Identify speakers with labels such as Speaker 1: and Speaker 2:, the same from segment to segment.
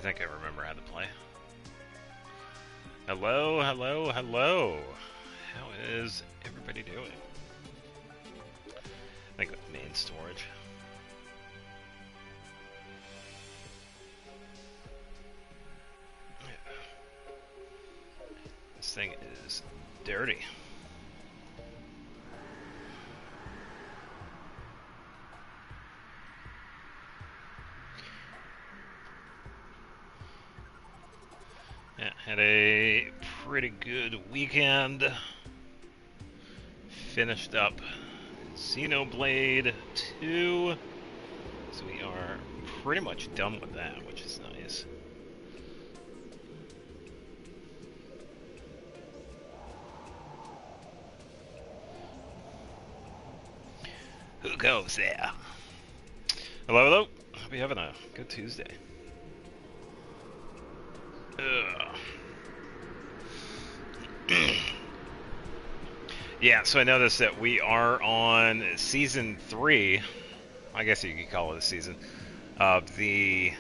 Speaker 1: think I remember how to play. Hello, hello, hello. How is everybody doing? I think with main storage. This thing is dirty. Yeah, had a pretty good weekend. Finished up Xenoblade 2. So we are pretty much done with that, which is nice. Who goes there? Hello, hello. Hope you're having a good Tuesday. Yeah, so I noticed that we are on season 3. I guess you could call it a season of the.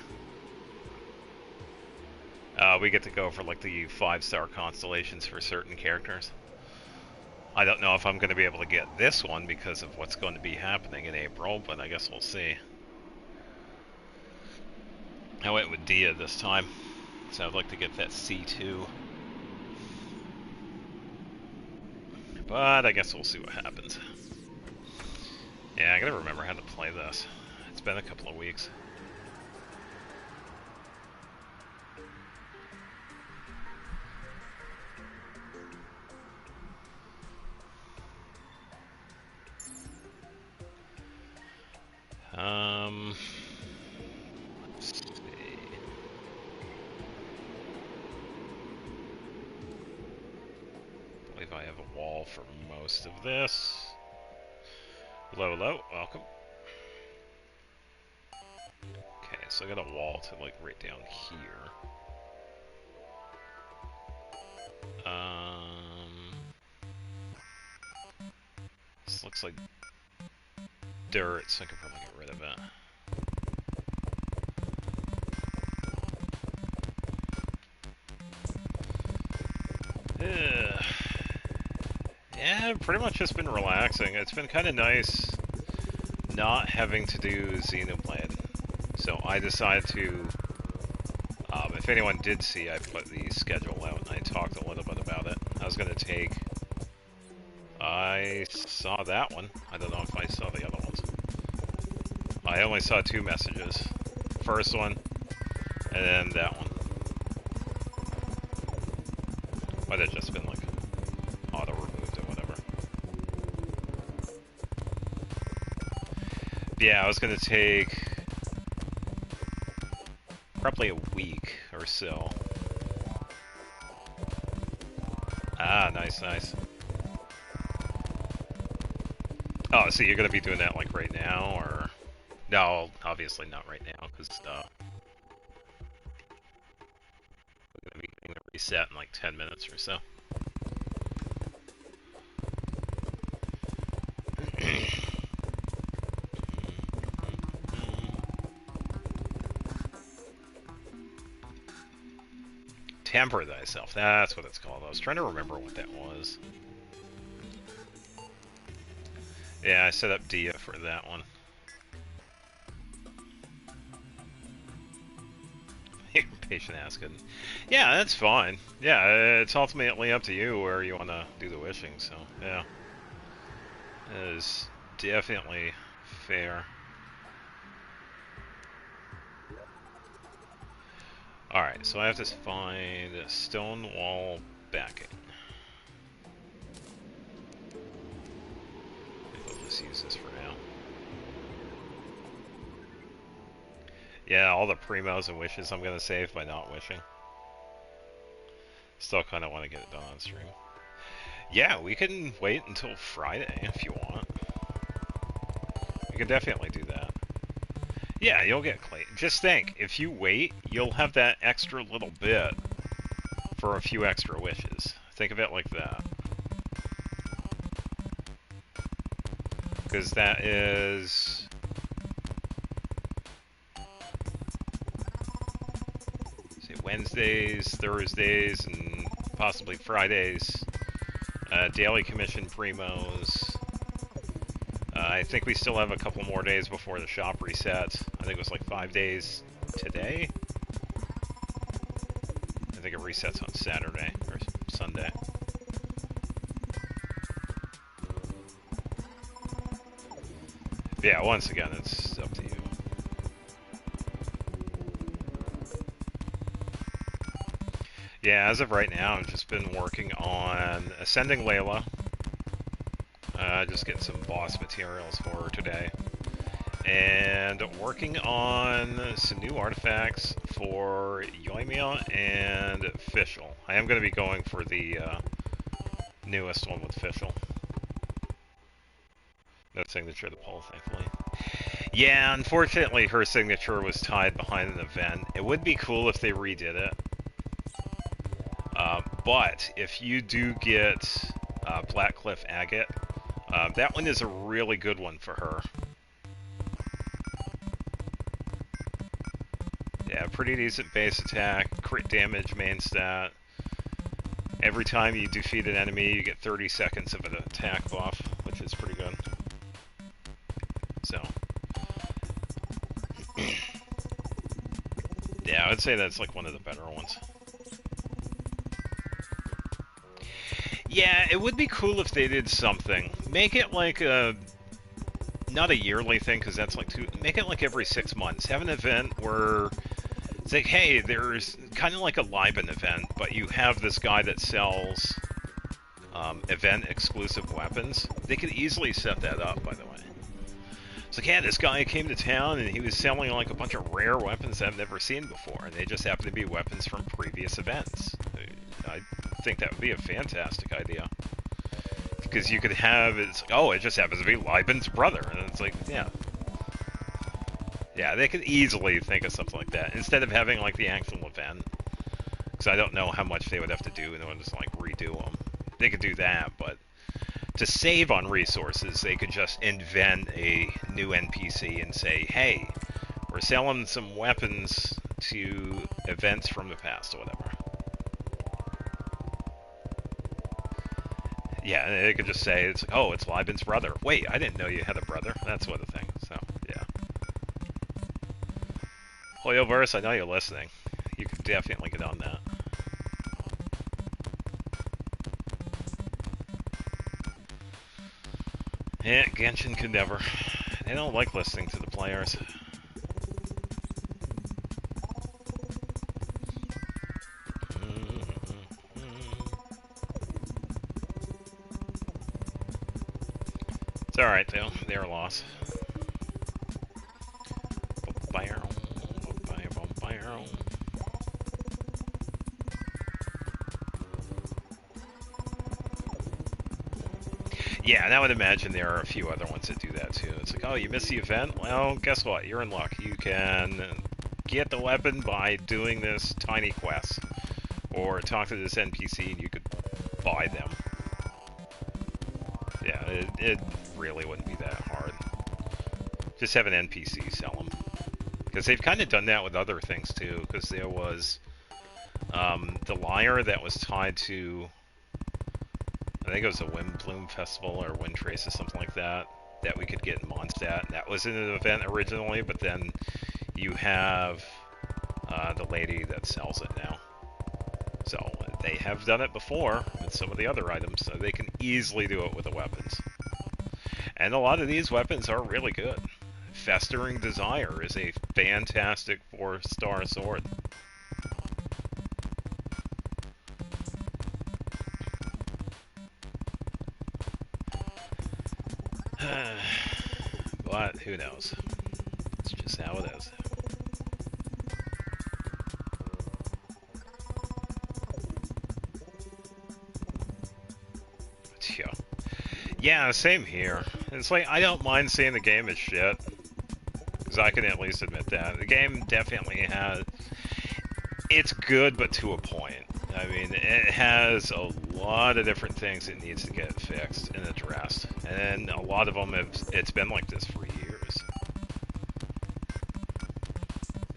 Speaker 1: We get to go for like the 5-star constellations for certain characters. I don't know if I'm going to be able to get this one because of what's going to be happening in April, but I guess we'll see. I went with Dia this time, so I'd like to get that C2. But I guess we'll see what happens. Yeah, I gotta remember how to play this. It's been a couple of weeks. Let's see. I believe I have a wall for most of this. Hello, hello, welcome. Okay, so I got a wall to like right down here. This looks like dirt, so I could probably get rid of it. Yeah, pretty much just been relaxing. It's been kind of nice not having to do Xenoblade. So I decided to, if anyone did see, I put the schedule out and I talked a little bit about it. I was going to take, I saw that one. I don't know if I saw the other ones. I only saw 2 messages. First one, and then that one. Might have just been like auto removed or whatever. Yeah, I was gonna take probably a week or so. Ah, nice, nice. Oh, so you're gonna be doing that like right now, or no? Obviously not right now, because we're gonna be getting a reset in like 10 minutes or so. Temper thyself, that's what it's called. I was trying to remember what that was. Yeah, I set up Dia for that one. Patient asking. Yeah, that's fine. Yeah, it's ultimately up to you where you want to do the wishing, so, yeah. It is definitely fair. Alright, so I have to find a stone wall backing. Maybe I'll just use this for now. Yeah, all the primos and wishes I'm gonna save by not wishing. Still kind of want to get it done on stream. Yeah, we can wait until Friday if you want. We can definitely do that. Yeah, you'll get Clay. Just think, if you wait, you'll have that extra little bit for a few extra wishes. Think of it like that. Because that is... Wednesdays, Thursdays, and possibly Fridays. Daily commission primos. I think we still have a couple more days before the shop resets. I think it was like 5 days today. I think it resets on Saturday or Sunday. Yeah, once again, it's up to you. Yeah, as of right now, I've just been working on Ascending Layla. Just getting some boss materials for her today. And working on some new artifacts for Yoimiya and Fischl. I am going to be going for the newest one with Fischl. No signature to pull, thankfully. Yeah, unfortunately her signature was tied behind an event. It would be cool if they redid it. But if you do get Blackcliff Agate, that one is a really good one for her. Yeah, pretty decent base attack, crit damage main stat. Every time you defeat an enemy, you get 30 seconds of an attack buff, which is pretty good. So, yeah, I would say that's like one of the better ones. Yeah, it would be cool if they did something. Make it like a... not a yearly thing, because that's like too... Make it like every 6 months. Have an event where... It's like, hey, there's kind of like a Liban event, but you have this guy that sells event-exclusive weapons. They could easily set that up, by the way. It's like, yeah, this guy came to town, and he was selling like a bunch of rare weapons that I've never seen before, and they just happen to be weapons from previous events. I think that would be a fantastic idea. Because you could have, it's like, oh, it just happens to be Liban's brother, and it's like, yeah. Yeah, they could easily think of something like that, instead of having like the actual event. Because I don't know how much they would have to do in order to like redo them. They could do that, but to save on resources, they could just invent a new NPC and say, hey, we're selling some weapons to events from the past or whatever. Yeah, they could just say, it's like, oh, it's Liban's brother. Wait, I didn't know you had a brother. That sort of thing, so, yeah. Hoyoverse, I know you're listening. You could definitely get on that. Yeah, Genshin could never. They don't like listening to the players. It's alright, though. They're a loss. Yeah, and I would imagine there are a few other ones that do that too. It's like, oh, you missed the event? Well, guess what? You're in luck. You can get the weapon by doing this tiny quest. Or talk to this NPC and you could buy them. Yeah, it really wouldn't be that hard. Just have an NPC sell them. Because they've kind of done that with other things too. Because there was the Lyre that was tied to... I think it was a Wind Bloom Festival or Wind Trace or something like that, that we could get in Mondstadt. That was in an event originally, but then you have the lady that sells it now. So they have done it before with some of the other items, so they can easily do it with the weapons. And a lot of these weapons are really good. Festering Desire is a fantastic 4-star sword. But who knows? It's just how it is. Yeah, same here. It's like, I don't mind saying the game is shit. Because I can at least admit that. The game definitely has... It's good, but to a point. I mean, it has a lot of different things it needs to get fixed and addressed. And a lot of them have... It's been like this for years.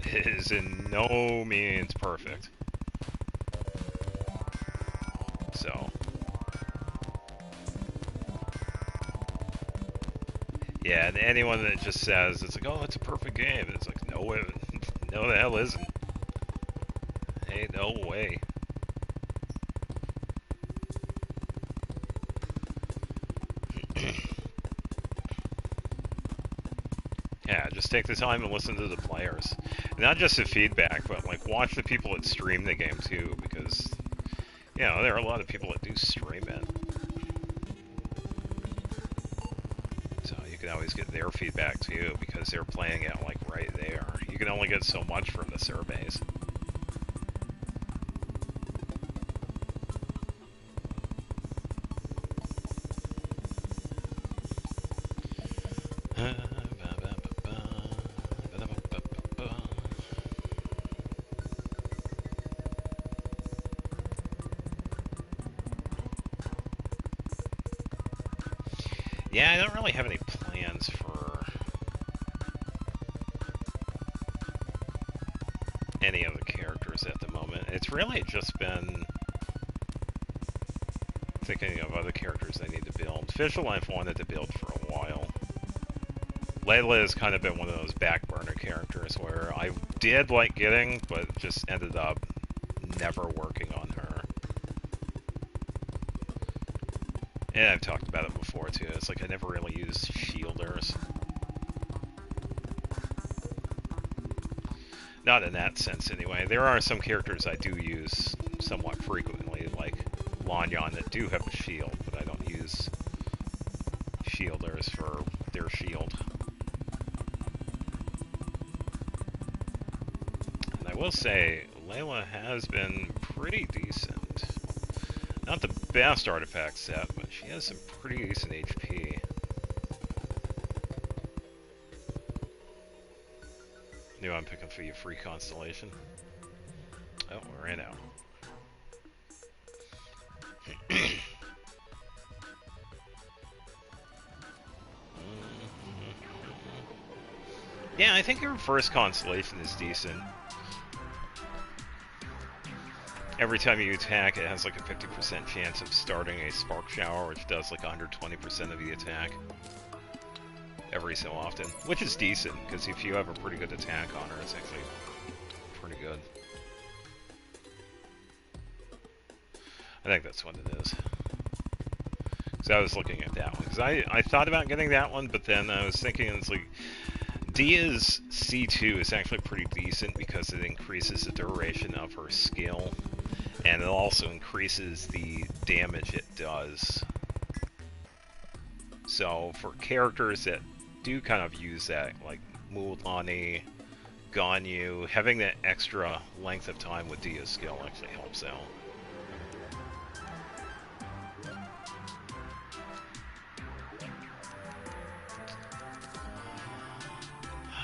Speaker 1: It is in no means perfect. So, yeah, and anyone that just says it's like, oh, it's a perfect game, it's like, no, no, the hell isn't. Ain't no way. Yeah, just take the time and listen to the players. Not just the feedback, but like watch the people that stream the game too, because you know there are a lot of people that do stream it. So you can always get their feedback too, because they're playing it like right there. You can only get so much from the surveys. Yeah, I don't really have any plans for any of the characters at the moment. It's really just been thinking of other characters I need to build. Visual I've wanted to build for a while. Layla has kind of been one of those back burner characters where I did like getting, but just ended up never working on her. And I've talked about it before too. It's like I never really used shielders. Not in that sense anyway. There are some characters I do use somewhat frequently, like Lanyan, that do have a shield, but I don't use shielders for their shield. And I will say, Layla has been pretty decent. Not the best artifact set, but she has some pretty decent HP. Knew I'm picking for you free constellation. Oh, we ran out. Yeah, I think your first constellation is decent. Every time you attack, it has like a 50% chance of starting a spark shower, which does like 120% of the attack. Every so often. Which is decent, because if you have a pretty good attack on her, it's actually pretty good. I think that's what it is. Because I was looking at that one. Because I thought about getting that one, but then I was thinking, it's like, Dia's C2 is actually pretty decent because it increases the duration of her skill. And it also increases the damage it does. So for characters that do kind of use that, like Mulan, Ganyu, having that extra length of time with Dia's skill actually helps out.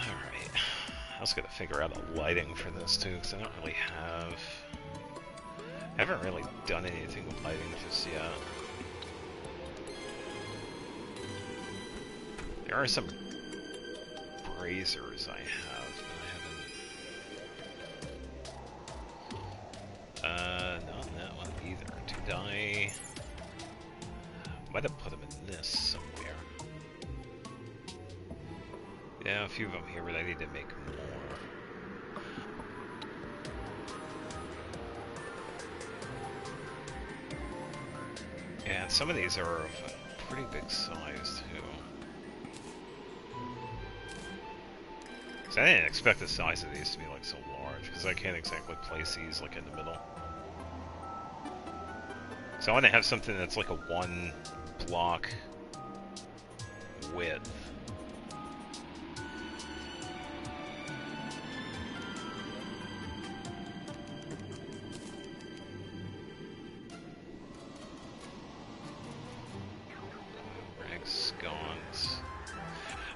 Speaker 1: Alright. I was going to figure out a lighting for this too, because I don't really have... I haven't really done anything with lighting just yet. There are some brazers I have, but I haven't... not in that one either. Did I... Might have put them in this somewhere. Yeah, a few of them here, but I need to make more. And some of these are of a pretty big size, too. So I didn't expect the size of these to be, like, so large, because I can't exactly place these, like, in the middle. So I want to have something that's, like, a one-block width.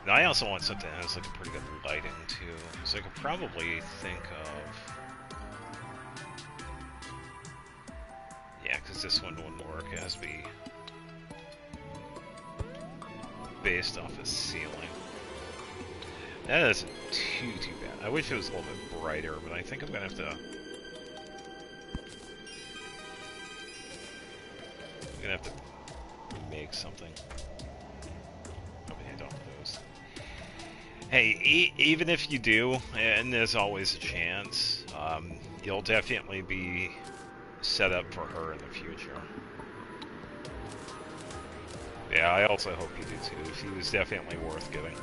Speaker 1: And I also want something that has like a pretty good lighting too, so I could probably think of... Yeah, because this one wouldn't work, it has to be based off a ceiling. That isn't too bad. I wish it was a little bit brighter, but I think I'm gonna have to... gonna have to make something. Okay, I don't post. Hey, even if you do, and there's always a chance, you'll definitely be set up for her in the future. Yeah, I also hope you do too. She was definitely worth getting.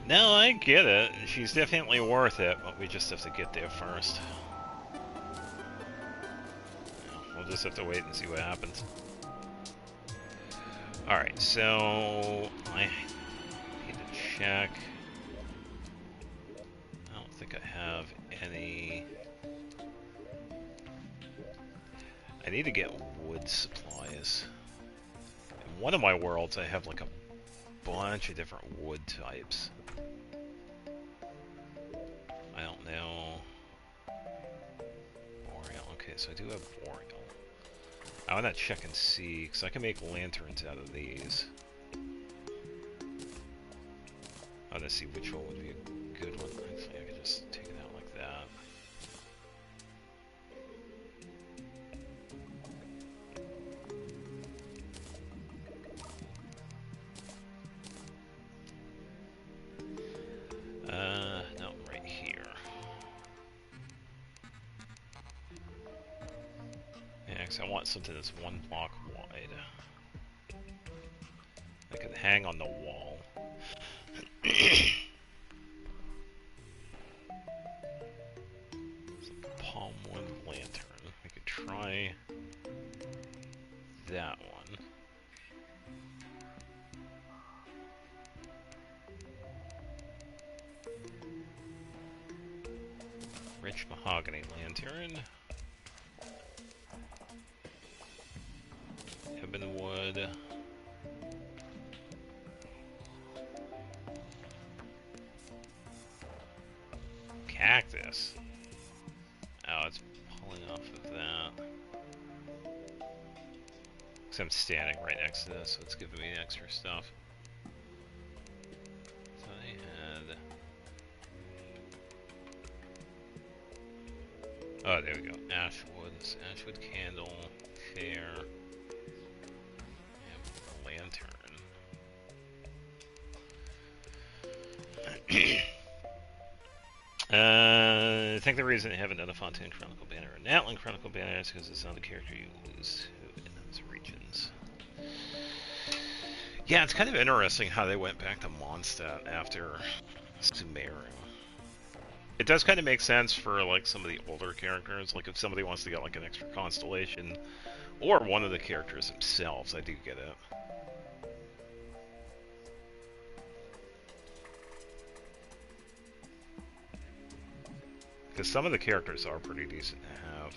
Speaker 1: No, I get it. She's definitely worth it, but we just have to get there first. We'll just have to wait and see what happens. Alright, so I need to check. I don't think I have any. I need to get wood supplies. In one of my worlds, I have like a bunch of different wood types. I don't know. Boreal. Okay, so I do have boreal. I want to check and see, because I can make lanterns out of these. I want to see which one would be a good one. Actually, I could just take it out like that. No, right here. Yeah, because I want something that's 1 block wide. I could hang on the wall. Palmwood lantern. We could try that one. Rich mahogany lantern. Ebon wood. Cactus. Oh, it's pulling off of that. Because I'm standing right next to this, so it's giving me extra stuff. So I had... Oh, there we go. Ashwood. This ashwood candle. Chair. And a lantern. I think the reason they haven't done a Fontaine Chronicle banner or an Atlan Chronicle banner is because it's not a character you lose in those regions. Yeah, it's kind of interesting how they went back to Mondstadt after Sumeru. It does kind of make sense for like some of the older characters, like if somebody wants to get like an extra constellation, or one of the characters themselves, I do get it. Because some of the characters are pretty decent to have.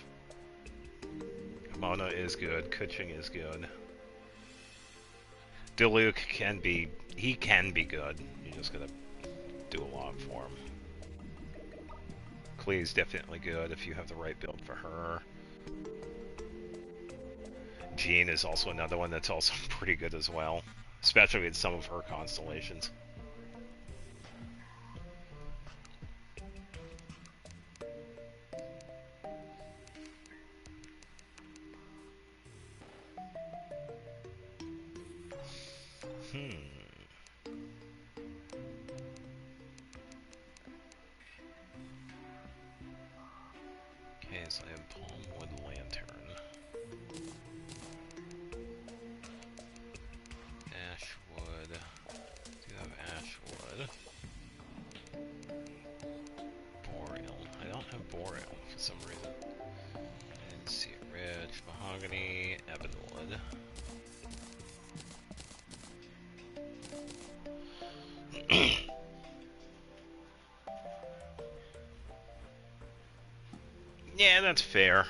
Speaker 1: Mona is good, Kuching is good. Diluc can be, he can be good. You just gotta do a lot for him. Klee's definitely good if you have the right build for her. Jean is also another one that's also pretty good as well, especially in some of her constellations. Okay, so I have Palmwood Lantern. Ashwood. Do have Ashwood. Boreal. I don't have Boreal for some reason. I didn't see it. Rich. Mahogany. Ebonwood. Yeah, that's fair.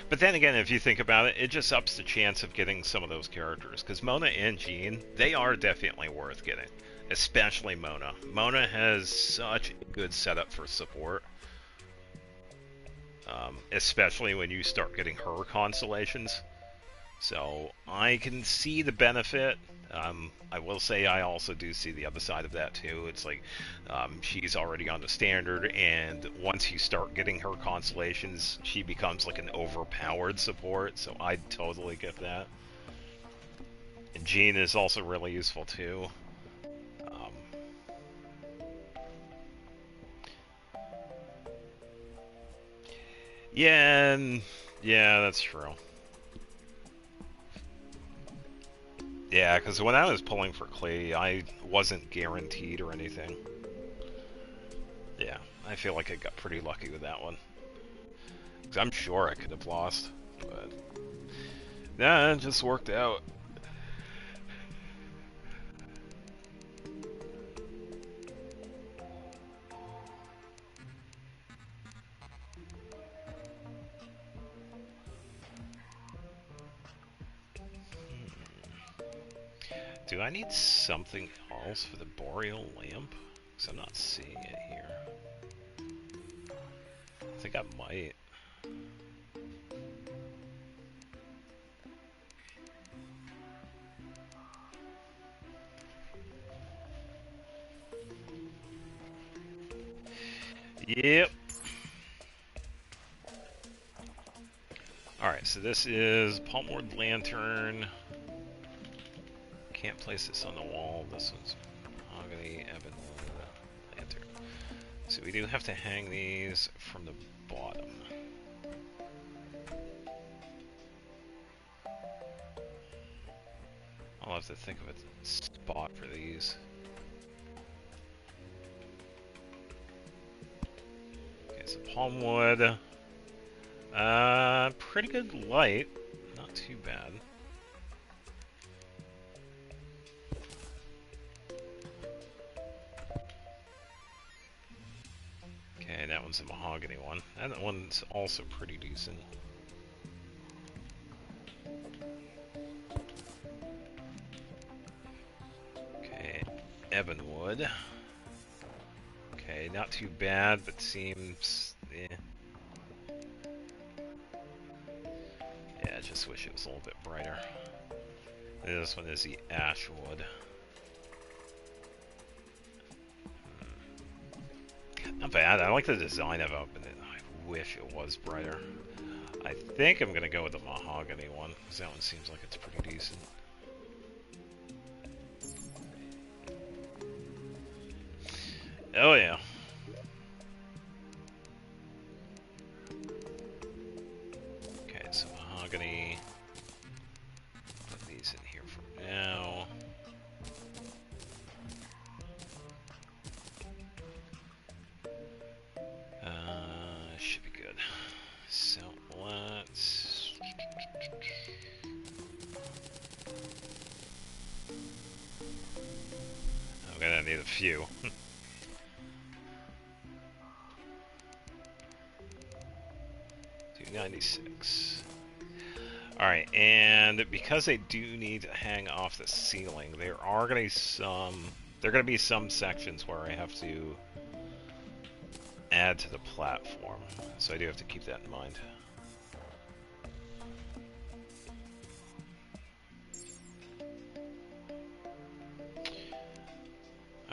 Speaker 1: But then again, if you think about it, it just ups the chance of getting some of those characters. Because Mona and Jean, they are definitely worth getting. Especially Mona. Mona has such a good setup for support. Especially when you start getting her constellations. So, I can see the benefit. I will say I also do see the other side of that too. It's like she's already on the standard, and once you start getting her constellations, she becomes like an overpowered support. So I totally get that. And Jean is also really useful too. Um, yeah, that's true. Yeah, because when I was pulling for Klee, I wasn't guaranteed or anything. Yeah, I feel like I got pretty lucky with that one. Because I'm sure I could have lost, but nah, it just worked out. Do I need something else for the Boreal Lamp? Because I'm not seeing it here. I think I might. Yep. Alright, so this is Palmwood Lantern. Can't place this on the wall. This one's Mahogany, Ebonwood, Lantern. So we do have to hang these from the bottom. I'll have to think of a spot for these. Okay, so Palmwood. Pretty good light. Not too bad. Okay, that one's a mahogany one. That one's also pretty decent. Okay, Ebonwood. Okay, not too bad, but seems... eh. Yeah, I just wish it was a little bit brighter. This one is the Ashwood. Not bad. I like the design of it, but I wish it was brighter. I think I'm gonna go with the mahogany one, because that one seems like it's pretty decent. Oh yeah. Okay, so mahogany. Put these in here for now. Should be good. So let's... I'm gonna need a few. 296. Alright, and because they do need to hang off the ceiling, there are gonna be some sections where I have to add to the platform, so I do have to keep that in mind.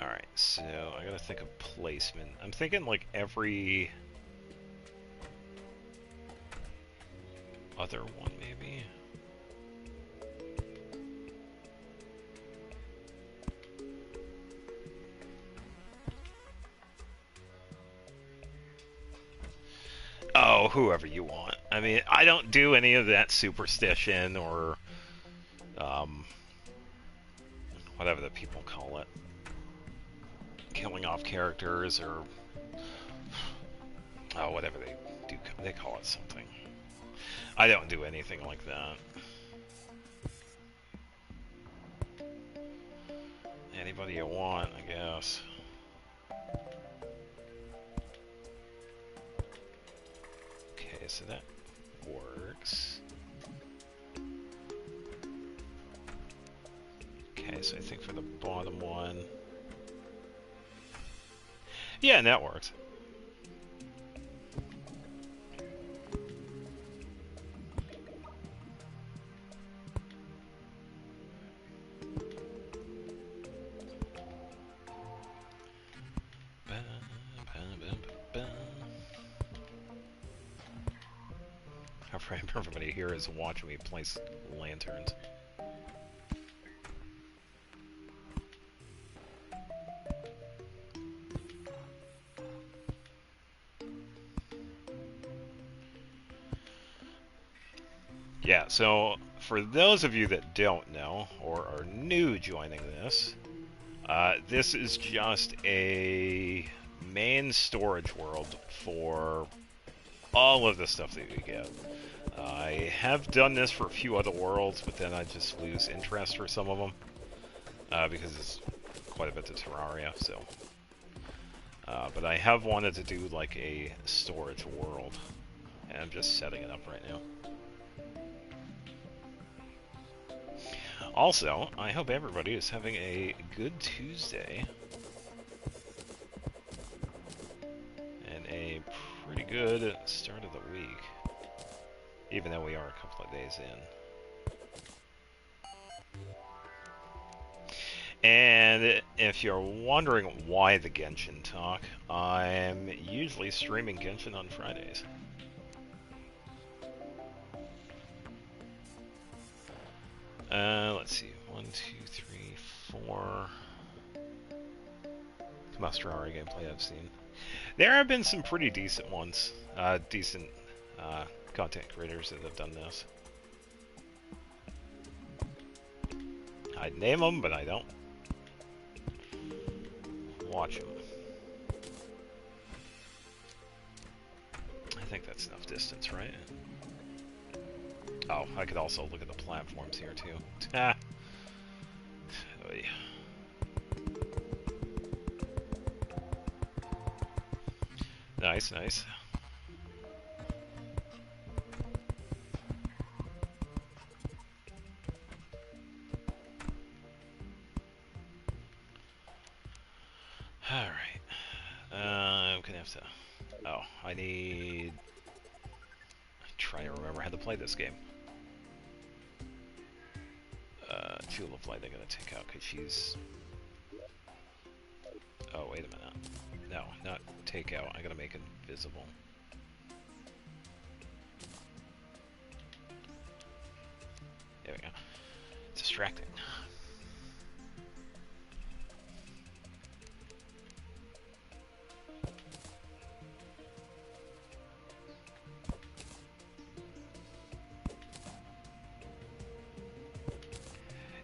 Speaker 1: Alright, so I gotta think of placement. I'm thinking like every other one, maybe? Oh, whoever you want. I mean, I don't do any of that superstition or whatever the people call it. Killing off characters or whatever they do. They call it something. I don't do anything like that. Anybody you want, I guess. Okay, so that works. Okay, so I think for the bottom one... Yeah, and that works. everybody here is watching me place lanterns. Yeah, so for those of you that don't know, or are new joining this, this is just a main storage world for all of the stuff that you get. I have done this for a few other worlds, but then I just lose interest for some of them, because it's quite a bit to Terraria, so. But I have wanted to do like a storage world, and I'm just setting it up right now. Also, I hope everybody is having a good Tuesday and a pretty good start of the week, even though we are a couple of days in. And if you're wondering why the Genshin talk, I'm usually streaming Genshin on Fridays. Let's see. 1, 2, 3, 4. It's most Terraria gameplay I've seen. There have been some pretty decent ones. Decent content creators that have done this. I'd name them, but I don't. Watch them. I think that's enough distance, right? Oh, I could also look at the platforms here, too. Ah. Oy. Nice, nice. Alright. I'm gonna have to... Oh, I need... Try to remember how to play this game. Tulip Light I'm gonna take out because she's... Oh, wait a minute. No, not take out. I gotta make it visible. There we go. Distracting.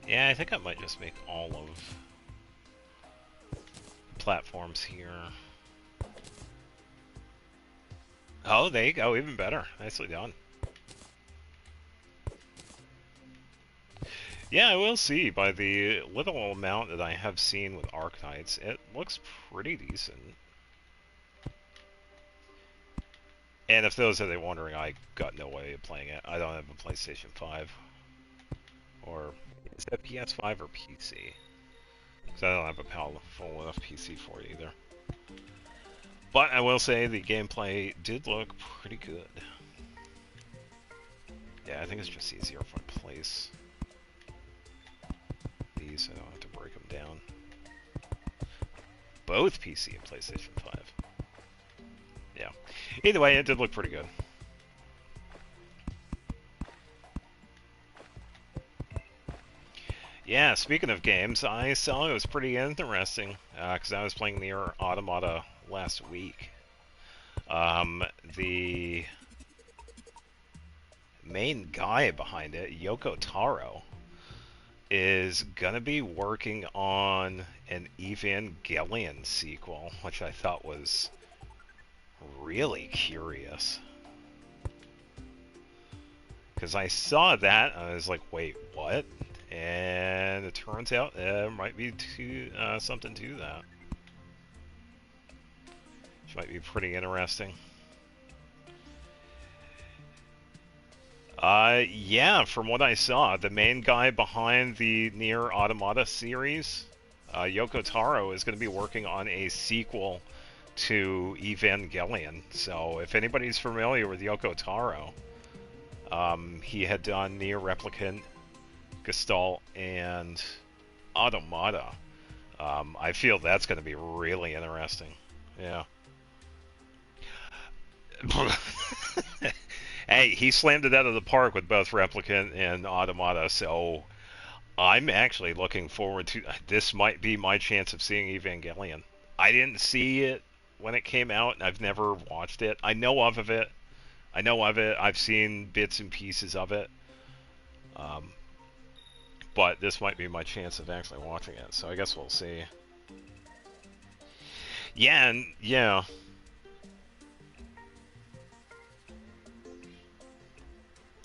Speaker 1: Yeah, I think I might just make all of platforms here. Oh, there you go, even better. Nicely done. Yeah, I will see. By the little amount that I have seen with Arcanites, it looks pretty decent. And if those are wondering, I got no way of playing it. I don't have a PlayStation 5. Or, is that PS5 or PC? Because I don't have a powerful enough PC for it either. But I will say the gameplay did look pretty good. Yeah, I think it's just easier if I place these so I don't have to break them down. Both PC and PlayStation 5. Yeah. Either way, it did look pretty good. Yeah, speaking of games, I saw it was pretty interesting, because I was playing Nier Automata last week. The main guy behind it, Yoko Taro, is gonna be working on an Evangelion sequel, which I thought was really curious. Because I saw that, and I was like, wait, what? And it turns out there might be something to that. Which might be pretty interesting. Yeah, from what I saw, the main guy behind the Nier Automata series, Yoko Taro, is going to be working on a sequel to Evangelion. So if anybody's familiar with Yoko Taro, he had done Nier Replicant, Gestalt, and Automata. I feel that's going to be really interesting. Yeah. Hey, he slammed it out of the park with both Replicant and Automata, so I'm actually looking forward to this. Might be my chance of seeing Evangelion. I didn't see it when it came out, and I've never watched it. I know of it. I know of it. I've seen bits and pieces of it. Um, but this might be my chance of actually watching it, so I guess we'll see. Yeah, and yeah.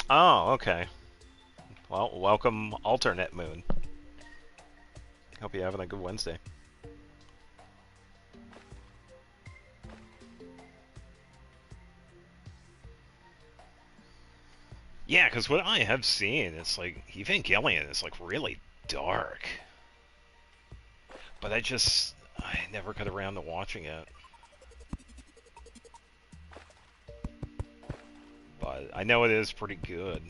Speaker 1: Oh, okay. Well, welcome, alternate moon. Hope you're having a good Wednesday. Yeah, because what I have seen, it's like Evangelion is like really dark, but I never got around to watching it. But I know it is pretty good.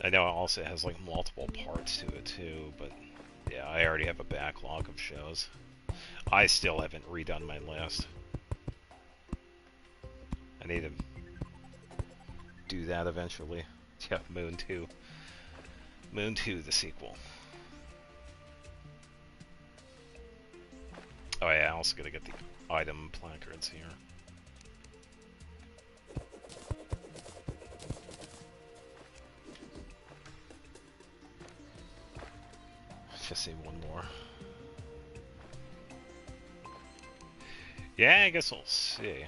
Speaker 1: I know it also has like multiple parts to it too, but yeah, I already have a backlog of shows. I still haven't redone my list. I need to do that eventually. Yeah, Moon 2. Moon 2, the sequel. Oh yeah, I also gotta get the item placards here. Just see one more. Yeah, I guess we'll see.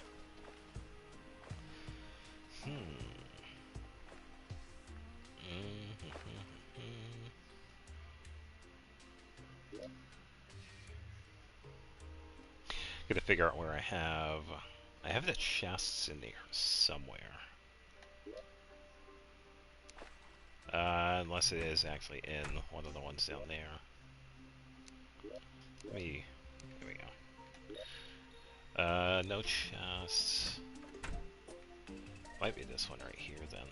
Speaker 1: Gotta figure out where I have the chests in there somewhere. Unless it is actually in one of the ones down there. Here we go. No chests. Might be this one right here then.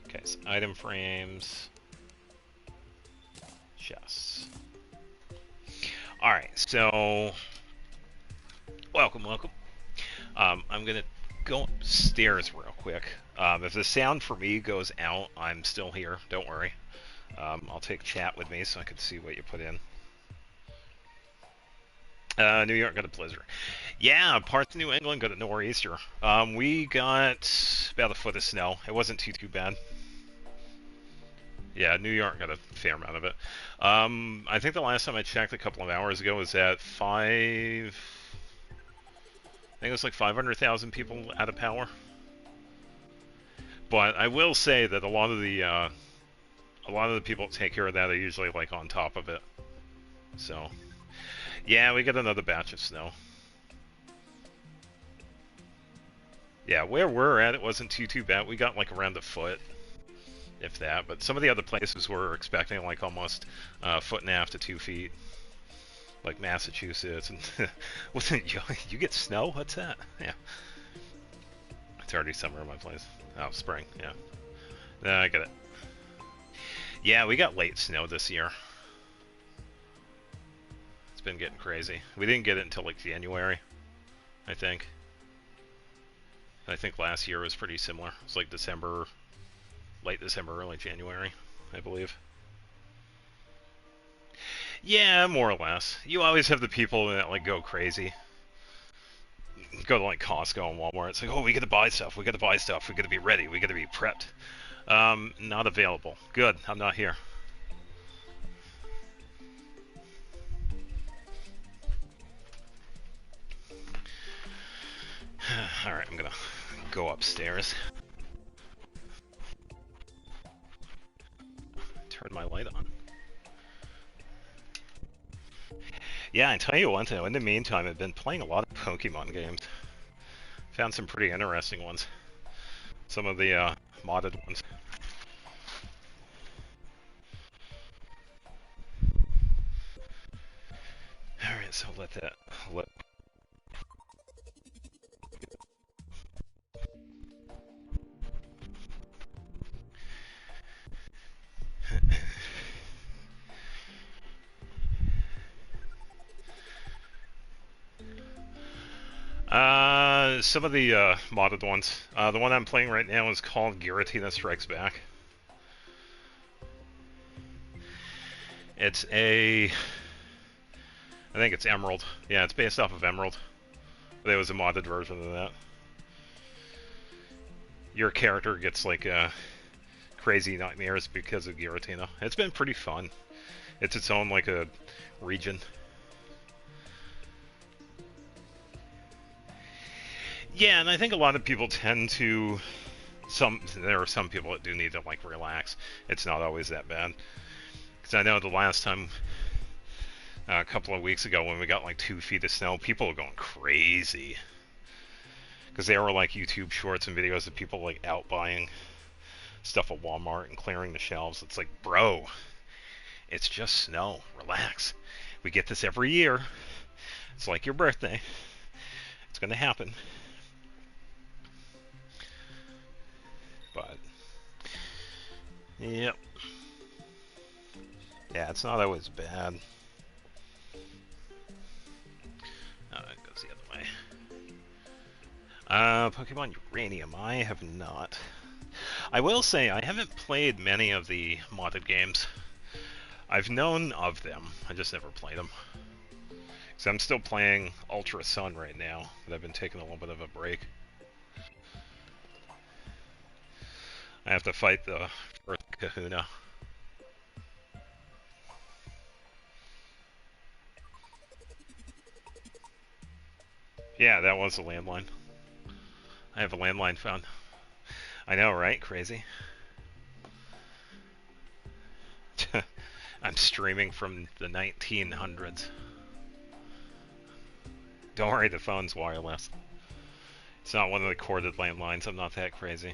Speaker 1: Okay, so item frames. Chests. Alright, so welcome. I'm gonna go upstairs real quick. If the sound for me goes out, I'm still here, don't worry. I'll take chat with me so I can see what you put in. New York got a blizzard. Yeah, parts of New England got a nor'easter. We got about a foot of snow. It wasn't too bad. Yeah, New York got a fair amount of it. I think the last time I checked a couple of hours ago was at I think it was like 500,000 people out of power. But I will say that a lot of the people that take care of that are usually like on top of it. So, yeah, we got another batch of snow. Yeah, where we're at, it wasn't too bad. We got like around a foot, if that. But some of the other places were expecting like almost a foot and a half to 2 feet, like Massachusetts. And you get snow? What's that? Yeah, it's already summer in my place. Oh, spring. Yeah, I get it. Yeah, we got late snow this year. It's been getting crazy. We didn't get it until like January, I think. I think last year was pretty similar. It was like December, late December, early January, I believe. Yeah, more or less. You always have the people that like go crazy. Go to like Costco and Walmart. It's like, oh, we gotta buy stuff. We gotta buy stuff. We gotta be ready. We gotta be prepped. Not available. Good. I'm not here. All right, I'm gonna go upstairs. Turn my light on. Yeah, I tell you one thing. In the meantime, I've been playing a lot of Pokemon games. Found some pretty interesting ones. Some of the modded ones. All right, so let. Some of the modded ones. The one I'm playing right now is called Giratina Strikes Back. It's a... I think it's Emerald. Yeah, it's based off of Emerald. There was a modded version of that. Your character gets like crazy nightmares because of Giratina. It's been pretty fun. It's its own like a region. Yeah, and I think a lot of people tend to... There are some people that do need to like relax. It's not always that bad. Because I know the last time, a couple of weeks ago when we got like 2 feet of snow, people were going crazy. Because there were like YouTube shorts and videos of people like out buying stuff at Walmart and clearing the shelves. It's like, bro, it's just snow. Relax. We get this every year. It's like your birthday. It's going to happen. But, yep. Yeah, it's not always bad. It goes the other way. Pokemon Uranium, I have not. I will say, I haven't played many of the modded games. I've known of them, I just never played them. Because I'm still playing Ultra Sun right now, but I've been taking a little bit of a break. I have to fight the first Kahuna. Yeah, that was a landline. I have a landline phone. I know, right? Crazy. I'm streaming from the 1900s. Don't worry, the phone's wireless. It's not one of the corded landlines. I'm not that crazy.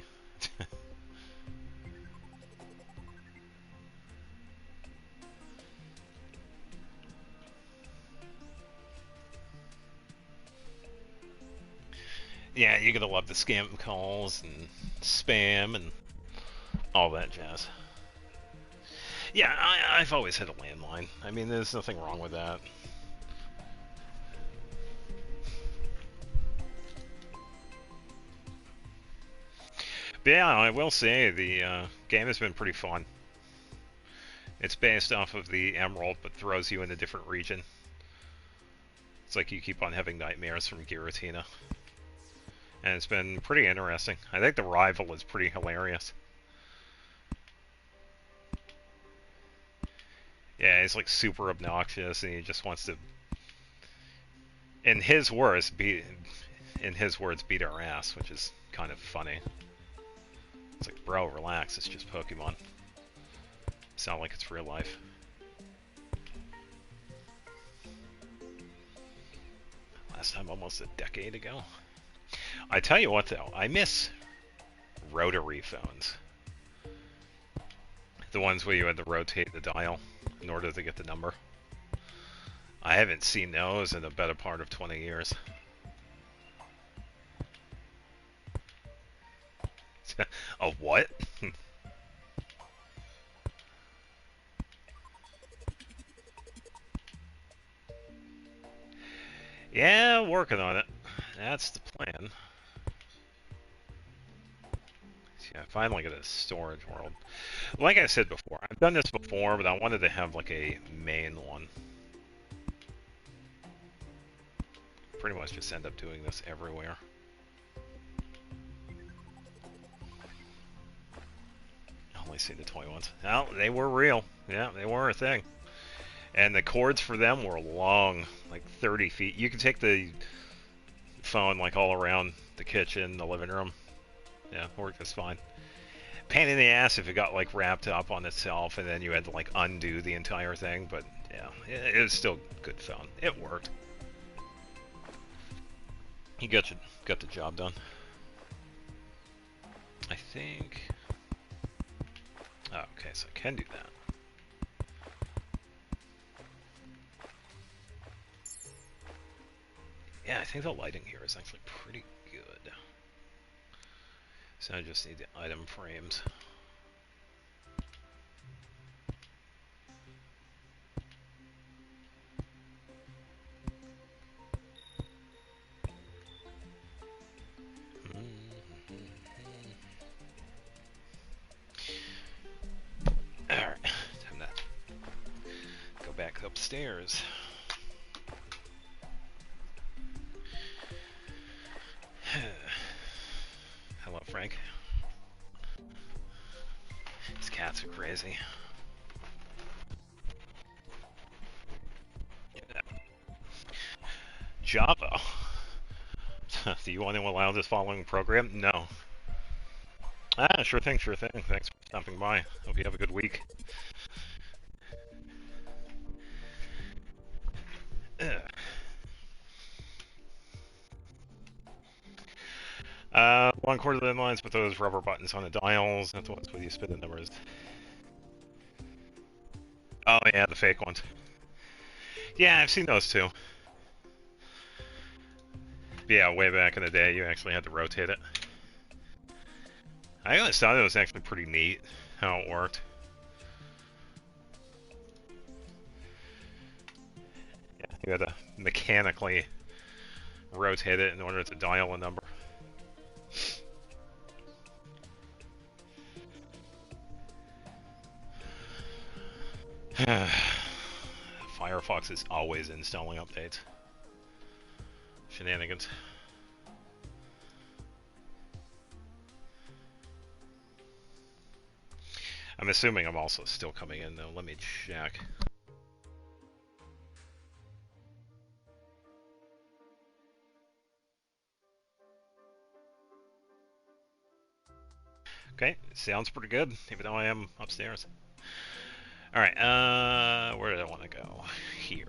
Speaker 1: Yeah, you're gonna love the scam calls and spam and all that jazz. Yeah, I've always had a landline. I mean, there's nothing wrong with that. But yeah, I will say the game has been pretty fun. It's based off of the Emerald, but throws you in a different region. It's like you keep on having nightmares from Giratina. And it's been pretty interesting. I think the rival is pretty hilarious. Yeah, he's like super obnoxious, and he just wants to, in his words, beat our ass, which is kind of funny. It's like, bro, relax. It's just Pokemon. It's not like it's real life. Last time almost a decade ago. I tell you what, though, I miss rotary phones. The ones where you had to rotate the dial in order to get the number. I haven't seen those in the better part of 20 years. A what? Yeah, working on it. That's the plan. Yeah, finally get a storage world. Like I said before, I've done this before, but I wanted to have like a main one. Pretty much just end up doing this everywhere. I only see the toy ones. Well, they were real. Yeah, they were a thing. And the cords for them were long, like 30 feet. You could take the phone like all around the kitchen, the living room. Yeah, worked just fine. Pain in the ass if it got like wrapped up on itself and then you had to like undo the entire thing, but yeah, it was still good phone. It worked. You got the job done. I think. Oh, okay, so I can do that. Yeah, I think the lighting here is actually pretty good. So I just need the item frames. upstairs. Hello, Frank. These cats are crazy. Yeah. Java. Do you want to allow this following program? No. Ah, sure thing, sure thing. Thanks for stopping by. Hope you have a good week. One quarter of the lines with those rubber buttons on the dials. That's what's when you spin the numbers. Oh yeah, the fake ones. Yeah, I've seen those too. Yeah, way back in the day, you actually had to rotate it. I always thought it was actually pretty neat how it worked. Yeah, you had to mechanically rotate it in order to dial a number. Firefox is always installing updates. Shenanigans. I'm assuming I'm also still coming in though. Let me check. Okay, sounds pretty good, even though I am upstairs. Alright, where did I want to go? Here.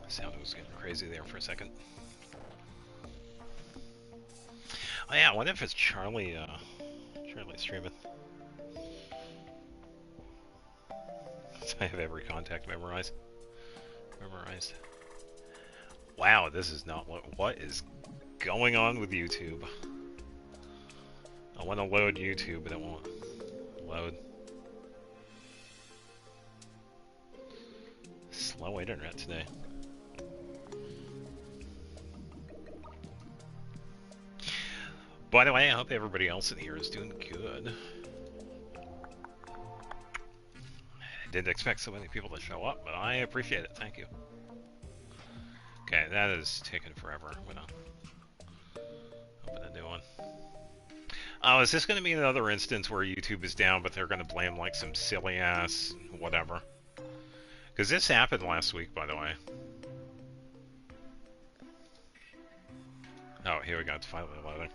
Speaker 1: Sound was getting crazy there for a second. Oh yeah, I wonder if it's Charlie, Charlie streaming. I have every contact memorized. Wow, this is not what is going on with YouTube. I want to load YouTube, but it won't load. Slow internet today. By the way, I hope everybody else in here is doing good. I didn't expect so many people to show up, but I appreciate it. Thank you. Okay, that is taking forever. I'm gonna open a new one. Oh, is this going to be another instance where YouTube is down, but they're going to blame like some silly ass whatever? Because this happened last week, by the way. Oh, here we go. It's finally loading.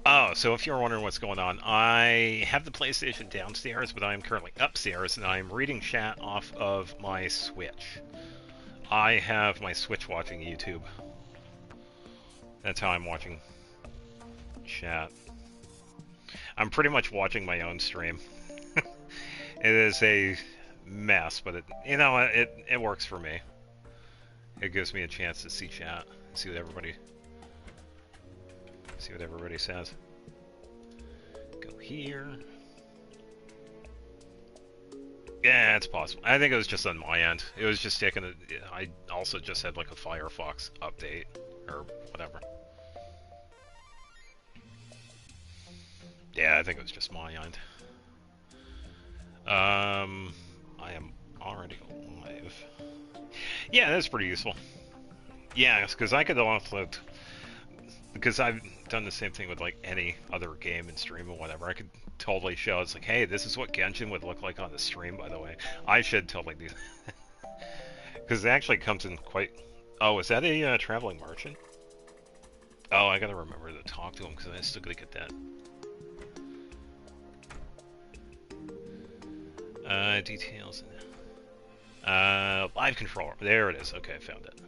Speaker 1: Oh, so if you're wondering what's going on, I have the PlayStation downstairs, but I'm currently upstairs, and I'm reading chat off of my Switch. I have my Switch watching YouTube. That's how I'm watching chat. I'm pretty much watching my own stream. It is a mess, but it works for me. It gives me a chance to see chat, see what everybody says. Go here. Yeah, it's possible. I think it was just on my end. It was just taking a. I also just had like a Firefox update or whatever. Yeah, I think it was just my end. I am already live. Yeah, that's pretty useful. Yeah, because I could offload. Because I've done the same thing with like any other game and stream or whatever. I could totally show. It's like, hey, this is what Genshin would look like on the stream. By the way, I should totally do that. Because it actually comes in quite. Oh, is that a traveling merchant? Oh, I gotta remember to talk to him because I still gotta get that. Details. Live controller. There it is. Okay, I found it.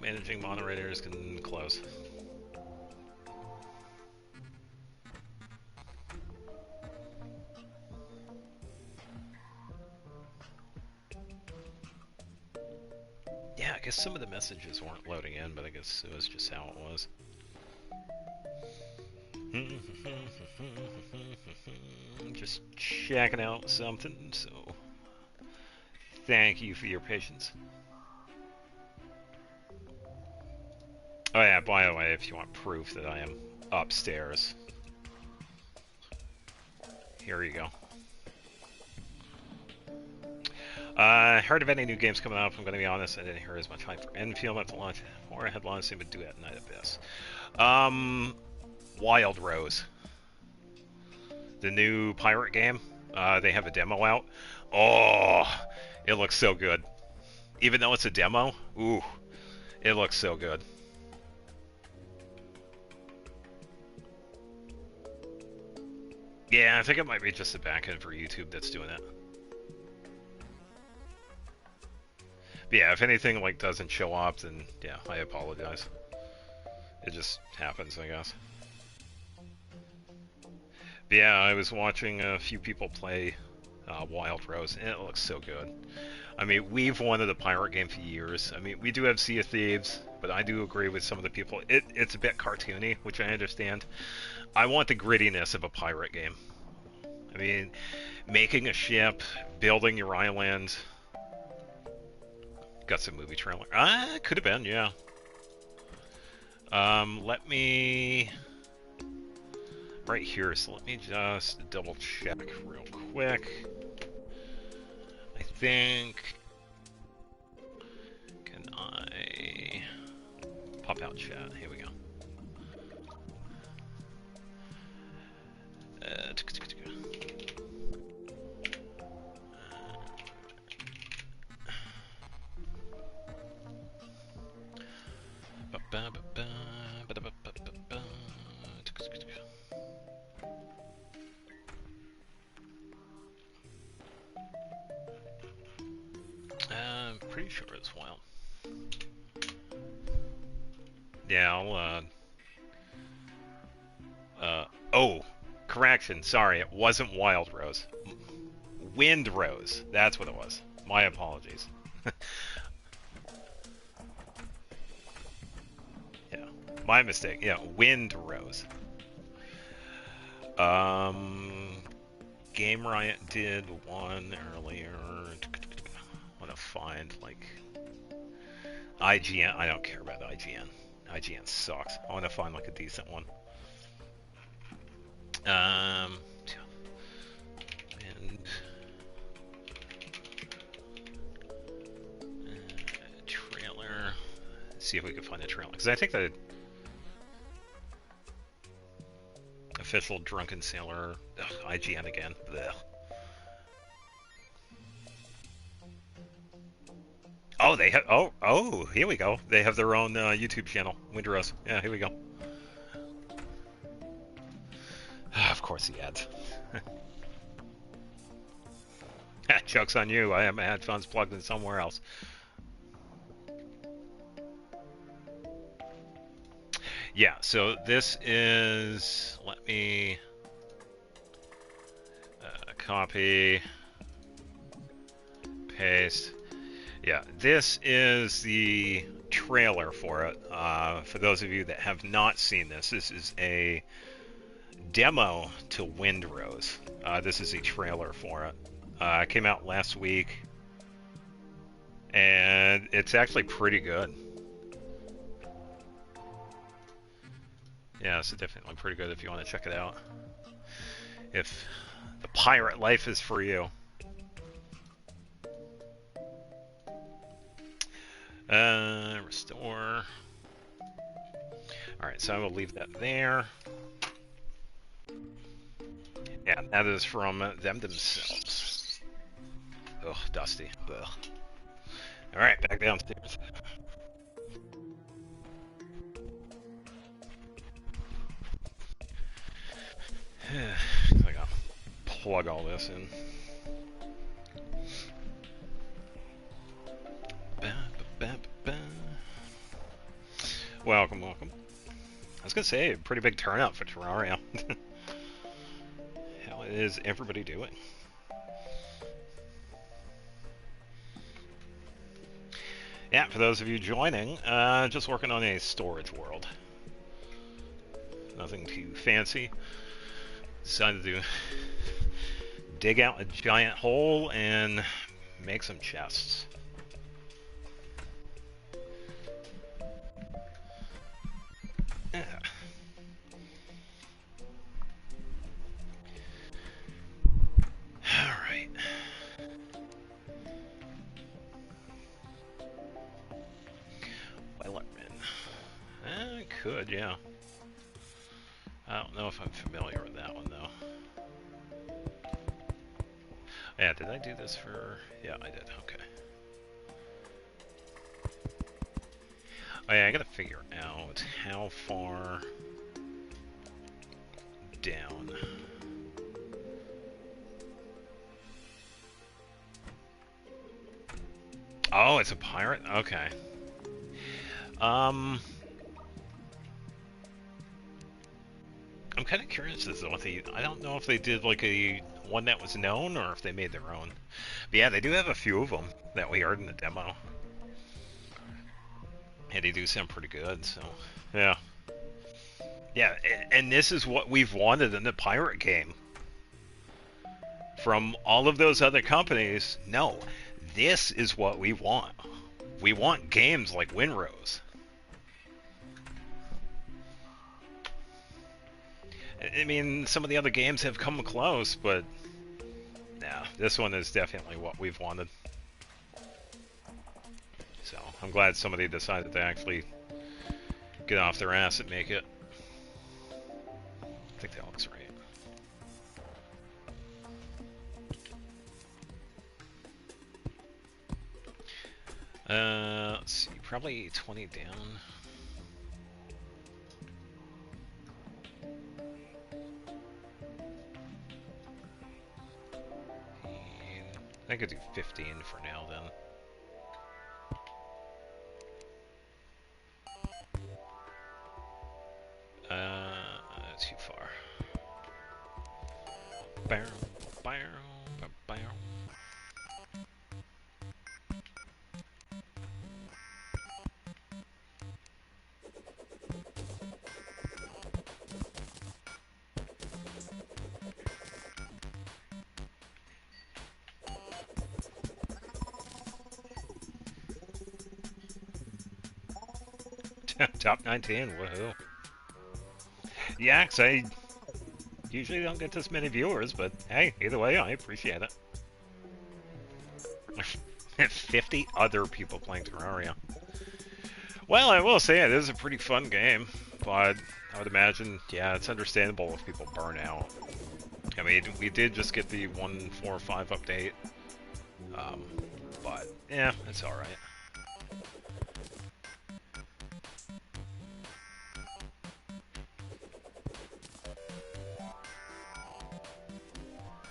Speaker 1: Managing moderators can close. Yeah, I guess some of the messages weren't loading in, but I guess it was just how it was. Just checking out something, so Thank you for your patience. Oh yeah, by the way, if you want proof that I am upstairs, here you go. Heard of any new games coming up? I'm going to be honest, I didn't hear as much hype for Enfield at the launch. Or headlines seem to do at Night Abyss. Wild Rose. The new pirate game. They have a demo out. Oh, it looks so good. Even though it's a demo, ooh, it looks so good. Yeah, I think it might be just the backend for YouTube that's doing it. But yeah, if anything like doesn't show up, then yeah, I apologize. It just happens, I guess. But yeah, I was watching a few people play Wild Rose, and it looks so good. I mean, we've wanted a pirate game for years. I mean, we do have Sea of Thieves, but I do agree with some of the people. It's a bit cartoony, which I understand. I want the grittiness of a pirate game. I mean, making a ship, building your island. Got some movie trailer. Could have been, yeah. Let me... Right here, so let me just double check real quick. I think... Can I... Pop out chat, here we go. I'm pretty sure it's wild. Yeah, oh, correction, sorry, it wasn't Wild Rose. Wind Rose, that's what it was. My apologies. Yeah, my mistake. Yeah, Wind Rose. Game Riot did one earlier. I want to find, like, IGN. I don't care about IGN. IGN sucks. I want to find, like, a decent one. And trailer. Let's see if we can find a trailer, because I think the official Drunken Sailor, IGN again. Blech. Oh, they have. Oh, here we go. They have their own YouTube channel, Windrose. Yeah, here we go. Of course, the ads. Joke's on you. I have my headphones plugged in somewhere else. Yeah, so this is. Let me copy, paste. Yeah, this is the trailer for it. For those of you that have not seen this, this is a demo to Windrose. This is a trailer for it. It came out last week, and it's actually pretty good. Yeah, it's definitely pretty good if you want to check it out. If the pirate life is for you. Restore. Alright, so I will leave that there. Yeah, that is from them themselves. Ugh, dusty. Ugh. Alright, back downstairs. I gotta plug all this in. Welcome, welcome. I was gonna say, a pretty big turnout for Terraria. How is everybody doing? Yeah, for those of you joining, just working on a storage world. Nothing too fancy. Decided to dig out a giant hole and make some chests. Yeah. Alright. Wellerman. I could, yeah. I don't know if I'm familiar with that one, though. Yeah, did I do this for... Yeah, I did, okay. Oh yeah, I gotta figure out how far down. Oh, it's a pirate? Okay. I'm kind of curious as to what they... I don't know if they did like a one that was known or if they made their own. But yeah, they do have a few of them that we heard in the demo. And they do sound pretty good, so... Yeah. Yeah, and this is what we've wanted in the pirate game. From all of those other companies, no. This is what we want. We want games like Winrose. I mean, some of the other games have come close, but... Yeah, this one is definitely what we've wanted. So, I'm glad somebody decided to actually get off their ass and make it. I think that looks right. Let's see, probably 20 down. I could do 15 for now, then. Too far. Bow, bow, bow, bow. Top 19, woohoo. Yeah, 'cause I usually don't get this many viewers, but hey, either way, I appreciate it. 50 other people playing Terraria. Well, I will say it is a pretty fun game, but I would imagine, yeah, it's understandable if people burn out. I mean, we did just get the 1.4.5 update, but yeah, it's alright.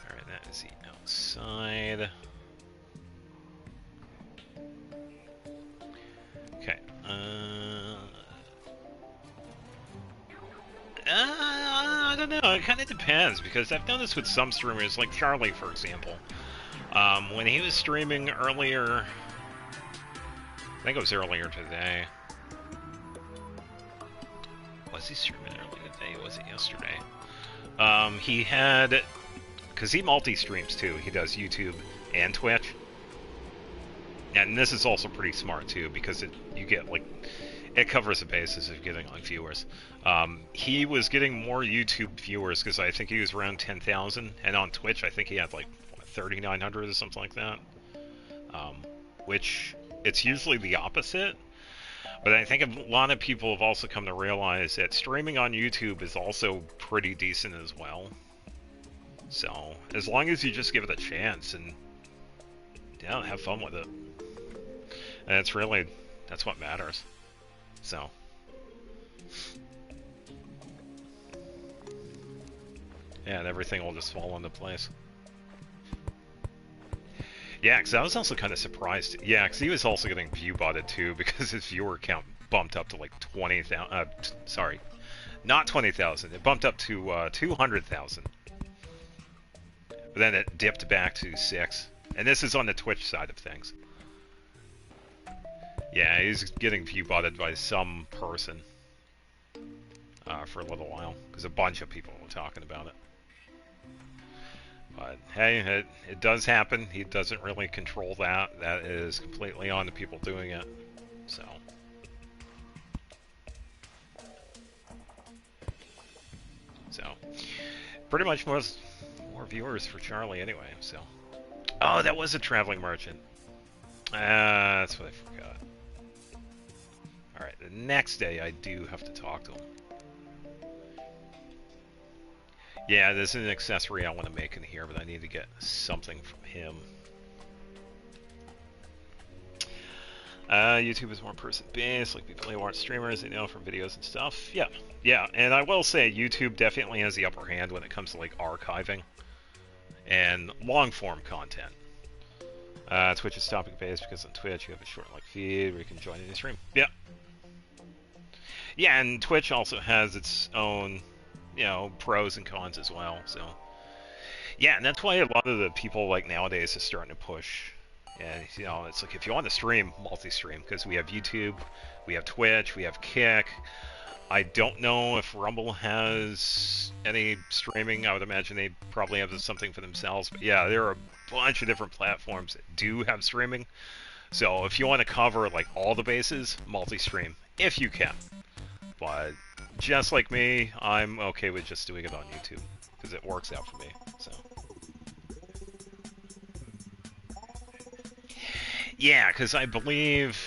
Speaker 1: Alright, that is the outside. Okay, I don't know, it kind of depends, because I've noticed with some streamers, like Charlie, for example, when he was streaming earlier, I think it was earlier today. Was he streaming earlier today? Was it yesterday? He had, because he multi-streams too, he does YouTube and Twitch. And this is also pretty smart too, because you get like, it covers the basis of getting like viewers. He was getting more YouTube viewers because I think he was around 10,000, and on Twitch I think he had like 3,900 or something like that. Which it's usually the opposite, but I think a lot of people have also come to realize that streaming on YouTube is also pretty decent as well. So as long as you just give it a chance and yeah, have fun with it. And it's really, that's what matters. So. Yeah, and everything will just fall into place. Yeah, because I was also kind of surprised. Yeah, because he was also getting view-botted too, because his viewer count bumped up to like 20,000. Sorry, not 20,000. It bumped up to 200,000. But then it dipped back to 6. And this is on the Twitch side of things. Yeah, he's getting view-botted by some person for a little while, because a bunch of people were talking about it. But hey, it does happen. He doesn't really control that. That is completely on the people doing it. So. So. Pretty much more viewers for Charlie anyway, so. Oh, that was a traveling merchant. That's what I forgot. Alright, the next day I do have to talk to him. Yeah, there's an accessory I want to make in here, but I need to get something from him. YouTube is more person-based, like people who aren't streamers, they know from videos and stuff. Yeah, yeah, and I will say YouTube definitely has the upper hand when it comes to like archiving and long-form content. Twitch is topic-based because on Twitch you have a short like feed where you can join any stream. Yeah. Yeah, and Twitch also has its own, you know, pros and cons as well, so. Yeah, and that's why a lot of the people like nowadays is starting to push. And, you know, it's like if you want to stream, multi-stream, because we have YouTube, we have Twitch, we have Kick. I don't know if Rumble has any streaming. I would imagine they probably have something for themselves. But yeah, there are a bunch of different platforms that do have streaming. So if you want to cover like all the bases, multi-stream, if you can. But just like me, I'm okay with just doing it on YouTube because it works out for me. So. Yeah, because I believe.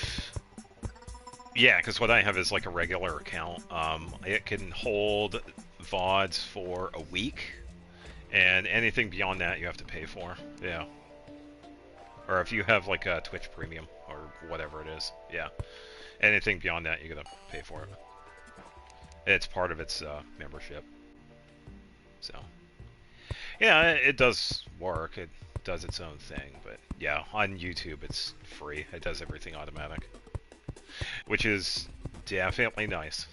Speaker 1: Yeah, because what I have is like a regular account. It can hold VODs for a week, and anything beyond that you have to pay for. Yeah. Or if you have like a Twitch Premium or whatever it is. Yeah. Anything beyond that you gotta pay for it. It's part of its membership. So. Yeah, it does work. It does its own thing, but yeah, on YouTube it's free. It does everything automatic, which is definitely nice.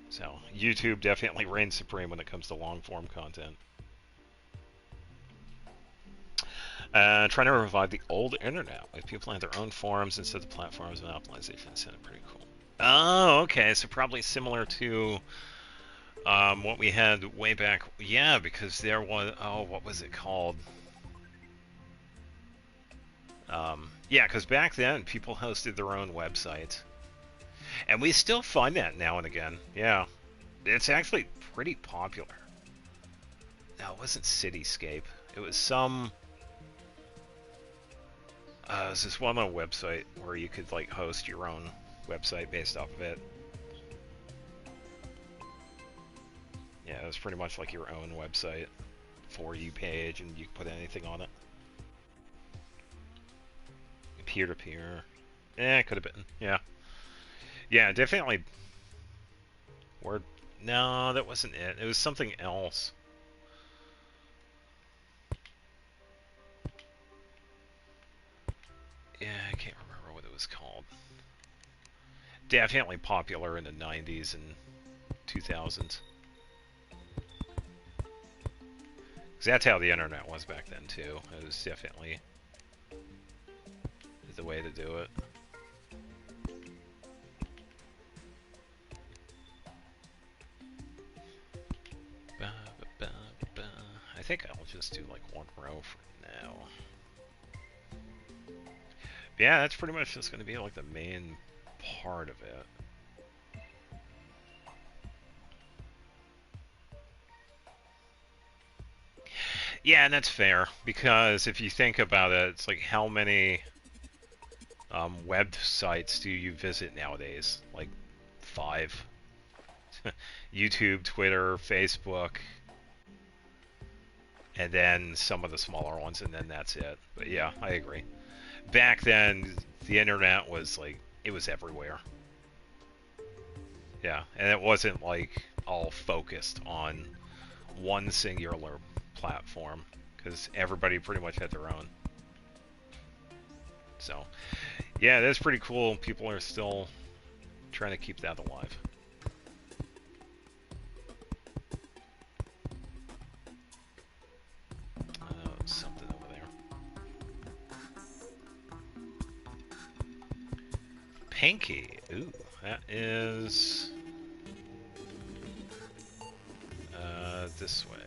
Speaker 1: So YouTube definitely reigns supreme when it comes to long-form content. Trying to revive the old internet with people have their own forums instead of platforms and optimization. Sounded pretty cool. Oh, okay, so probably similar to what we had way back. Yeah, because there was, oh, what was it called? Yeah, because back then people hosted their own website. And we still find that now and again. Yeah. It's actually pretty popular. No, it wasn't Cityscape. It was some... it was this one on a website where you could like host your own website based off of it. Yeah, it was pretty much like your own website. For you page, and you could put anything on it. Peer-to-peer. It could have been. Yeah. Yeah, definitely. Word. No, that wasn't it. It was something else. Yeah, I can't remember what it was called. Definitely popular in the 90s and 2000s. Because that's how the internet was back then, too. It was definitely the way to do it. I think I'll just do like one row for now. Yeah, that's pretty much just going to be like the main part of it. Yeah, and that's fair, because if you think about it, it's like how many websites do you visit nowadays? Like 5. YouTube, Twitter, Facebook, and then some of the smaller ones, and then that's it. But yeah, I agree. Back then, the internet was like, it was everywhere. Yeah, and it wasn't like all focused on one singular platform, because everybody pretty much had their own. So, yeah, that's pretty cool. People are still trying to keep that alive. Something over there. Pinky. Ooh, that is this way.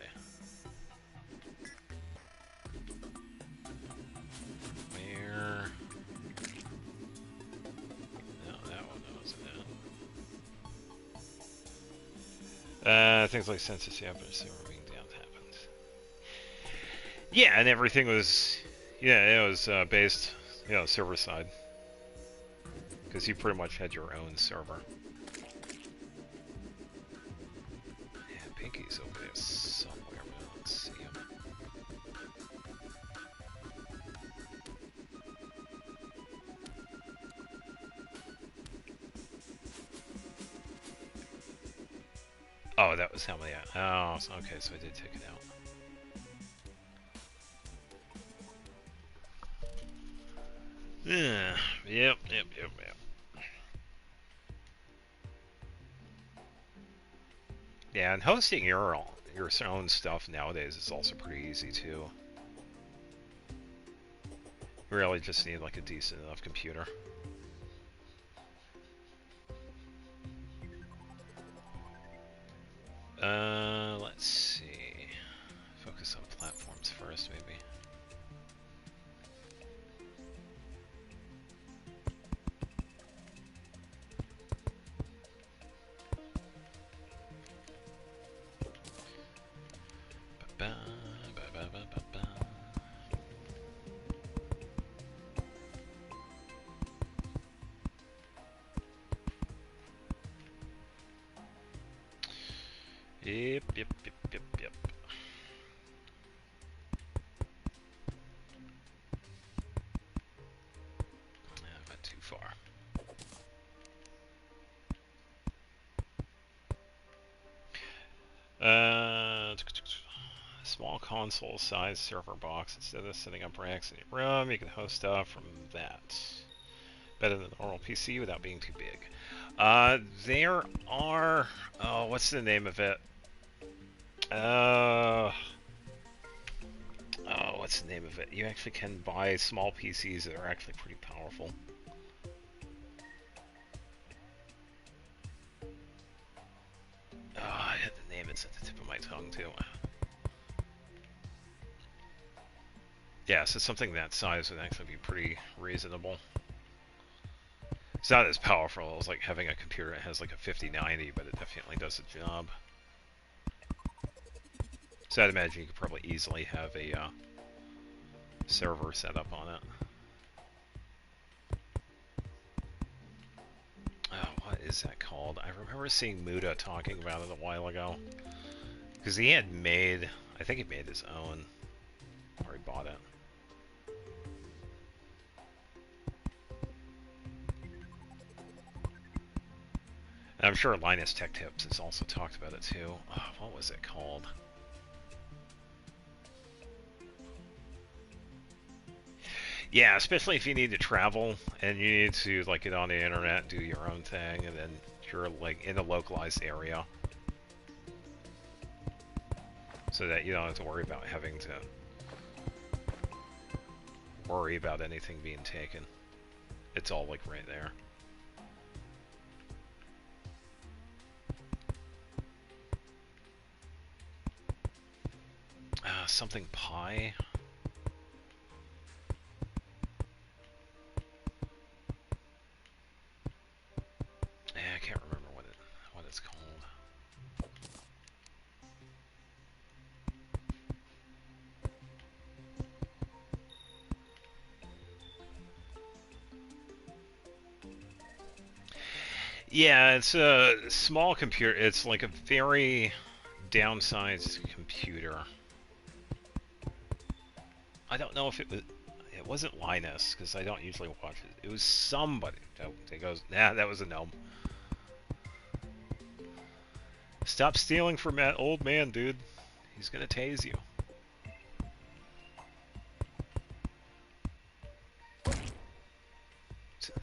Speaker 1: Things like census, yeah, but server being down happened. Yeah, and everything was, yeah, it was based, server side. Because you pretty much had your own server. Yeah, Pinky's over there somewhere, but I don't see him. Oh, that was how many. Oh, okay, so I did take it out. Yeah, yep. Yeah, and hosting your own stuff nowadays is also pretty easy too. You really just need like a decent enough computer. Let's see. Focus on platforms first, maybe. Yep. Not too far. Small console-sized server box. Instead of setting up racks in your room, you can host stuff from that. Better than a normal PC without being too big. There are... Oh, what's the name of it? What's the name of it? You actually can buy small PCs that are actually pretty powerful. I had the name, it's at the tip of my tongue, too. Yeah, so something that size would actually be pretty reasonable. It's not as powerful as like having a computer that has like a 5090, but it definitely does the job. So I'd imagine you could probably easily have a server set up on it. Oh, what is that called? I remember seeing Muda talking about it a while ago. Because he had made, I think he made his own, or he bought it. And I'm sure Linus Tech Tips has also talked about it too. Oh, what was it called? Yeah, especially if you need to travel and you need to like get on the internet, do your own thing, and then you're like in a localized area, so that you don't have to worry about having to worry about anything being taken. It's all like right there. Something Pi. I can't remember what it's called. Yeah, it's a small computer. It's like a very downsized computer. I don't know if it was. It wasn't Linus, because I don't usually watch it. It was somebody that goes, nah, that was a gnome. Stop stealing from that old man, dude. He's gonna tase you.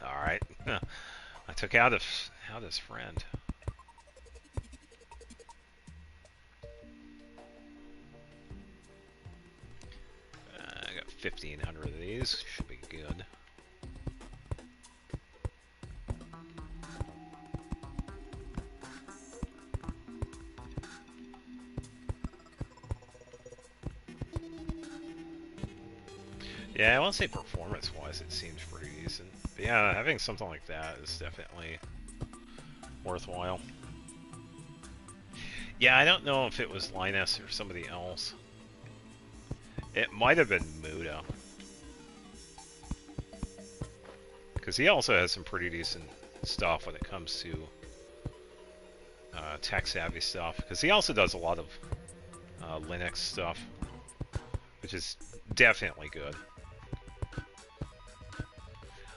Speaker 1: Alright. I took out his friend. I got 1,500 of these. Should be good. Yeah, I won't say performance-wise it seems pretty decent. But yeah, having something like that is definitely worthwhile. Yeah, I don't know if it was Linus or somebody else. It might have been Muda. Because he also has some pretty decent stuff when it comes to tech-savvy stuff. Because he also does a lot of Linux stuff, which is definitely good.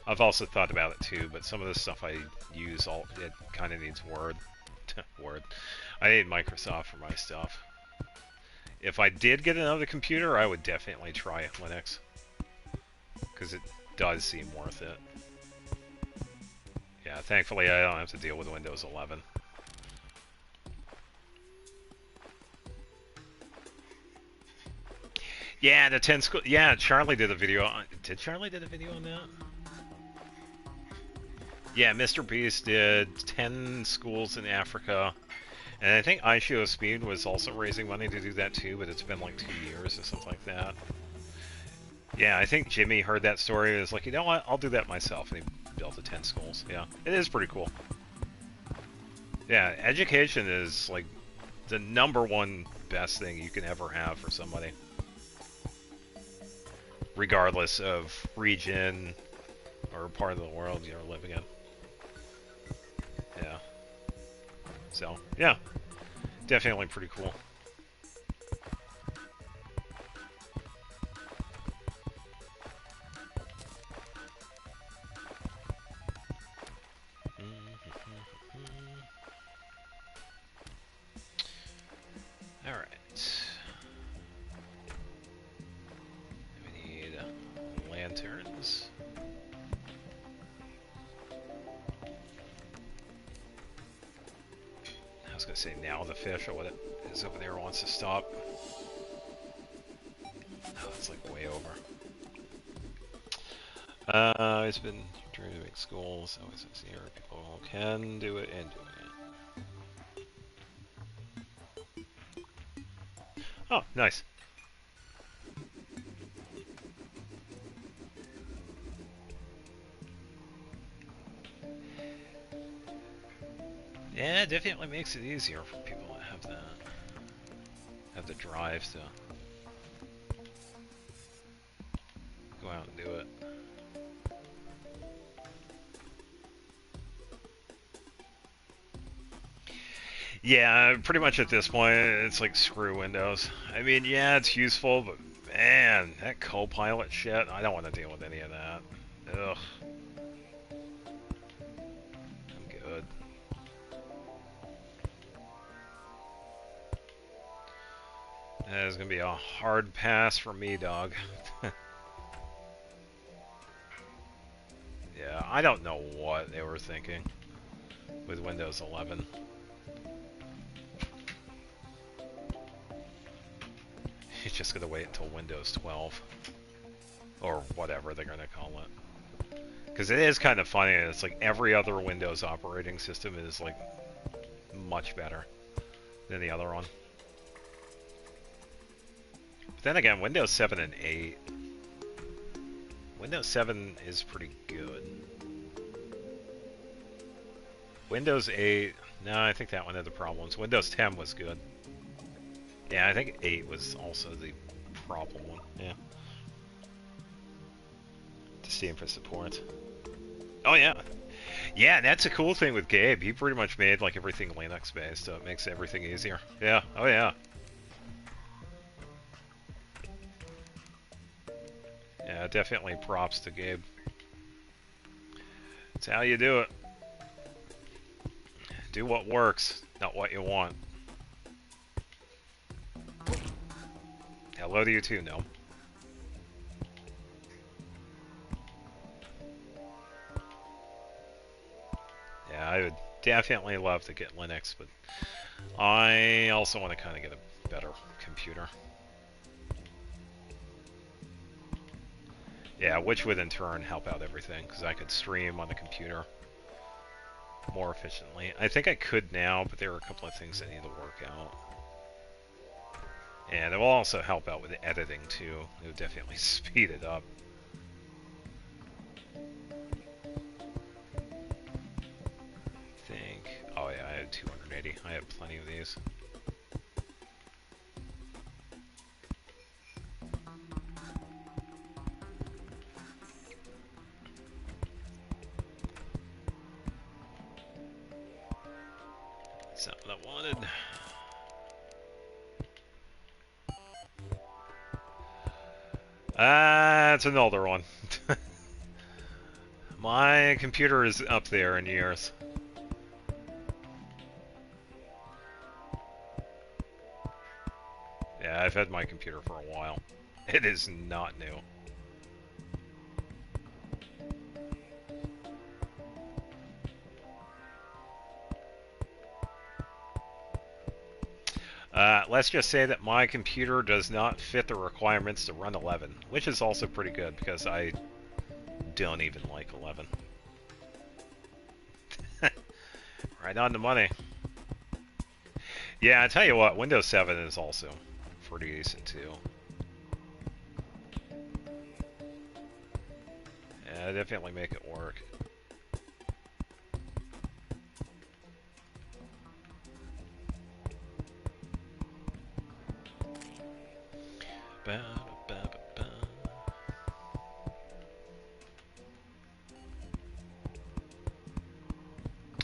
Speaker 1: I've also thought about it too, but some of the stuff I use, it kind of needs Word. Word. I need Microsoft for my stuff. If I did get another computer, I would definitely try Linux. Because it does seem worth it. Yeah, thankfully I don't have to deal with Windows 11. Yeah, the 10 school. Yeah, Charlie did a video on. Did Charlie did a video on that? Yeah, Mr. Beast did 10 schools in Africa. And I think iShow Speed was also raising money to do that too, but it's been like 2 years or something like that. Yeah, I think Jimmy heard that story and was like, you know what, I'll do that myself. And he built the 10 schools. Yeah, it is pretty cool. Yeah, education is like the #1 best thing you can ever have for somebody. Regardless of region or part of the world you're living in. Yeah. So, yeah. Definitely pretty cool. Alright. We need lanterns. I was gonna say now the fish or what it is over there wants to stop. Oh, it's like way over. It's been trying to make schools. Always here people can do it and do it. Oh, nice. Yeah, it definitely makes it easier for people that have the drive to go out and do it. Yeah, pretty much at this point, it's like screw Windows. I mean, yeah, it's useful, but man, that Copilot shit, I don't want to deal with any of that. Ugh. I'm good. That is gonna be a hard pass for me, dog. Yeah, I don't know what they were thinking with Windows 11. He's just gonna wait until Windows 12. Or whatever they're gonna call it. Because it is kind of funny, it's like every other Windows operating system is like much better than the other one. But then again, Windows 7 and 8. Windows 7 is pretty good. Windows 8, no, I think that one had the problems. Windows 10 was good. Yeah, I think 8 was also the problem one. Yeah. To see him for support. Oh yeah. Yeah, that's a cool thing with Gabe. He pretty much made like everything Linux based, so it makes everything easier. Yeah. Oh yeah. Yeah, definitely props to Gabe. That's how you do it. Do what works, not what you want. Hello to you too, no. Yeah, I would definitely love to get Linux, but I also want to kind of get a better computer. Yeah, which would in turn help out everything, because I could stream on the computer more efficiently. I think I could now, but there are a couple of things I need to work out. And it will also help out with the editing too. It would definitely speed it up. I think. Oh yeah, I had 280. I have plenty of these. That's not what I wanted. It's an older one. My computer is up there in years. Yeah, I've had my computer for a while. It is not new. Let's just say that my computer does not fit the requirements to run 11, which is also pretty good because I don't even like 11. Right on the money. Yeah, I tell you what, Windows 7 is also pretty decent too. Yeah, definitely make it work.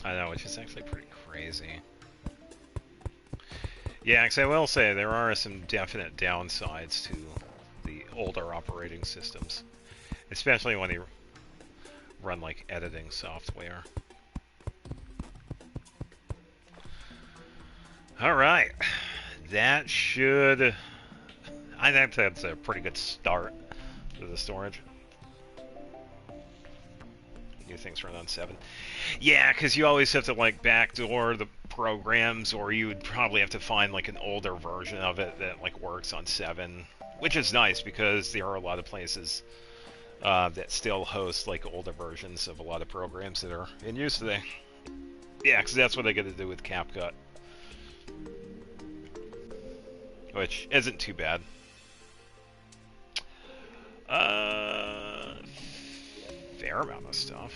Speaker 1: I know, which is actually pretty crazy. Yeah, because I will say there are some definite downsides to the older operating systems, especially when you run like editing software. All right, that should. I think that's a pretty good start to the storage. New things run on 7. Yeah, because you always have to like backdoor the programs, or you would probably have to find like an older version of it that like works on 7, which is nice because there are a lot of places that still host like older versions of a lot of programs that are in use today. Yeah, because that's what they get to do with CapCut, which isn't too bad. Fair amount of stuff.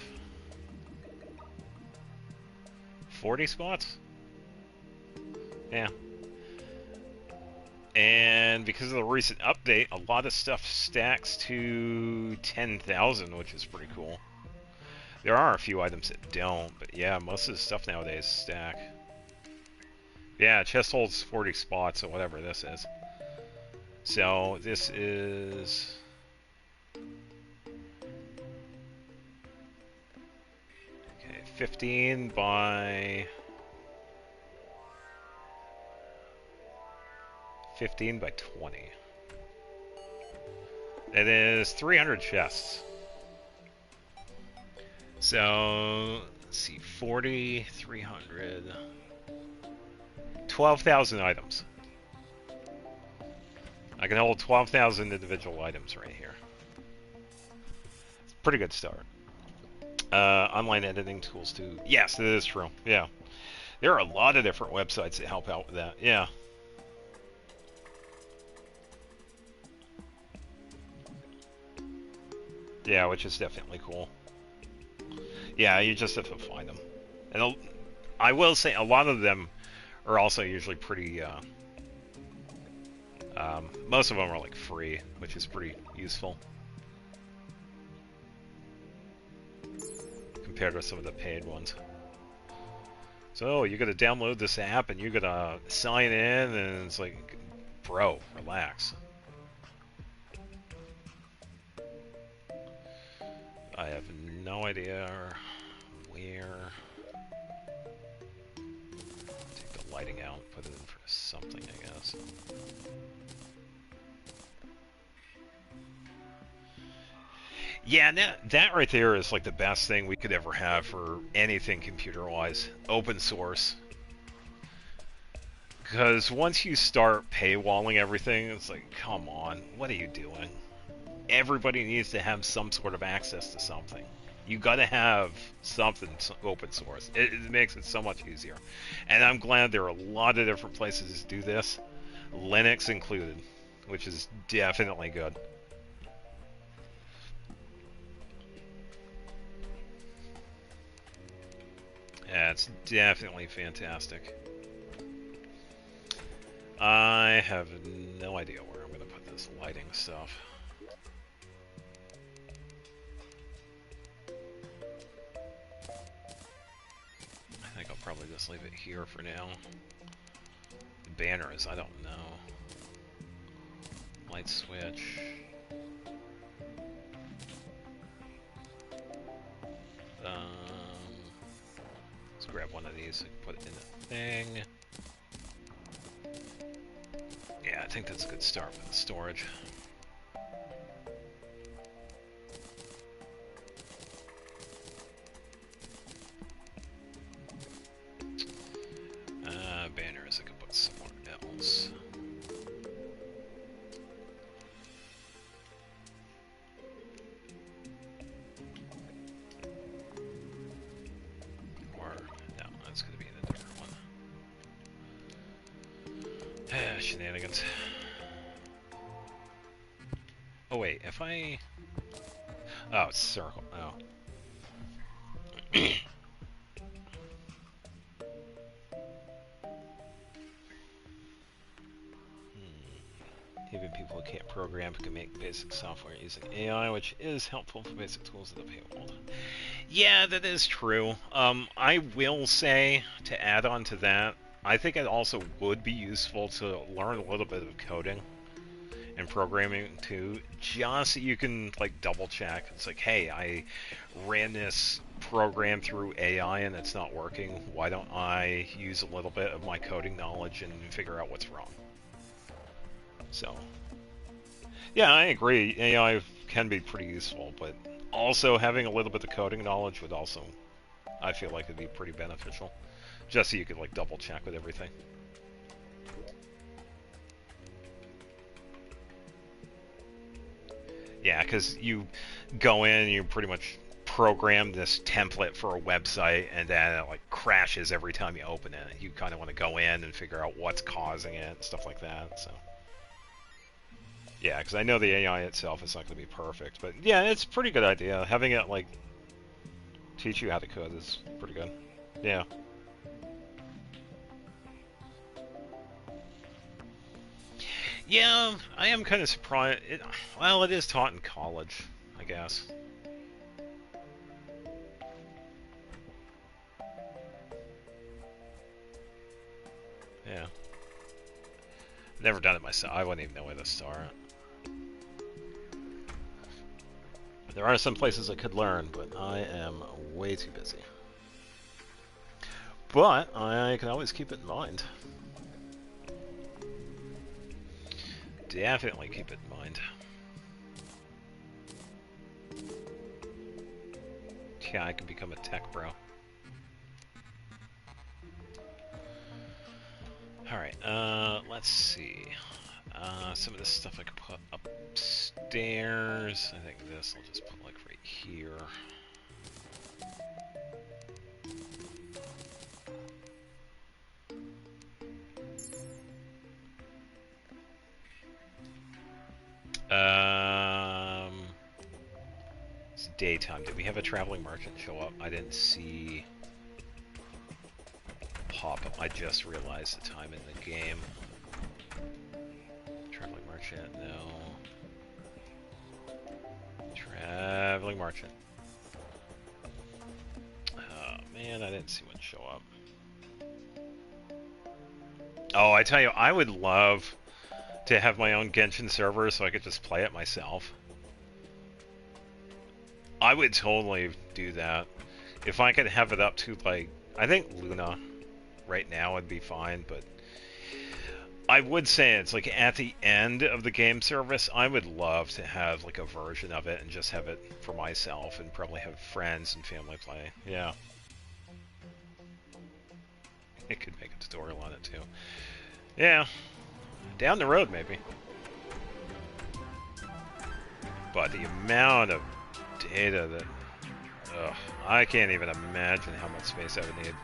Speaker 1: 40 spots? Yeah. And because of the recent update, a lot of stuff stacks to 10,000, which is pretty cool. There are a few items that don't, but yeah, most of the stuff nowadays stack. Yeah, chest holds 40 spots, or whatever this is. So, this is... Okay, 15 by... 15 by 20. It is 300 chests. So, let's see, 40, 300... 12,000 items. I can hold 12,000 individual items right here. Pretty good start. Online editing tools too. Yes, that is true. Yeah. There are a lot of different websites that help out with that. Yeah. Yeah, which is definitely cool. Yeah, you just have to find them. And I will say a lot of them are also usually pretty... most of them are like free, which is pretty useful. Compared with some of the paid ones. So, you gotta download this app and you gotta sign in, and it's like, bro, relax. I have no idea where. Take the lighting out, put it in for something, I guess. Yeah, that right there is like the best thing we could ever have for anything computer-wise. Open source. Because once you start paywalling everything, it's like, come on, what are you doing? Everybody needs to have some sort of access to something. You gotta have something open source. It makes it so much easier. And I'm glad there are a lot of different places to do this, Linux included, which is definitely good. Yeah, it's definitely fantastic. I have no idea where I'm going to put this lighting stuff. I think I'll probably just leave it here for now. The banners, I don't know. Light switch. Let's grab one of these and put it in the thing. Yeah, I think that's a good start for the storage. Banners, I could put somewhere else. Or, no, that's going to be in a different one. Shenanigans. Oh wait, if I... Oh, it's circle. Oh. Even people who can't program can make basic software using AI, which is helpful for basic tools of the payload. Yeah, that is true. I will say, to add on to that, I think it also would be useful to learn a little bit of coding and programming too, just so you can like double check. It's like, hey, I ran this program through AI and it's not working. Why don't I use a little bit of my coding knowledge and figure out what's wrong? So, yeah, I agree. AI can be pretty useful, but also having a little bit of coding knowledge would also, I feel like, it'd be pretty beneficial. Just so you could like double check with everything. Yeah, because you go in and you pretty much program this template for a website, and then it like crashes every time you open it. You kind of want to go in and figure out what's causing it and stuff like that. So. Yeah, because I know the AI itself is not going to be perfect, but yeah, it's a pretty good idea. Having it, like, teach you how to code is pretty good. Yeah. Yeah, I am kind of surprised. Well, it is taught in college, I guess. Yeah. Never done it myself. I wouldn't even know where to start. There are some places I could learn, but I am way too busy. But I can always keep it in mind. Definitely keep it in mind. Yeah, I can become a tech bro. Alright, let's see. Some of this stuff I can put upstairs. I think this I'll just put like right here. It's daytime. Did we have a traveling merchant show up? I didn't see pop up. I just realized the time in the game. Traveling merchant, no. Traveling merchant. Oh man, I didn't see one show up. Oh, I tell you, I would love to have my own Genshin server so I could just play it myself. I would totally do that. If I could have it up to, like, I think Luna right now would be fine, but I would say it's like at the end of the game service, I would love to have like a version of it and just have it for myself and probably have friends and family play. Yeah. It could make a tutorial on it too. Yeah. Down the road, maybe. But the amount of data that... Ugh, I can't even imagine how much space I would need.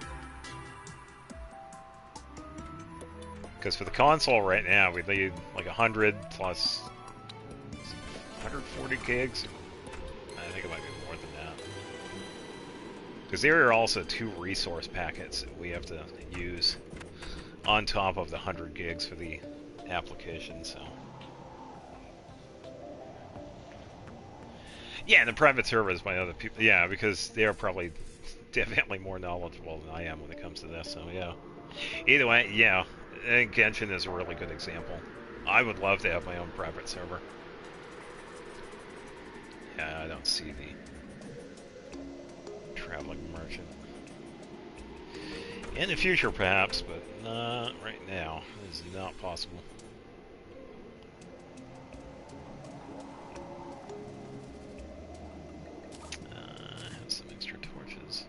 Speaker 1: Because for the console right now, we need like 100 plus 140 gigs. I think it might be more than that. Because there are also 2 resource packets that we have to use on top of the 100 gigs for the application, so... Yeah, and the private servers by other people. Yeah, because they're probably definitely more knowledgeable than I am when it comes to this, so yeah. Either way, yeah, I think Genshin is a really good example. I would love to have my own private server. Yeah, I don't see the traveling merchant. In the future, perhaps, but not right now. It is not possible. I have some extra torches.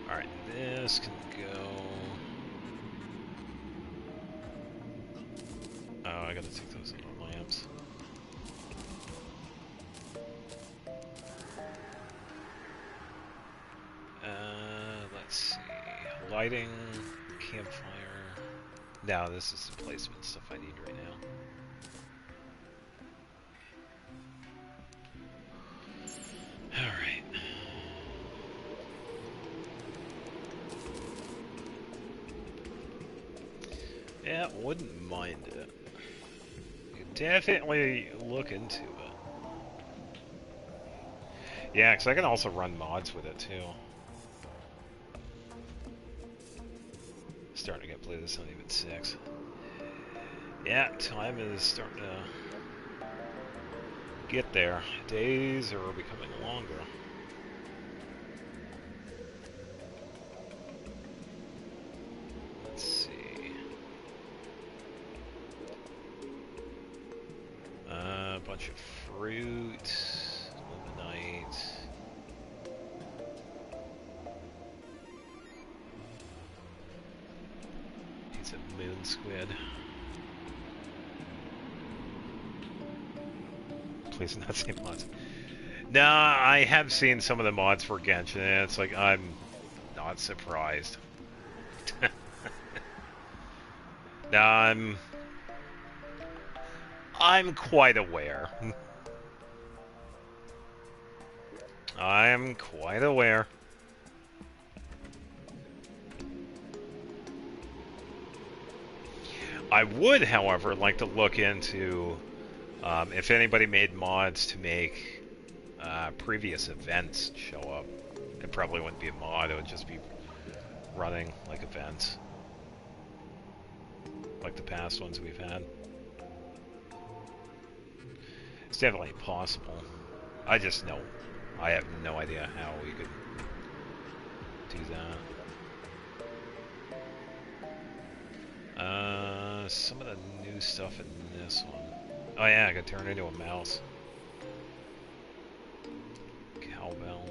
Speaker 1: Alright, this can go... Oh, I gotta take those little lamps. Let's see. Lighting, campfire. No, this is the placement stuff I need right now. Alright. Yeah, wouldn't mind it. You could definitely look into it. Yeah, because I can also run mods with it too. Starting to get blue, this isn't even 6. Yeah, time is starting to get there. Days are becoming longer. Let's see. A bunch of fruit, limonite. Piece of moon squid. Please not say mods. No, I have seen some of the mods for Genshin, and it's like, I'm not surprised. No, I'm quite aware. I'm quite aware. I would, however, like to look into if anybody made mods to make previous events show up. It probably wouldn't be a mod, it would just be running like events. Like the past ones we've had. It's definitely possible. I just know. I have no idea how we could do that. Some of the new stuff in this one. Oh yeah, I could turn into a mouse. Cowbell.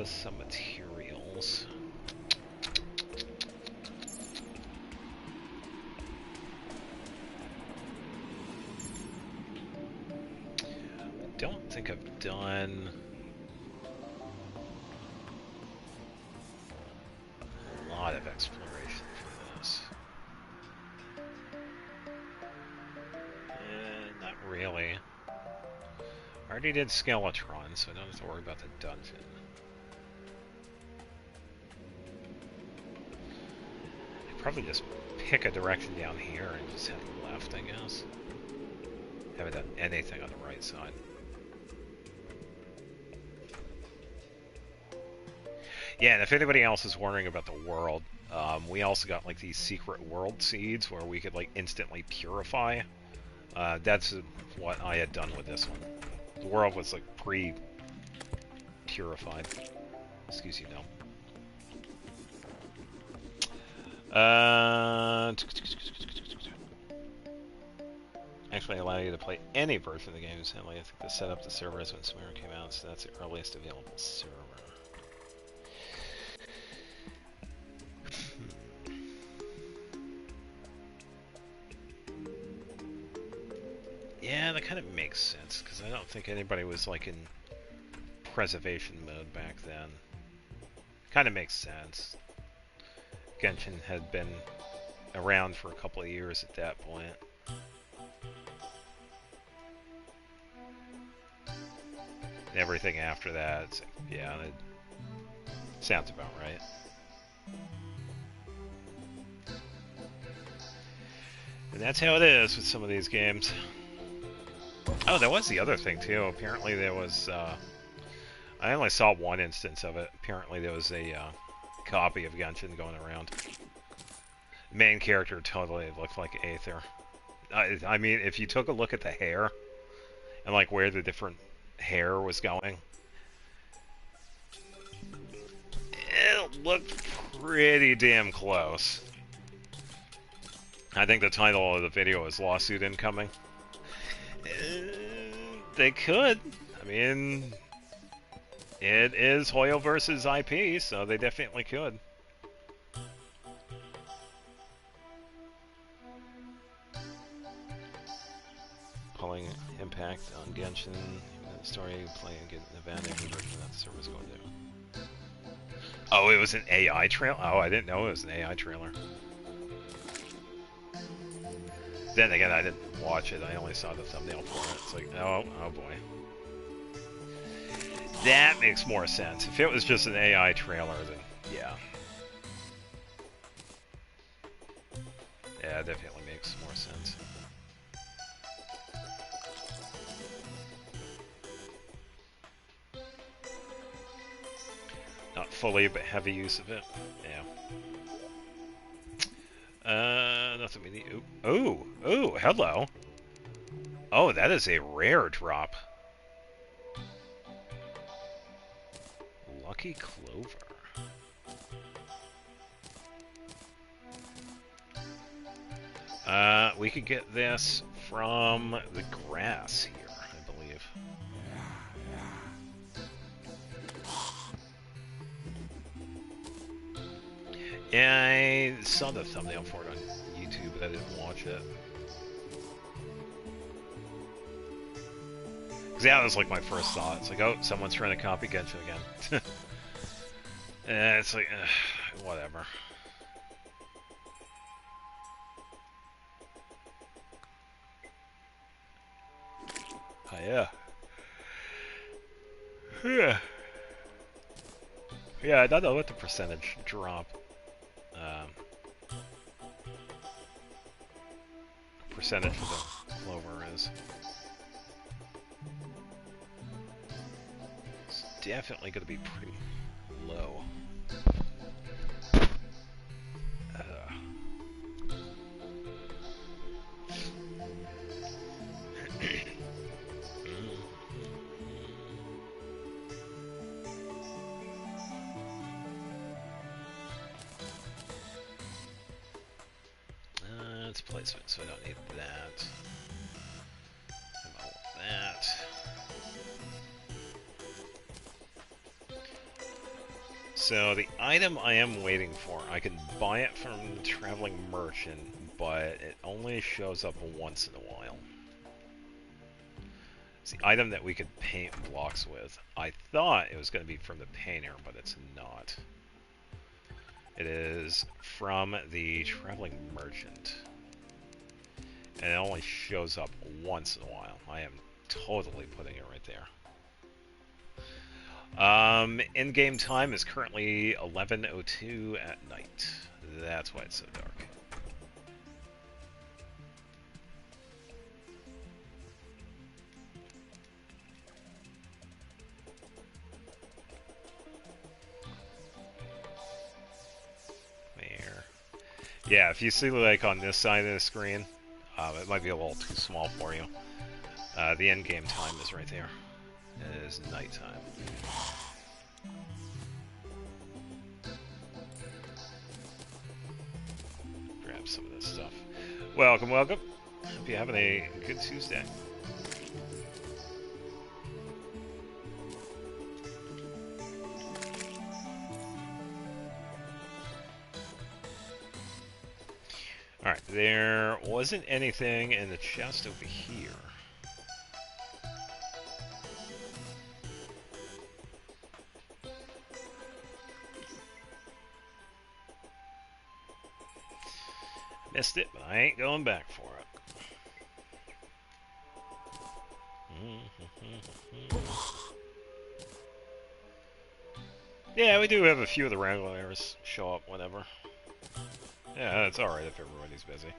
Speaker 1: Some materials. I don't think I've done a lot of exploration for this. Not really. I already did Skeletron, so I don't have to worry about the dungeon. I'd probably just pick a direction down here and just head left, I guess. Haven't done anything on the right side. Yeah, and if anybody else is wondering about the world, we also got like these secret world seeds where we could like instantly purify. That's what I had done with this one. The world was like pre-purified. Excuse you, no. Actually allow you to play any version of the game. Sadly, I think they set up the servers when Summer came out, so that's the earliest available server. Yeah, that kind of makes sense, because I don't think anybody was like in preservation mode back then. Kind of makes sense. Genshin had been around for a couple of years at that point. And everything after that, it's like, yeah, it sounds about right. And that's how it is with some of these games. Oh, that was the other thing, too. Apparently there was... I only saw one instance of it. Apparently there was a copy of Genshin going around. The main character totally looked like Aether. I mean, if you took a look at the hair, and like where the different hair was going, it looked pretty damn close. I think the title of the video is Lawsuit Incoming. They could. I mean, it is Hoyo versus IP, so they definitely could. Pulling impact on Genshin, the story playing an event, every version that the server's going to. Oh, it was an AI trailer? Oh, I didn't know it was an AI trailer. Then again, I didn't watch it. I only saw the thumbnail for it. It's like, oh boy. That makes more sense. If it was just an AI trailer, then yeah. Yeah, it definitely makes more sense. Not fully, but heavy use of it. Yeah. Nothing we need. Ooh, hello. Oh, that is a rare drop. Lucky Clover. We could get this from the grass here, I believe. Yeah, I saw the thumbnail for it on YouTube, but I didn't watch it. Because that was like my first thought. It's like, oh, someone's trying to copy Genshin again. And it's like, whatever. Oh, yeah. Yeah, I don't know what the percentage drop. Percentage of the clover is. It's definitely going to be pretty low. It's placement, so I don't need that. And all that. So the item I am waiting for, I can buy it from the traveling merchant, but it only shows up once in a while. It's the item that we could paint blocks with. I thought it was going to be from the painter, but it's not. It is from the traveling merchant. And it only shows up once in a while. I am totally putting it right there. In-game time is currently 11:02 at night. That's why it's so dark. There. Yeah, if you see like on this side of the screen, it might be a little too small for you. The end-game time is right there. It is nighttime. Grab some of this stuff. Welcome, welcome. Hope you're having a good Tuesday. Alright, there wasn't anything in the chest over here. Missed it, but I ain't going back for it. Yeah, we do have a few of the regulars show up whenever. Yeah, it's alright if everybody's busy.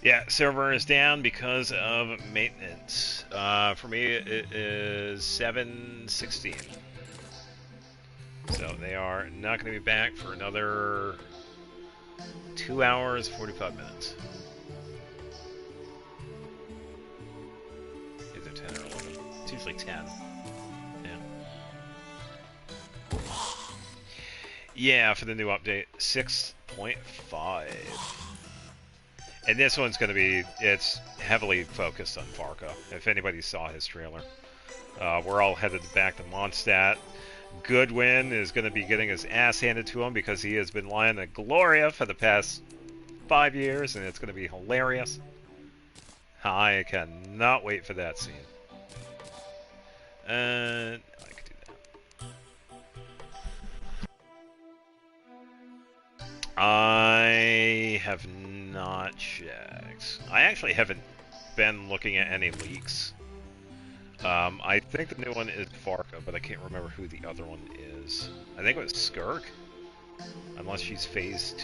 Speaker 1: Yeah, server is down because of maintenance. For me, it is 7:16. So they are not going to be back for another 2 hours, 45 minutes. Either 10 or 11. It's usually 10. Yeah. Yeah, for the new update, 6.5. And this one's going to be, it's heavily focused on Varka, if anybody saw his trailer. We're all headed back to Mondstadt. Goodwin is going to be getting his ass handed to him because he has been lying to Gloria for the past 5 years, and it's going to be hilarious. I cannot wait for that scene. I could do that. I have not checked. I actually haven't been looking at any leaks. I think the new one is Varka, but I can't remember who the other one is. I think it was Skirk, unless she's phase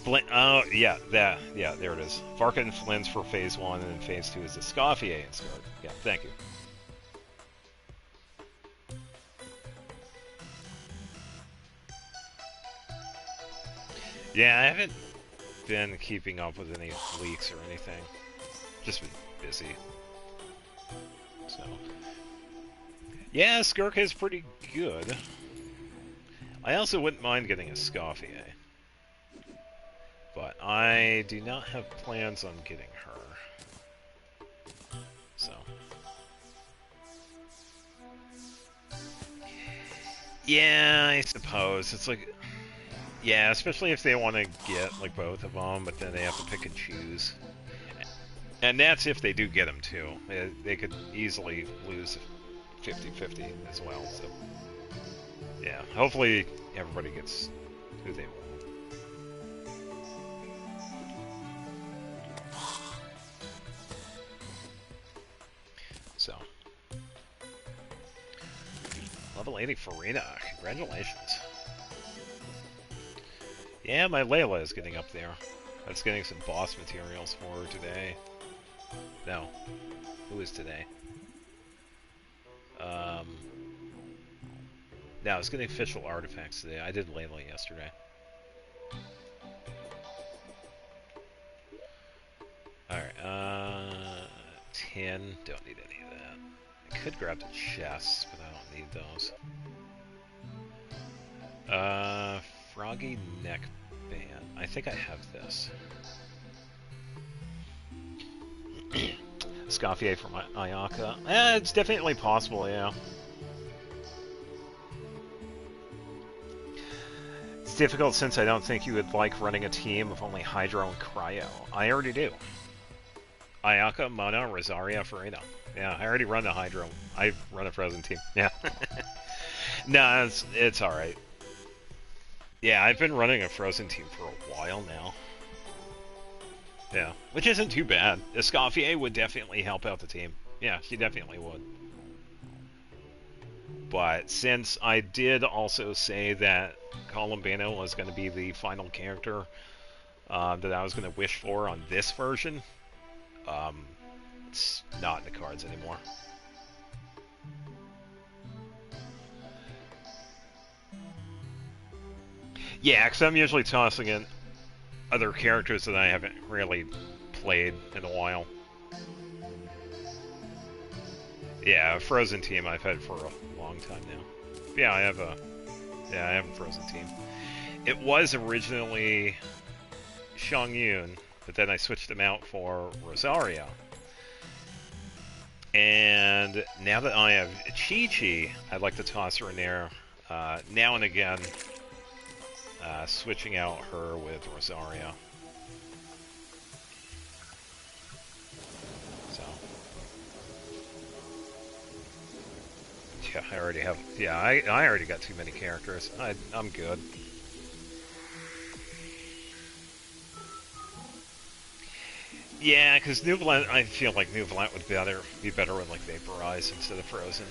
Speaker 1: 2. Oh, yeah, there it is. Varka and Flynn's for phase 1, and then phase 2 is the Escoffier and Skirk. Yeah, thank you. Yeah, I haven't been keeping up with any leaks or anything. Just been busy. So, yeah, Skirk is pretty good. I also wouldn't mind getting a Escoffier. But I do not have plans on getting her. So. Yeah, I suppose. It's like... Yeah, especially if they want to get, like, both of them, but then they have to pick and choose. And that's if they do get them, too. They could easily lose 50-50 as well, so... Yeah, hopefully everybody gets who they want. So. Level 80 Farina. Congratulations. Yeah, my Layla is getting up there. I was getting some boss materials for her today. No. Who is today? No, I was getting official artifacts today. I did Layla yesterday. Alright, 10. Don't need any of that. I could grab the chests, but I don't need those. Froggy neck band. I think I have this. Escoffier from Ayaka. It's definitely possible, yeah. It's difficult since I don't think you would like running a team of only Hydro and Cryo. I already do. Ayaka, Mona, Rosaria, Farina. Yeah, I already run the Hydro. I run a Frozen team. Yeah. No, it's alright. Yeah, I've been running a Frozen team for a while now. Yeah, which isn't too bad. Escoffier would definitely help out the team. Yeah, she definitely would. But since I did also say that Columbano was going to be the final character that I was going to wish for on this version, it's not in the cards anymore. Yeah, because I'm usually tossing in other characters that I haven't really played in a while. Yeah, a Frozen team I've had for a long time now. Yeah, I have a Frozen team. It was originally Shang-Yun, but then I switched them out for Rosaria. And now that I have Chi-Chi, I'd like to toss her in there now and again, switching out her with Rosaria. So. Yeah, I already have... Yeah, I already got too many characters. I'm good. Yeah, because Nuvolent, I feel like Nuvolent would be better with, like, Vaporize instead of Frozen.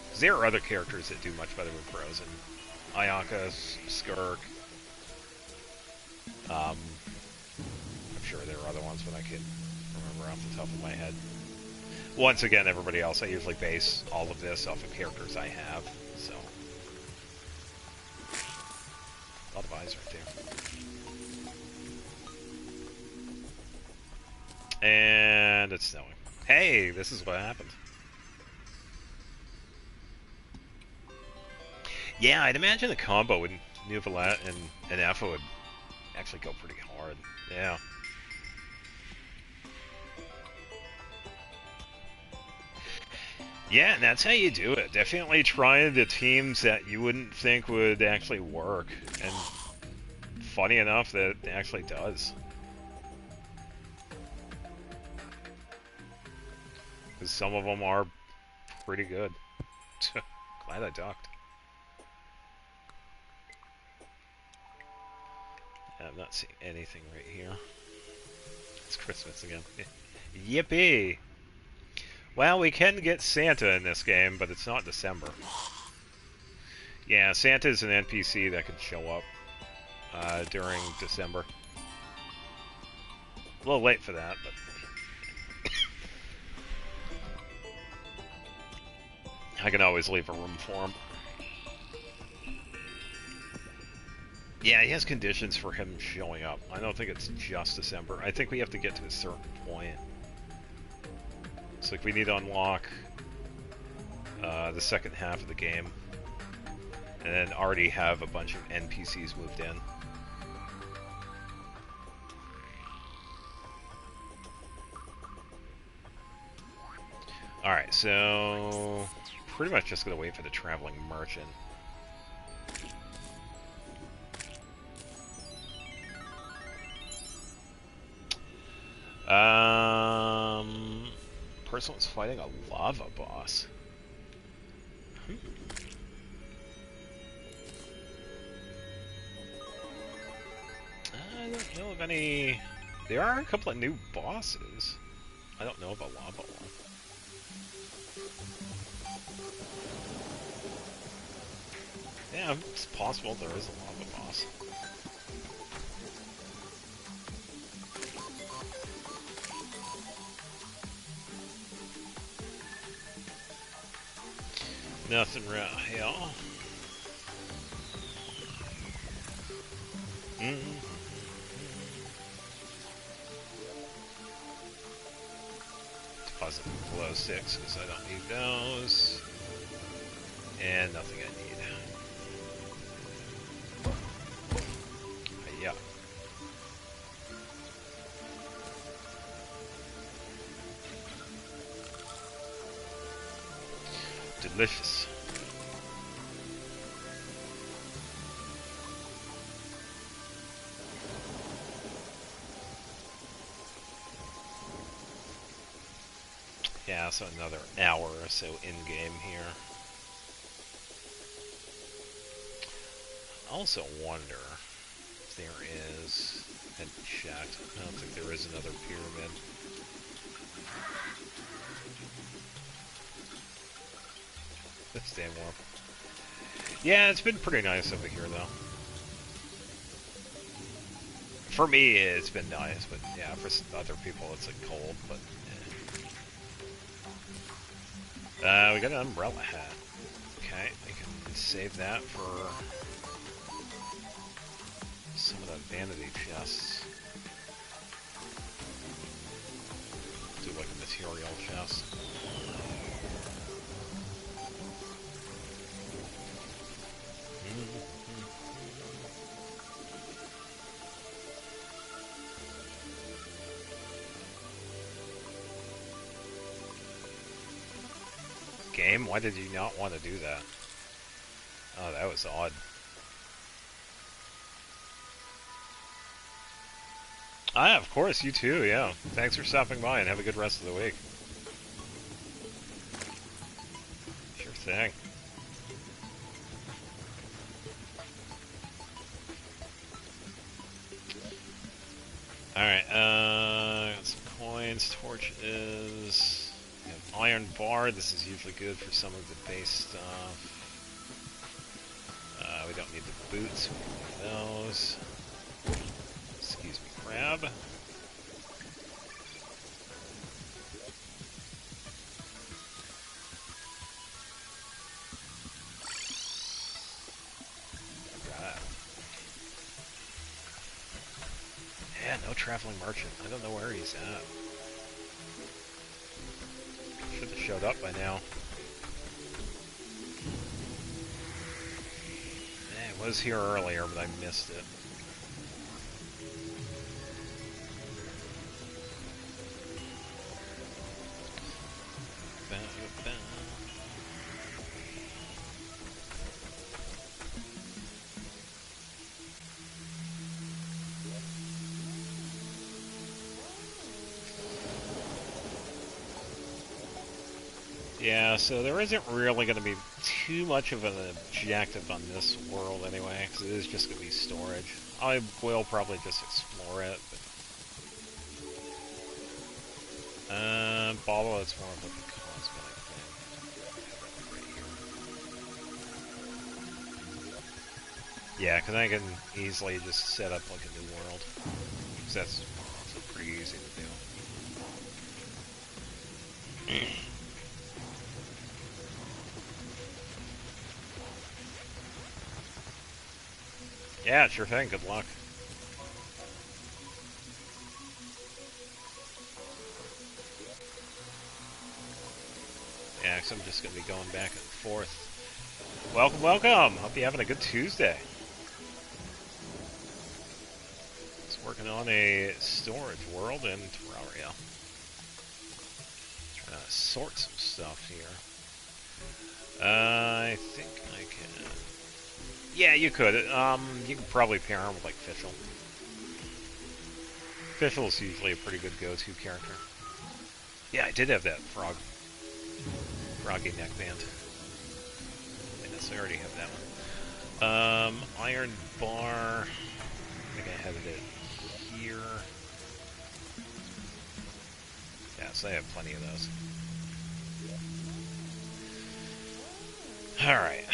Speaker 1: Because there are other characters that do much better with Frozen. Ayaka, Skirk, I'm sure there are other ones, but I can't remember off the top of my head. Once again, everybody else, I usually base all of this off of characters I have, so. A lot of eyes right there. And it's snowing. Hey, this is what happened. Yeah, I'd imagine the combo with New Valette and Alpha would actually go pretty hard. Yeah. Yeah, and that's how you do it. Definitely try the teams that you wouldn't think would actually work. And funny enough, that it actually does. Because some of them are pretty good. Glad I ducked. I'm not seeing anything right here. It's Christmas again. Yippee! Well, we can get Santa in this game, but it's not December. Yeah, Santa's an NPC that can show up during December. A little late for that, but... I can always leave a room for him. Yeah, he has conditions for him showing up. I don't think it's just December. I think we have to get to a certain point. It's like we need to unlock the second half of the game. And then already have a bunch of NPCs moved in. Alright, so... pretty much just gonna wait for the traveling merchant. Person was fighting a lava boss. I don't know of any... There are a couple of new bosses. I don't know of a lava one. Yeah, it's possible there is a lava boss. Nothing right here. Deposit below 6 because I don't need those. And nothing I need. Yeah. Delicious. Yeah, so another hour or so in-game here. I also wonder if there is... I hadn't checked. I don't think there is another pyramid. Stay warm. Yeah, it's been pretty nice over here, though. For me, it's been nice, but yeah, for other people, it's like cold, but yeah. We got an umbrella hat. Okay, we can save that for some of the vanity chests. Do like a material chest. Game? Why did you not want to do that? Oh, that was odd. Ah, of course, you too, yeah. Thanks for stopping by and have a good rest of the week. Sure thing. Alright, got some coins, torches. Iron bar, this is usually good for some of the base stuff. We don't need the boots, we need those. grab. Yeah, no traveling merchant. I don't know where he's at. Should have showed up by now. It was here earlier, but I missed it. Yeah, so there isn't really going to be too much of an objective on this world anyway, because it is just going to be storage. I will probably just explore it, but... Bottle, it's more of like a cosmetic thing. Yeah, because I can easily just set up like a new world, because that's also pretty easy to do. Yeah, sure thing. Good luck. Yeah, because I'm just going to be going back and forth. Welcome, welcome! Hope you're having a good Tuesday. Just working on a storage world in Terraria. Trying to sort some stuff here. I think I can... Yeah, you could. You could probably pair him with, like, Fischl. Fischl is usually a pretty good go-to character. Yeah, I did have that froggy neckband. Yes, I already have that one. Iron bar. I think I had it here. Yeah, so I have plenty of those. Alright.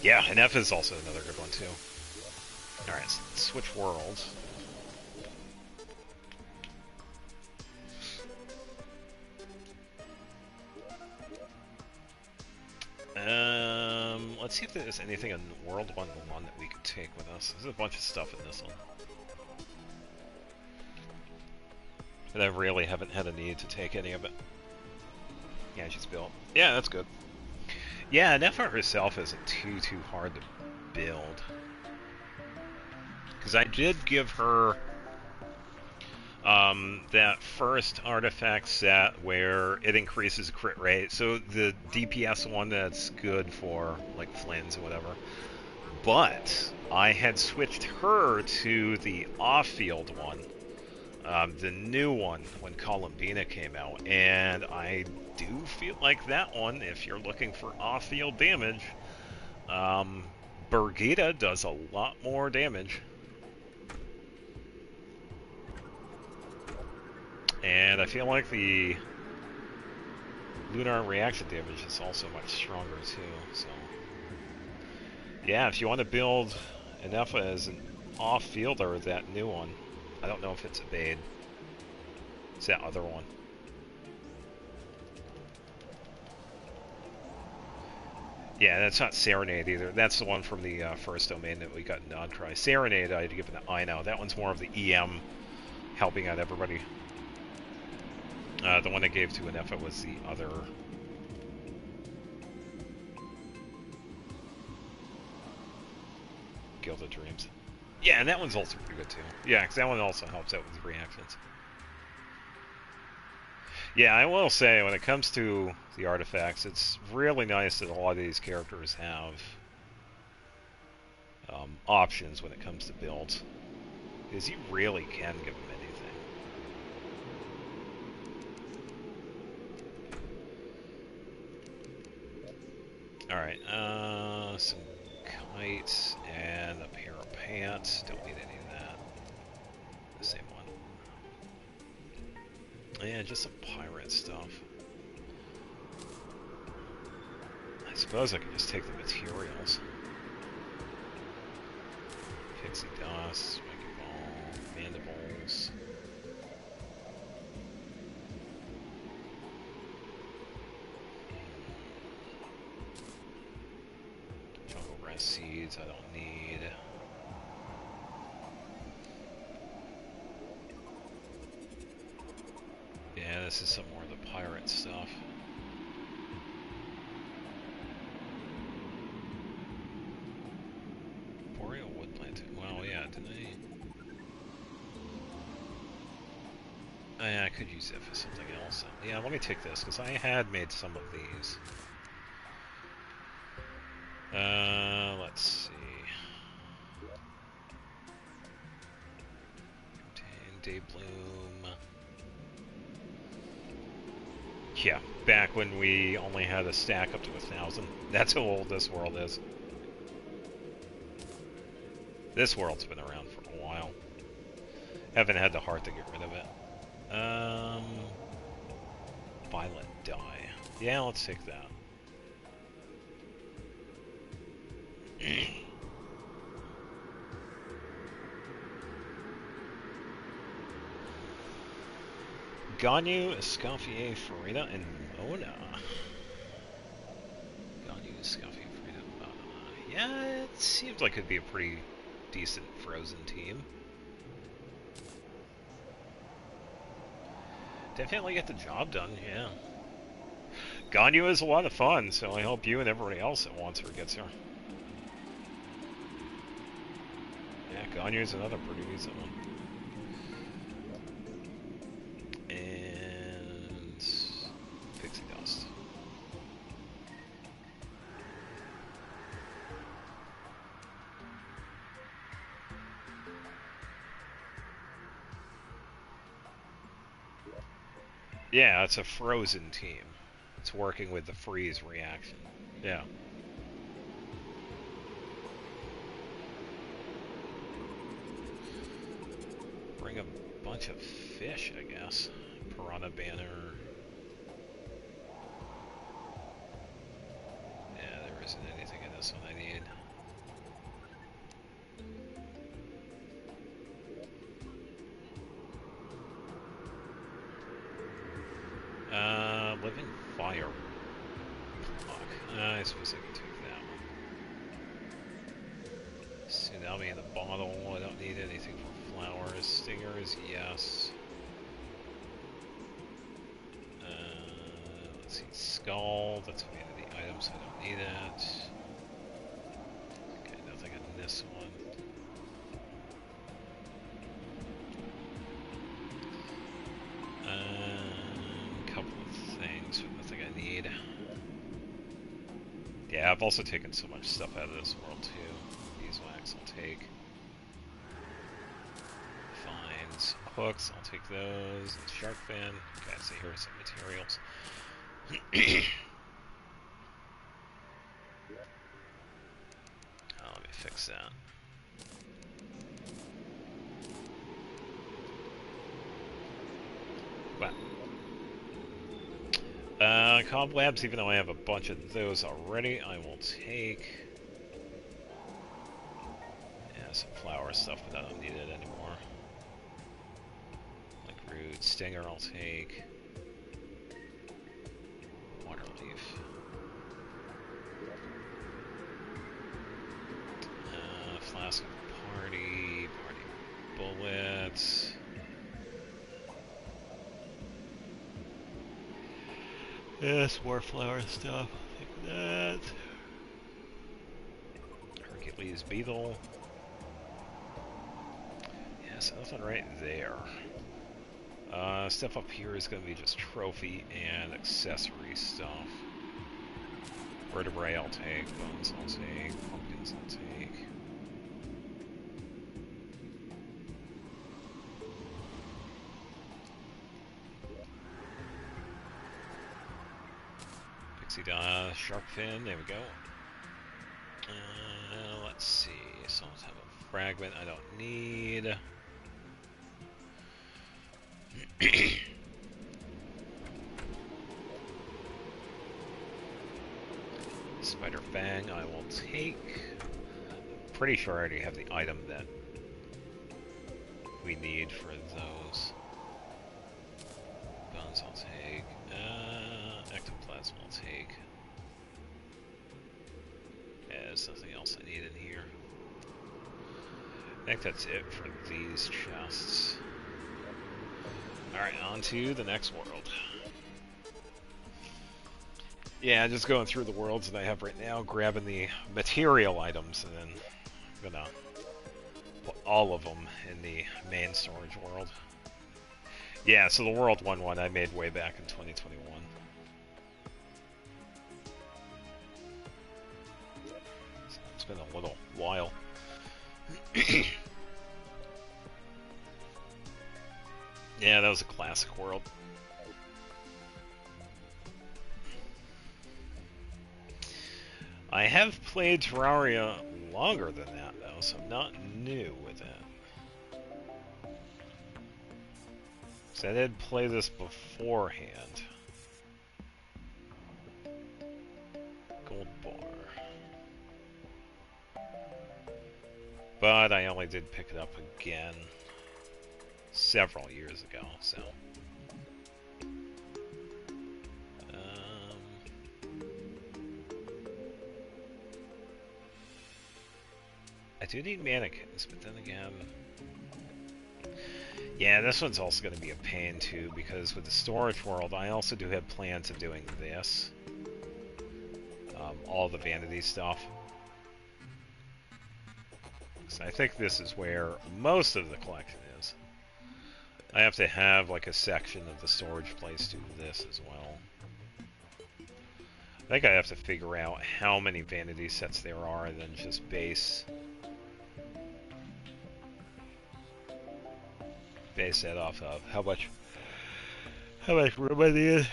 Speaker 1: Yeah, and F is also another good one, too. Alright, switch worlds. Let's see if there's anything in World 1 that we could take with us. There's a bunch of stuff in this one. But I really haven't had a need to take any of it. Yeah, she's built. Yeah, that's good. Yeah, Nefa herself isn't too hard to build. Because I did give her that first artifact set where it increases crit rate. So the DPS one that's good for like Flynn's or whatever. But I had switched her to the off-field one, the new one when Columbina came out, and I do feel like that one, if you're looking for off-field damage, Birgitta does a lot more damage. And I feel like the lunar reaction damage is also much stronger too, so... Yeah, if you want to build Nefa as an off-fielder, that new one. I don't know if it's Evade. It's that other one. Yeah, that's not Serenade either. That's the one from the first domain that we got in Nodcry. Serenade I'd given to Ino. That one's more of the EM, helping out everybody. The one I gave to Nefa was the other... Guild of Dreams. Yeah, and that one's also pretty good too. Yeah, because that one also helps out with reactions. Yeah, I will say, when it comes to the artifacts, it's really nice that a lot of these characters have options when it comes to builds. Because you really can give them anything. Alright, some kites and a pair of pants. Don't need any of that. The same one. Yeah, just some pirate stuff. I suppose I could just take the materials. Pixie dust, spiky ball. seeds I don't need. Yeah, this is some more of the pirate stuff. Boreal woodland. Well, yeah, did I? I could use it for something else. Yeah, let me take this, because I had made some of these. Let's see. Contain day bloom. Yeah, back when we only had a stack up to 1,000. That's how old this world is. This world's been around for a while. Haven't had the heart to get rid of it. Violet dye. Yeah, let's take that. Ganyu, Escoffier, Farida, and Mona. Ganyu, Escoffier, Farida, and Mona. Yeah, it seems like it'd be a pretty decent Frozen team. Definitely get the job done, yeah. Ganyu is a lot of fun, so I hope you and everybody else that wants her gets her. Yeah, Ganyu is another pretty decent one. And Pixie Dust. Yeah, it's a Frozen team. It's working with the freeze reaction. Yeah. Bring a bunch of fish, I guess. Piranha Banner. Yeah, there isn't anything in this one I need. Living Fire. Fuck. I suppose I can take that one. Tsunami in the bottle. I don't need anything for flowers. Stingers, yes. Let's see. Skull. That's one of the items. I don't need it. Okay, nothing in this one. Yeah, I've also taken so much stuff out of this world too. Beeswax I'll take. Fines. Hooks, I'll take those. Shark fin. Okay, so here are some materials. Let me fix that. Wow. Cobwebs, even though I have a bunch of those already, I will take. Yeah, some flower stuff, but I don't need it anymore. Like root, stinger, I'll take. Water leaf. Flask of party bullets. Yes, more flower stuff. Take that. Hercules beetle. Yes, nothing right there. Stuff up here is going to be just trophy and accessory stuff. Vertebrae I'll take, bones I'll take, pumpkins I'll take. Shark fin, there we go. Let's see, so let's have a fragment I don't need. Spider Fang I will take. Pretty sure I already have the item that we need for those. Bones I'll take. Ectoplasm I'll take. there's nothing else I need in here. I think that's it for these chests. Alright, on to the next world. Yeah, just going through the worlds that I have right now, grabbing the material items, and then I'm gonna put all of them in the main storage world. Yeah, so the World 1-1 I made way back in 2021. So it's been a little while. Yeah, that was a classic world. I have played Terraria longer than that, though, so I'm not new with it. So I did play this beforehand. Gold bar. But I only did pick it up again several years ago, so... I do need mannequins, but then again... Yeah, this one's also going to be a pain, too, because with the storage world, I also do have plans of doing this. All the vanity stuff. So I think this is where most of the collection is. I have to have, like, a section of the storage place do this as well. I think I have to figure out how many vanity sets there are, and then just base that off of how much room I need.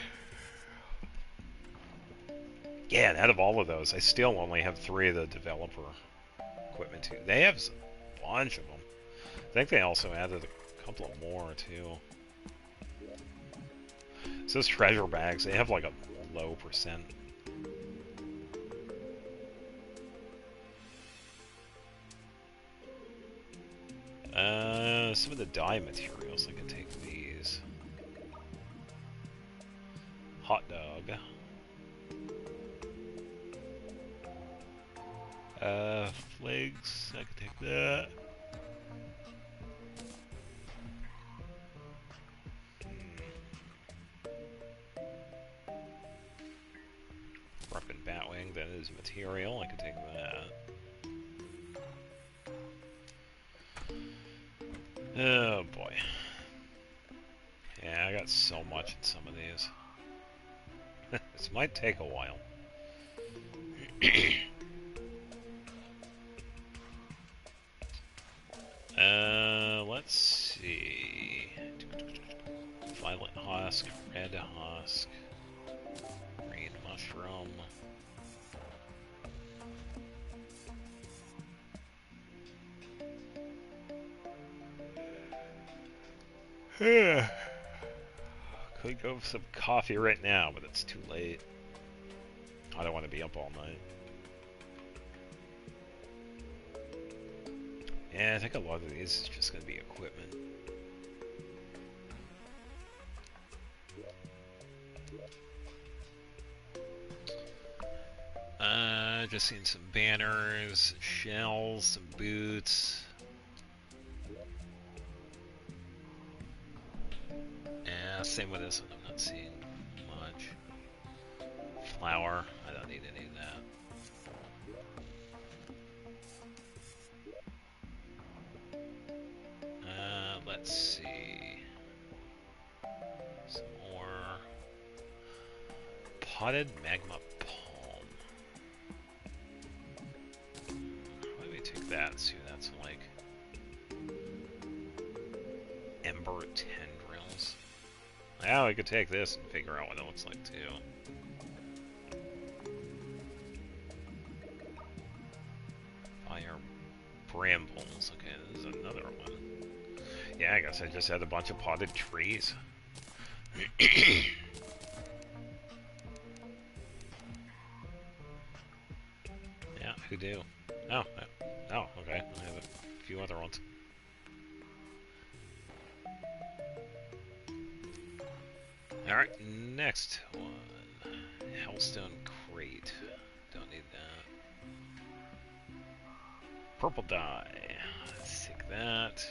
Speaker 1: Yeah, and out of all of those, I still only have 3 of the developer equipment too. They have a bunch of them. I think they also added a couple of more too. So those treasure bags, they have like a low percent. Some of the dye materials, I can take these. Hot dog. Flakes, I can take that. Ruffin Batwing, that is material, I can take that. Oh boy. Yeah, I got so much in some of these. This might take a while. Let's see. Violet husk, red husk, green mushroom. Could go for some coffee right now, but it's too late. I don't want to be up all night. Yeah, I think a lot of these is just going to be equipment. Just seen some banners, shells, some boots. Yeah, same with this one. I'm not seeing much. Flour. I don't need any of that. Let's see. Some more. Potted magma palm. Let me take that. See, that's like ember tendrils. Now I could take this and figure out what it looks like too. Fire brambles. Okay, this is another one. Yeah, I guess I just had a bunch of potted trees. Yeah, who do? Oh, okay. I have a few other ones. Alright, next one. Hellstone crate. Don't need that. Purple dye. Let's take that.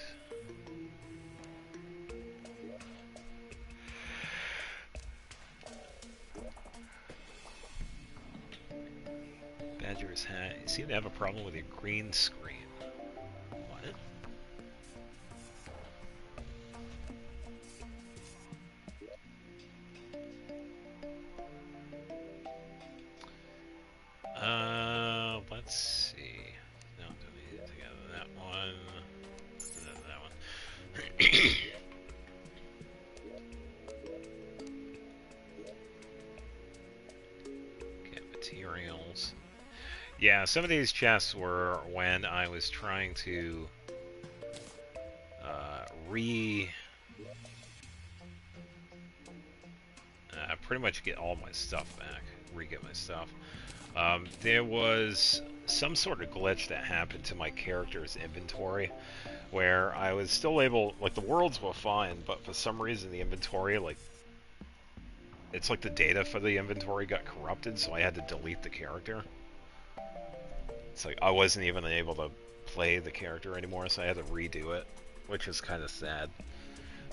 Speaker 1: Badger's hat. You seem to have a problem with your green screen. What? Let's see. No, don't need it together. That one. That one. Get materials. Yeah, some of these chests were when I was trying to pretty much get all my stuff back, re-get my stuff. There was some sort of glitch that happened to my character's inventory where I was still able, like the worlds were fine, but for some reason the inventory, like, it's like the data for the inventory got corrupted, so I had to delete the character. It's like I wasn't even able to play the character anymore, so I had to redo it, which is kind of sad.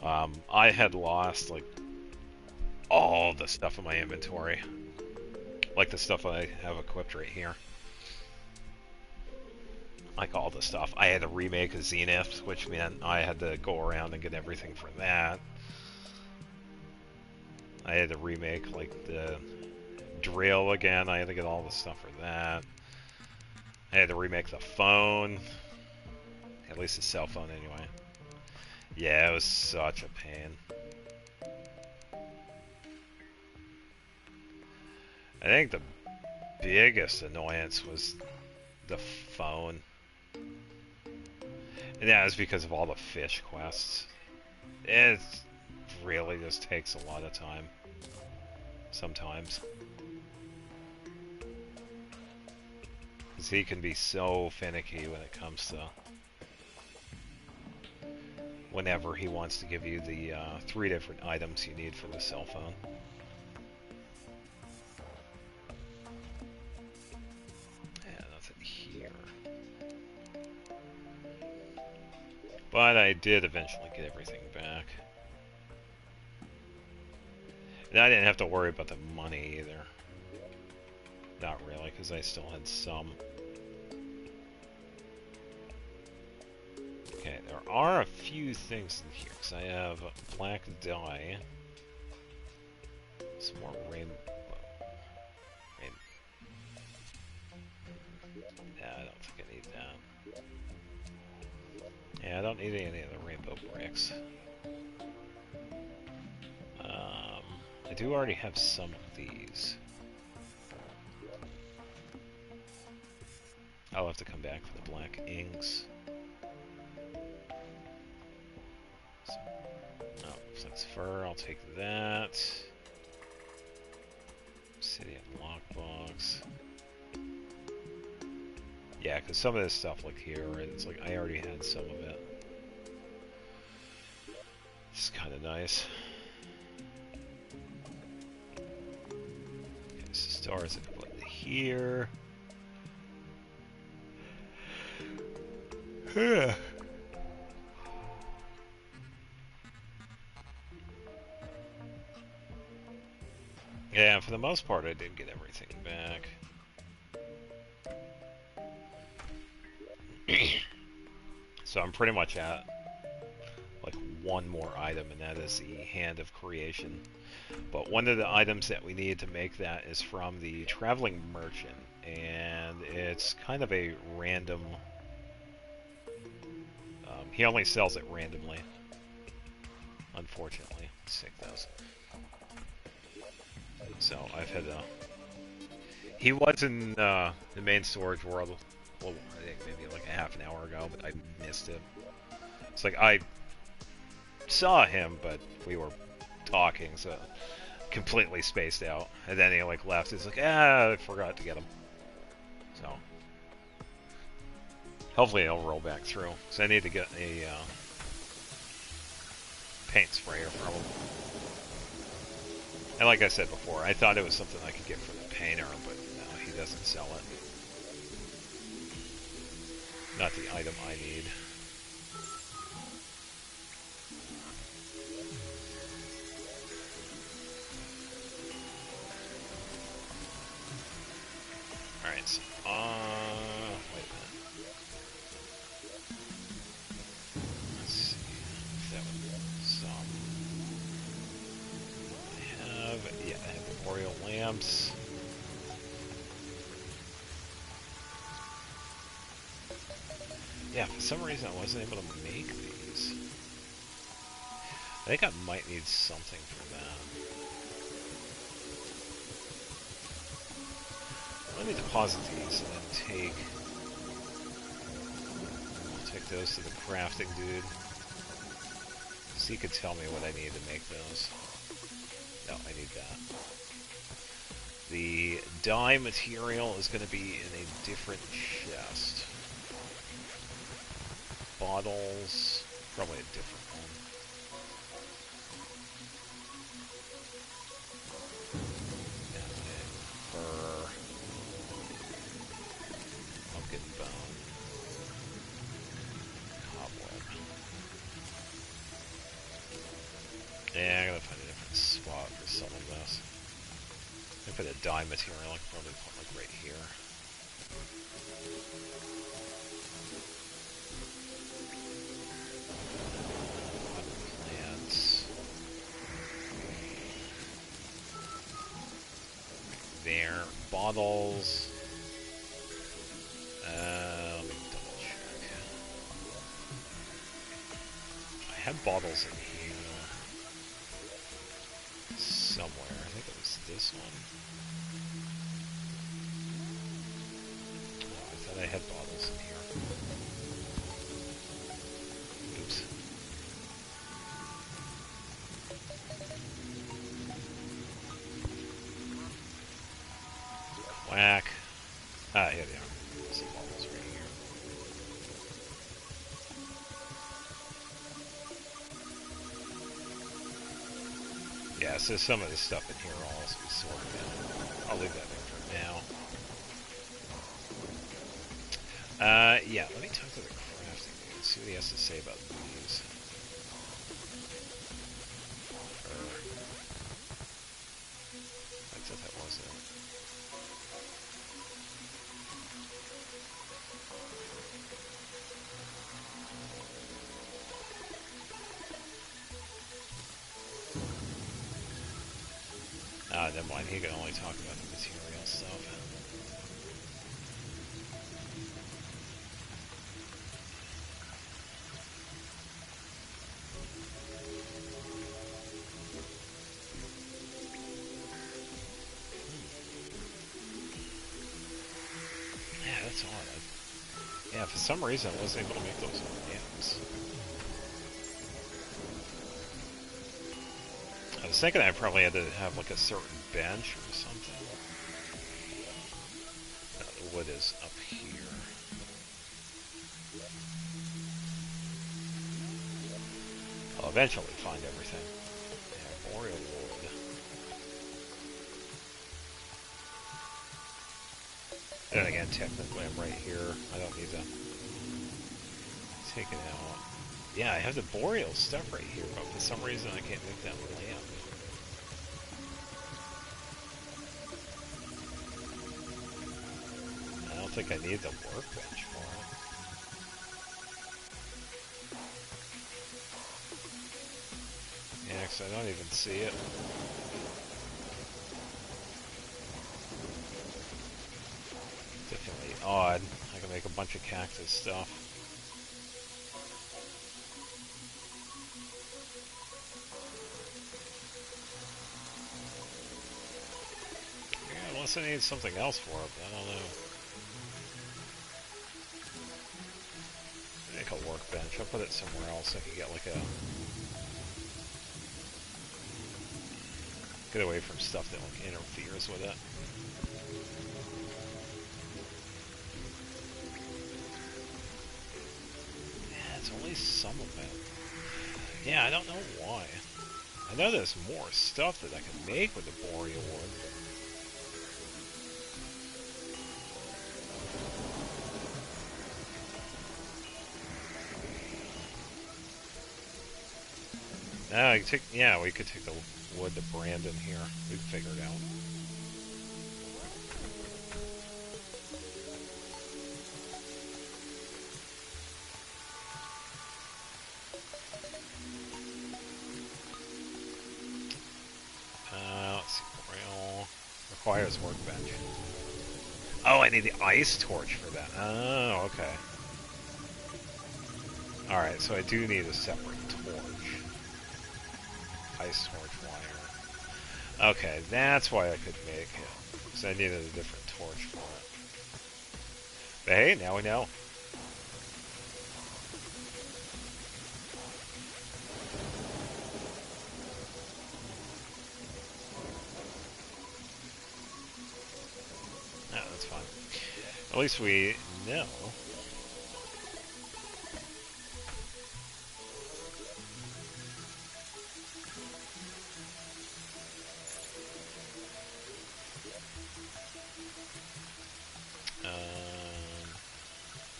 Speaker 1: I had lost, like, all the stuff in my inventory. Like the stuff I have equipped right here. Like all the stuff. I had to remake a Zenith, which meant I had to go around and get everything for that. I had to remake, like, the drill again. I had to get all the stuff for that. I had to remake the phone. At least the cell phone, anyway. Yeah, it was such a pain. I think the biggest annoyance was the phone. And that was because of all the fish quests. It really just takes a lot of time. Sometimes. Because he can be so finicky when it comes to whenever he wants to give you the 3 different items you need for the cell phone. But I did eventually get everything back. And I didn't have to worry about the money either. Not really, because I still had some. Okay, there are a few things in here, because I have black dye. Some more rainbow. Yeah, I don't think I need that. Yeah, I don't need any of the rainbow bricks. I do already have some of these. I'll have to come back for the black inks. Oh, flex fur, I'll take that. Obsidian lockbox. Yeah, because some of this stuff, like here, it's like I already had some of it. It's kind of nice. Okay, so stars I can put in here. Yeah, for the most part, I did get everything back. So I'm pretty much at like one more item, and that is the Hand of Creation. But one of the items that we need to make that is from the Traveling Merchant, and it's kind of a random... he only sells it randomly, unfortunately. Let's take those. So I've had to... He was in the main storage world, well, I think maybe like a half an hour ago, but I missed it. It's like I saw him, but we were talking, so completely spaced out. And then he like left. He's like, I forgot to get him. So hopefully he'll roll back through. So I need to get a paint sprayer probably. And like I said before, I thought it was something I could get from the painter, but no, he doesn't sell it. Not the item I need. Alright, so, wait a minute. Let's see if that would I have the Boreal lamps. Yeah, for some reason I wasn't able to make these. I think I might need something for that. Let me deposit these and then I'll take those to the crafting dude. So he could tell me what I need to make those. No, I need that. The dye material is going to be in a different chest. Bottles, probably a different one. And then fur, pumpkin bone, cobweb. Yeah, I gotta find a different spot for some of this. If I put a dye material, I could probably put like right here. There, bottles. Let me double check. I had bottles in here somewhere. I think it was this one. Oh, I thought I had bottles in here. Oops. Whack. Ah, here they are. Some bottles right here. Yeah, so some of the stuff in here will also be sorted out. I'll leave that there for now. Yeah, let me talk to the crafting dude, see what he has to say about these. I thought that was it. Never mind, he can only talk about the material stuff. Yeah, that's odd. Yeah, for some reason I wasn't able to make those lamps. I was thinking I probably had to have like a certain bench or something. No, the wood is up here. I'll eventually find everything. Yeah, boreal wood. Then again, technically I'm right here. I don't need to take it out. Yeah, I have the boreal stuff right here, but for some reason I can't make that lamp. I don't think I need the workbench for it. Yeah, because I don't even see it. Definitely odd. I can make a bunch of cactus stuff. Yeah, unless I need something else for it, but I don't know. Make a workbench. I'll put it somewhere else. I can get like a... Get away from stuff that like interferes with it. Yeah, it's only some of it. Yeah, I don't know why. I know there's more stuff that I can make with the boreal wood. Yeah, we could take the wood to Brandon here. We can figure it out. Let's see. Rail requires workbench. Oh, I need the ice torch for that. Oh, okay. Alright, so I do need a separate torch. Ice torch wire. Okay, that's why I could make it. Because I needed a different torch for it. But hey, now we know. No, that's fine. At least we know.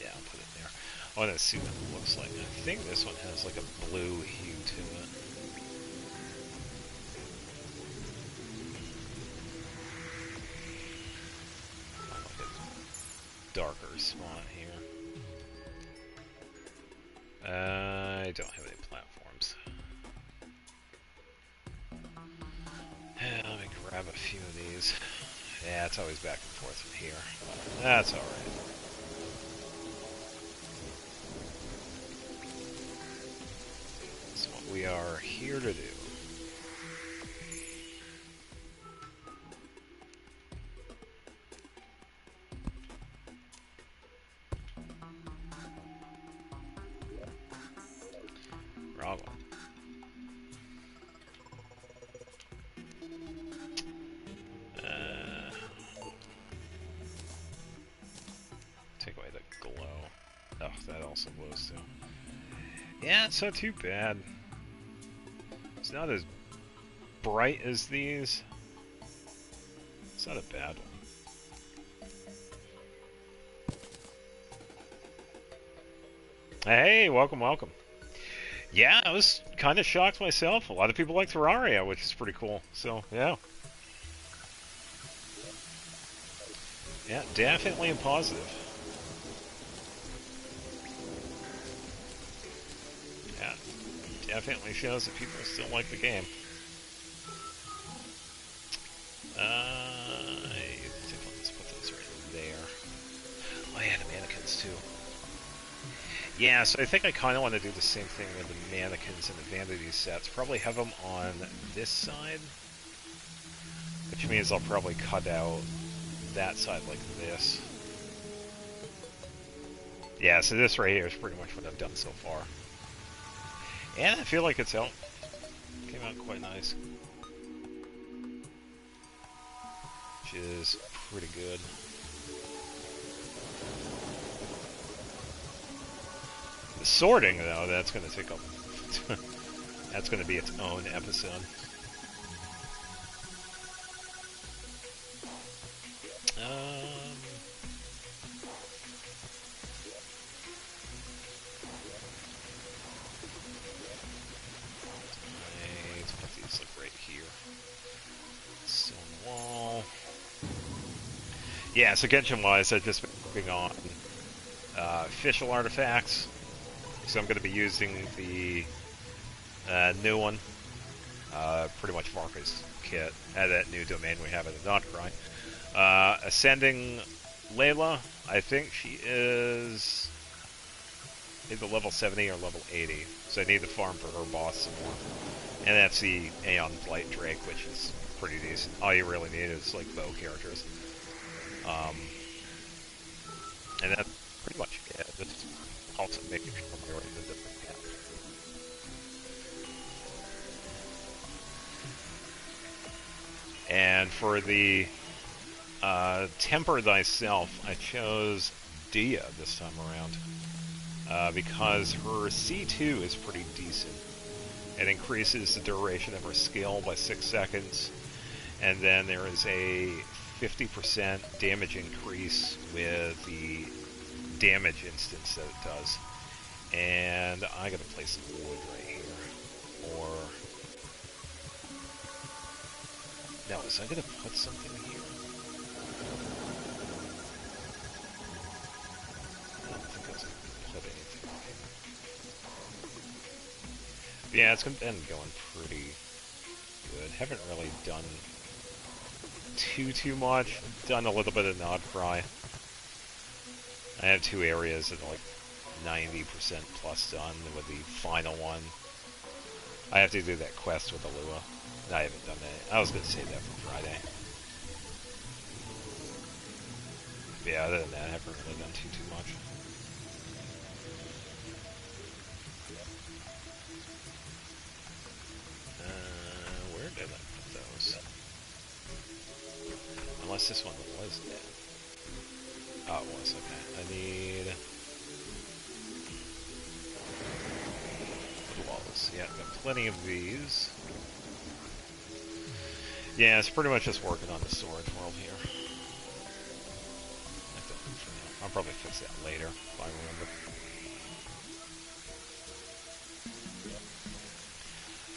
Speaker 1: Yeah, I'll put it there. I want to see what it looks like. I think this one has like a blue hue to it. Like a darker spot here. I don't have any platforms. Let me grab a few of these. Yeah, it's always back and forth from here. That's alright. That's what we are here to do. Wrong one. Take away the glow. Oh, that also glows too. Yeah, it's not too bad. It's not as bright as these. It's not a bad one. Hey, welcome, welcome. Yeah, I was kind of shocked myself. A lot of people like Terraria, which is pretty cool. So, yeah. Yeah, definitely a positive. Yeah, definitely shows that people still like the game. Let's put those right there. Oh yeah, the mannequins too. Yeah, so I think I kind of want to do the same thing with the mannequins and the vanity sets. Probably have them on this side, which means I'll probably cut out that side like this. Yeah, so this right here is pretty much what I've done so far. And I feel like it's out. Came out quite nice. Which is pretty good. The sorting, though, that's going to take up... that's going to be its own episode. Let's put these like right here. Stone wall. Yeah, so Genshin-wise, I've just been working on official artifacts. So I'm going to be using the new one, pretty much Marcus kit, at that new domain we have in the Notcry. Ascending Layla, I think she is either level 70 or level 80, so I need to farm for her boss some more. And that's the Aeon Blight Drake, which is pretty decent. All you really need is like bow characters. And that's pretty much it. Just also making sure I'm already the different camp. And for the Temper Thyself, I chose Dia this time around because her C2 is pretty decent. It increases the duration of her skill by 6 seconds, and then there is a 50% damage increase with the damage instance that it does. And I gotta place some wood right here, or Now, was I gonna put something here? I don't think I was gonna put anything here. Yeah, it's been going pretty good. Haven't really done too much. Done a little bit of Nod Fry. I have 2 areas that are like 90% plus done with the final one. I have to do that quest with Alua. I haven't done that. I was going to save that for Friday. But yeah, other than that, I haven't really done too much. Where did I put those? Unless this one was dead. Oh, it was, okay. I need... walls. Yeah, got plenty of these. Yeah, it's pretty much just working on the storage world here. I'll probably fix that later, if I remember.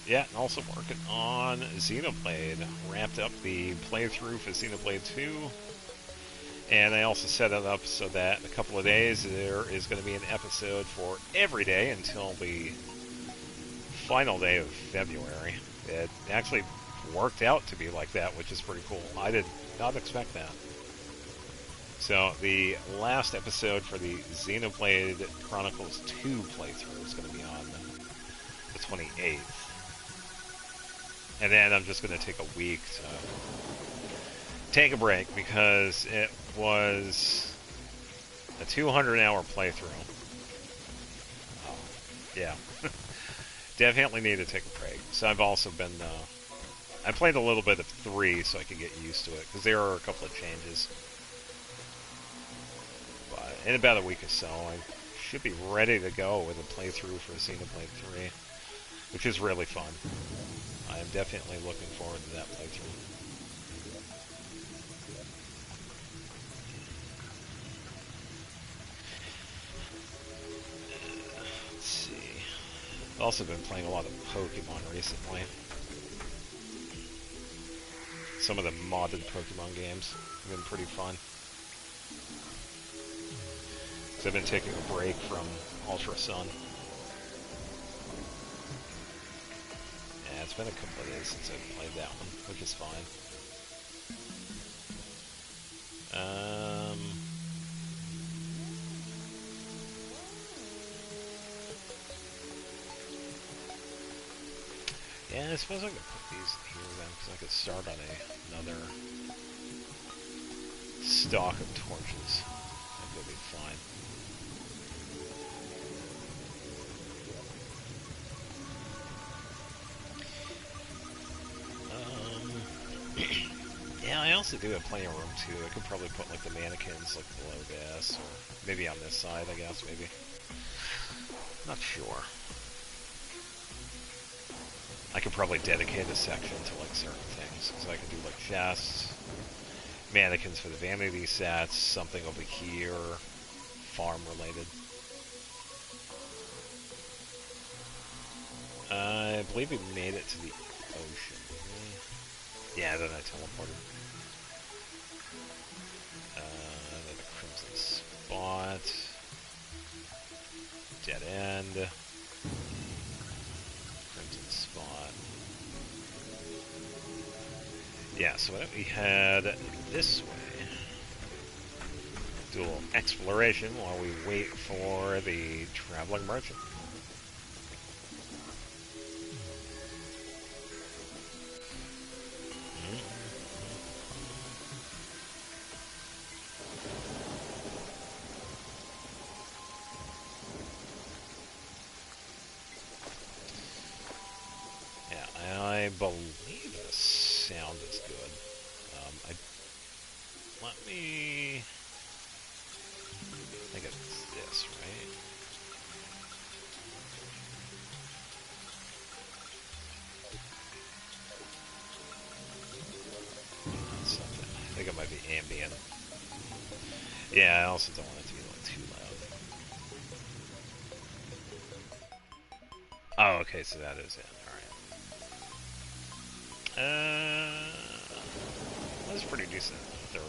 Speaker 1: Yeah, and also working on Xenoblade. Wrapped up the playthrough for Xenoblade 2. And I also set it up so that in a couple of days there is going to be an episode for every day until the final day of February. It actually worked out to be like that, which is pretty cool. I did not expect that. So the last episode for the Xenoblade Chronicles 2 playthrough is going to be on the 28th. And then I'm just going to take a week to take a break because it was a 200-hour playthrough. Yeah. Definitely need to take a break. So I've also been... I played a little bit of 3 so I could get used to it, because there are a couple of changes. But in about a week or so, I should be ready to go with a playthrough for Xenoblade 3, which is really fun. I am definitely looking forward to that playthrough. Let's see. I've also been playing a lot of Pokemon recently. Some of the modded Pokemon games have been pretty fun. So I've been taking a break from Ultra Sun. Yeah, it's been a couple of days since I've played that one, which is fine. Yeah, I suppose I could put these here then, because I could start on another stock of torches. That could be fine. Yeah, I also do have plenty of room too. I could probably put like the mannequins like below this, or maybe on this side, I guess, maybe. Not sure. I could probably dedicate a section to like certain things, because I can do like chests, mannequins for the vanity sets, something over here, farm related. I believe we made it to the ocean, didn't we? Yeah, then I teleported. Then a crimson spot. Dead end. Crimson spot. Yeah, so what we had this way. Do a little exploration while we wait for the traveling merchant. I believe the sound is good. Let me... I think it's this, right? Something. I think it might be ambient. Yeah, I also don't want it to be like too loud. Oh, okay, so that is it. Alright. That's pretty decent. 30.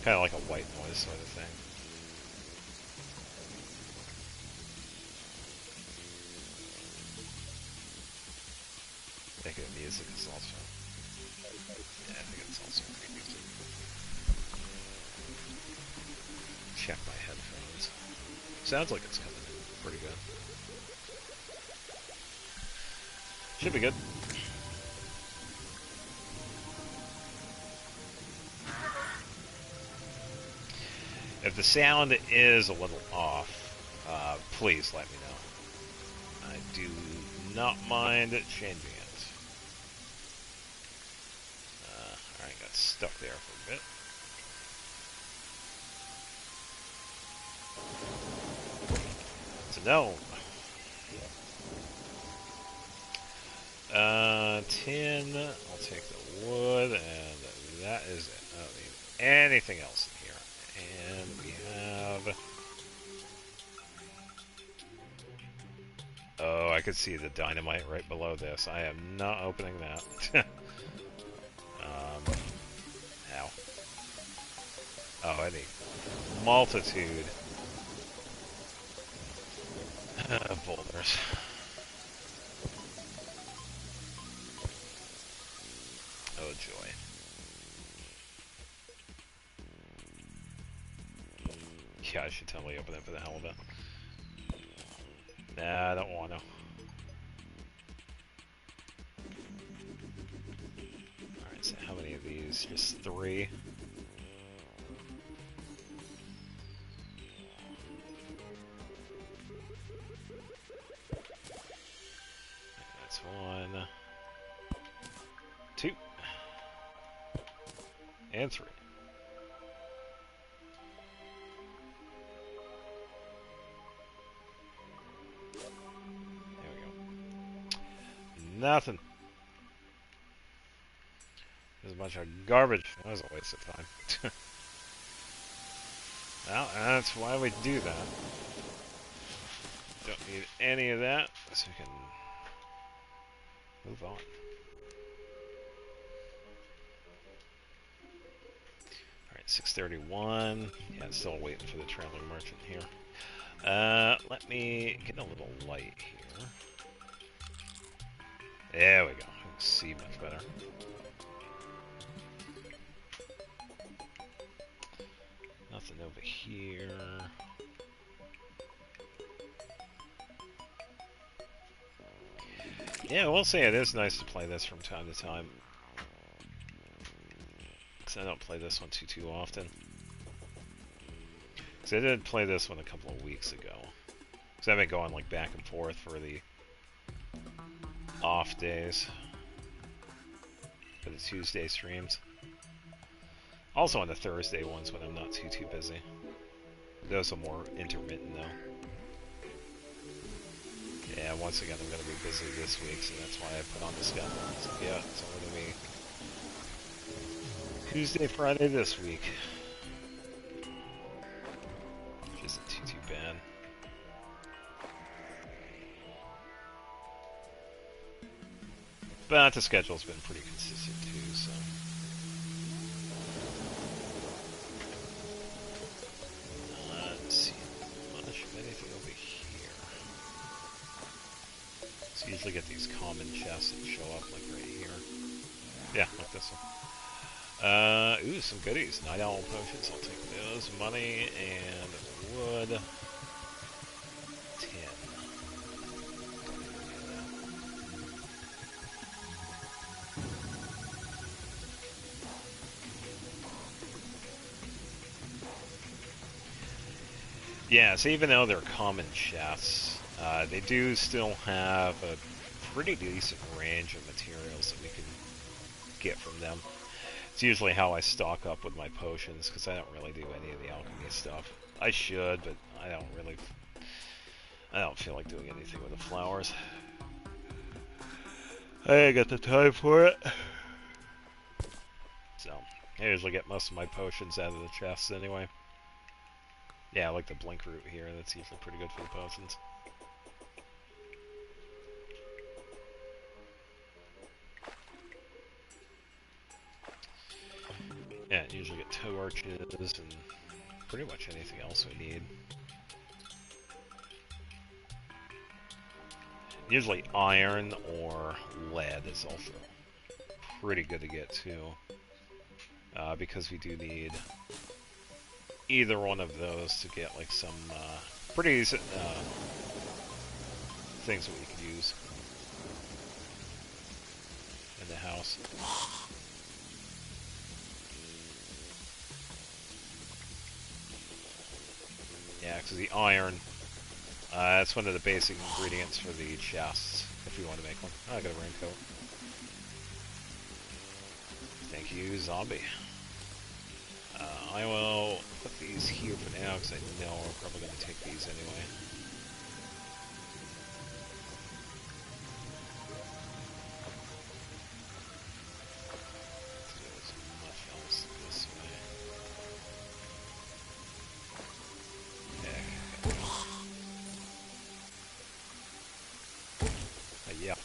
Speaker 1: Kind of like a white noise sort of thing. I think the music is also... Yeah, I think it's also pretty decent. Check my headphones. Sounds like it's coming in pretty good. Should be good. If the sound is a little off, please let me know. I do not mind changing it. Alright, got stuck there for a bit. So no. 10. I'll take the wood, and that is it. I don't need anything else in here. And we have... Oh, I could see the dynamite right below this. I am not opening that. Ow. Oh, I need multitude of boulders. Oh, joy. Yeah, I should totally open it for the hell of it. Nah, I don't want to. Alright, so how many of these? Just 3. That's 1. 2. And 3. Nothing. There's a bunch of garbage. That was a waste of time. Well, that's why we do that. Don't need any of that, so we can move on. Alright, 631. Yeah, still waiting for the traveling merchant here. Let me get a little light here. There we go. I can see much better. Nothing over here. Yeah, I will say it is nice to play this from time to time. Because I don't play this one too often. Because I did play this one a couple of weeks ago. Because I've been going like back and forth for the off days. For the Tuesday streams. Also on the Thursday ones when I'm not too busy. Those are more intermittent though. Yeah, once again I'm going to be busy this week, so that's why I put on the schedule. So yeah, it's only going to be Tuesday, Friday this week. Which isn't too bad. But the schedule's been pretty consistent too, so... Let's see much of anything over here. So you usually get these common chests that show up like right here. Yeah, like this one. Ooh, some goodies. Night Owl potions, I'll take those. Money and wood. 10. Yeah, so even though they're common chests, they do still have a pretty decent range of materials that we can get from them. It's usually how I stock up with my potions, because I don't really do any of the alchemy stuff. I should, but I don't feel like doing anything with the flowers. I ain't got the time for it. So, I usually get most of my potions out of the chests anyway. Yeah, I like the blink root here, that's usually pretty good for the potions. usually get torches and pretty much anything else we need. Usually iron or lead is also pretty good to get too, because we do need either one of those to get like some pretty decent things that we could use in the house. Yeah, because the iron, that's one of the basic ingredients for the chests, if you want to make one. Oh, I got a raincoat. Thank you, zombie. I will put these here for now, because I know we're probably going to take these anyway. Let's do as much else this way. Yeah.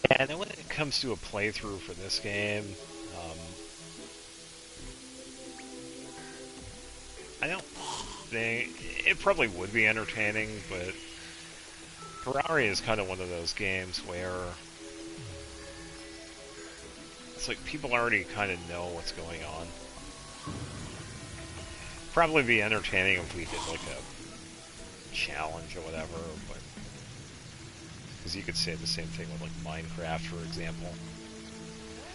Speaker 1: Yeah, and then when it comes to a playthrough for this game, I don't think it probably would be entertaining, but Terraria is kind of one of those games where it's like people already kind of know what's going on. Probably be entertaining if we did like a challenge or whatever, but because you could say the same thing with like Minecraft, for example.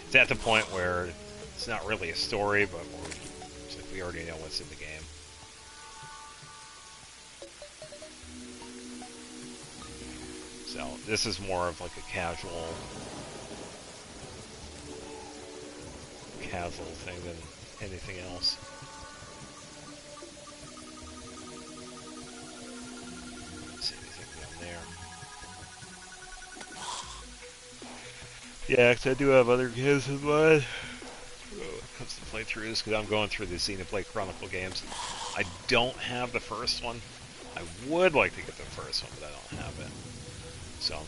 Speaker 1: It's at the point where it's not really a story, but it's like we already know what's in the game. So this is more of like a casual thing than anything else. See anything down there? Yeah, because I do have other games in mind. When it comes to playthroughs, because I'm going through the Xenoblade Chronicle games. I don't have the first one. I would like to get the first one, but I don't have it. So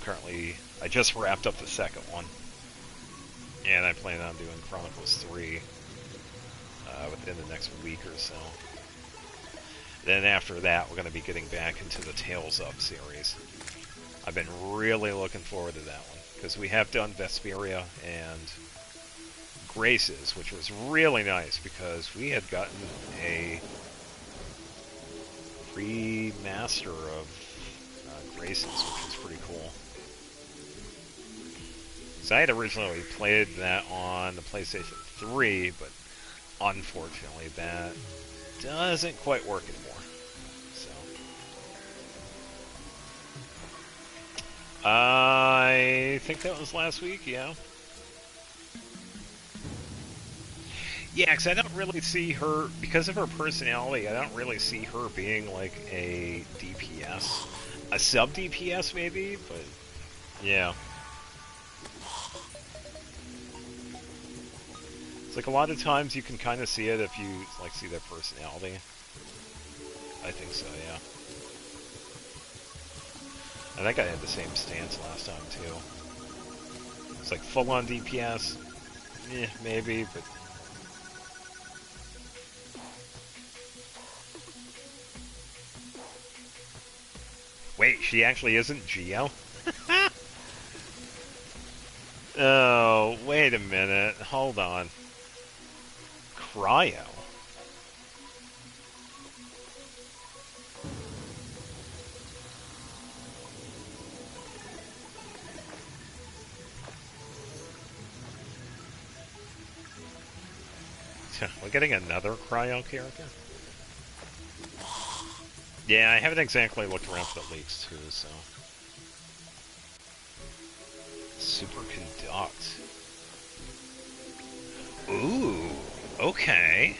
Speaker 1: I just wrapped up the second one. And I plan on doing Chronicles 3 within the next week or so. Then after that, we're going to be getting back into the Tales of series. I've been really looking forward to that one, because we have done Vesperia and Graces, which was really nice, because we had gotten a free master of Graces, which was pretty cool. So I had originally played that on the PlayStation 3, but unfortunately that doesn't quite work anymore. So I think that was last week, yeah. Yeah, because I don't really see her, because of her personality, I don't really see her being like a DPS. A sub-DPS maybe, but yeah. It's like a lot of times you can kind of see it if you like see their personality. I think so, yeah. I think I had the same stance last time too. It's like full-on DPS, maybe, but wait, she actually isn't Geo? Oh, wait a minute. Hold on. Cryo? We're getting another Cryo character? Yeah, I haven't exactly looked around for the leaks too, so... Superconduct. Ooh, okay.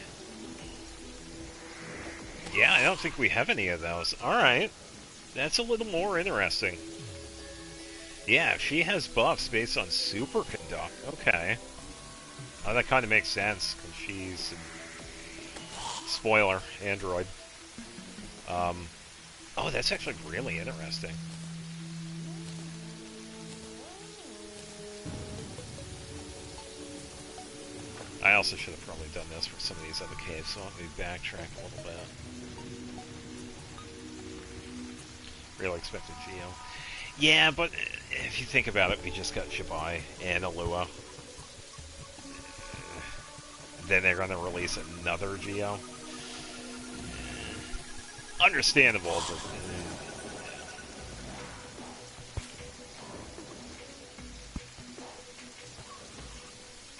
Speaker 1: Yeah, I don't think we have any of those. Alright. That's a little more interesting. Yeah, she has buffs based on Superconduct. Okay. Oh, that kind of makes sense, because she's... Spoiler, android. Oh, that's actually really interesting. I also should have probably done this for some of these other caves, so let me backtrack a little bit. Real expected Geo. Yeah, but if you think about it, we just got Shibai and Alua. Then they're going to release another Geo. Understandable, but...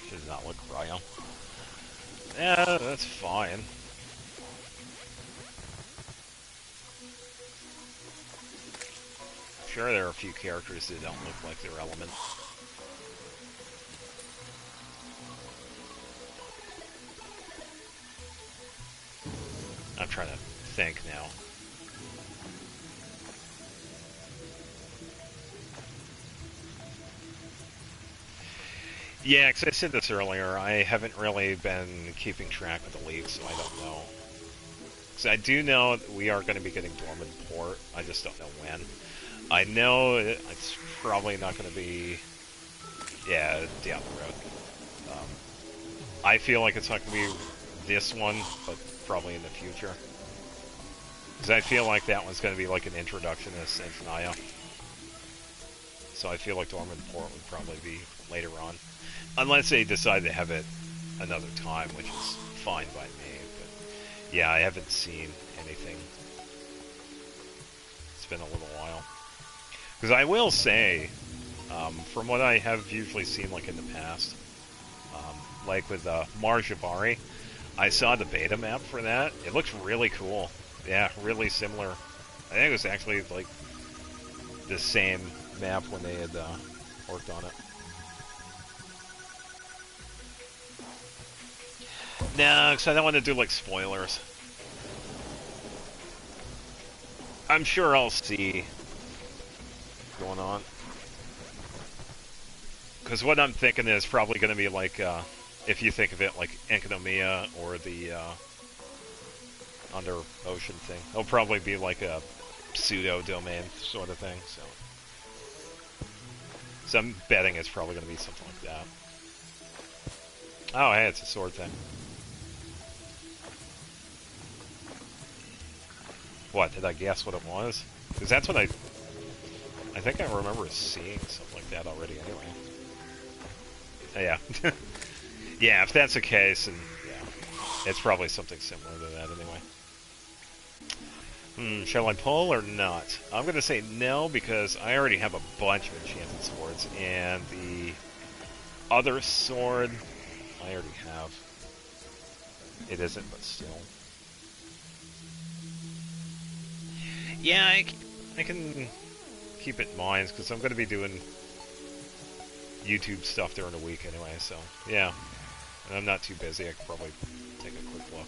Speaker 1: should not look cryo. Yeah, that's fine. Sure, there are a few characters that don't look like their element. I'm trying to think now. Yeah, because I said this earlier, I haven't really been keeping track of the leaks, so I don't know. Because I do know that we are going to be getting Dormant Port, I just don't know when. I know it's probably not going to be, yeah, down the road. I feel like it's not going to be this one, but probably in the future. Because I feel like that one's going to be like an introduction to Sinfonaya. So I feel like Dormant Port would probably be later on. Unless they decide to have it another time, which is fine by me. But yeah, I haven't seen anything. It's been a little while. Because I will say, from what I have usually seen like in the past, like with Marjavari, I saw the beta map for that. It looks really cool. Yeah, really similar. I think it was actually like the same map when they had worked on it. No, because I don't want to do like spoilers. I'm sure I'll see going on. Because what I'm thinking is probably going to be like, if you think of it like Enkanomiya or the under ocean thing, it'll probably be like a pseudo domain sort of thing. So I'm betting it's probably going to be something like that. Oh, hey, it's a sword thing. What, did I guess what it was? Because that's what I think I remember seeing something like that already anyway. Yeah. Yeah, if that's the case, and yeah, it's probably something similar to that anyway. Shall I pull or not? I'm going to say no, because I already have a bunch of enchanted swords, and the other sword I already have. It isn't, but still. Yeah, I can keep it in mind, because I'm going to be doing YouTube stuff during the week anyway, so yeah. And I'm not too busy, I could probably take a quick look.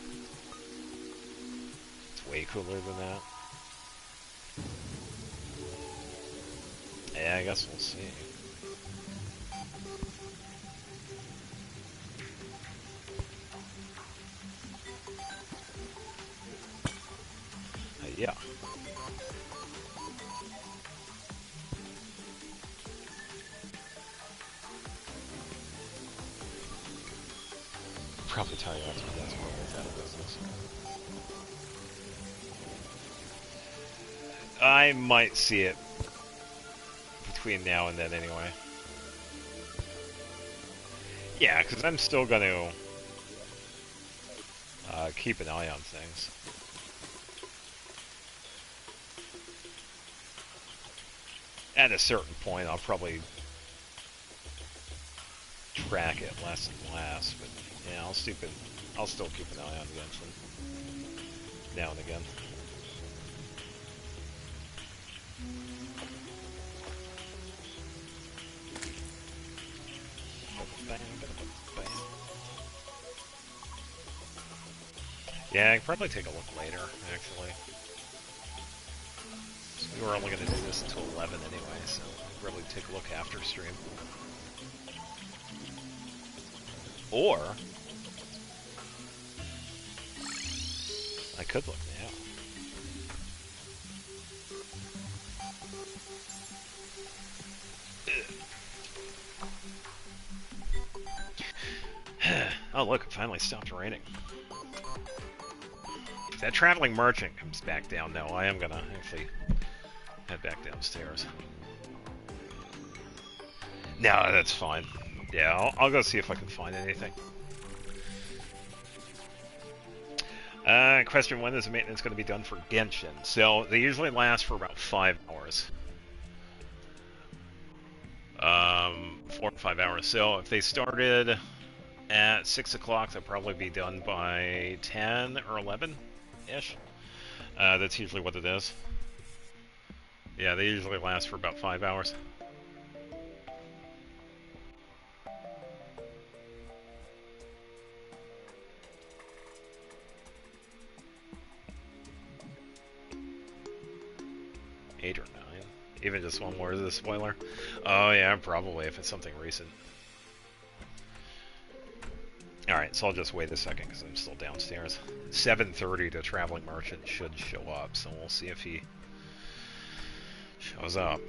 Speaker 1: It's way cooler than that. Yeah, I guess we'll see. Yeah. Probably tell you after that's probably out of business. I might see it between now and then anyway. Yeah, because I'm still going to keep an eye on things. At a certain point, I'll probably track it less and less, but yeah, I'll still keep an eye on Genshin now and again. Yeah, I can probably take a look later, actually. We were only going to do this until 11 anyway, so I'll probably take a look after stream. Or I could look now. Oh, look, it finally stopped raining. If that traveling merchant comes back down, no, I am gonna actually head back downstairs. No, that's fine. Yeah, I'll go see if I can find anything. Question, when is the maintenance going to be done for Genshin? So, they usually last for about 5 hours. 4 or 5 hours. So, if they started at 6 o'clock, they'll probably be done by 10 or 11-ish. That's usually what it is. Yeah, they usually last for about 5 hours. Eight or 9. Even just one more of the spoiler. Oh yeah, probably if it's something recent. Alright, so I'll just wait a second because I'm still downstairs. 7:30 the traveling merchant should show up, so we'll see if he shows up.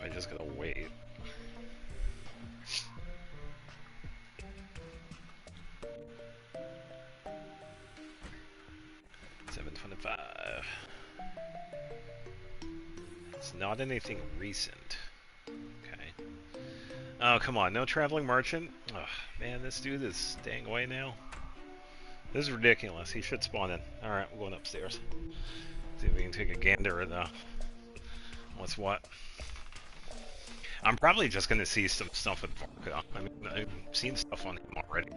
Speaker 1: I'm just gonna wait. $7.25. It's not anything recent. Okay. Oh, come on, no traveling merchant? Oh, man, this dude is staying away now. This is ridiculous. He should spawn in. Alright, we're going upstairs. See if we can take a gander at what's what. I'm probably just going to see some stuff with Varka. I mean, I've seen stuff on him already.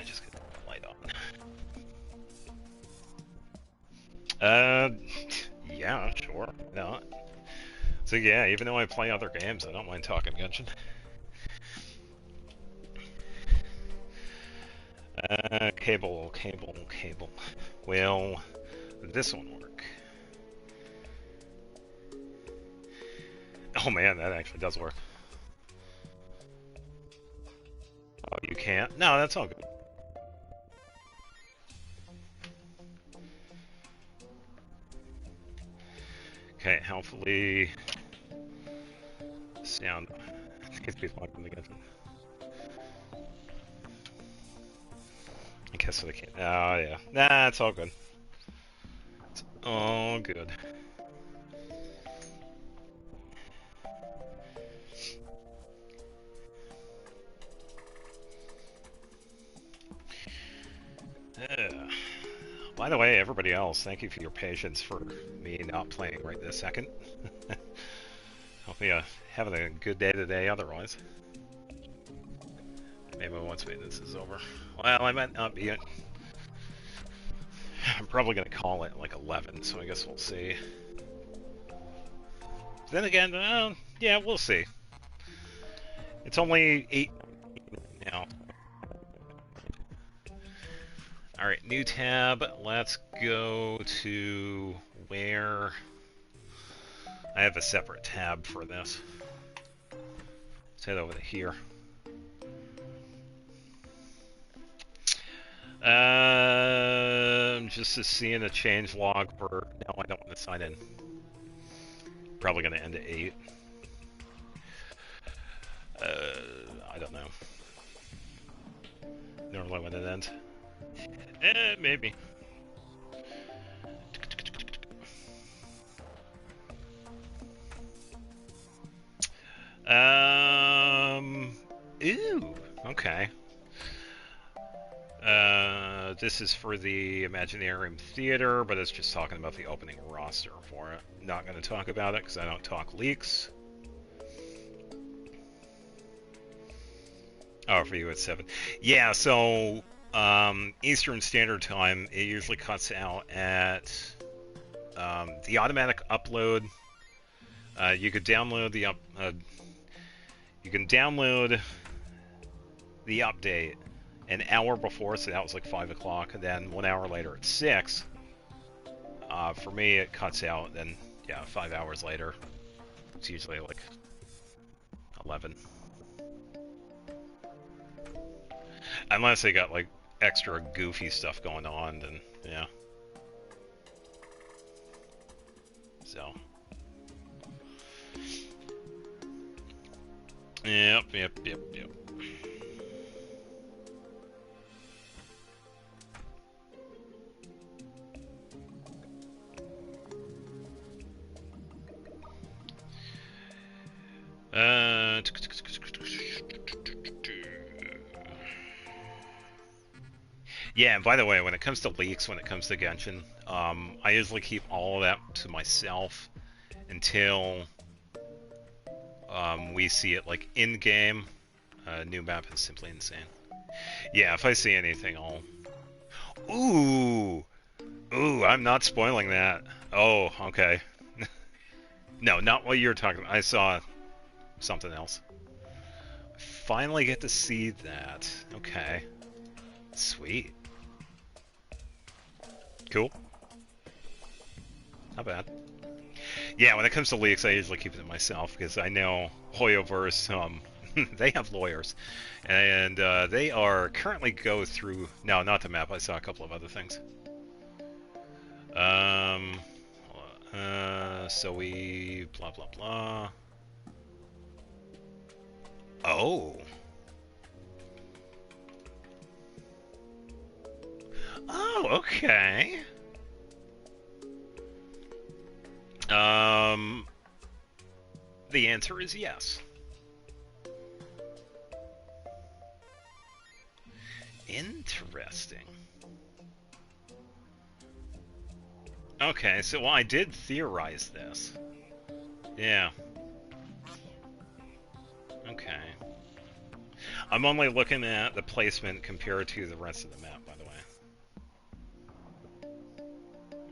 Speaker 1: Just get the light on. Yeah, sure. No. So yeah, even though I play other games, I don't mind talking Genshin. Cable. Will this one work? Oh man, that actually does work. Oh, you can't? No, that's all good. Okay, hopefully sound needs to be plugged in again. I guess they can't. Oh yeah. Nah, it's all good. It's all good. By the way, everybody else, thank you for your patience for me not playing right this second. Hope you're having a good day today otherwise. Maybe once maintenance is over. Well, I might not be. I'm probably going to call it like 11, so I guess we'll see. Then again, yeah, we'll see. It's only 8 now. Alright, new tab. Let's go to where... I have a separate tab for this. Let's head over to here. Just to see in a change log for... No, I don't want to sign in. Probably going to end at 8. I don't know. Normally when it ends. Maybe. Ooh, okay. This is for the Imaginarium Theater, but it's just talking about the opening roster for it. Not going to talk about it because I don't talk leaks. Oh, for you it's 7. Yeah, so Eastern Standard Time, it usually cuts out at the automatic upload. You could download the you can download the update an hour before, so that was like 5 o'clock, and then 1 hour later at 6. For me, it cuts out, then, yeah, 5 hours later. It's usually like 11. Unless they got like extra goofy stuff going on, then, yeah. Yep, yep, yep, yep. Uh, yeah, and by the way, when it comes to leaks, when it comes to Genshin, I usually keep all of that to myself until we see it like in game. New map is simply insane. Yeah, if I see anything, I'll. Ooh, ooh, I'm not spoiling that. Oh, okay. No, not what you're talking about. I saw something else. Finally get to see that. Okay. Sweet. Cool. Not bad. Yeah, when it comes to leaks, I usually keep it to myself because I know Hoyoverse, they have lawyers, and they are currently go through. No, not the map. I saw a couple of other things. Um, so we blah blah blah. Oh. Oh, okay. Um, the answer is yes. Interesting. Okay, so well, I did theorize this. Yeah. Okay. I'm only looking at the placement compared to the rest of the map, by the way.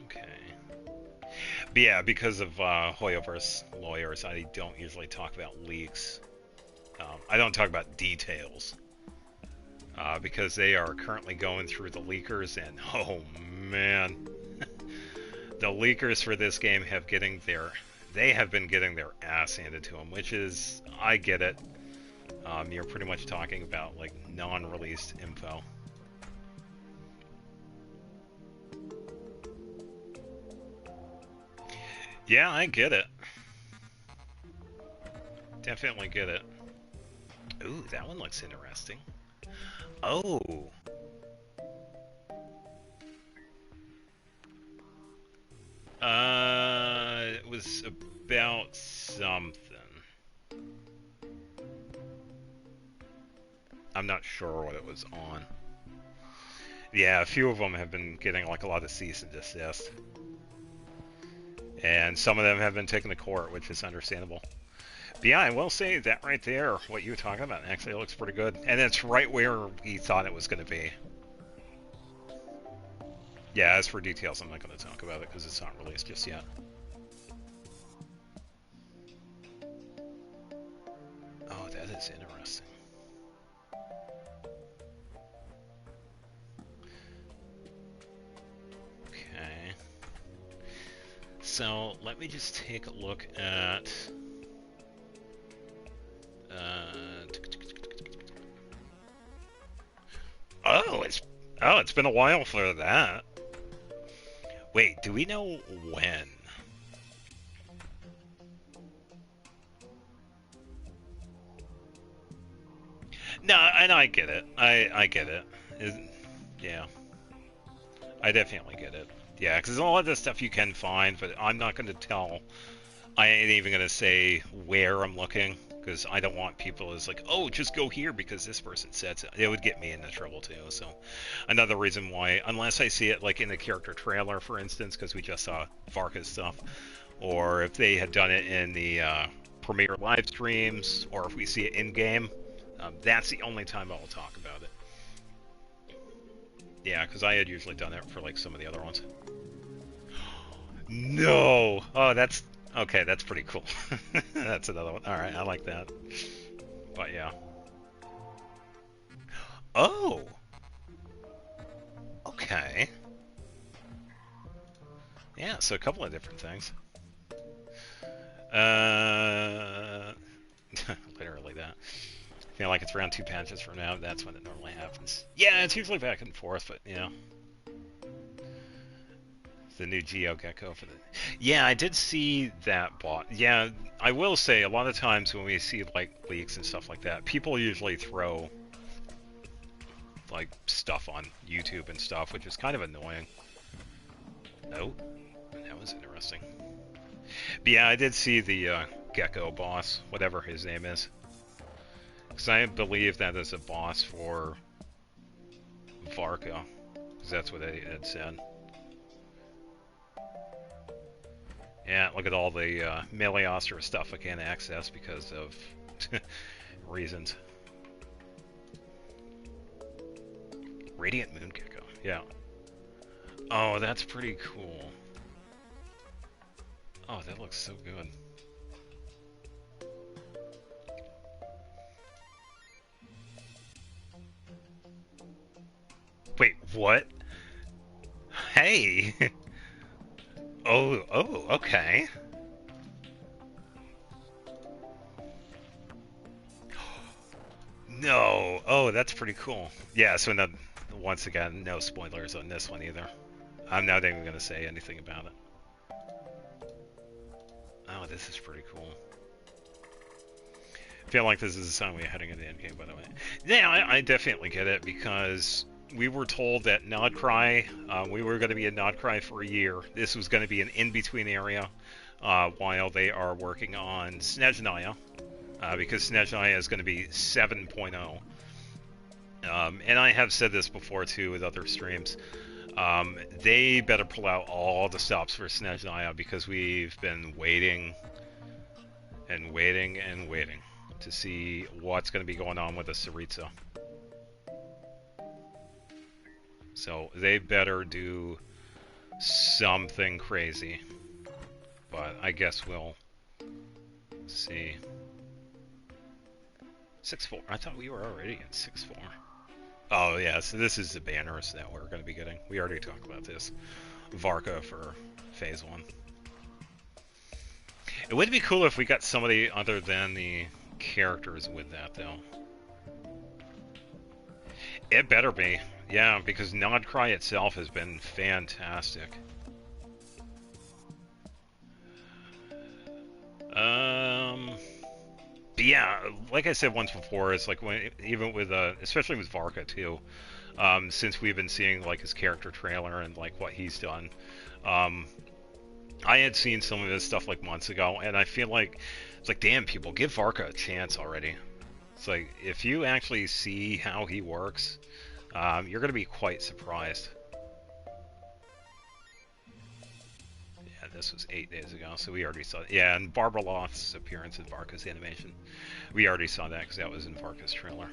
Speaker 1: Okay. But yeah, because of Hoyoverse lawyers, I don't usually talk about leaks. I don't talk about details. Because they are currently going through the leakers, and oh man, the leakers for this game they have been getting their ass handed to them, which is, I get it. You're pretty much talking about like non-released info. Yeah, I get it. Definitely get it. Ooh, that one looks interesting. Oh. It was about something. I'm not sure what it was on. Yeah, a few of them have been getting like a lot of cease and desist. And some of them have been taken to court, which is understandable. But yeah, I will say that right there, what you were talking about, actually looks pretty good. And it's right where we thought it was going to be. Yeah, as for details, I'm not going to talk about it because it's not released just yet. Oh, that is interesting. Okay. So, let me just take a look at... it's been a while for that. Wait, do we know when? No, and I get it. I get it. Yeah, I definitely get it. Yeah, because a lot of this stuff you can find, but I'm not going to tell. I ain't even going to say where I'm looking because I don't want people as like, oh, just go here because this person said so. It would get me into trouble too. So another reason why, unless I see it like in the character trailer, for instance, because we just saw Varka's stuff, or if they had done it in the premiere live streams, or if we see it in game, that's the only time I will talk about it. Yeah, because I had usually done it for like some of the other ones. No! Oh, that's okay. That's pretty cool. That's another one. All right, I like that. But yeah. Oh. Okay. Yeah. So a couple of different things. Uh. Literally that. I feel like it's around 2 patches from now. That's when it normally happens. Yeah, it's usually back and forth, but yeah. The new GeoGecko for the... Yeah, I did see that bot. Yeah, I will say, a lot of times when we see, like, leaks and stuff like that, people usually throw, like, stuff on YouTube and stuff, which is kind of annoying. Oh, that was interesting. But yeah, I did see the Gecko boss, whatever his name is. Because I believe that is a boss for Varka. Because that's what it had said. Yeah, look at all the Meliostra stuff I can't access because of reasons. Radiant Moon Gecko, yeah. Oh, that's pretty cool. Oh, that looks so good. Wait, what? Hey! Oh, okay. No! Oh, that's pretty cool. Yeah, so no, once again, no spoilers on this one either. I'm not even going to say anything about it. Oh, this is pretty cool. I feel like this is the sign we're heading into the endgame, by the way. Yeah, I definitely get it, because we were told that Nodcry, we were going to be in Nodcry for a year. This was going to be an in-between area while they are working on Snezhnaya, because Snezhnaya is going to be 7.0. And I have said this before, too, with other streams. They better pull out all the stops for Snezhnaya, because we've been waiting and waiting and waiting to see what's going to be going on with the Saritsa. So they better do something crazy. But I guess we'll see. 6-4. I thought we were already at 6-4. Oh yeah, so this is the banners that we're going to be getting. We already talked about this. Varka for Phase 1. It would be cool if we got somebody other than the characters with that, though. It better be. Yeah, because Nodcry itself has been fantastic. But yeah, like I said once before, it's like when, even with, especially with Varka too, since we've been seeing like his character trailer and like what he's done, I had seen some of his stuff like months ago, and I feel like, it's like, damn, people, give Varka a chance already. It's like, if you actually see how he works, you're going to be quite surprised. Yeah, this was 8 days ago, so we already saw it. Yeah, and Barbara Loth's appearance in Varka's animation. We already saw that because that was in Varka's trailer.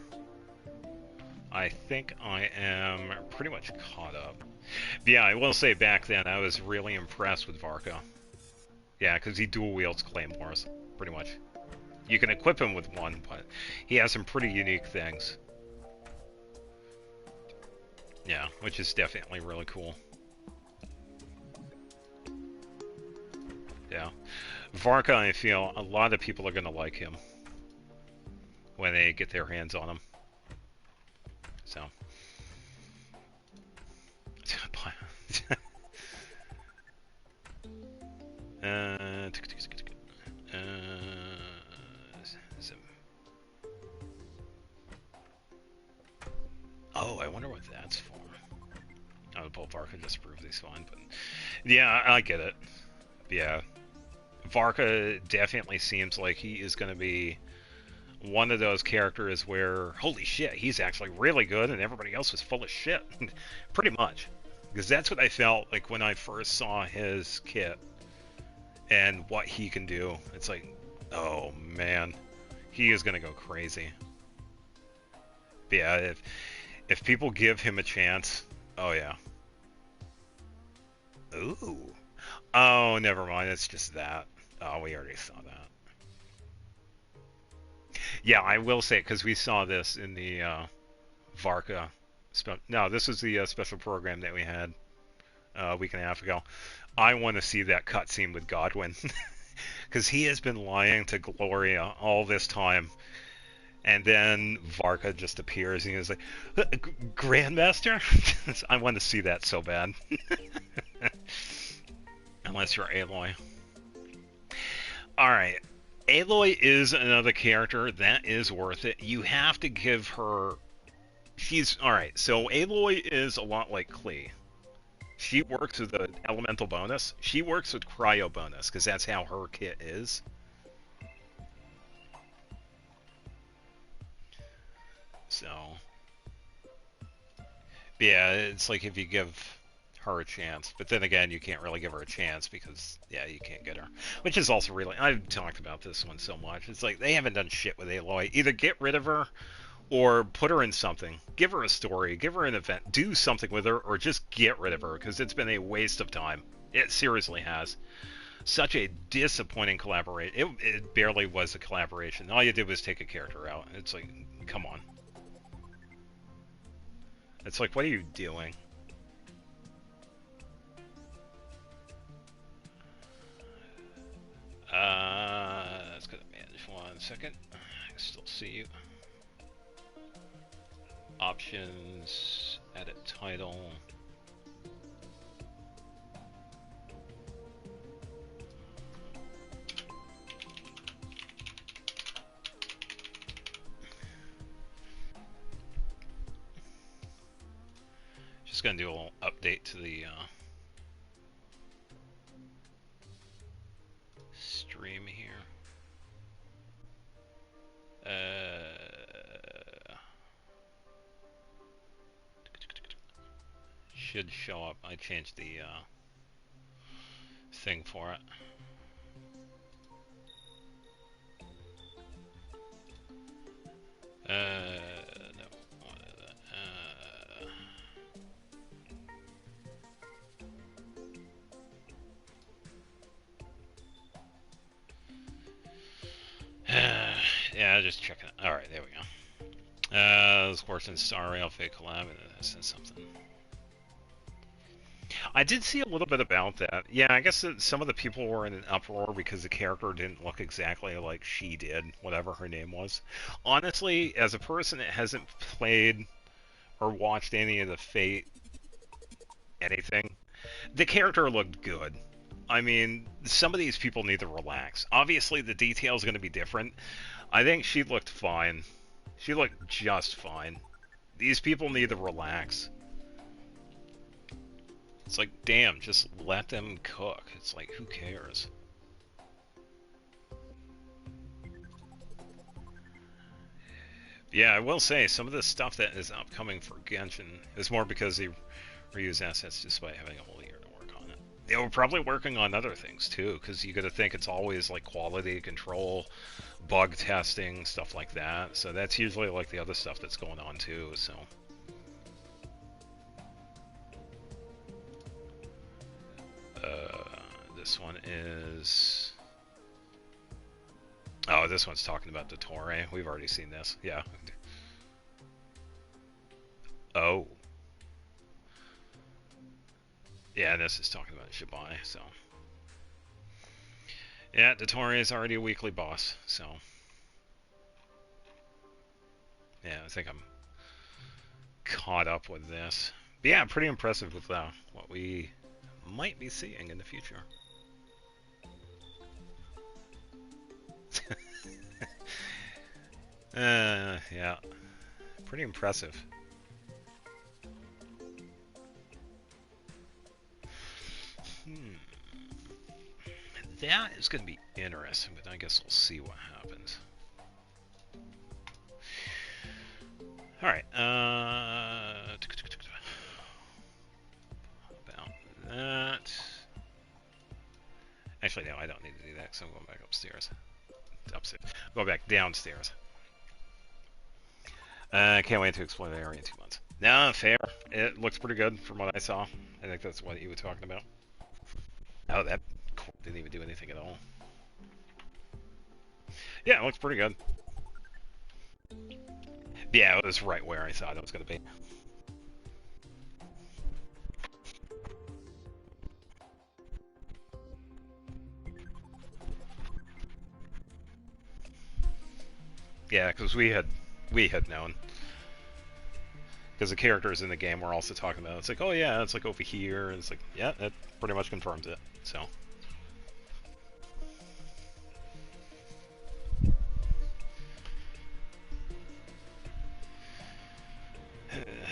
Speaker 1: I think I am pretty much caught up. But yeah, I will say back then I was really impressed with Varka. Yeah, because he dual wields claymores, pretty much. You can equip him with one, but he has some pretty unique things. Yeah, which is definitely really cool. Yeah. Varka, I feel a lot of people are going to like him when they get their hands on him. So. Oh, I wonder what that's for. Oh, Varka just proved he's fine, but yeah, I get it. Yeah, Varka definitely seems like he is going to be one of those characters where, holy shit, he's actually really good and everybody else was full of shit. Pretty much. Because that's what I felt like when I first saw his kit and what he can do. It's like, oh man, he is going to go crazy. But yeah, if people give him a chance, oh yeah. Ooh. Oh, never mind, it's just that. Oh, we already saw that. Yeah, I will say, because we saw this in the Varka... No, this was the special program that we had a week and a half ago. I want to see that cutscene with Godwin. Because he has been lying to Gloria all this time. And then Varka just appears and he's like, Grandmaster? I want to see that so bad. Unless you're Aloy. Alright. Aloy is another character that is worth it. You have to give her... She's... Alright, so Aloy is a lot like Klee. She works with the elemental bonus. She works with cryo bonus, because that's how her kit is. So... Yeah, it's like if you give her a chance. But then again, you can't really give her a chance because, yeah, you can't get her. Which is also really... I've talked about this one so much. It's like, they haven't done shit with Aloy. Either get rid of her, or put her in something. Give her a story. Give her an event. Do something with her, or just get rid of her, because it's been a waste of time. It seriously has. Such a disappointing collaboration. It barely was a collaboration. All you did was take a character out. It's like, come on. It's like, what are you doing? Let's go to manage 1 second. I still see you. Options, edit title. Just gonna do a little update to the stream here. Should show up. I changed the thing for it. No. Yeah, just checking it. Alright, there we go. This works in Star Rail Fake Collab, and it says something. I did see a little bit about that. Yeah, I guess that some of the people were in an uproar because the character didn't look exactly like she did, whatever her name was. Honestly, as a person that hasn't played or watched any of the Fate anything, the character looked good. I mean, some of these people need to relax. Obviously, the detail's going to be different. I think she looked fine. She looked just fine. These people need to relax. It's like, damn, just let them cook. It's like, who cares? Yeah, I will say, some of the stuff that is upcoming for Genshin is more because they reuse assets despite having a whole year to work on it. They were probably working on other things too, because you gotta think it's always like quality control, bug testing, stuff like that. So that's usually like the other stuff that's going on too, so... this one is... Oh, this one's talking about the Torre. We've already seen this. Yeah. Oh. Yeah, this is talking about Shibai, so... Yeah, Dottore is already a weekly boss, so... Yeah, I think I'm caught up with this. But yeah, pretty impressive with what we might be seeing in the future. Yeah. Pretty impressive. That is going to be interesting, but I guess we'll see what happens. Alright, about that. Actually, no, I don't need to do that because I'm going back upstairs. Go back downstairs. Can't wait to explore the area in 2 months. No, fair. It looks pretty good from what I saw. I think that's what you were talking about. Oh, that didn't even do anything at all. Yeah, it looks pretty good. Yeah, it was right where I thought it was going to be. Yeah, because we had known. Because the characters in the game were also talking about it. It's like, oh yeah, it's like over here, and it's like, yeah, that pretty much confirms it. So.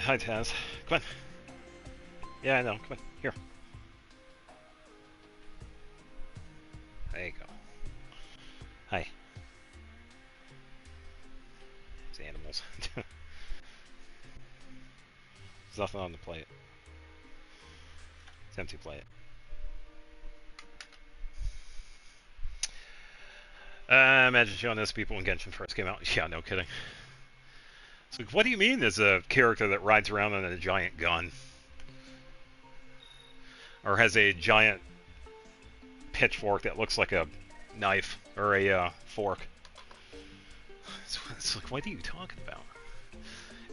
Speaker 1: Hi, Taz. Come on. Yeah, I know. Come on. Here. There you go. Hi. It's animals. There's nothing on the plate. It's empty plate. Imagine showing this people when Genshin first came out. Yeah, no kidding. It's like, what do you mean there's a character that rides around on a giant gun? Or has a giant pitchfork that looks like a knife or a fork? It's like, what are you talking about?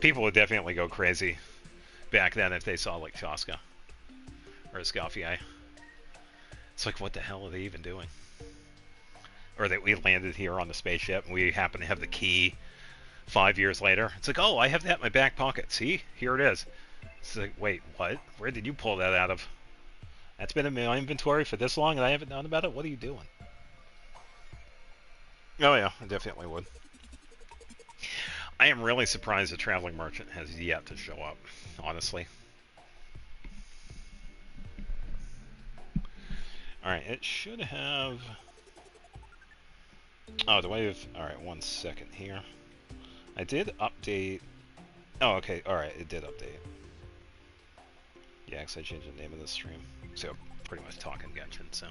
Speaker 1: People would definitely go crazy back then if they saw like Shaska or Escoffier. It's like, what the hell are they even doing? Or that we landed here on the spaceship and we happen to have the key 5 years later. It's like, oh, I have that in my back pocket. See? Here it is. It's like, wait, what? Where did you pull that out of? That's been in my inventory for this long and I haven't known about it? What are you doing? Oh yeah, I definitely would. I am really surprised the Traveling Merchant has yet to show up, honestly. Alright, it should have... Oh, do I have... Alright, 1 second here. I did update... Oh, okay, alright, it did update. Yeah, because I changed the name of the stream. So, pretty much talking Genshin, so...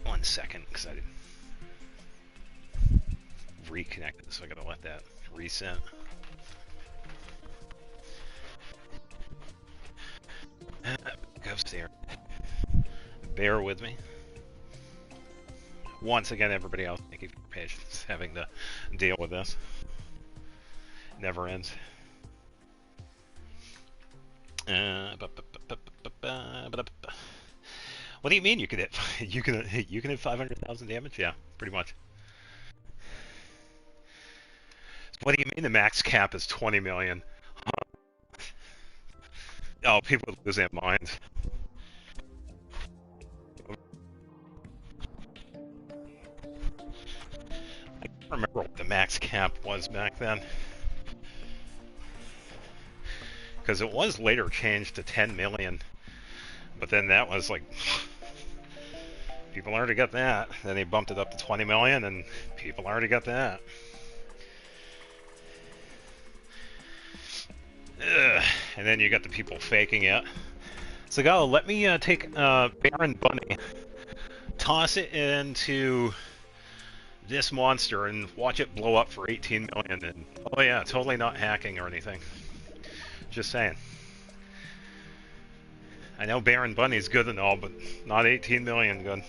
Speaker 1: 1 second, because I didn't reconnect it, so I gotta let that reset. Go upstairs. Bear with me. Once again, everybody else, thank you for your patience having to deal with this. Never ends. What do you mean you can hit? You can hit 500,000 damage? Yeah, pretty much. What do you mean the max cap is 20 million? Oh, people lose their minds. I can't remember what the max cap was back then. Because it was later changed to 10 million. But then that was like... People already got that. Then they bumped it up to 20 million and people already got that. Ugh. And then you got the people faking it. It's like, oh, let me take Baron Bunny, toss it into this monster and watch it blow up for 18 million. And, oh yeah, totally not hacking or anything. Just saying. I know Baron Bunny's good and all, but not 18 million good.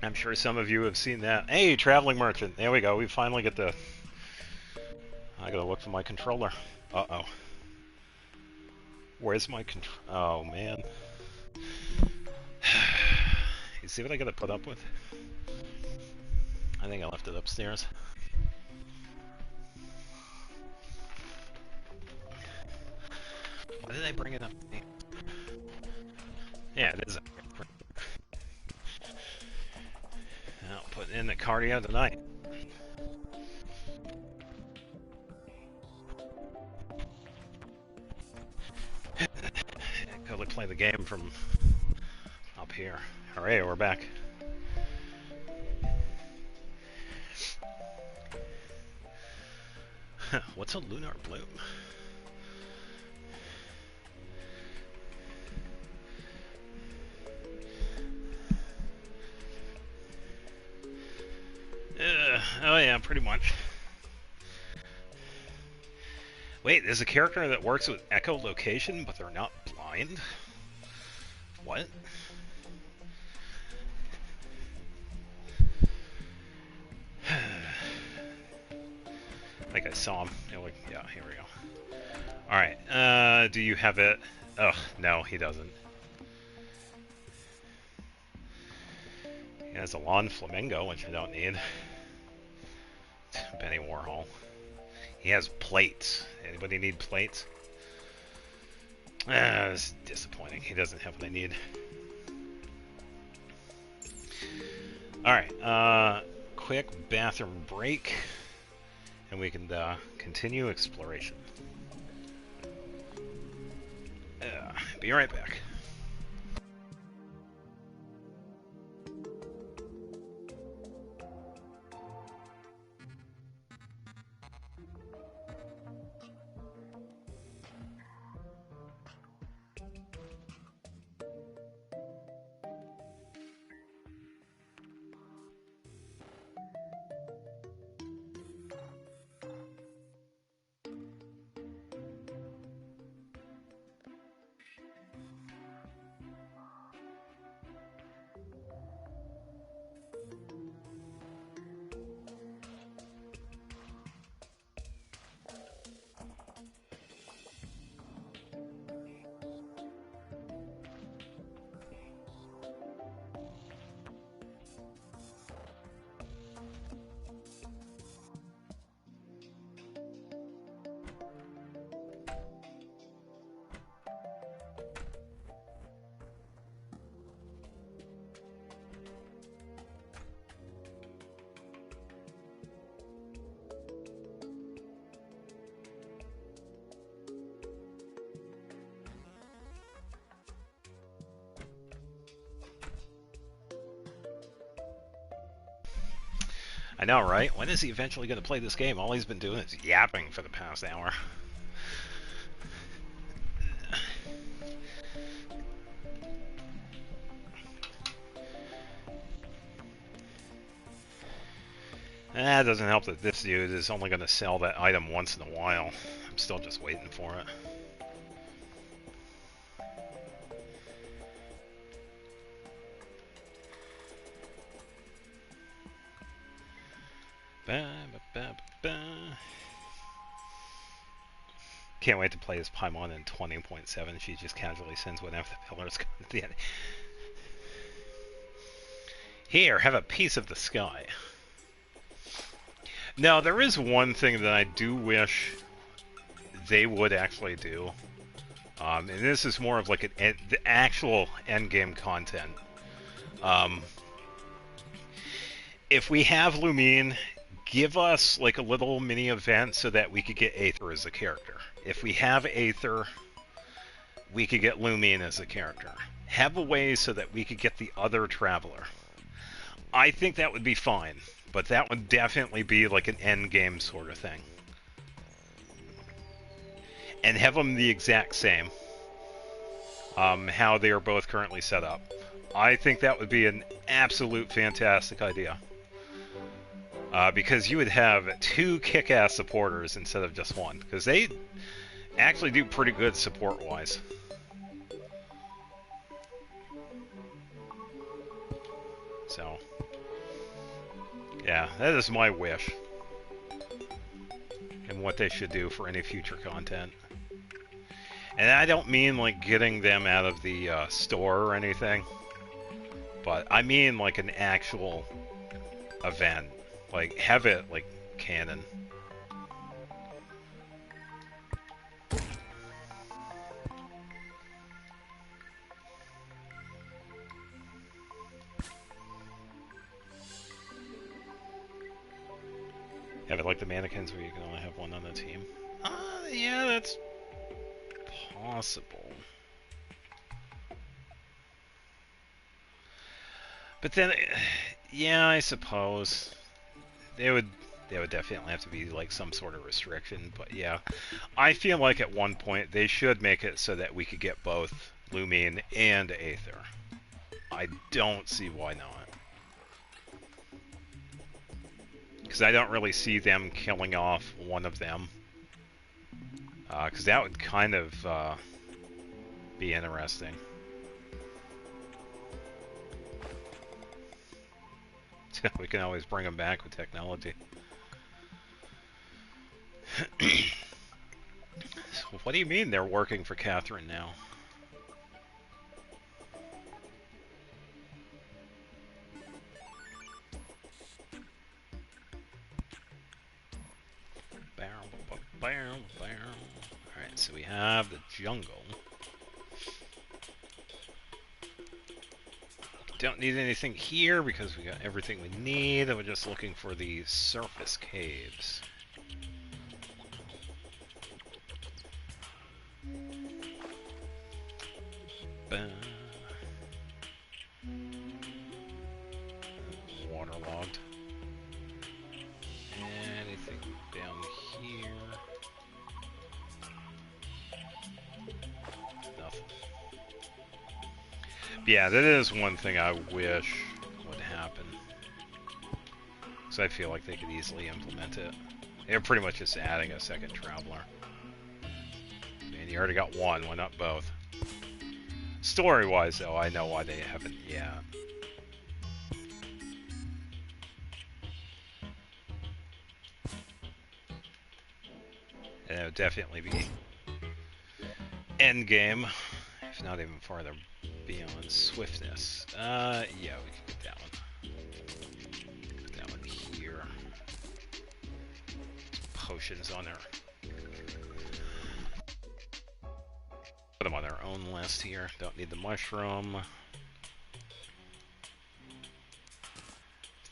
Speaker 1: I'm sure some of you have seen that. Hey, Traveling Merchant. There we go. We finally get the... I gotta look for my controller. Uh-oh. Where's my control? Oh, man. You see what I gotta put up with? I think I left it upstairs. Why did I bring it up? Yeah, it is. I'll put in the cardio tonight. Go play the game from up here. Hooray, we're back. What's a lunar bloom? Oh yeah, pretty much. Wait, there's a character that works with echolocation, but they're not blind? What? I think I saw him. Yeah, here we go. Alright, do you have it? Ugh, no, he doesn't. He has a lawn flamingo, which I don't need. Benny Warhol. He has plates. Anybody need plates? It's disappointing. He doesn't have what I need. Alright, quick bathroom break, and we can continue exploration. Be right back. I know, right? When is he eventually going to play this game? All he's been doing is yapping for the past hour. It doesn't help that this dude is only going to sell that item once in a while. I'm still just waiting for it. Can't wait to play as Paimon in 20.7. She just casually sends whatever the pillars come at the end. Here, have a piece of the sky. Now, there is one thing that I do wish they would actually do. And this is more of like the actual endgame content. If we have Lumine, give us like a little mini event so that we could get Aether as a character. If we have Aether, we could get Lumine as a character. Have a way so that we could get the other Traveler. I think that would be fine, but that would definitely be like an endgame sort of thing. And have them the exact same. How they are both currently set up. I think that would be an absolute fantastic idea. Because you would have 2 kick-ass supporters instead of just one. Because they actually do pretty good support-wise. So, yeah, that is my wish. And what they should do for any future content. And I don't mean like getting them out of the store or anything. But I mean like an actual event. Like, have it, like, canon. Have it like the mannequins where you can only have one on the team? Yeah, that's possible. But then, yeah, I suppose they would definitely have to be like some sort of restriction. But yeah, I feel like at one point they should make it so that we could get both Lumine and Aether. I don't see why not. Because I don't really see them killing off one of them. Because that would kind of be interesting. We can always bring them back with technology. So what do you mean they're working for Catherine now? Alright, so we have the jungle. Don't need anything here because we got everything we need. We're just looking for the surface caves. Waterlogged. Anything down here? Nothing. Yeah, that is one thing I wish would happen. Because I feel like they could easily implement it. They're pretty much just adding a second traveler. And you already got one, why not both? Story-wise, though, I know why they haven't yet. And it would definitely be endgame, if not even farther beyond swiftness. Yeah, we can get that one. Put that one here. Potions on there. Put them on their own list here. Don't need the mushroom.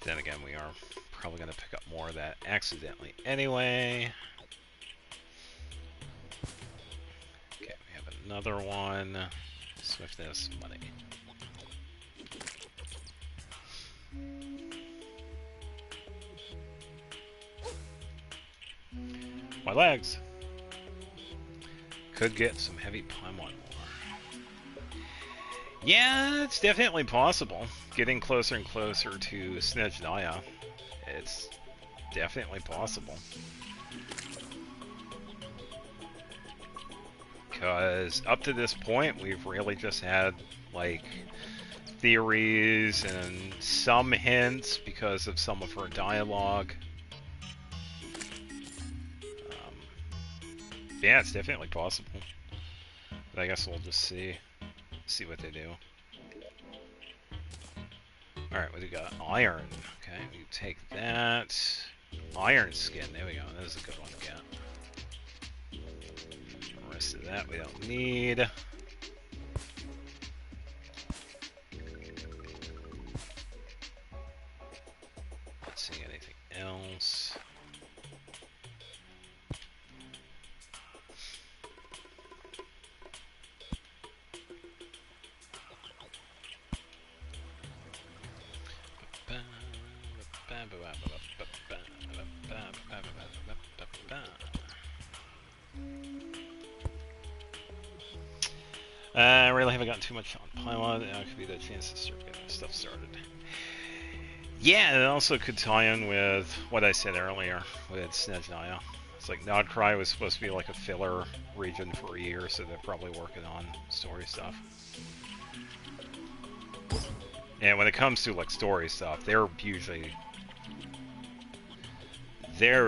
Speaker 1: Then again, we are probably going to pick up more of that accidentally anyway. Okay, we have another one. Swiftness, money. My legs. Could get some heavy Paimon more. Yeah, it's definitely possible. Getting closer and closer to Snezhnaya. It's definitely possible. Because up to this point, we've really just had, like, theories and some hints because of some of her dialogue. Yeah, it's definitely possible. But I guess we'll just see what they do. Alright, what do we got? Iron. Okay, we take that. Iron skin, there we go. That is a good one to get. The rest of that we don't need. Let's see, anything else? I really haven't gotten too much on Paimon. That could be the chance to start getting stuff started. Yeah, it also could tie in with what I said earlier with Snezhnaya. It's like Nodcry was supposed to be like a filler region for a year, so they're probably working on story stuff. And when it comes to like story stuff, there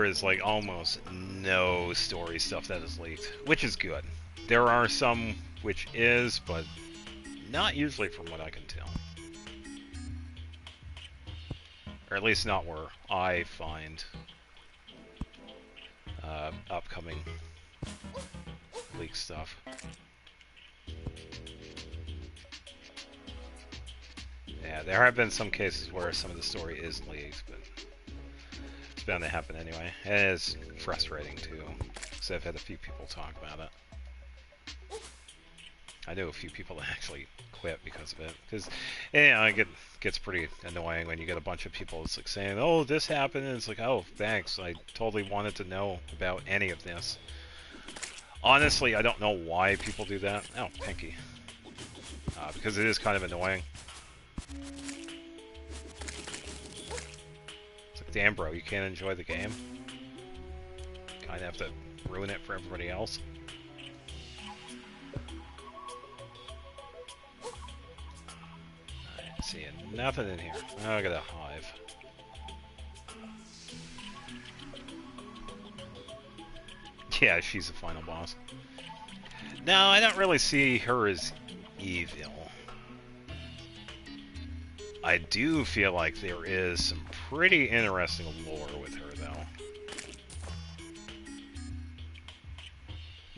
Speaker 1: is like almost no story stuff that is leaked, which is good. There are some which is, but not usually from what I can tell. Or at least not where I find upcoming leak stuff. Yeah, there have been some cases where some of the story is leaked, but it's bound to happen anyway. And it is frustrating too, because I've had a few people talk about it. I know a few people that actually quit because of it. Because, you know, it gets pretty annoying when you get a bunch of people it's like saying, oh, this happened, and it's like, oh, thanks, I totally wanted to know about any of this. Honestly, I don't know why people do that. Oh, Pinky. Because it is kind of annoying. It's like, damn, bro, you can't enjoy the game? Kind of have to ruin it for everybody else. Seeing nothing in here. Oh, I got a hive. Yeah, she's the final boss. No, I don't really see her as evil. I do feel like there is some pretty interesting lore with her, though.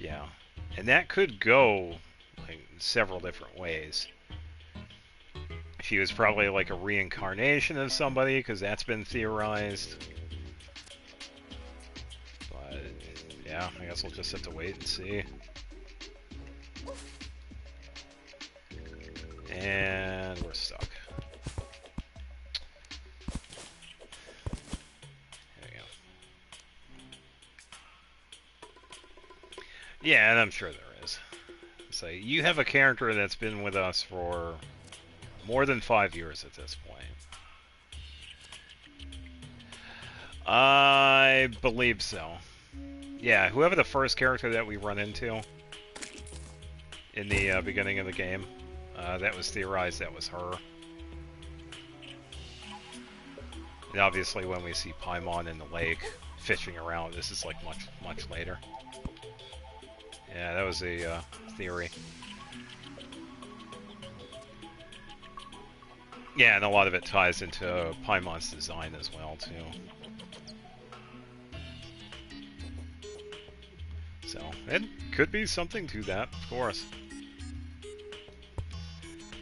Speaker 1: Yeah. And that could go like several different ways. She was probably like a reincarnation of somebody, because that's been theorized. But yeah, I guess we'll just have to wait and see. And we're stuck. There we go. Yeah, and I'm sure there is. So you have a character that's been with us for more than 5 years at this point. I believe so. Yeah, whoever the first character that we run into in the beginning of the game, that was theorized that was her. And obviously when we see Paimon in the lake fishing around, this is like much later. Yeah, that was a theory. Yeah, and a lot of it ties into Paimon's design as well, too. So, it could be something to that, of course.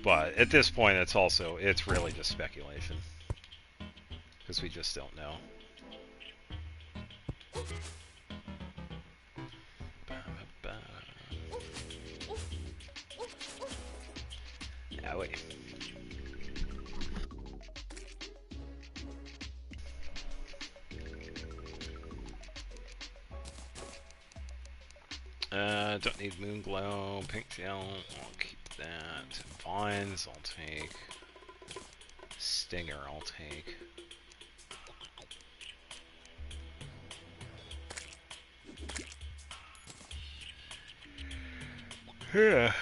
Speaker 1: But at this point, it's really just speculation. Because we just don't know. Ah, wait. Don't need Moonglow, Pink Gel, I'll keep that. Vines, I'll take. Stinger, I'll take. Yeah.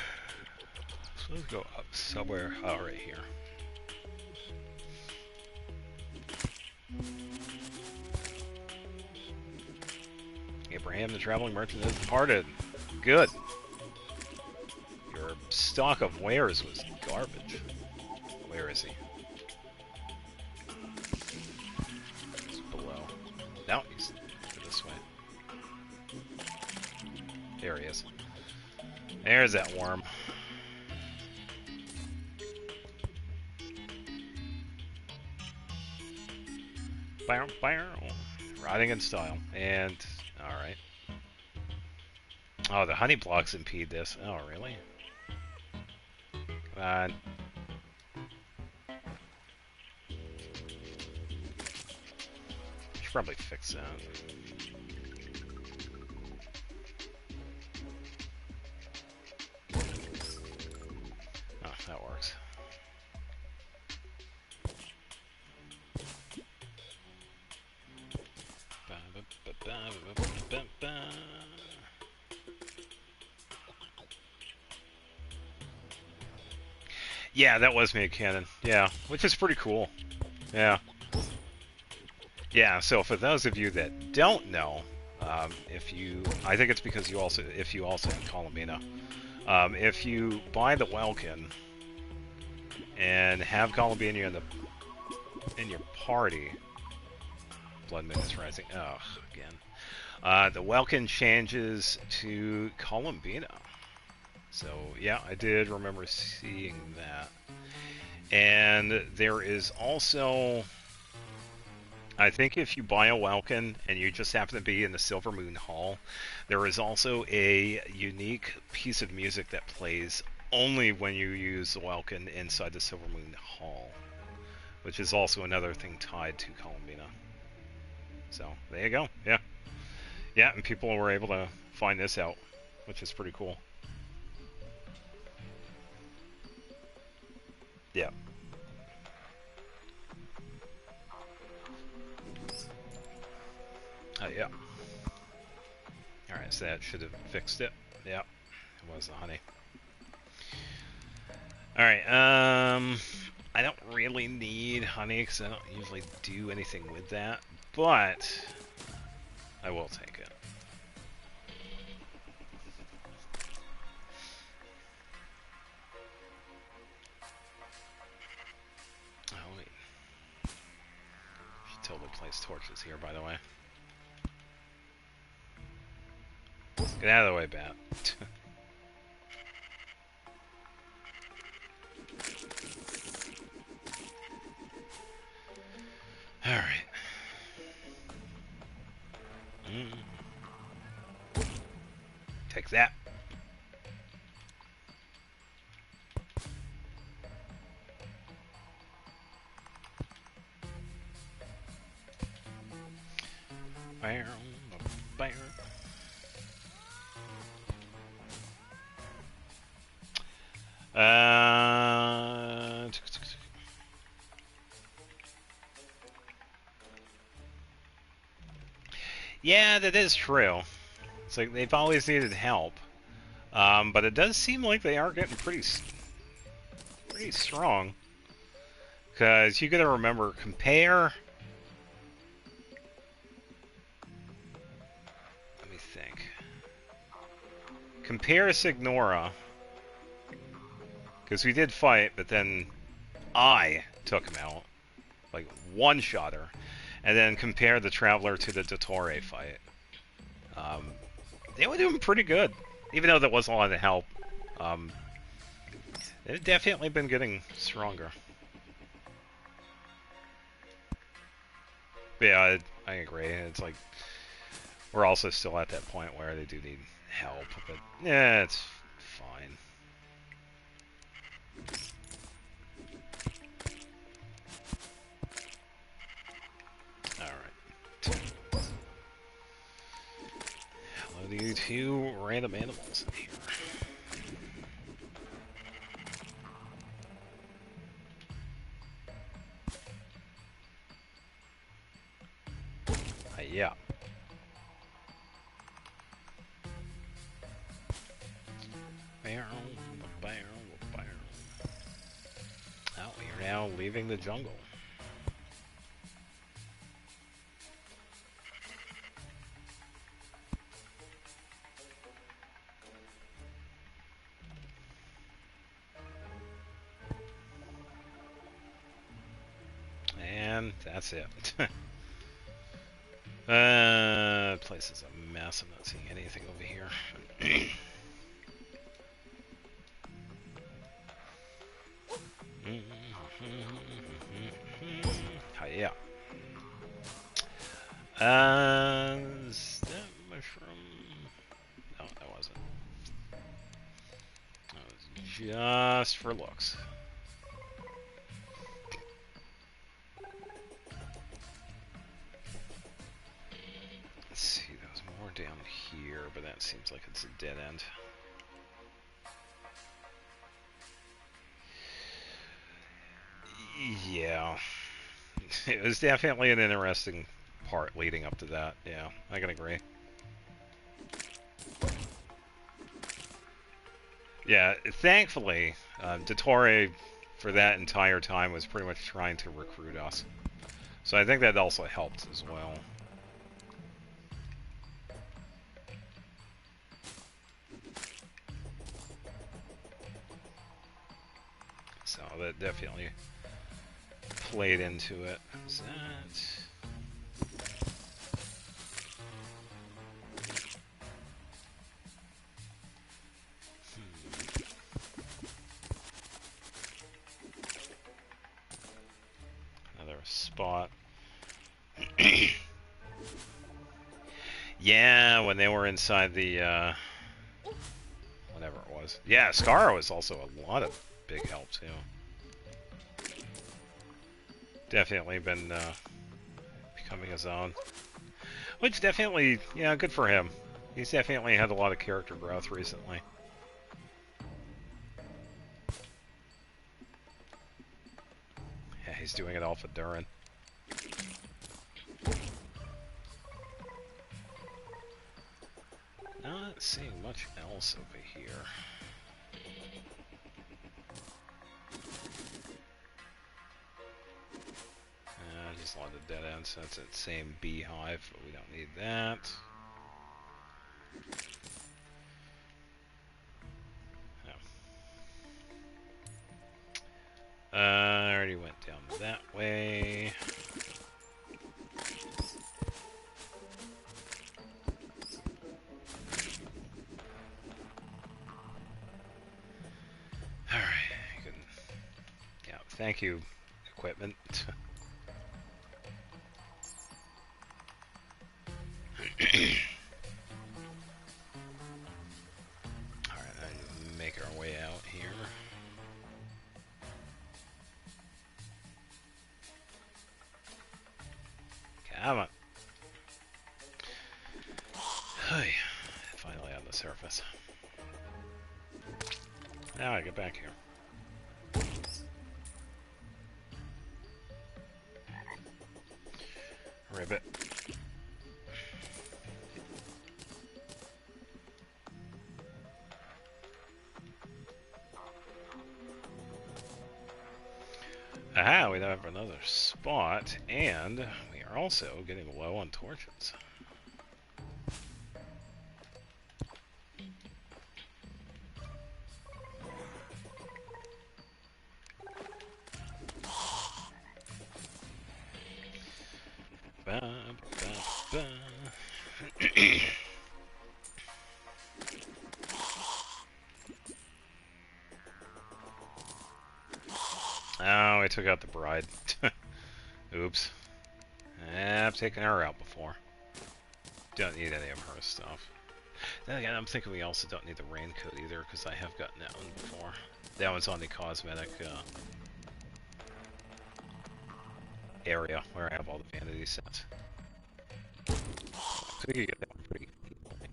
Speaker 1: So let's go up somewhere. Oh, right here. Abraham, the traveling merchant, has departed. Good. Your stock of wares was garbage. Where is he? He's below. No, he's this way. There he is. There's that worm. Bow, bow. Riding in style. And, alright. Oh, the honey blocks impede this. Oh, really? Come on. Should probably fix that. Oh, that works. Yeah, that was made canon. Yeah, which is pretty cool. Yeah. Yeah, so for those of you that don't know, I think it's because if you also have Columbina, if you buy the Welkin and have Columbina in your party, Blood Moon is rising. Oh, again. The Welkin changes to Columbina. So, yeah, I did remember seeing that. And there is also, I think if you buy a Welkin and you just happen to be in the Silver Moon Hall, there is also a unique piece of music that plays only when you use the Welkin inside the Silver Moon Hall, which is also another thing tied to Columbina. So, there you go. Yeah. Yeah, and people were able to find this out, which is pretty cool. Yeah. Yeah. Alright, so that should have fixed it. Yeah. It was the honey. Alright, I don't really need honey because I don't usually do anything with that, but I will take it. Oh, wait. Should totally place torches here, by the way. Get out of the way, Bat. Alright. Take that. Bam, bam. Yeah, that is true. It's like they've always needed help, but it does seem like they are getting pretty strong. Because you got to remember, compare. Let me think. Compare Signora. Because we did fight, but then I took him out. Like, one-shot her. And then compare the Traveler to the Dottore fight. They were doing pretty good. Even though there wasn't a lot of help. They've definitely been getting stronger. But yeah, I agree. It's like, we're also still at that point where they do need help. But, yeah, it's fine. You two random animals in here. Yeah. Oh, you're now leaving the jungle. And that's it. Place is a mess. I'm not seeing anything over here. Yeah. Is that mushroom? No, that wasn't. That was just for looks. Let's see, there's more down here, but that seems like it's a dead end. Yeah. It was definitely an interesting part leading up to that. Yeah, I can agree. Yeah, thankfully, Dottore, for that entire time, was pretty much trying to recruit us. So I think that also helped as well. So that definitely played into it. Is that... Another spot. Yeah, when they were inside the, whatever it was. Yeah, Scar was also a lot of big help, too. Definitely been, becoming his own. Which definitely, yeah, good for him. He's definitely had a lot of character growth recently. Yeah, he's doing it all for Durin. Not seeing much else over here. Just a lot of dead ends. That's that same beehive, but we don't need that. I already went down that way. Thank you, equipment. Alright, I make our way out here. Come on. Hey, finally on the surface. Now I get back here. Ribbit. Aha, we have another spot, and we are also getting low on torches. Ba, ba, ba. Oh, I took out the bride. Oops. I've taken her out before. Don't need any of her stuff. Then again, I'm thinking we also don't need the raincoat either, because I have gotten that one before. That one's on the cosmetic area, where I have all the vanity sets. So you get that one pretty easily.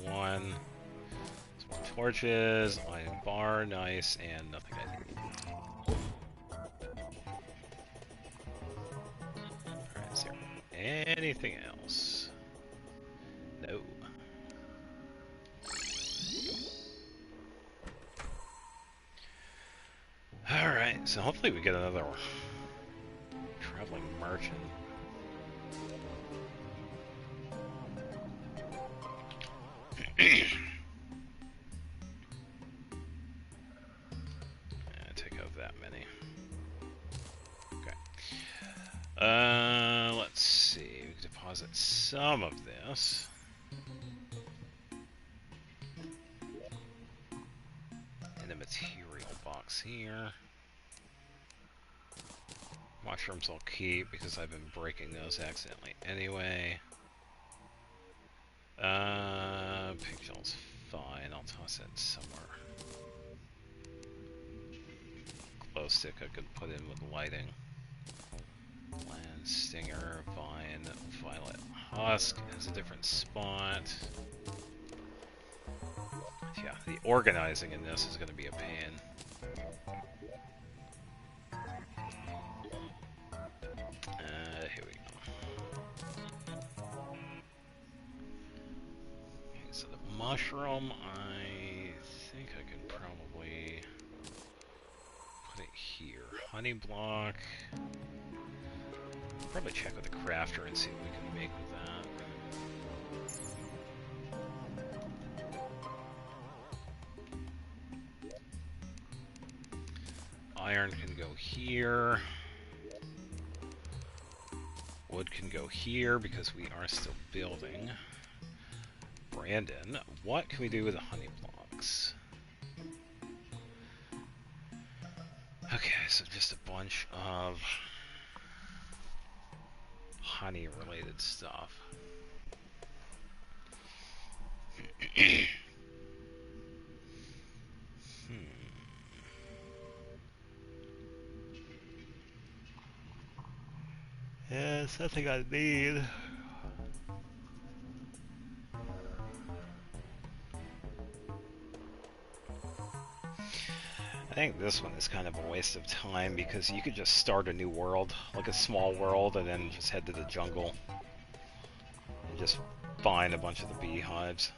Speaker 1: One. Some more torches, iron bar, nice, and nothing I need. Alright, is there anything else? No. Alright, so hopefully we get another traveling merchant. Take out that many. Okay. Let's see. We can deposit some of this. In the material box here. Mushrooms I'll keep because I've been breaking those accidentally anyway. Pigtail's fine. I'll toss it somewhere. Glow stick I could put in with lighting. Land stinger, vine, violet husk is a different spot. Yeah, the organizing in this is going to be a pain. Here we go. Okay, so the mushroom, I think I can probably put it here. Honey block. Probably check with the crafter and see what we can make with that. Iron can go here. Wood can go here because we are still building. Brandon, what can we do with the honey blocks? Okay, so just a bunch of honey related stuff. Yeah, it's nothing I need. I think this one is kind of a waste of time because you could just start a new world, like a small world, and then just head to the jungle and just find a bunch of the beehives.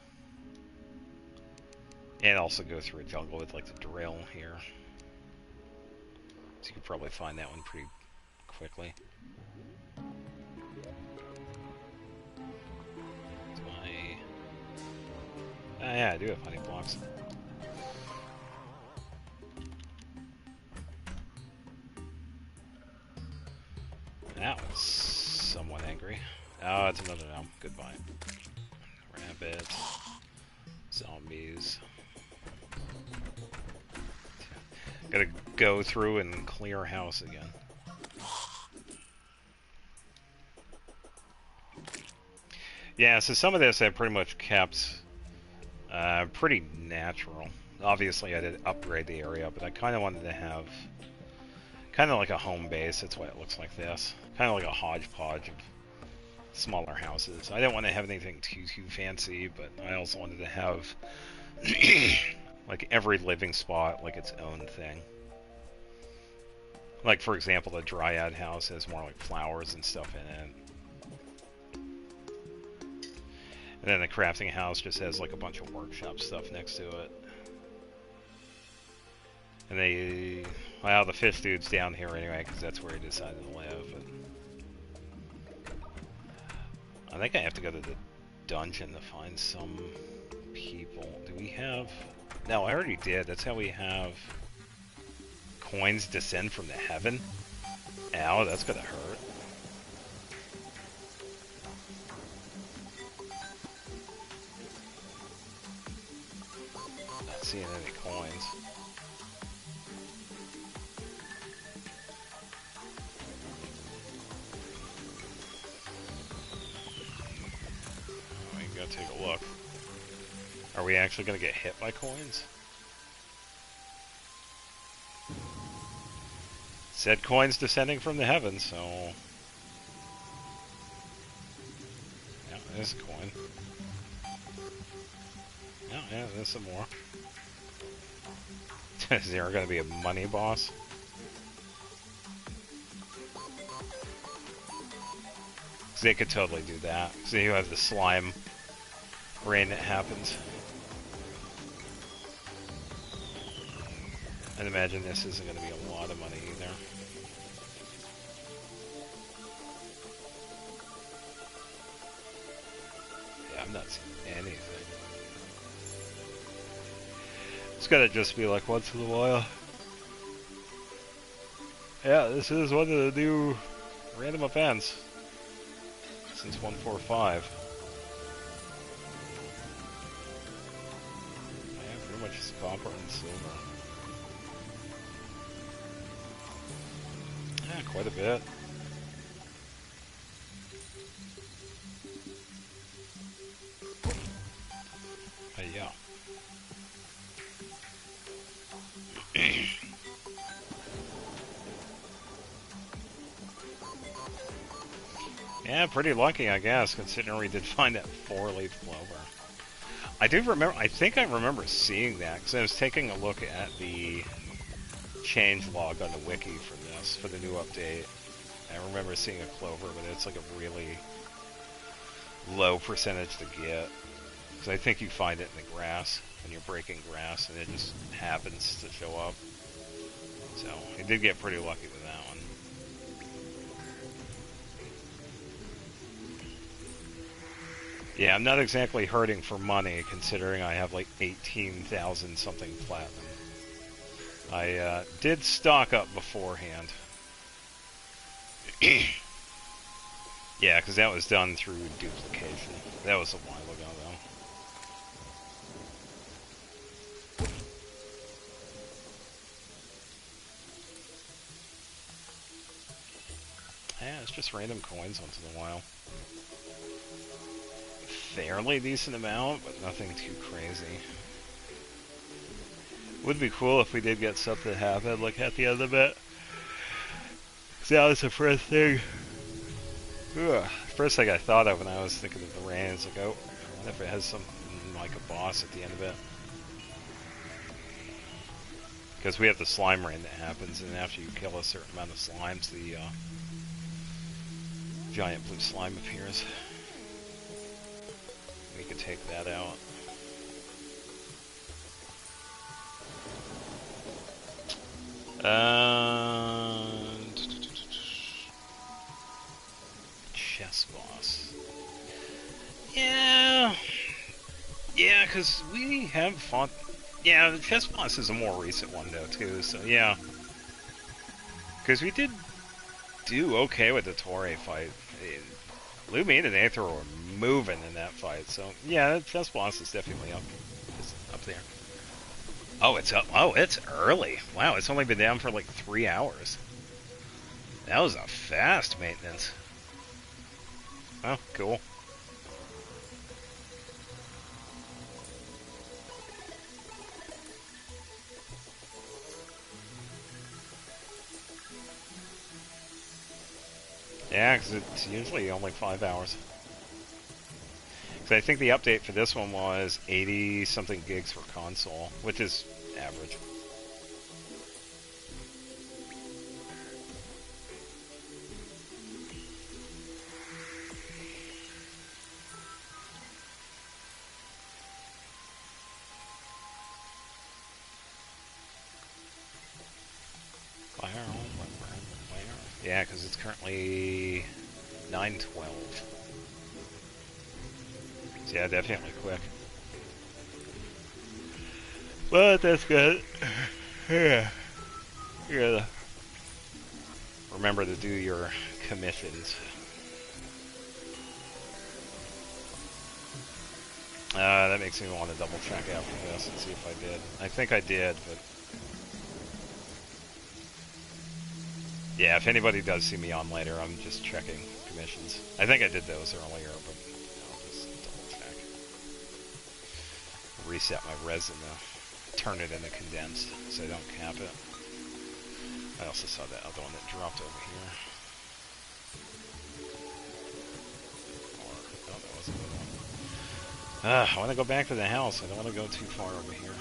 Speaker 1: And also go through a jungle with like the drill here. So you could probably find that one pretty quickly. Yeah, I do have honey blocks. That was somewhat angry. Oh, it's another no. Goodbye. Rabbits. Zombies. Gotta go through and clear house again. Yeah, so some of this I pretty much kept pretty natural. Obviously I did upgrade the area, but I kind of wanted to have kind of like a home base. That's why it looks like this. Kind of like a hodgepodge of smaller houses. I didn't want to have anything too fancy, but I also wanted to have like every living spot like its own thing. Like for example, the Dryad house has more like flowers and stuff in it. And then the crafting house just has like a bunch of workshop stuff next to it. And well, the fish dude's down here anyway, because that's where he decided to live. But I think I have to go to the dungeon to find some people. Do we have... No, I already did. That's how we have coins descend from the heaven. Ow, that's gonna hurt. Not seeing any coins. Go take a look. Are we actually going to get hit by coins? Said coins descending from the heavens, so... Yeah, there's a coin. Yeah, there's some more. Is there going to be a money boss? Because they could totally do that. So you have the slime rain that happens. I'd imagine this isn't going to be a lot of money either. Yeah, I'm not seeing anything. It's got to just be like once in a while. Yeah, this is one of the new random events since 1.45. Pretty much just copper and silver. Yeah, quite a bit. Yeah. Yeah, pretty lucky, I guess, considering we did find that 4-leaf clover. I do remember, I think I remember seeing that, because I was taking a look at the change log on the wiki for this, for the new update. I remember seeing a clover, but it's like a really low percentage to get. Because I think you find it in the grass, when you're breaking grass, and it just happens to show up. So, I did get pretty lucky with that one. Yeah, I'm not exactly hurting for money, considering I have like 18,000 something platinum. I did stock up beforehand. Yeah, because that was done through duplication. That was a while ago, though. Yeah, it's just random coins once in a while. Fairly decent amount, but nothing too crazy. Would be cool if we did get something happen, like at the end of it. So that was the first thing. Ugh. First thing I thought of when I was thinking of the rain is like, oh, I wonder if it has something like a boss at the end of it. Because we have the slime rain that happens, and after you kill a certain amount of slimes, the giant blue slime appears. We could take that out. Chess boss. Yeah, because we have fought. Yeah, the chess boss is a more recent one though too. So yeah, because we did do okay with the Torre fight. Lumine and Aether were moving in that fight, so yeah, that first boss is definitely up there. Oh, it's up. Oh, it's early. Wow, it's only been down for like 3 hours. That was a fast maintenance. Oh, cool. Yeah, because it's usually only 5 hours. Because I think the update for this one was 80-something gigs for console, which is average. Yeah, because it's currently 9:12. So yeah, definitely quick. But that's good. Yeah. Yeah. Remember to do your commissions. That makes me want to double check after this and see if I did. I think I did, but... Yeah, if anybody does see me on later, I'm just checking commissions. I think I did those earlier, but I'll just double check. Reset my resin to turn it into condensed so I don't cap it. I also saw that other one that dropped over here. Or, oh, that was another one. I want to go back to the house. I don't want to go too far over here.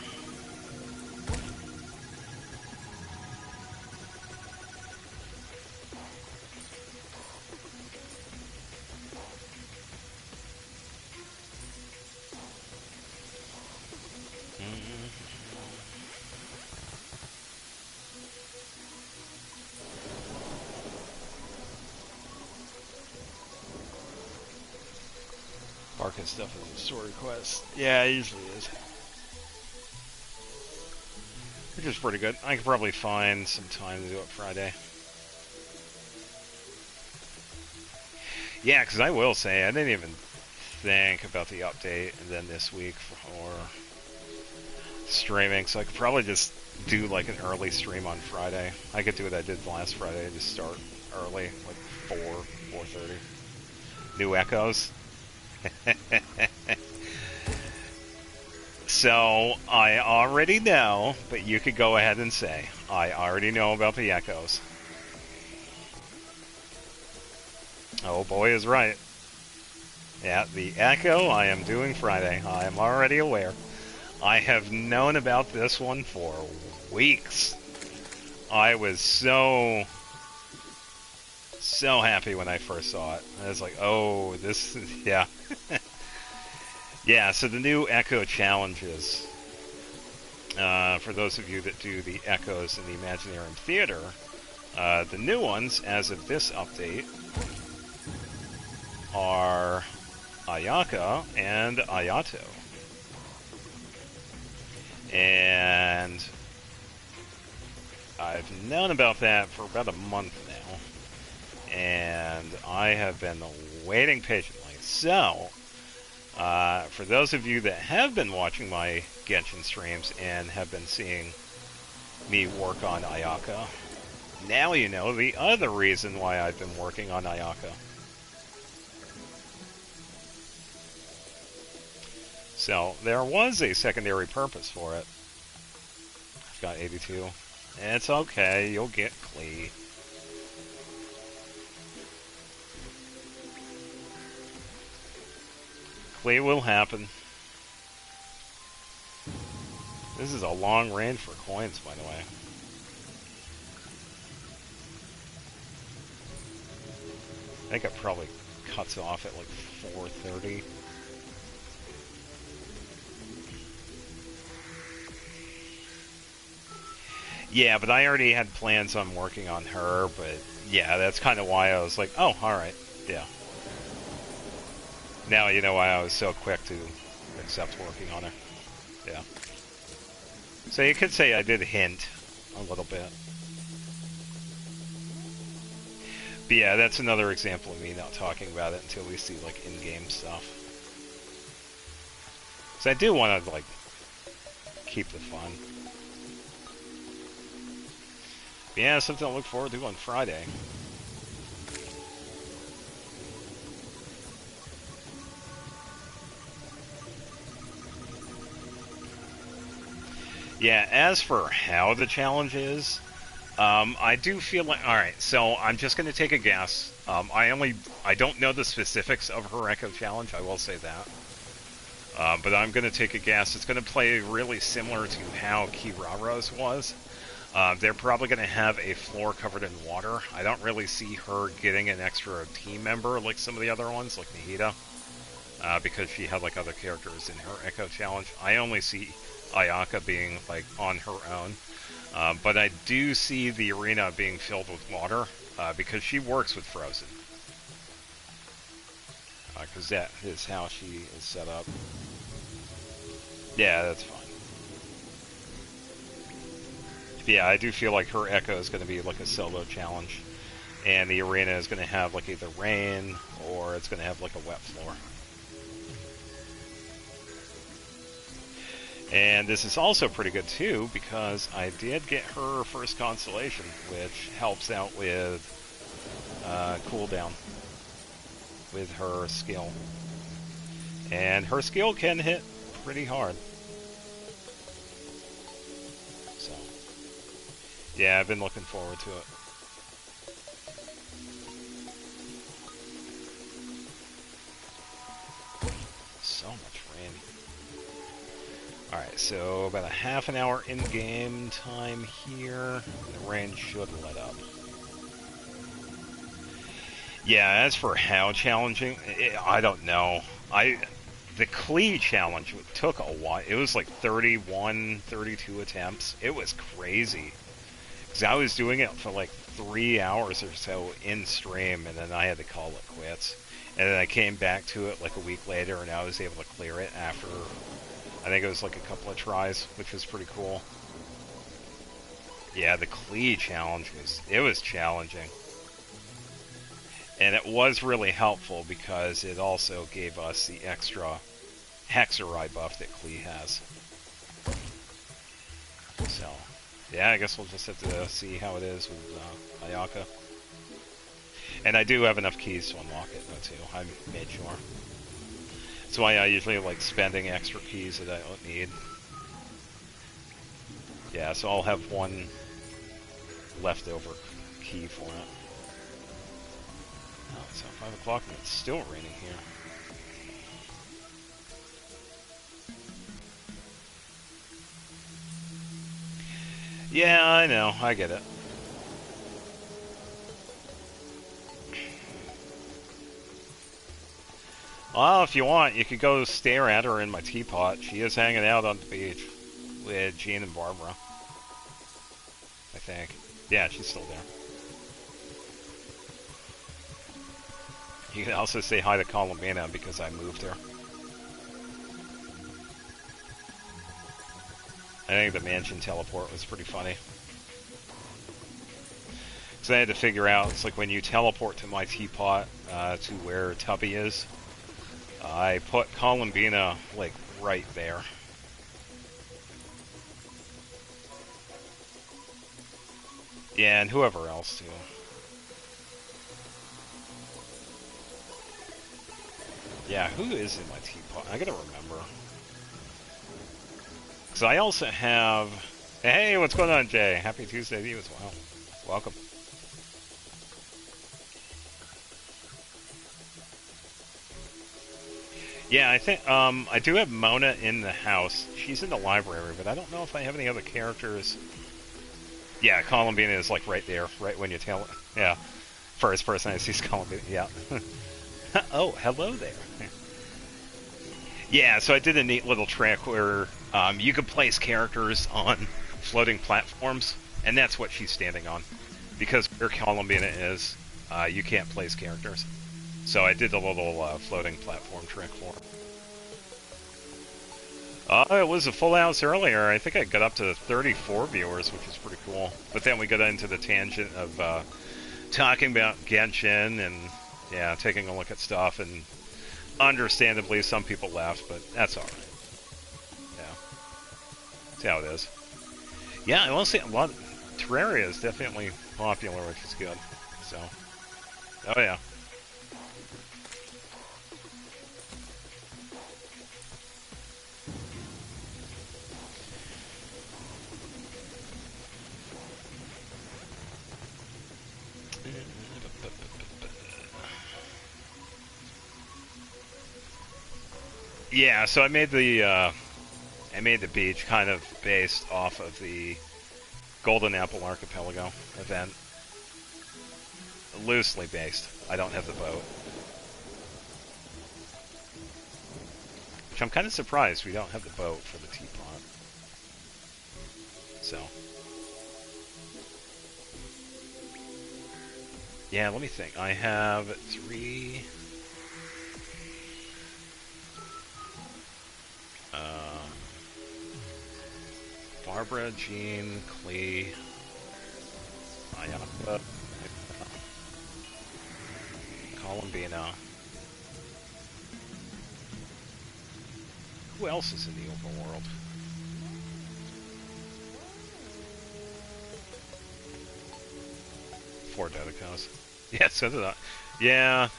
Speaker 1: Marking stuff as a story quest. Yeah, it usually is. Which is pretty good. I could probably find some time to do it Friday. Yeah, because I will say, I didn't even think about the update and then this week for streaming, so I could probably just do like an early stream on Friday. I could do what I did last Friday, just start early, like 4:30. New echoes. So, I already know, but you could go ahead and say, I already know about the echoes. Oh, boy is right. Yeah, the echo I am doing Friday. I am already aware. I have known about this one for weeks. I was so happy when I first saw it. I was like, oh, this, yeah. Yeah, so the new Echo challenges, for those of you that do the Echoes in the Imaginarium Theater, the new ones, as of this update, are Ayaka and Ayato. And I've known about that for about a month now, and I have been waiting patiently. So, for those of you that have been watching my Genshin streams and have been seeing me work on Ayaka, now you know the other reason why I've been working on Ayaka. So, there was a secondary purpose for it. I've got 82. It's okay, you'll get Klee. Klee will happen. This is a long range for coins, by the way. I think it probably cuts off at like 4:30. Yeah, but I already had plans on working on her, but yeah, that's kind of why I was like, oh, alright, yeah. Now you know why I was so quick to accept working on her. Yeah. So you could say I did hint a little bit. But yeah, that's another example of me not talking about it until we see, like, in-game stuff. Because I do want to, like, keep the fun. But yeah, something to look forward to on Friday. Yeah, as for how the challenge is, I do feel like, alright, so I'm just going to take a guess. I don't know the specifics of her Echo Challenge, I will say that. But I'm going to take a guess. It's going to play really similar to how Kirara's was. They're probably going to have a floor covered in water. I don't really see her getting an extra team member like some of the other ones, like Nahida, because she had like other characters in her Echo Challenge. I only see Ayaka being like on her own. But I do see the arena being filled with water, because she works with Frozen. Because that is how she is set up. Yeah, that's fine. Yeah, I do feel like her Echo is going to be like a solo challenge. And the arena is going to have like either rain, or it's going to have like a wet floor. And this is also pretty good too, because I did get her first constellation, which helps out with cooldown with her skill. And her skill can hit pretty hard. So, yeah, I've been looking forward to it. So much rain. Alright, so about a half an hour in-game time here. The rain should let up. Yeah, as for how challenging, I don't know. The Klee challenge took a while. It was like 31, 32 attempts. It was crazy. Because I was doing it for like 3 hours or so in stream, and then I had to call it quits. And then I came back to it like a week later, and I was able to clear it after, I think it was like a couple of tries, which was pretty cool. Yeah, the Klee challenge was challenging. And it was really helpful because it also gave us the extra Hexerai buff that Klee has. So, yeah, I guess we'll just have to see how it is with Ayaka. And I do have enough keys to unlock it, though, too. I made sure. That's why I usually like spending extra keys that I don't need. Yeah, so I'll have one leftover key for it. Oh, it's now 5 o'clock and it's still raining here. Yeah, I know. I get it. Well, if you want, you could go stare at her in my teapot. She is hanging out on the beach with Jean and Barbara. I think. Yeah, she's still there. You can also say hi to Columbina because I moved her. I think the mansion teleport was pretty funny. Because I had to figure out, it's like when you teleport to my teapot, to where Tubby is, I put Columbina, like, right there. Yeah, and whoever else, too. Yeah, who is in my teapot? I gotta remember. Because I also have... Hey, what's going on, Jay? Happy Tuesday to you as well. Welcome. Yeah, I think, I do have Mona in the house. She's in the library, but I don't know if I have any other characters. Yeah, Columbina is, like, right there, right when you tell it. Yeah. First person I see is Columbina, yeah. Oh, hello there. Yeah, so I did a neat little trick where you could place characters on floating platforms, and that's what she's standing on. Because where Columbina is, you can't place characters. So I did a little floating platform trick for her. It was a full house earlier. I think I got up to 34 viewers, which is pretty cool. But then we got into the tangent of talking about Genshin and, yeah, taking a look at stuff, and understandably some people left, but that's alright. Yeah. That's how it is. Yeah, I will say a lot. Terraria is definitely popular, which is good. So, oh yeah. Yeah, so I made the beach kind of based off of the Golden Apple Archipelago event. Loosely based. I don't have the boat. Which I'm kind of surprised we don't have the boat for the teapot. So. Yeah, let me think. I have 3... Barbara, Jean, Clee, Ayaka, Columbina. Who else is in the overworld? Four Dodecos. Yeah, so did I. Yeah.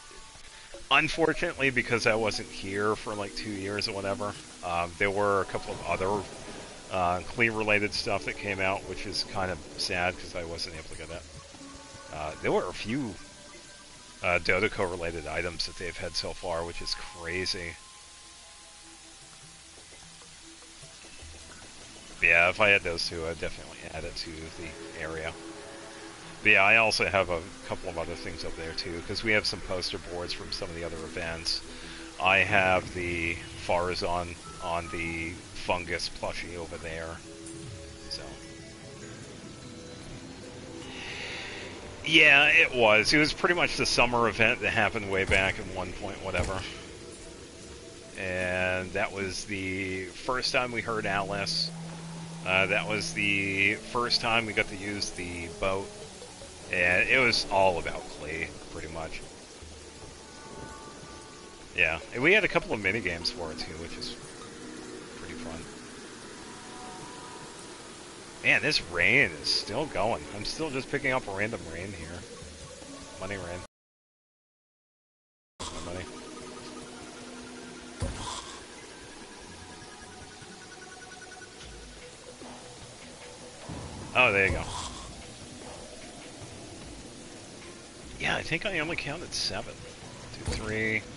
Speaker 1: Unfortunately, because I wasn't here for like 2 years or whatever, there were a couple of other Clee-related stuff that came out, which is kind of sad because I wasn't able to get that. There were a few Dodeco-related items that they've had so far, which is crazy. But yeah, if I had those two, I'd definitely add it to the area. But yeah, I also have a couple of other things up there too, because we have some poster boards from some of the other events. I have the Farazan on the fungus plushie over there. So. Yeah, it was. It was pretty much the summer event that happened way back at one point, whatever. And that was the first time we heard Alice. That was the first time we got to use the boat. And it was all about Clay, pretty much. Yeah, and we had a couple of mini games for it too, which is pretty fun. Man, this rain is still going. I'm still just picking up random rain here. Money rain. My money. Oh, there you go. Yeah, I think I only counted 7. 2, 3, 4,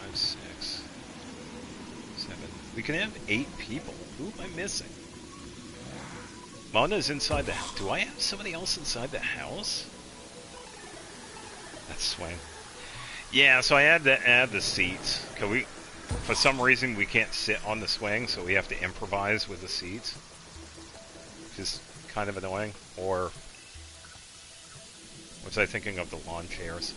Speaker 1: 5, 6, 7. We can have 8 people. Who am I missing? Mona's inside the house. Do I have somebody else inside the house? That's swing. Yeah, so I had to add the seats. For some reason, we can't sit on the swing, so we have to improvise with the seats. Which is kind of annoying. Or was I thinking of the lawn chairs?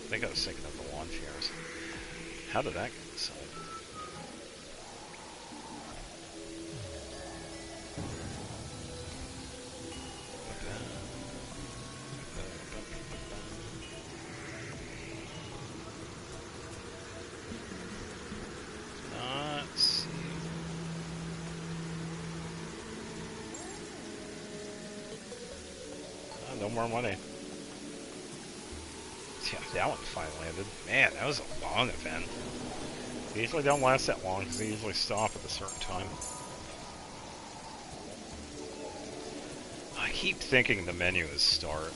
Speaker 1: I think I was thinking of the lawn chairs. How did that get decided? Let's see. No more money. Yeah, that one finally ended. Man, that was a long event. They usually don't last that long because they usually stop at a certain time. I keep thinking the menu is start.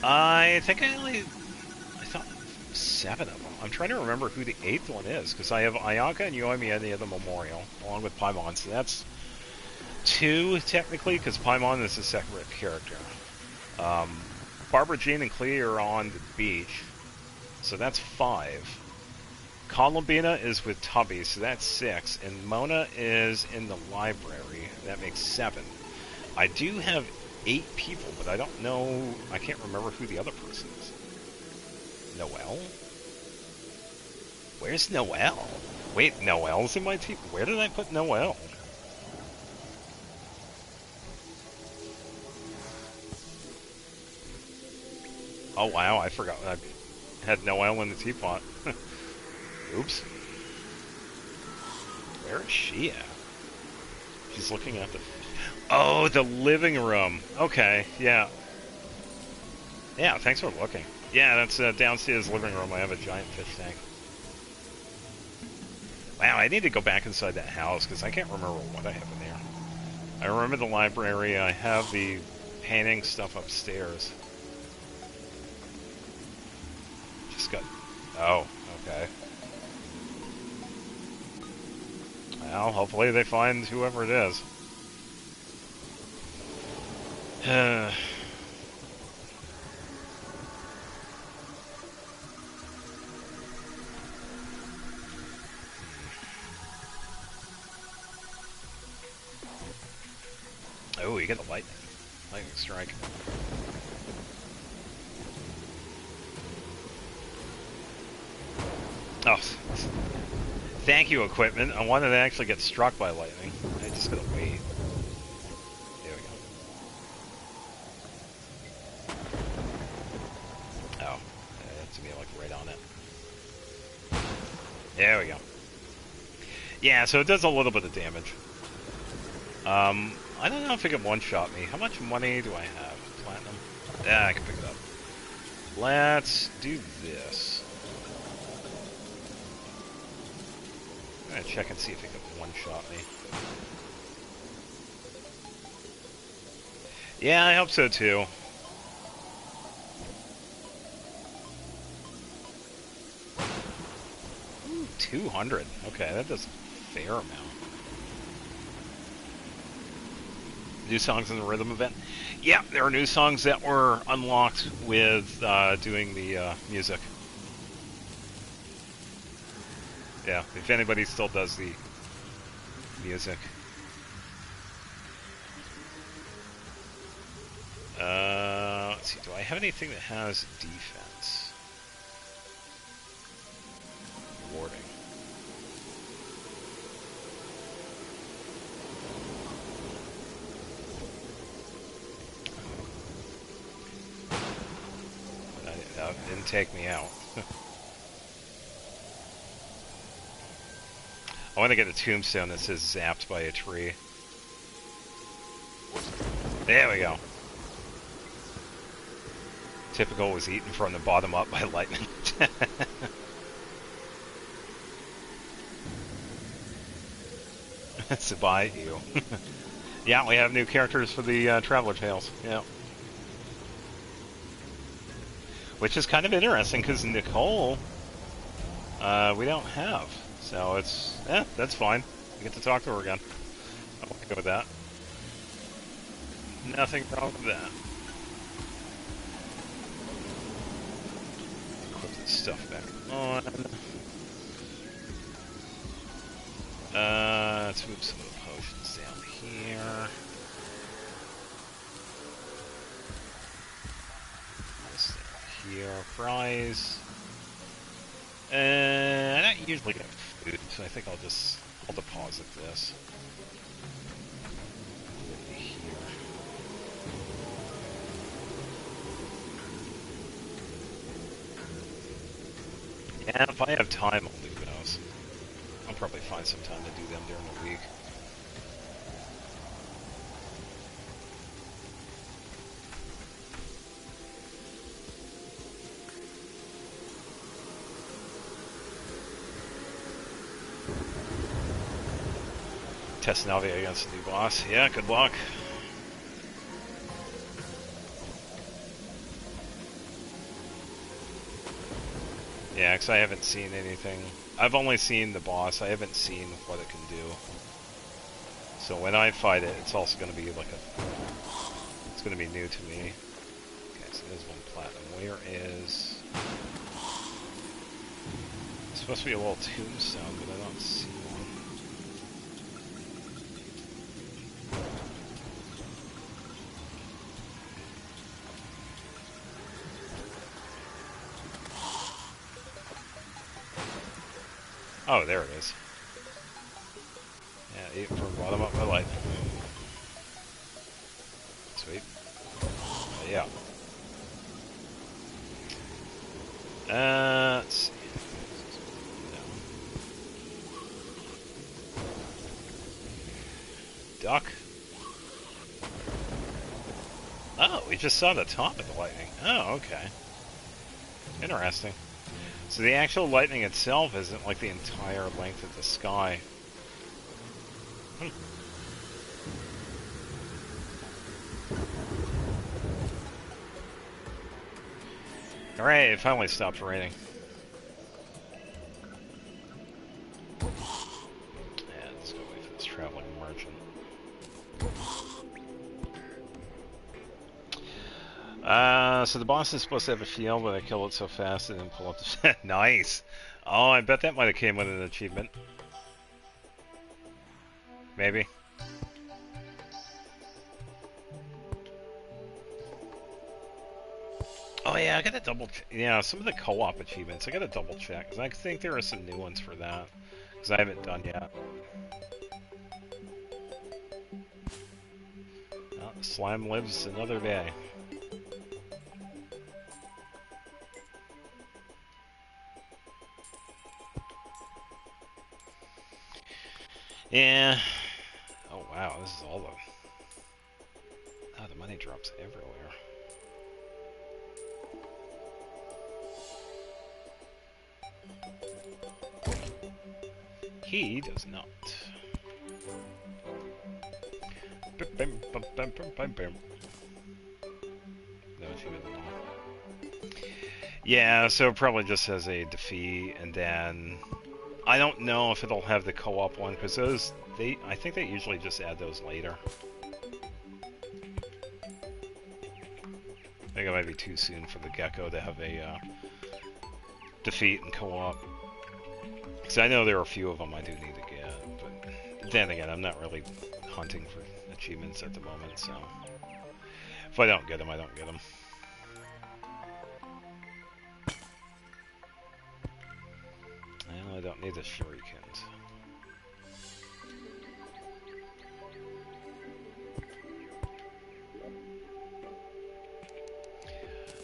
Speaker 1: I think I thought 7 of them. I'm trying to remember who the 8th one is, because I have Ayaka and Yoimiya near the memorial, along with Paimon, so that's 2, technically, because Paimon is a separate character. Barbara, Jean, and Clea are on the beach, so that's 5. Columbina is with Tubby, so that's 6, and Mona is in the library. That makes 7. I do have 8 people, but I don't know, I can't remember who the other person is. Noelle? Where's Noelle? Wait, Noelle's in my team? Where did I put Noelle? Oh wow, I forgot I had Noelle in the teapot. Oops. Where is she at? She's looking at the... Oh, the living room. Okay, yeah. Yeah, thanks for looking. Yeah, that's downstairs living room. I have a giant fish tank. Wow, I need to go back inside that house because I can't remember what I have in there. I remember the library. I have the painting stuff upstairs. Just got... Oh, okay. Well, hopefully they find whoever it is. Oh, you get the lightning strike. Oh, thank you, equipment. I wanted to actually get struck by lightning. I just gotta wait. There we go. Oh, that's me like right on it. There we go. Yeah, so it does a little bit of damage. I don't know if it can one-shot me. How much money do I have? Platinum? Yeah, I can pick it up. Let's do this. I'm gonna check and see if it can one-shot me. Yeah, I hope so too. Ooh, 200. Okay, that does a fair amount. New songs in the rhythm event. Yeah, there are new songs that were unlocked with doing the music. Yeah, if anybody still does the music. Let's see, do I have anything that has defense? Warding. That didn't take me out. I want to get a tombstone that says zapped by a tree. There we go. Typical was eaten from the bottom up by lightning. It's a bayou. Yeah, we have new characters for the Traveler Tales. Yeah. Which is kind of interesting, because Nicole, we don't have. So it's, that's fine. We get to talk to her again. I'll go with that. Nothing wrong with that. Equip this stuff back on. Let's move some of the potions down here. This down here, fries. I don't usually get food, so I think I'll deposit this. Here. Yeah, if I have time, I'll do those. I'll probably find some time to do them during the week. Test Navi against the new boss. Yeah, good luck. Yeah, because I haven't seen anything. I've only seen the boss. I haven't seen what it can do. So when I fight it, it's also going to be like it's going to be new to me. Okay, so there's one platinum. Where is... It's supposed to be a little tombstone, but I don't see one. Oh, there it is. Yeah, eat from bottom up my life. Sweet. Yeah. Let's see. No. Duck. Oh, we just saw the top of the lightning. Oh, okay. Interesting. So the actual lightning itself isn't like the entire length of the sky. Alright, it finally stopped raining. Yeah, let's go wait for this traveling merchant. So the boss is supposed to have a shield, but I kill it so fast it didn't pull up the... Nice! Oh, I bet that might have came with an achievement. Maybe. Oh yeah, I gotta double check. Yeah, some of the co-op achievements, I gotta double check. Because I think there are some new ones for that. Because I haven't done yet. Oh, slime lives another day. Yeah. Oh wow, this is all the... Oh, the money drops everywhere. He does not. No achievement at all. Yeah, so it probably just has a defeat, and then... I don't know if it'll have the co-op one, because those... I think they usually just add those later. I think it might be too soon for the Gecko to have a defeat and co-op. Because I know there are a few of them I do need to get, but then again, I'm not really hunting for achievements at the moment, so... If I don't get them, I don't get them. And I don't need the shurikens.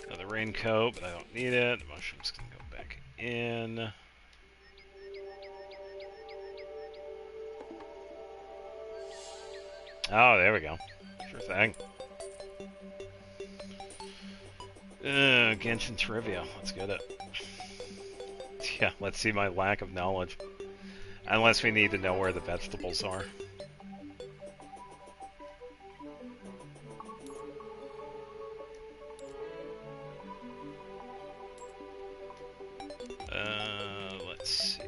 Speaker 1: Another raincoat, but I don't need it. The mushroom's gonna go back in. Oh, there we go. Sure thing. Genshin trivia. Let's get it. Yeah, let's see my lack of knowledge. Unless we need to know where the vegetables are. Let's see.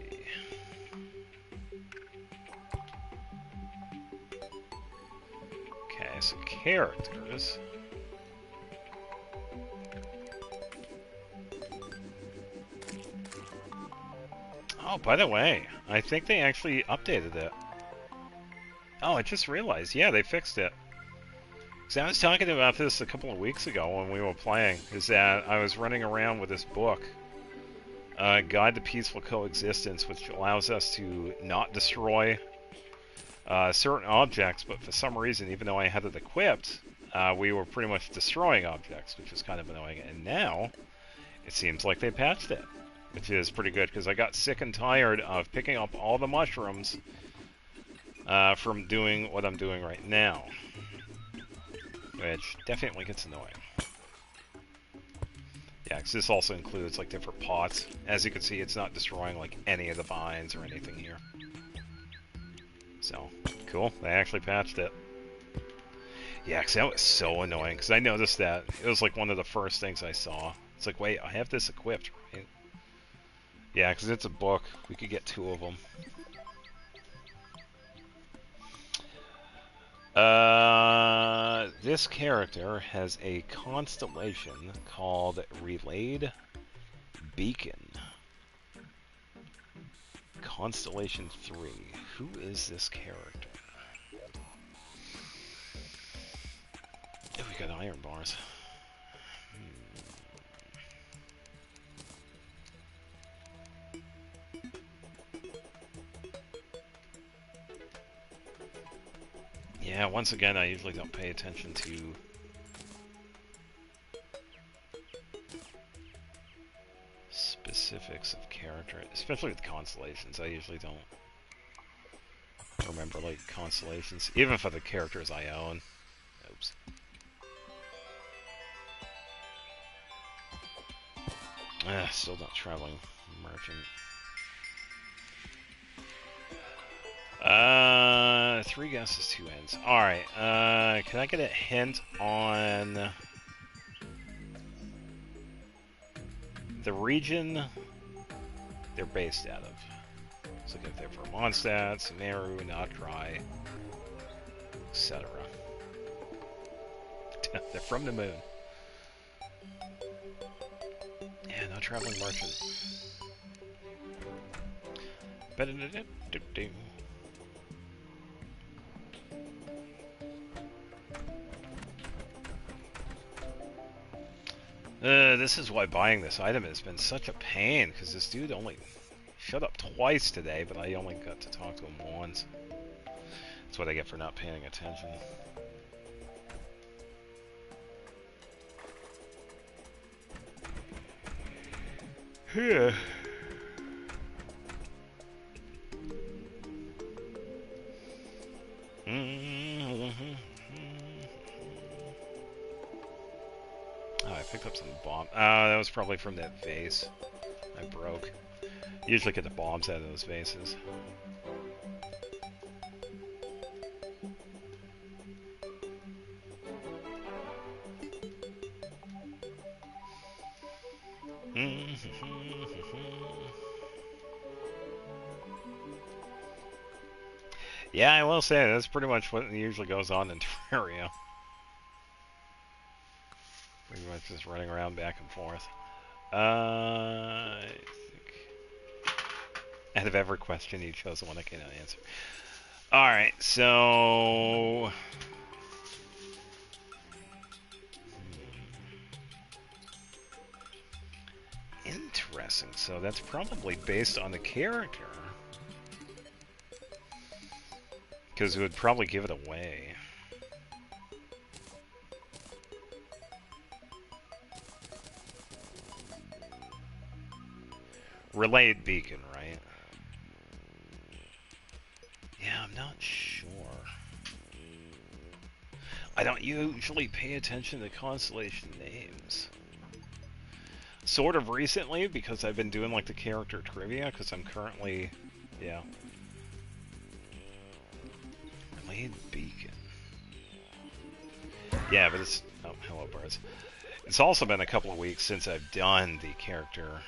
Speaker 1: Okay, so characters. Oh, by the way, I think they actually updated it. Oh, I just realized. Yeah, they fixed it. So I was talking about this a couple of weeks ago when we were playing, is that I was running around with this book, Guide to Peaceful Coexistence, which allows us to not destroy certain objects, but for some reason, even though I had it equipped, we were pretty much destroying objects, which was kind of annoying. And now, it seems like they patched it, which is pretty good, because I got sick and tired of picking up all the mushrooms from doing what I'm doing right now, which definitely gets annoying. Yeah, because this also includes like different pots. As you can see, it's not destroying like any of the vines or anything here. So, cool. They actually patched it. Yeah, because that was so annoying, because I noticed that. It was like one of the first things I saw. It's like, wait, I have this equipped, right? Yeah, because it's a book. We could get 2 of them. This character has a constellation called Relayed Beacon. Constellation 3. Who is this character? Oh, we got iron bars. Yeah, once again, I usually don't pay attention to specifics of character, especially with constellations. I usually don't remember, like, constellations, even for the characters I own. Oops. Still not traveling merchant. 3 guesses, 2 ends. Alright, can I get a hint on the region they're based out of? Let's look if they're from Mondstadt, Sumeru, Notdry, etc. They're from the moon. Yeah, no traveling merchant. This is why buying this item has been such a pain, because this dude only shut up twice today, but I only got to talk to him once. That's what I get for not paying attention. Yeah. Oh, I picked up some bomb. That was probably from that vase I broke. Usually get the bombs out of those vases. Yeah, I will say that's pretty much what usually goes on in Terraria. Pretty much just running around back and forth. I think out of every question you chose the one I cannot answer. Alright, so interesting. So that's probably based on the character. Because it would probably give it away. Relayed beacon, right? Yeah, I'm not sure. I don't usually pay attention to constellation names. Sort of recently, because I've been doing like the character trivia, because I'm currently, yeah. Relayed beacon. Yeah, but it's, oh, hello birds. It's also been a couple of weeks since I've done the character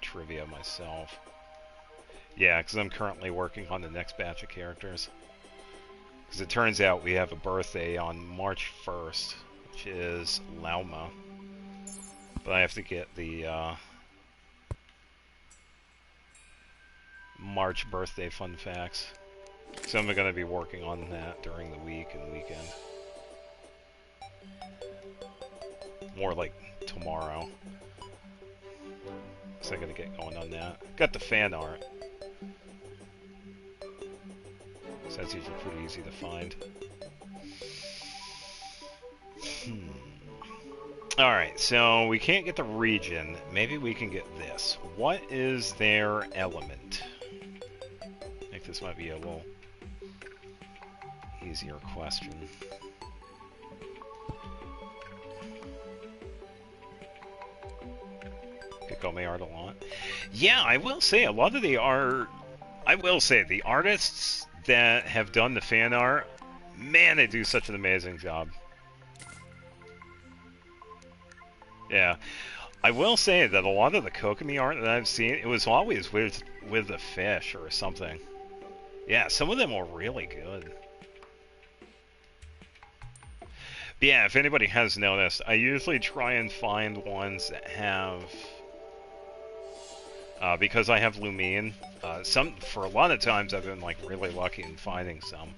Speaker 1: trivia myself. Yeah, because I'm currently working on the next batch of characters. Because it turns out we have a birthday on March 1st, which is Lauma. But I have to get the March birthday fun facts. So I'm going to be working on that during the week and weekend. More like tomorrow. So I gotta get going on that. Got the fan art. So that's usually pretty easy to find. Alright, so we can't get the region. Maybe we can get this. What is their element? I think this might be a little easier question. Pick on my art a lot. Yeah, I will say a lot of the art. I will say the artists that have done the fan art, man, they do such an amazing job. Yeah, I will say that a lot of the Kokomi art that I've seen, it was always with a fish or something. Yeah, some of them were really good. But yeah, if anybody has noticed, I usually try and find ones that have. Because I have Lumine, for a lot of times I've been like really lucky in finding some.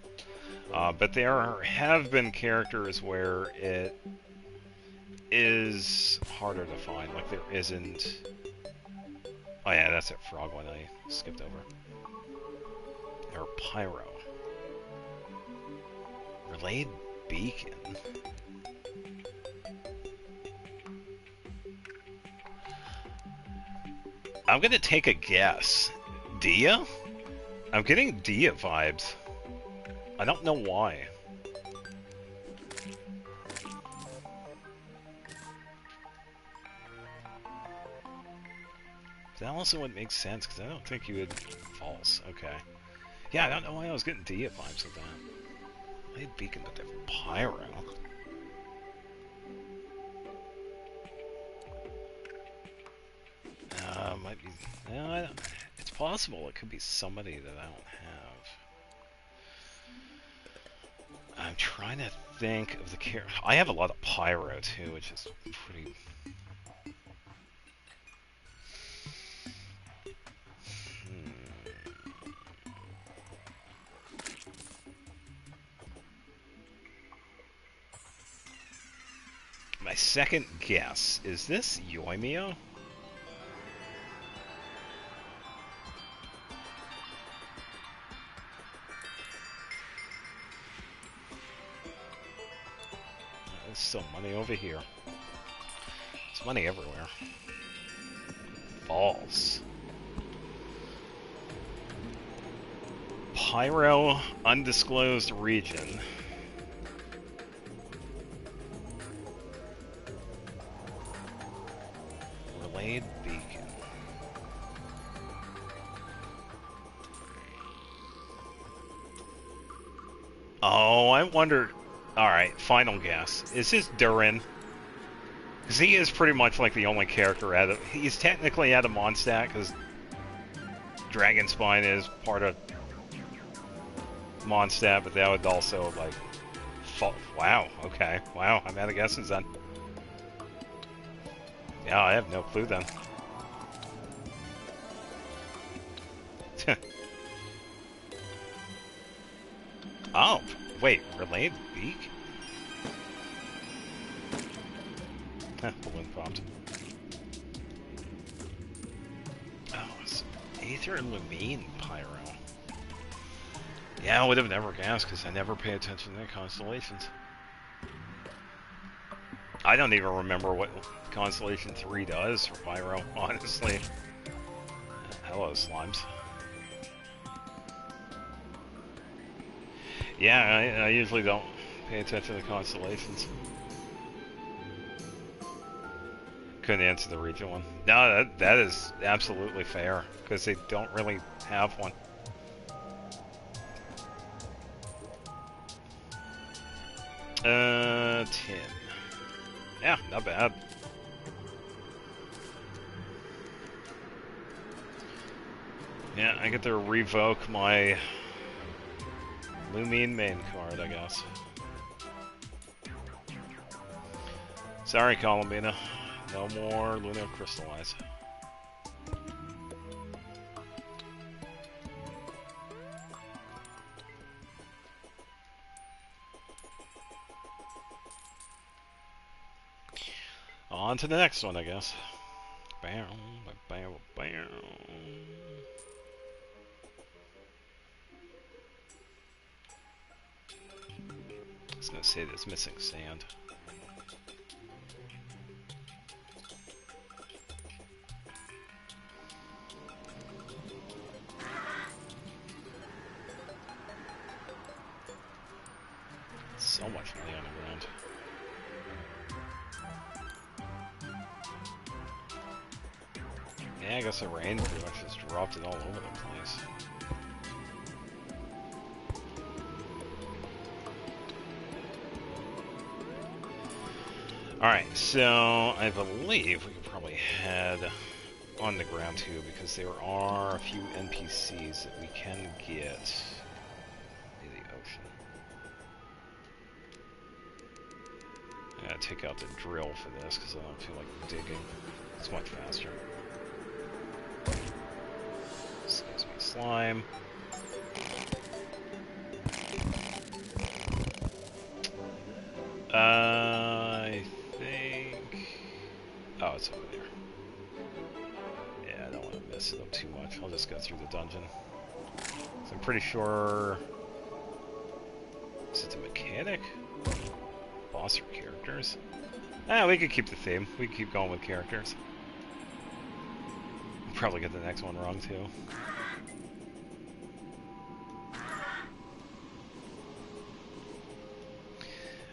Speaker 1: But there have been characters where it is harder to find. Like there isn't. Oh yeah, that's that frog one I skipped over. Or Pyro. Relayed beacon. I'm gonna take a guess. Dia? I'm getting Dia vibes. I don't know why. That also would make sense, because I don't think you would... False, okay. Yeah, I don't know why I was getting Dia vibes with that. Relayed beacon, but they're pyro. Might be... No, it's possible it could be somebody that I don't have. I'm trying to think of the character. I have a lot of pyro too, which is pretty... My second guess, is this Yoimiya? There's still money over here. There's money everywhere. False. Pyro, undisclosed region. Relayed beacon. Oh, I wonder... Alright, final guess. Is this Durin? Because he is pretty much like the only character out of... He's technically out of Mondstadt, because Dragonspine is part of Mondstadt, but that would also, like... Wow, okay. Wow, I'm out of guesses then. Yeah, I have no clue then. Oh, wait, relayed beak? Balloon popped. Oh, it's Aether and Lumine Pyro. Yeah, I would have never guessed because I never pay attention to the constellations. I don't even remember what Constellation 3 does for Pyro, honestly. Hello, slimes. Yeah, I usually don't pay attention to the constellations. Couldn't answer the region one. No, that is absolutely fair, because they don't really have one. Tin. Yeah, not bad. Yeah, I get to revoke my Lumine main card, I guess. Sorry, Columbina. No more Luna Crystallize. On to the next one, I guess. Bam, bam, bam. I was gonna say there's missing sand. So much money on the ground. Yeah, I guess the rain pretty much just dropped it all over the place. Alright, so I believe we could probably head on the ground too, because there are a few NPCs that we can get in the ocean. I'm gonna take out the drill for this, because I don't feel like digging. It's much faster. Excuse me, slime. I think... Oh, it's over there. Yeah, I don't want to mess it up too much. I'll just go through the dungeon. So I'm pretty sure... Is it the mechanic? mechanic? Boss or characters? Ah, we could keep the theme. We could keep going with characters. We'll probably get the next one wrong, too.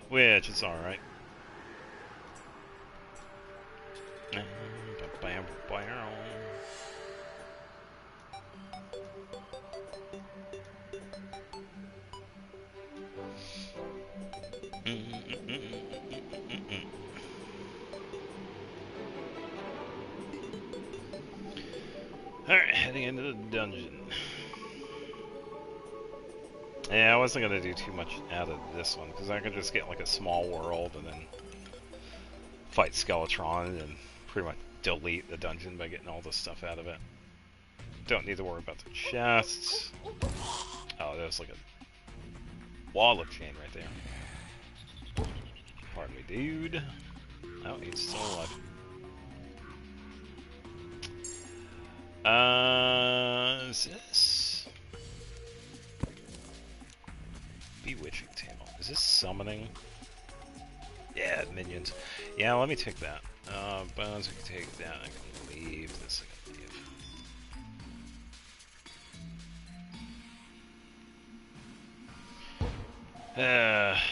Speaker 1: Which is alright. Alright, heading into the dungeon. Yeah, I wasn't gonna do too much out of this one, because I could just get like a small world and then fight Skeletron and pretty much delete the dungeon by getting all the stuff out of it. Don't need to worry about the chests. Oh, there's like a wall of chain right there. Pardon me, dude. Oh, he's still alive. Is this bewitching table? Is this summoning? Yeah, minions. Yeah, let me take that. Bones, we can take that. I can leave this. I can leave.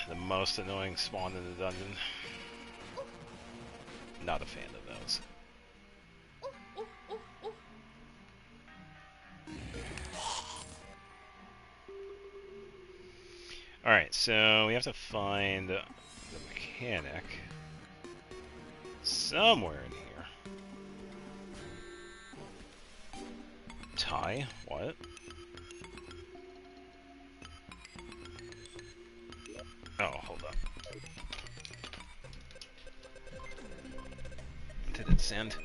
Speaker 1: The most annoying spawn in the dungeon. Not a fan of those. Alright, so we have to find the mechanic somewhere in here. Ty? What? Oh, hold up. Did it send?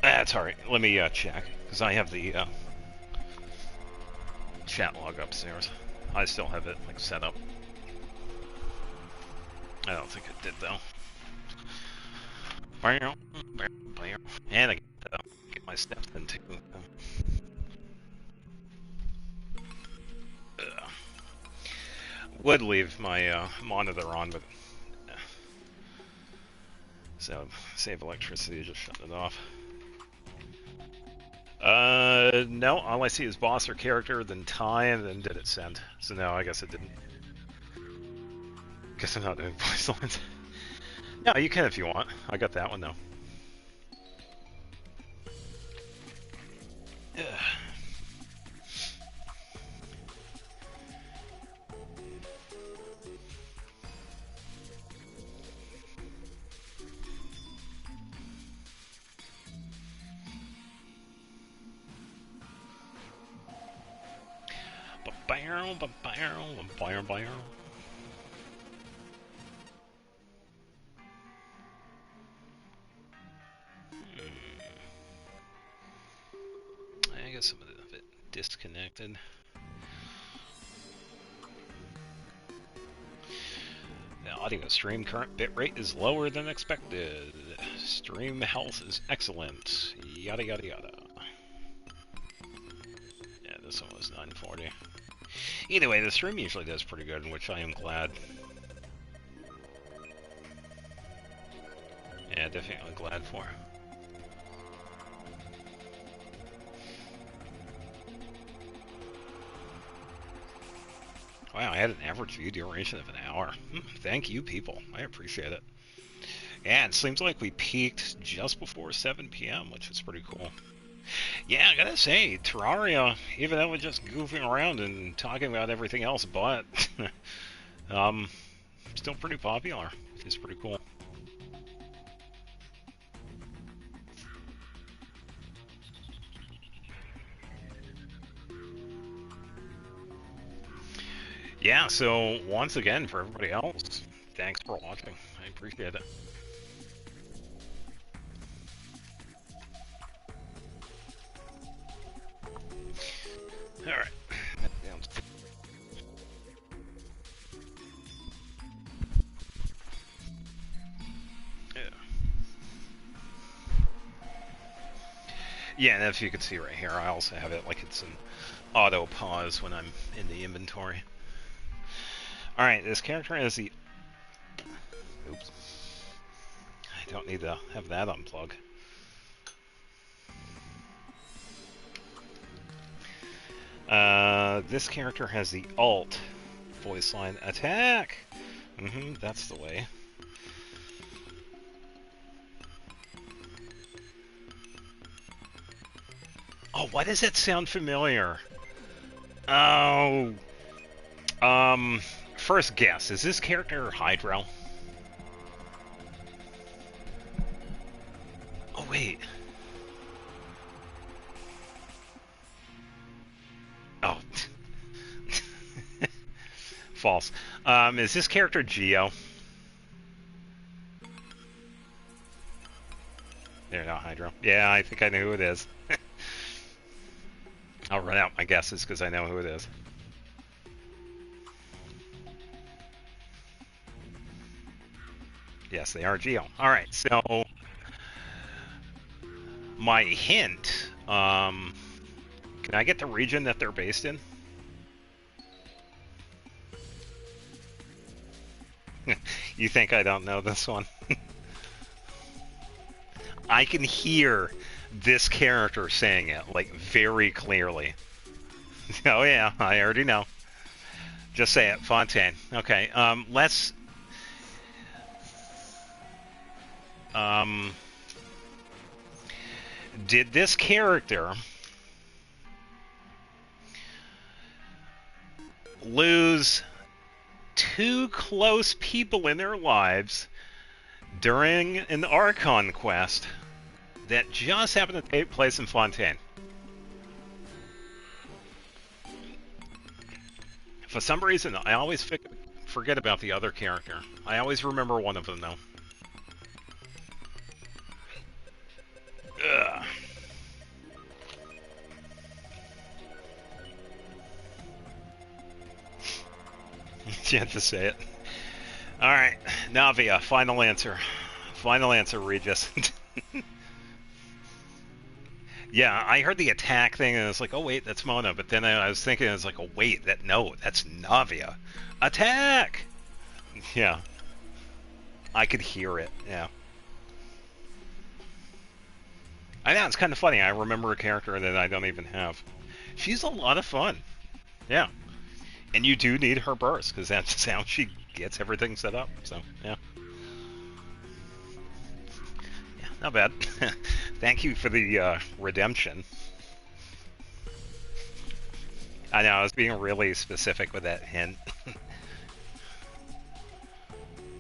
Speaker 1: That's alright. Let me check, because I have the chat log upstairs. I still have it like set up. I don't think it did though. And I get my steps in too. Would leave my monitor on, but so save electricity, just shut it off. No, all I see is boss or character, then Ty, and then did it send. So no, I guess it didn't. Guess I'm not doing voice lines. No, you can if you want. I got that one though. Yeah. I guess some of it disconnected. The audio stream current bitrate is lower than expected. Stream health is excellent. Yada yada yada. Yeah, this one was 940. Either way, the stream usually does pretty good, which I am glad. Yeah, definitely glad for. Wow, I had an average view duration of an hour. Thank you, people. I appreciate it. Yeah, it seems like we peaked just before 7 p.m., which is pretty cool. Yeah, I gotta say, Terraria, even though we're just goofing around and talking about everything else but, still pretty popular, which is pretty cool. Yeah, so once again, for everybody else, thanks for watching. I appreciate it. Alright. Yeah, and if you can see right here, I also have it like it's an auto pause when I'm in the inventory. Alright, this character has the... Oops. I don't need to have that unplug. This character has the alt voice line attack. That's the way. Oh, why does that sound familiar? Oh. First guess, is this character Hydro? Oh, wait. Oh. False. Is this character Geo? They're not Hydro. Yeah, I think I know who it is. I'll run out my guesses because I know who it is. Yes, they are Geo. Alright, so... My hint, can I get the region that they're based in? You think I don't know this one? I can hear this character saying it, like, very clearly. Oh yeah, I already know. Just say it, Fontaine. Okay, let's... Did this character lose two close people in their lives during an Archon quest that just happened to take place in Fontaine? For some reason, I always forget about the other character. I always remember one of them, though. Ugh. You have to say it. Alright, Navia, final answer. Final answer, Regis. Yeah, I heard the attack thing and it's like, oh wait, that's Mona. But then I was thinking, it's like, oh wait, no, that's Navia. Attack! Yeah. I could hear it, yeah. I know, it's kind of funny. I remember a character that I don't even have. She's a lot of fun. Yeah. And you do need her burst, because that's how she gets everything set up. So, yeah. Yeah, not bad. Thank you for the redemption. I know, I was being really specific with that hint.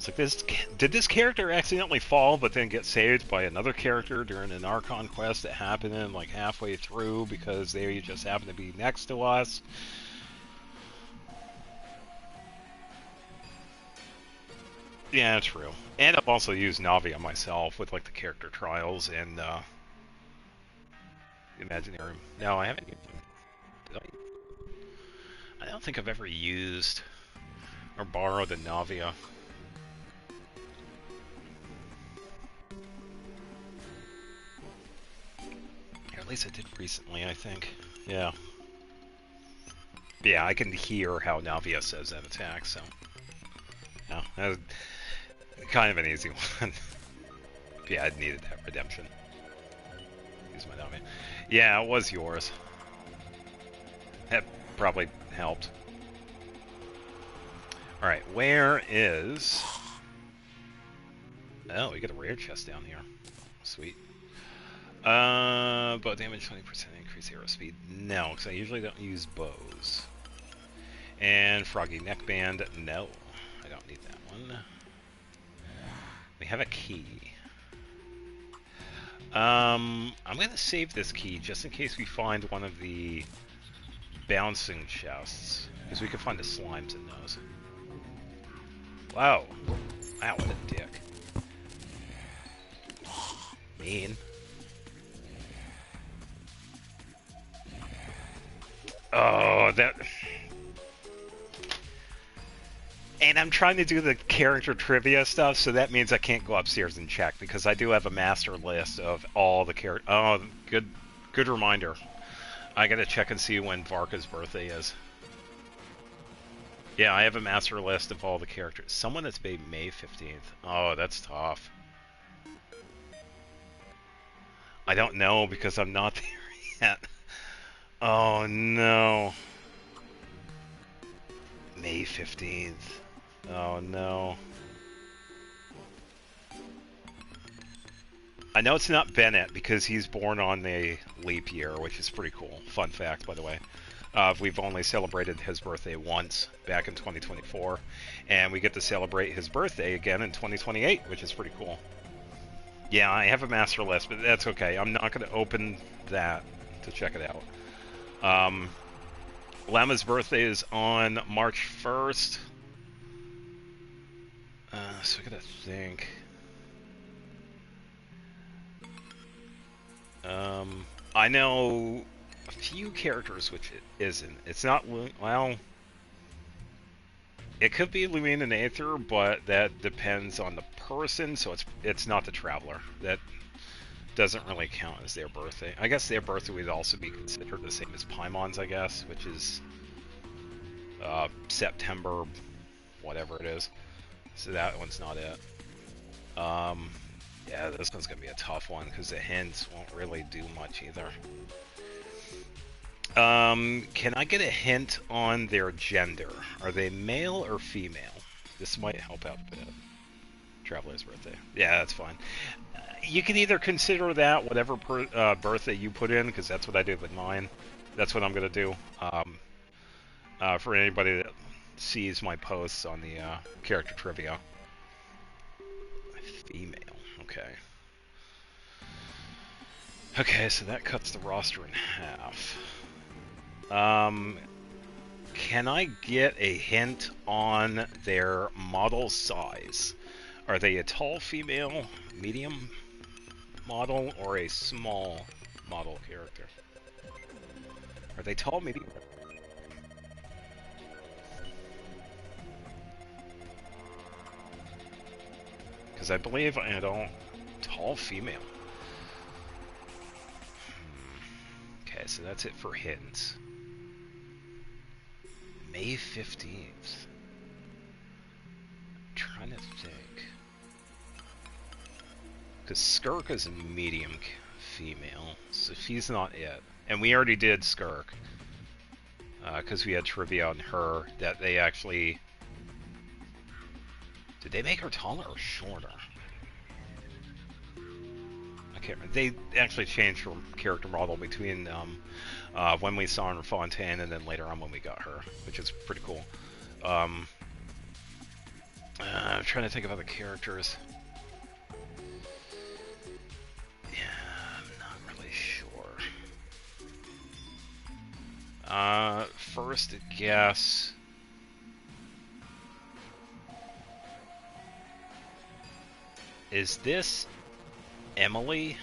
Speaker 1: It's like, did this character accidentally fall but then get saved by another character during an Archon quest that happened in like halfway through because they just happened to be next to us? Yeah, true. And I've also used Navia myself with like the character trials and Imaginary. No, I haven't used them. I don't think I've ever used or borrowed a Navia. At least I did recently, I think. Yeah. Yeah, I can hear how Navia says that attack, so... Yeah, that was kind of an easy one. Yeah, I needed that redemption. Use my Navia. Yeah, it was yours. That probably helped. Alright, where is... Oh, we got a rare chest down here. Sweet. Bow damage 20% increase arrow speed. No, because I usually don't use bows. And froggy neckband. No, I don't need that one. We have a key. I'm gonna save this key just in case we find one of the bouncing chests, because we can find the slimes in those. Wow. Wow, what a dick. Mean. Oh, that... And I'm trying to do the character trivia stuff, so that means I can't go upstairs and check, because I do have a master list of all the characters. Oh, good reminder. I gotta check and see when Varka's birthday is. Yeah, I have a master list of all the characters. Someone that's made May 15th. Oh, that's tough. I don't know because I'm not there yet. Oh no. May 15th. Oh no. I know it's not Bennett because he's born on a leap year, which is pretty cool. Fun fact, by the way. We've only celebrated his birthday once back in 2024, and we get to celebrate his birthday again in 2028, which is pretty cool. Yeah, I have a master list, but that's okay. I'm not going to open that to check it out. Lemma's birthday is on March 1st. So I gotta think. I know a few characters which it isn't. It's not, well, it could be Lumine and Aether, but that depends on the person, so it's not the Traveler. That doesn't really count as their birthday. I guess their birthday would also be considered the same as Paimon's, I guess, which is September, whatever it is. So that one's not it. Yeah, this one's gonna be a tough one because the hints won't really do much either. Can I get a hint on their gender? Are they male or female? This might help out a bit. Traveler's birthday. Yeah, that's fine. You can either consider that whatever birthday you put in, because that's what I did with mine. That's what I'm gonna do. For anybody that sees my posts on the character trivia. Female. Okay. Okay, so that cuts the roster in half. Can I get a hint on their model size? Are they a tall female, medium model, or a small model character? Are they tall, medium? Because I believe I don't... Tall female. Okay, so that's it for hints. May 15th. I'm trying to think. Because Skirk is a medium female, so she's not it. And we already did Skirk. Because we had trivia on her that they actually... Did they make her taller or shorter? I can't remember. They actually changed her character model between when we saw her in Fontaine and then later on when we got her, which is pretty cool. I'm trying to think of other characters. Yeah, I'm not really sure. First guess... Is this Emily?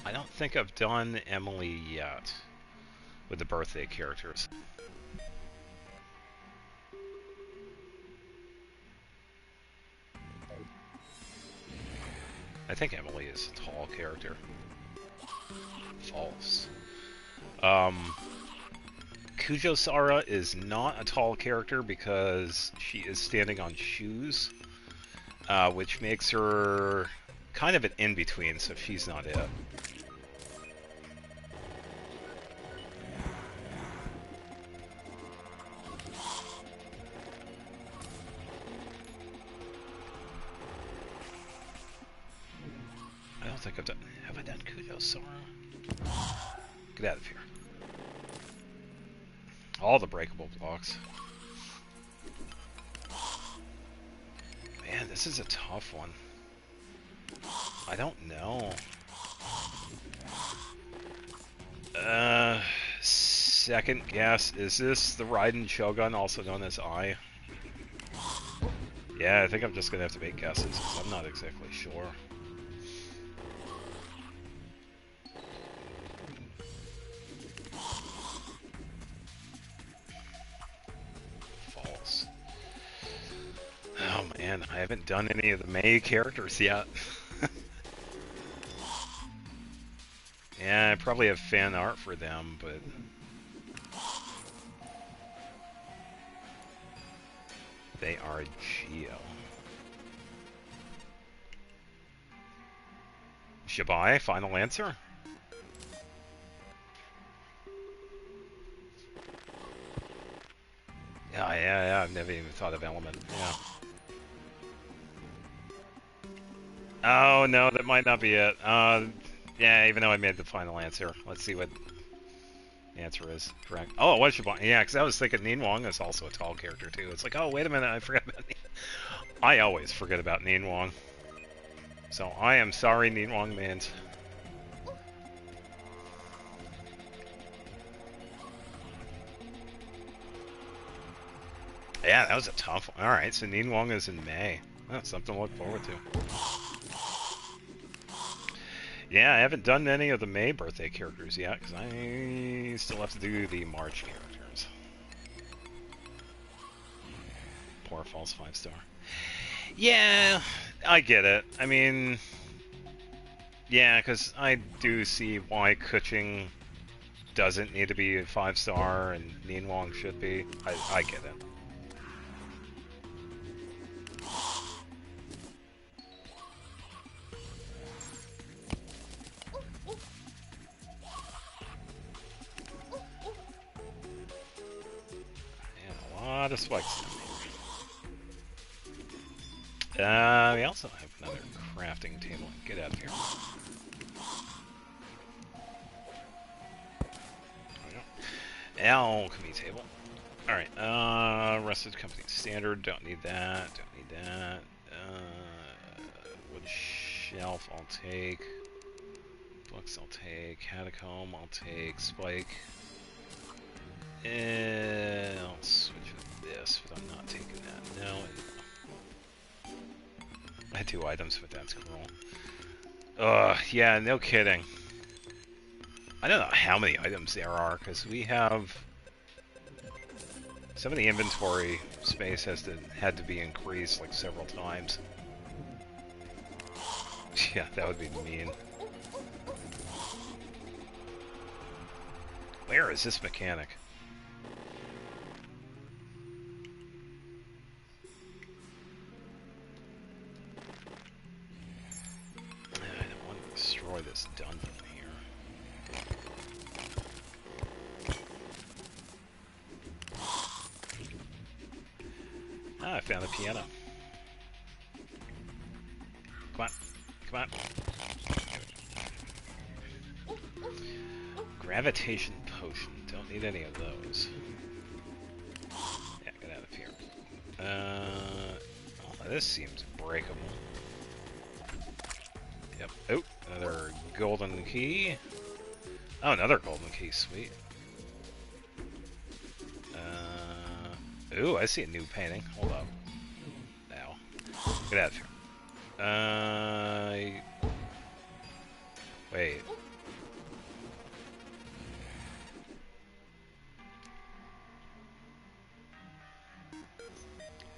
Speaker 1: I don't think I've done Emily yet with the birthday characters. I think Emily is a tall character. False. Kujo Sara is not a tall character because she is standing on shoes. Which makes her kind of an in-between, so she's not it. I don't think I've done... Have I done Kujo Sora? Get out of here. All the breakable blocks. Man, this is a tough one. I don't know. Second guess, is this the Raiden Shogun, also known as I? Yeah, I think I'm just gonna have to make guesses, because I'm not exactly sure. False. Oh man, I haven't done any of the Mei characters yet. Yeah, I probably have fan art for them, but... They are Geo. Shabai, final answer? Yeah, I've never even thought of Element. Yeah. Oh, no, that might not be it. Yeah, even though I made the final answer. Let's see what the answer is. Correct. Oh, it was Shabai. Yeah, because I was thinking Neen Wong is also a tall character, too. It's like, oh, wait a minute, I forgot about Neen. I always forget about Neen Wong. So, I am sorry, Neen Wong mans. Yeah, that was a tough one. Alright, so Neen Wong is in May. That's something to look forward to. Yeah, I haven't done any of the May birthday characters yet, because I still have to do the March characters. Poor false 5-star. Yeah, I get it. I mean, yeah, because I do see why Kuching doesn't need to be a 5-star and Neen Wong should be. I get it. A lot of spikes. We also have another crafting table. Get out of here. Alchemy table. Alright, rested company standard. Don't need that. Don't need that. Wood shelf, I'll take. Books, I'll take. Catacomb, I'll take. Spike. And I'll switch with this, but I'm not taking that. No. I had 2 items with that scroll. Yeah, no kidding. I don't know how many items there are, because we have... Some of the inventory space had to be increased like several times. Yeah, that would be mean. Where is this mechanic? I don't want to destroy this dungeon here. Ah, I found a piano. Come on. Come on. Gravitation potion. Don't need any of those. Yeah, get out of here. Oh, this seems breakable. Yep. Oh, another golden key. Oh, another golden key. Sweet. Ooh, I see a new painting. Hold up. Now. Get out of here. Wait.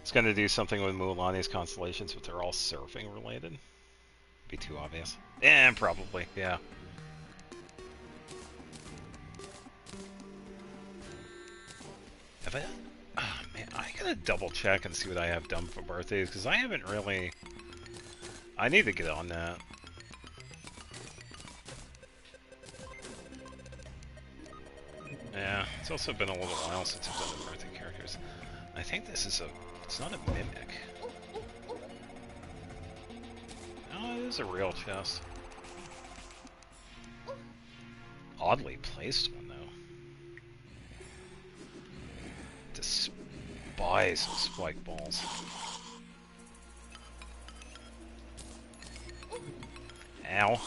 Speaker 1: It's gonna do something with Mulaney's constellations, but they're all surfing related. Be too obvious. Eh, probably, yeah. Have I... Oh, man, I gotta double check and see what I have done for birthdays, because I haven't really... I need to get on that. Yeah, it's also been a little while since I've done the birthday characters. I think this is a... It's not a mimic. No, it is a real chest. Oddly placed one, though. Despise spike balls. Ow.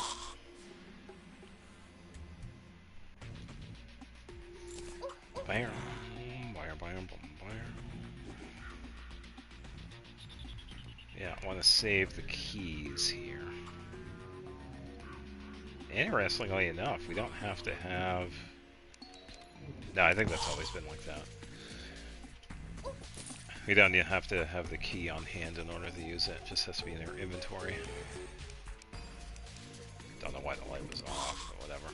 Speaker 1: Bam. Yeah, I want to save the keys here. Interestingly enough, we don't have to have... No, I think that's always been like that. We don't have to have the key on hand in order to use it. It just has to be in our inventory. Don't know why the light was off, but whatever.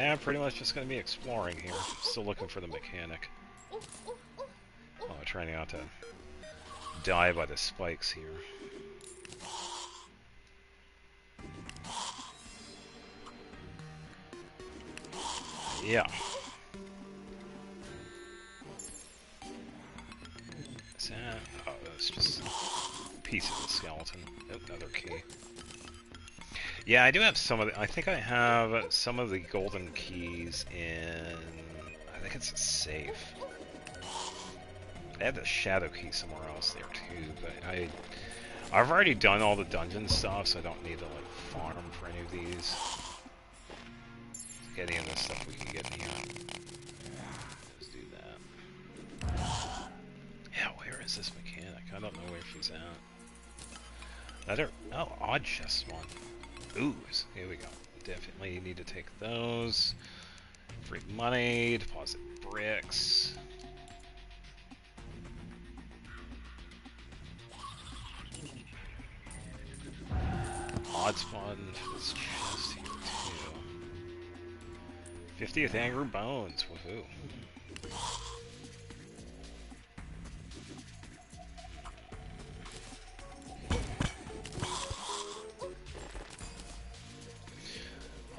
Speaker 1: Yeah, pretty much just gonna be exploring here. Still looking for the mechanic. Oh, trying not to die by the spikes here. Yeah. Is that... Oh, that's just a piece of the skeleton. Oh, another key. Yeah, I do have some of the... I think I have some of the golden keys in... I think it's a safe. I had the shadow key somewhere else there too, but I've already done all the dungeon stuff, so I don't need to like farm for any of these. Get any of this stuff we can get in here. Let's do that. Yeah, where is this mechanic? I don't know where she's at. Oh, odd chest one. Ooze. Here we go. Definitely need to take those. Free money, deposit bricks. Odd spawn for this chest here too. 50th Angry Bones, woohoo.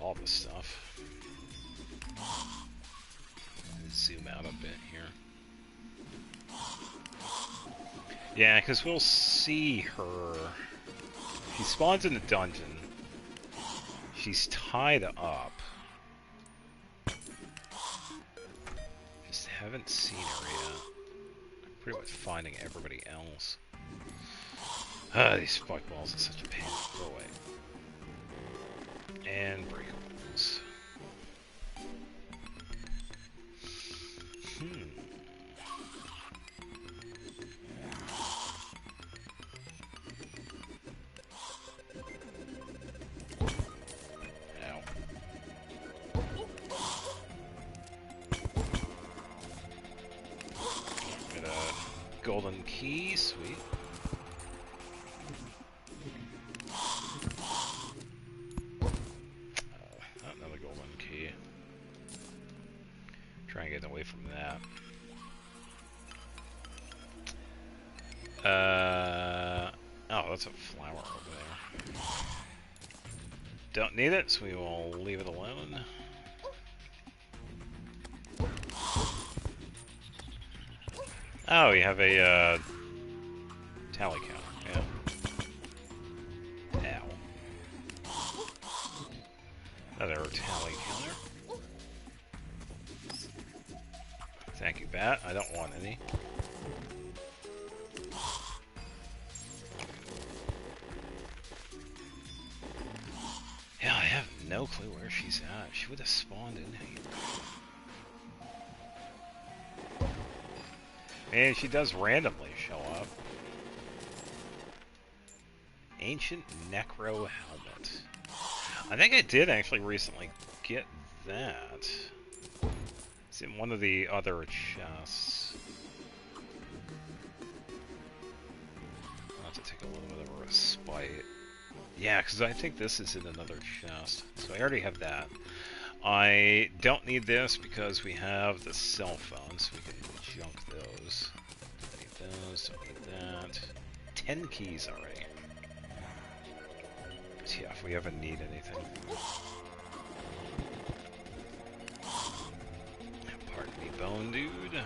Speaker 1: All this stuff. Zoom out a bit here. Yeah, because we'll see her. She spawns in the dungeon. She's tied up. Just haven't seen her yet. I'm pretty much finding everybody else. These spike balls are such a pain. Go away. And breakables. Golden key, sweet. Another golden key. Try and get away from that. Oh, that's a flower over there. Don't need it, so we will leave it alone. Oh, you have a, tally counter, yeah. Ow. Another tally counter. Thank you, Bat. I don't want any. Yeah, I have no clue where she's at. She would have spawned in here. And she does randomly show up. Ancient Necro Helmet. I think I did actually recently get that. It's in one of the other chests. I'll have to take a little bit of a respite. Yeah, because I think this is in another chest. So I already have that. I don't need this because we have the cell phone, so we can junk those. Don't need those, don't need that. 10 keys already. But yeah, if we ever need anything. Pardon me, Bone Dude.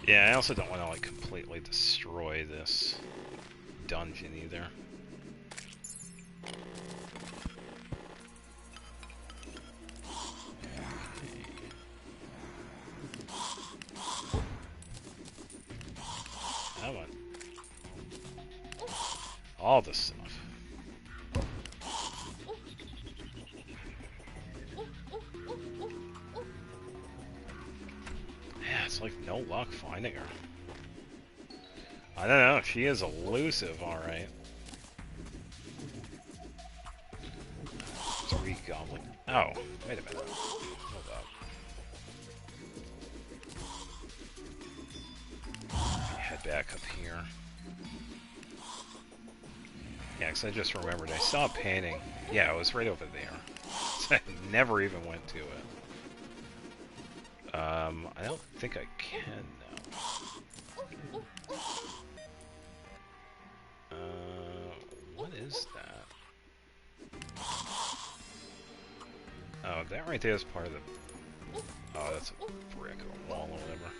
Speaker 1: Yeah, I also don't want to like completely destroy this dungeon either. Come on. All this stuff. Yeah, it's like no luck finding her. I don't know, she is elusive, alright. 3 goblin. Oh, wait a minute. Hold up. Head back up here. Yeah, 'cause I just remembered I saw a painting. Yeah, it was right over there. So I never even went to it. I don't think I can now. What is that? Oh, that right there is part of the... Oh, that's a brick or a wall or whatever.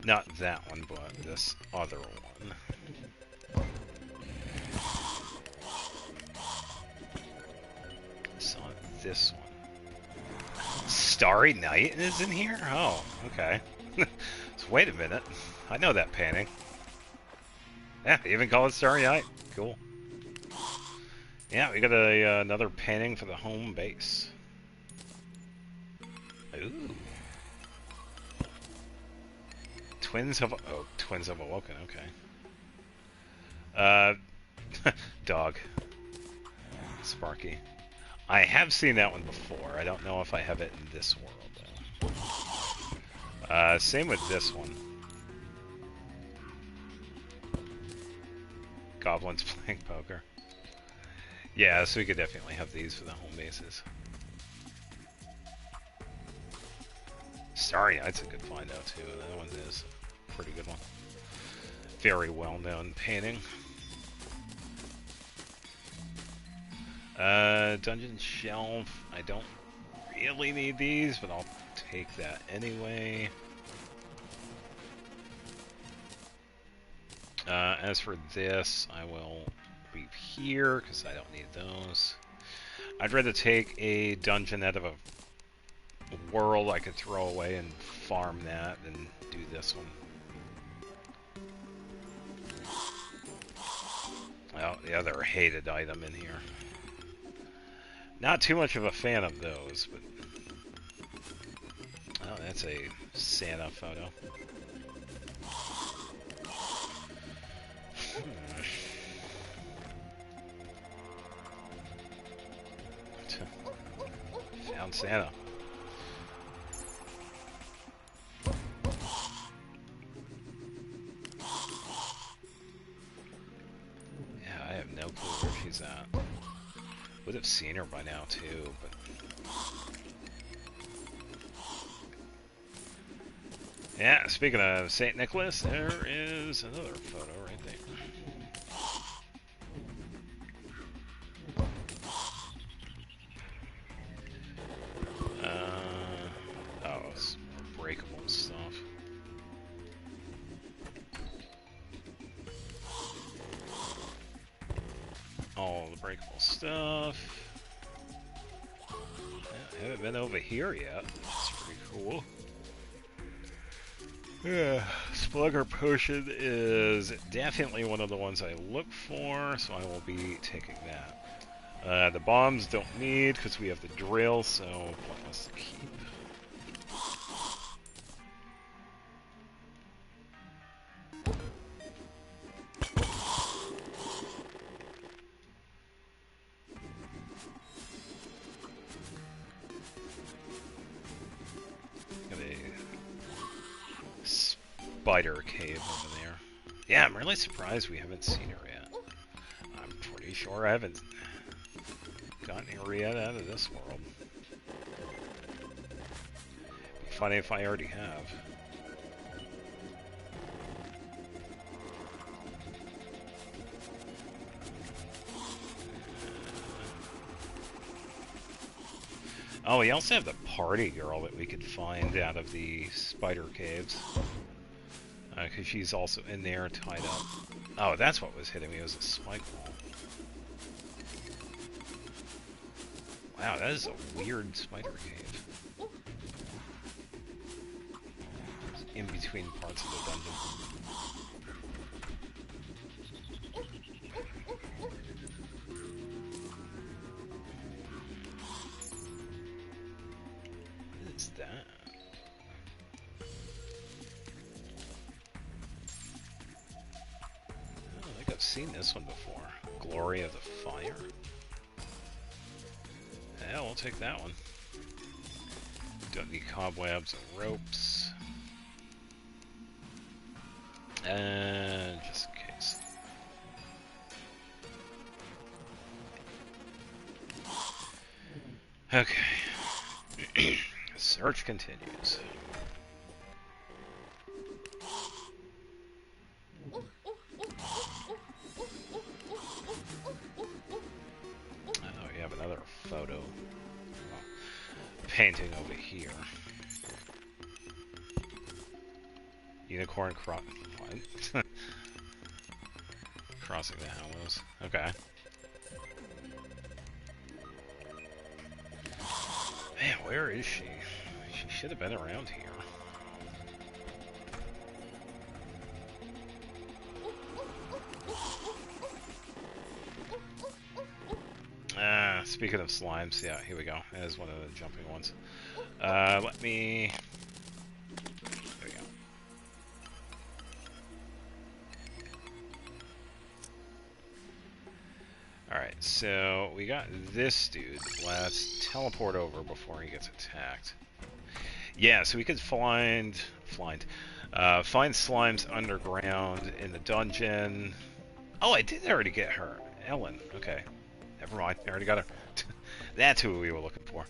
Speaker 1: Not that one, but this other one. So this one. Starry Night is in here? Oh, okay. So wait a minute. I know that painting. Yeah, even call it Starry Night. Cool. Yeah, we got another painting for the home base. Ooh. Twins have awoken. Okay. Dog. Sparky. I have seen that one before. I don't know if I have it in this world though. Same with this one. Goblins playing poker. Yeah, so we could definitely have these for the home bases. Starry Night's a good find out too. That one is a pretty good one. Very well known painting. Dungeon shelf. I don't really need these, but I'll take that anyway. As for this, I will leave here because I don't need those. I'd rather take a dungeon out of a world I could throw away and farm that than do this one. Well, the other hated item in here. Not too much of a fan of those, but... Oh, that's a Santa photo. Found Santa. Yeah, I have no clue where she's at. Would have seen her by now too, but... Yeah, speaking of St. Nicholas, there is another photo right there. Oh, it's breakable stuff. All the breakable stuff. Yeah, I haven't been over here yet. That's pretty cool. Yeah, Splugger Potion is definitely one of the ones I look for, so I will be taking that. The bombs don't need, because we have the drill, so pointless to keep. Got a spider cave over there. Yeah, I'm really surprised we haven't seen her yet. I'm pretty sure I haven't gotten her yet out of this world. Be funny if I already have. Oh, we also have the party girl that we could find out of the spider caves. Because she's also in there tied up. Oh, that's what was hitting me. It was a spike wall. Wow, that is a weird spider cave. It's in between parts of the dungeon. What is that? Oh, I think I've seen this one before. Glory of the Fire. Yeah, we'll take that one. Don't need cobwebs or ropes. Just in case. Okay. Search continues. Oh, we have another photo. Painting over here. Unicorn what? Crossing the Hallows. Okay. Man, where is she? She should have been around here. Speaking of slimes, yeah, here we go. That is one of the jumping ones. Let me... There we go. Alright, so we got this dude. Let's teleport over before he gets attacked. Yeah, so we could find slimes underground in the dungeon. Oh, I did already get her. Ellen. Okay. Never mind. I already got her. That's who we were looking for.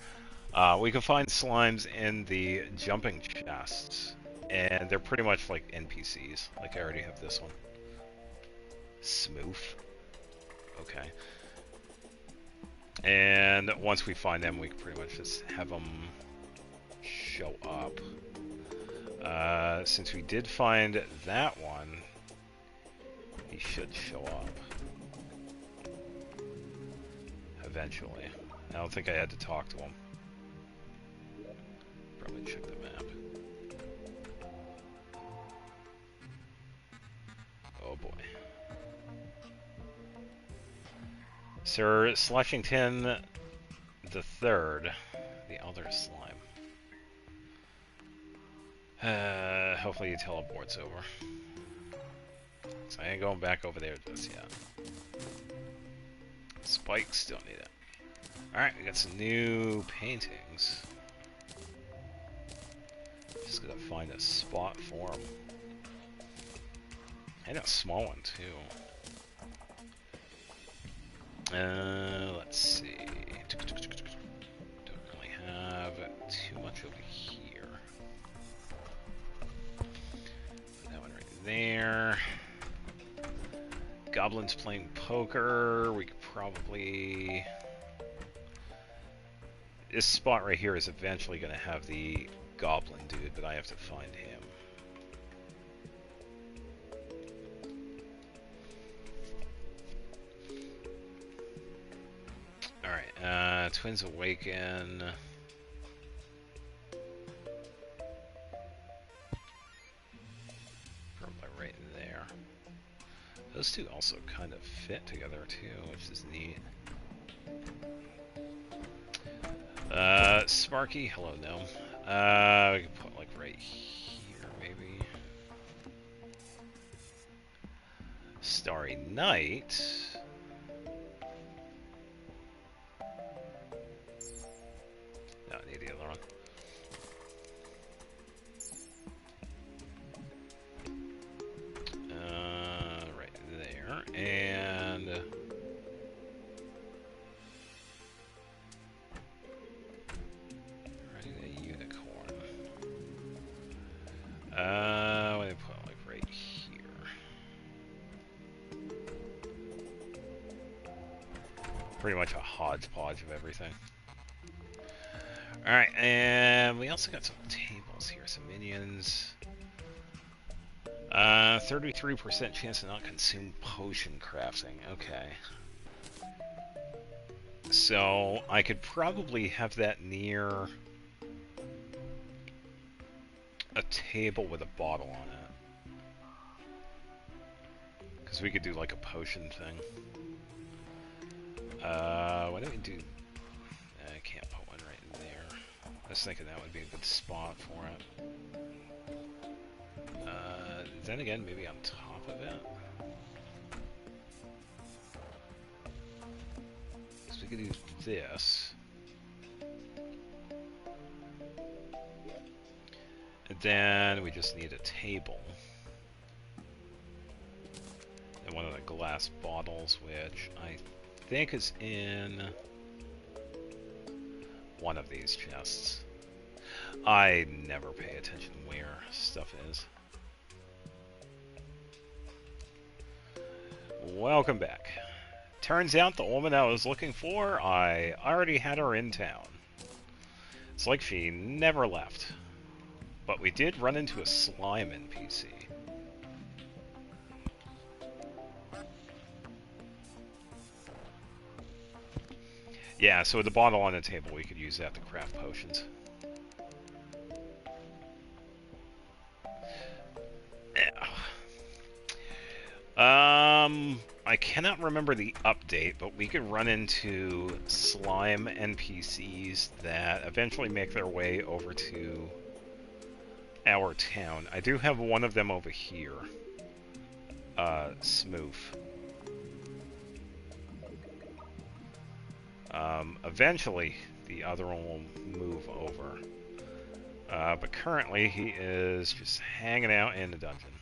Speaker 1: We can find slimes in the jumping chests. And they're pretty much like NPCs. Like I already have this one. Smooth. Okay. And once we find them, we can pretty much just have them show up. Since we did find that one, he should show up. Eventually. I don't think I had to talk to him. Probably check the map. Oh boy. Sir Slashington the Third, the other slime. Hopefully he teleports over. So I ain't going back over there just yet. Spikes, don't need it. Alright, we got some new paintings. Just gotta find a spot for them. And a small one, too. Let's see. Don't really have too much over here. Put that one right there. Goblins playing poker. We could probably... This spot right here is eventually going to have the goblin dude, but I have to find him. Alright, Twins Awaken. Probably right in there. Those two also kind of fit together too, which is neat. Sparky, hello gnome. We can put like right here maybe. Starry Night. No, I need the other one. Right there, and what do I put like right here? Pretty much a hodgepodge of everything. Alright, and we also got some tables here, some minions. 33% chance to not consume potion crafting. Okay. So I could probably have that near a table with a bottle on it. Because we could do like a potion thing. Why don't we do... I can't put one right in there. I was thinking that would be a good spot for it. Then again, maybe on top of it. So we could do this. And then we just need a table. glass bottles, which I think is in one of these chests. I never pay attention where stuff is. Welcome back. Turns out the woman I was looking for, I already had her in town. It's like she never left. But we did run into a slime NPC. Yeah, so with the bottle on the table, we could use that to craft potions. I cannot remember the update, but we could run into slime NPCs that eventually make their way over to our town. I do have one of them over here. Smooth. Eventually, the other one will move over. But currently, he is just hanging out in the dungeon.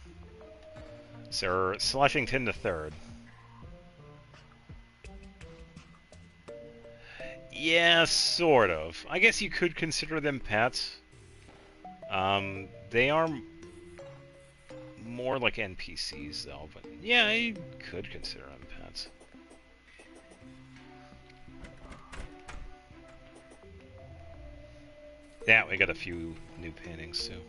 Speaker 1: Sir Slushington III. Yeah, sort of. I guess you could consider them pets. They are more like NPCs, though, but yeah, you could consider them pets. Yeah, we got a few new paintings, too.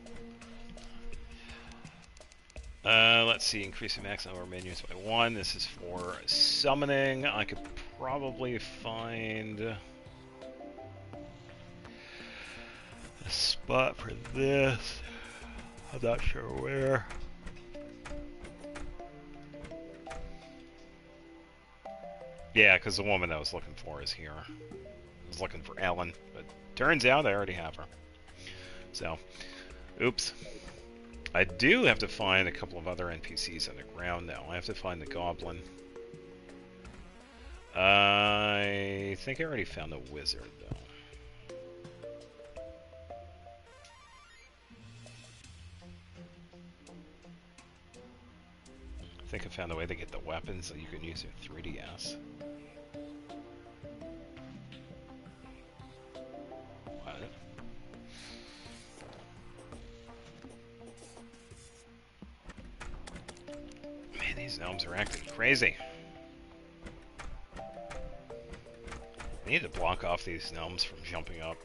Speaker 1: Let's see, increase the max number of menus by 1. This is for summoning. I could probably find a spot for this. I'm not sure where. Yeah, because the woman I was looking for is here. I was looking for Ellen, but turns out I already have her. So, oops. I do have to find a couple of other NPCs underground now. I have to find the goblin. I think I already found the wizard, though. I think I found a way to get the weapons so you can use your 3DS. What? Man, these gnomes are acting crazy. I need to block off these gnomes from jumping up.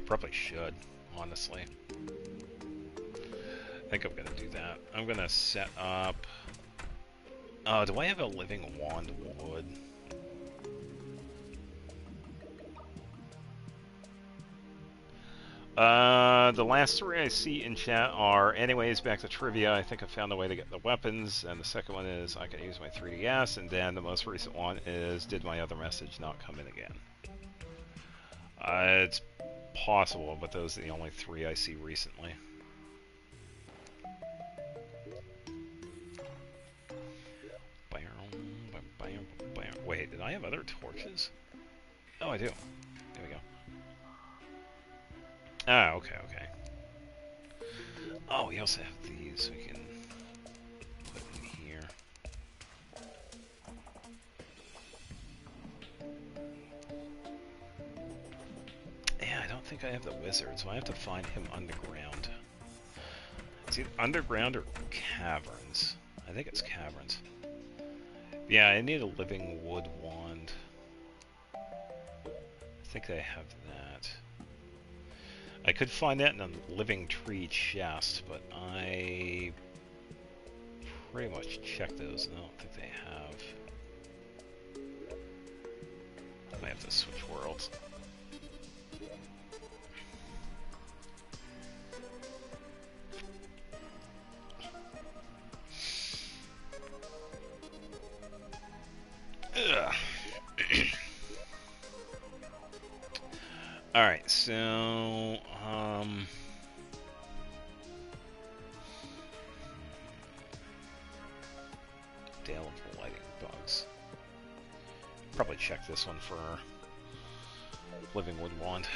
Speaker 1: Probably should, honestly. I think I'm gonna do that. I'm gonna set up... Oh, do I have a living wand wood? The last 3 I see in chat are, anyways, back to trivia. I think I found a way to get the weapons, and the second one is I can use my 3DS, and then the most recent one is, did my other message not come in again? It's possible, but those are the only 3 I see recently. Wait, did I have other torches? Oh, I do. There we go. Ah, okay, okay. Oh, we also have these we can put in here. Yeah, I don't think I have the wizard, so I have to find him underground. Is it underground or caverns? I think it's caverns. Yeah, I need a living wood wand. I think they have that. I could find that in a living tree chest, but I pretty much checked those and I don't think they have. I might have to switch worlds. Alright, so, Dale of Lighting Bugs. Probably check this one for Living Wood Wand.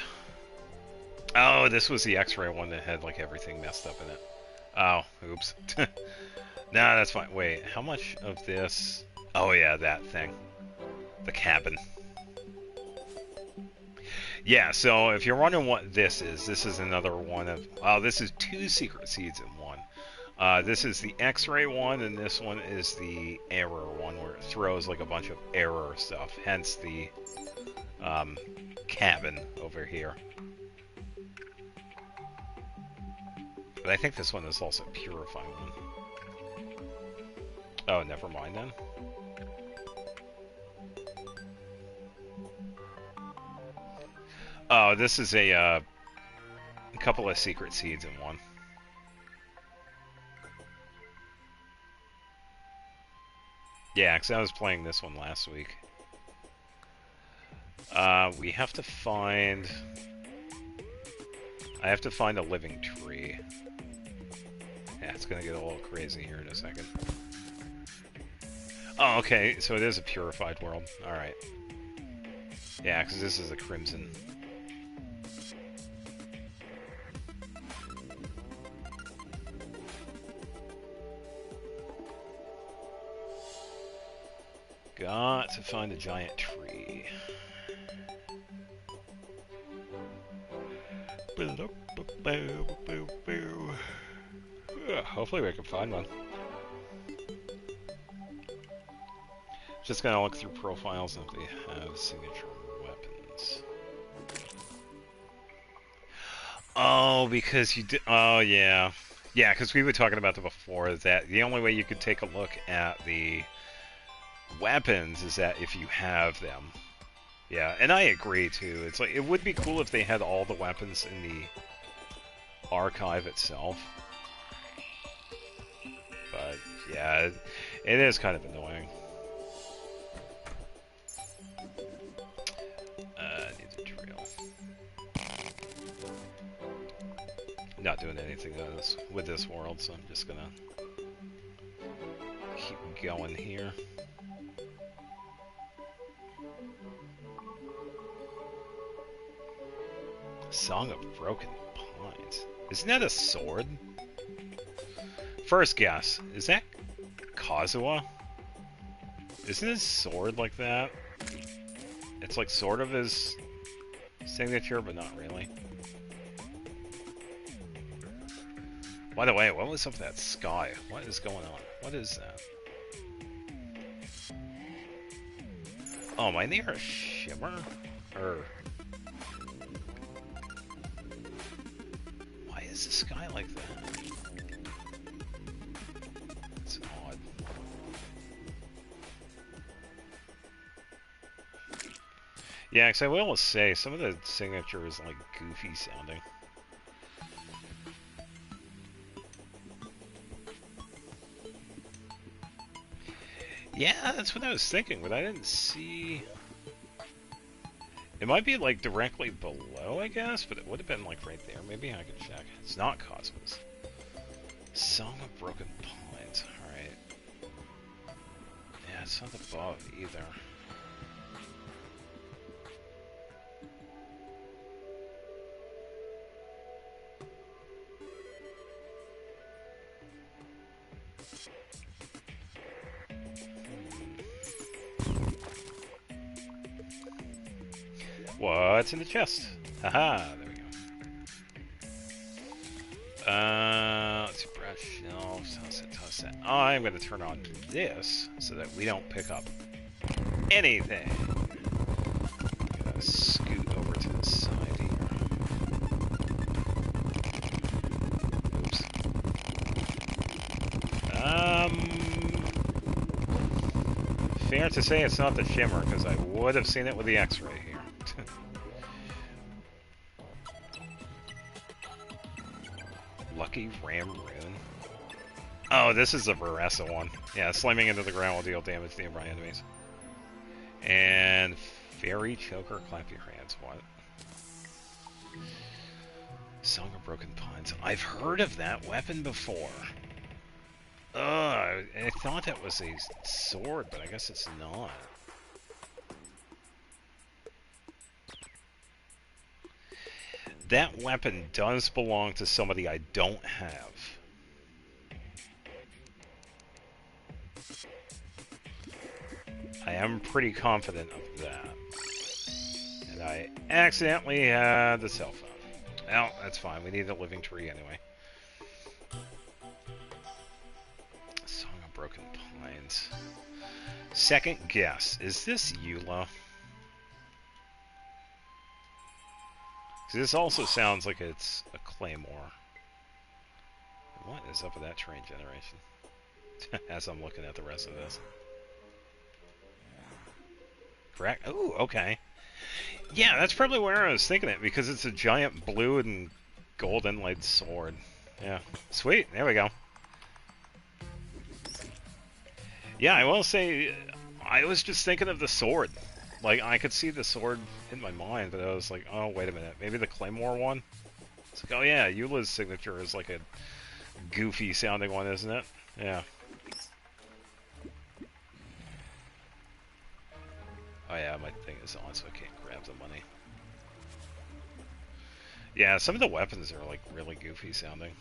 Speaker 1: Oh, this was the X-ray one that had, like, everything messed up in it. Oh, oops. Nah, that's fine. Wait, how much of this? Oh yeah, that thing. The cabin. Yeah, so if you're wondering what this is another one of... Oh, this is 2 secret seeds in one. This is the X-ray one, and this one is the error one, where it throws like a bunch of error stuff. Hence the cabin over here. But I think this one is also a purifying one. Oh, never mind then. Oh, this is a couple of secret seeds in one. Yeah, because I was playing this one last week. We have to find... I have to find a living tree. Yeah, it's gonna get a little crazy here in a second. Oh, okay, so it is a purified world. Alright. Yeah, because this is a crimson. Got to find a giant tree. Hopefully we can find one. Just gonna look through profiles and if they have signature weapons. Oh, because you did. Oh, yeah. Yeah, because we were talking about that before, that the only way you could take a look at the weapons is that if you have them. Yeah, and I agree too. It's like, it would be cool if they had all the weapons in the archive itself. But yeah, it is kind of annoying. Needs a drill. Not doing anything with this world, so I'm just gonna keep going here. Song of Broken Pines. Isn't that a sword? First guess, is that Kazuha? Isn't his sword like that? It's like sort of his signature, but not really. By the way, what was up with that sky? What is going on? What is that? Oh, am I near a shimmer? Or... why is the sky like that? It's odd. Yeah, because I will say, some of the signature is like goofy sounding. Yeah, that's what I was thinking, but I didn't see... It might be like directly below, I guess, but it would have been like right there. Maybe I could check. It's not Cosmos. Song of Broken Pines. Alright. Yeah, it's not above either. What's in the chest? Haha, there we go. Let's see, brush shelves, toss that. I'm going to turn on this so that we don't pick up anything. I'm going to scoot over to the side here. Oops. Fair to say it's not the shimmer, because I would have seen it with the X-ray here. Lucky Ram Rune. Oh, this is the Veressa one. Yeah, slamming into the ground will deal damage to nearby enemies. And Fairy Choker, clap your hands. What? Song of Broken Pines. I've heard of that weapon before. I thought that was a sword, but I guess it's not. That weapon does belong to somebody I don't have. I am pretty confident of that. And I accidentally had the cell phone. Well, that's fine. We need a living tree anyway. Song of Broken Pines. Second guess. Is this Eula? This also sounds like it's a claymore. What is up with that train generation? As I'm looking at the rest of this. Correct? Ooh, okay. Yeah, that's probably where I was thinking it, because it's a giant blue and gold inlaid sword. Yeah. Sweet, there we go. Yeah, I will say, I was just thinking of the sword. Like, I could see the sword in my mind, but I was like, oh, wait a minute, maybe the Claymore one? It's like, oh yeah, Eula's signature is like a goofy sounding one, isn't it? Yeah. Oh yeah, my thing is on, so I can't grab the money. Yeah, some of the weapons are like really goofy sounding.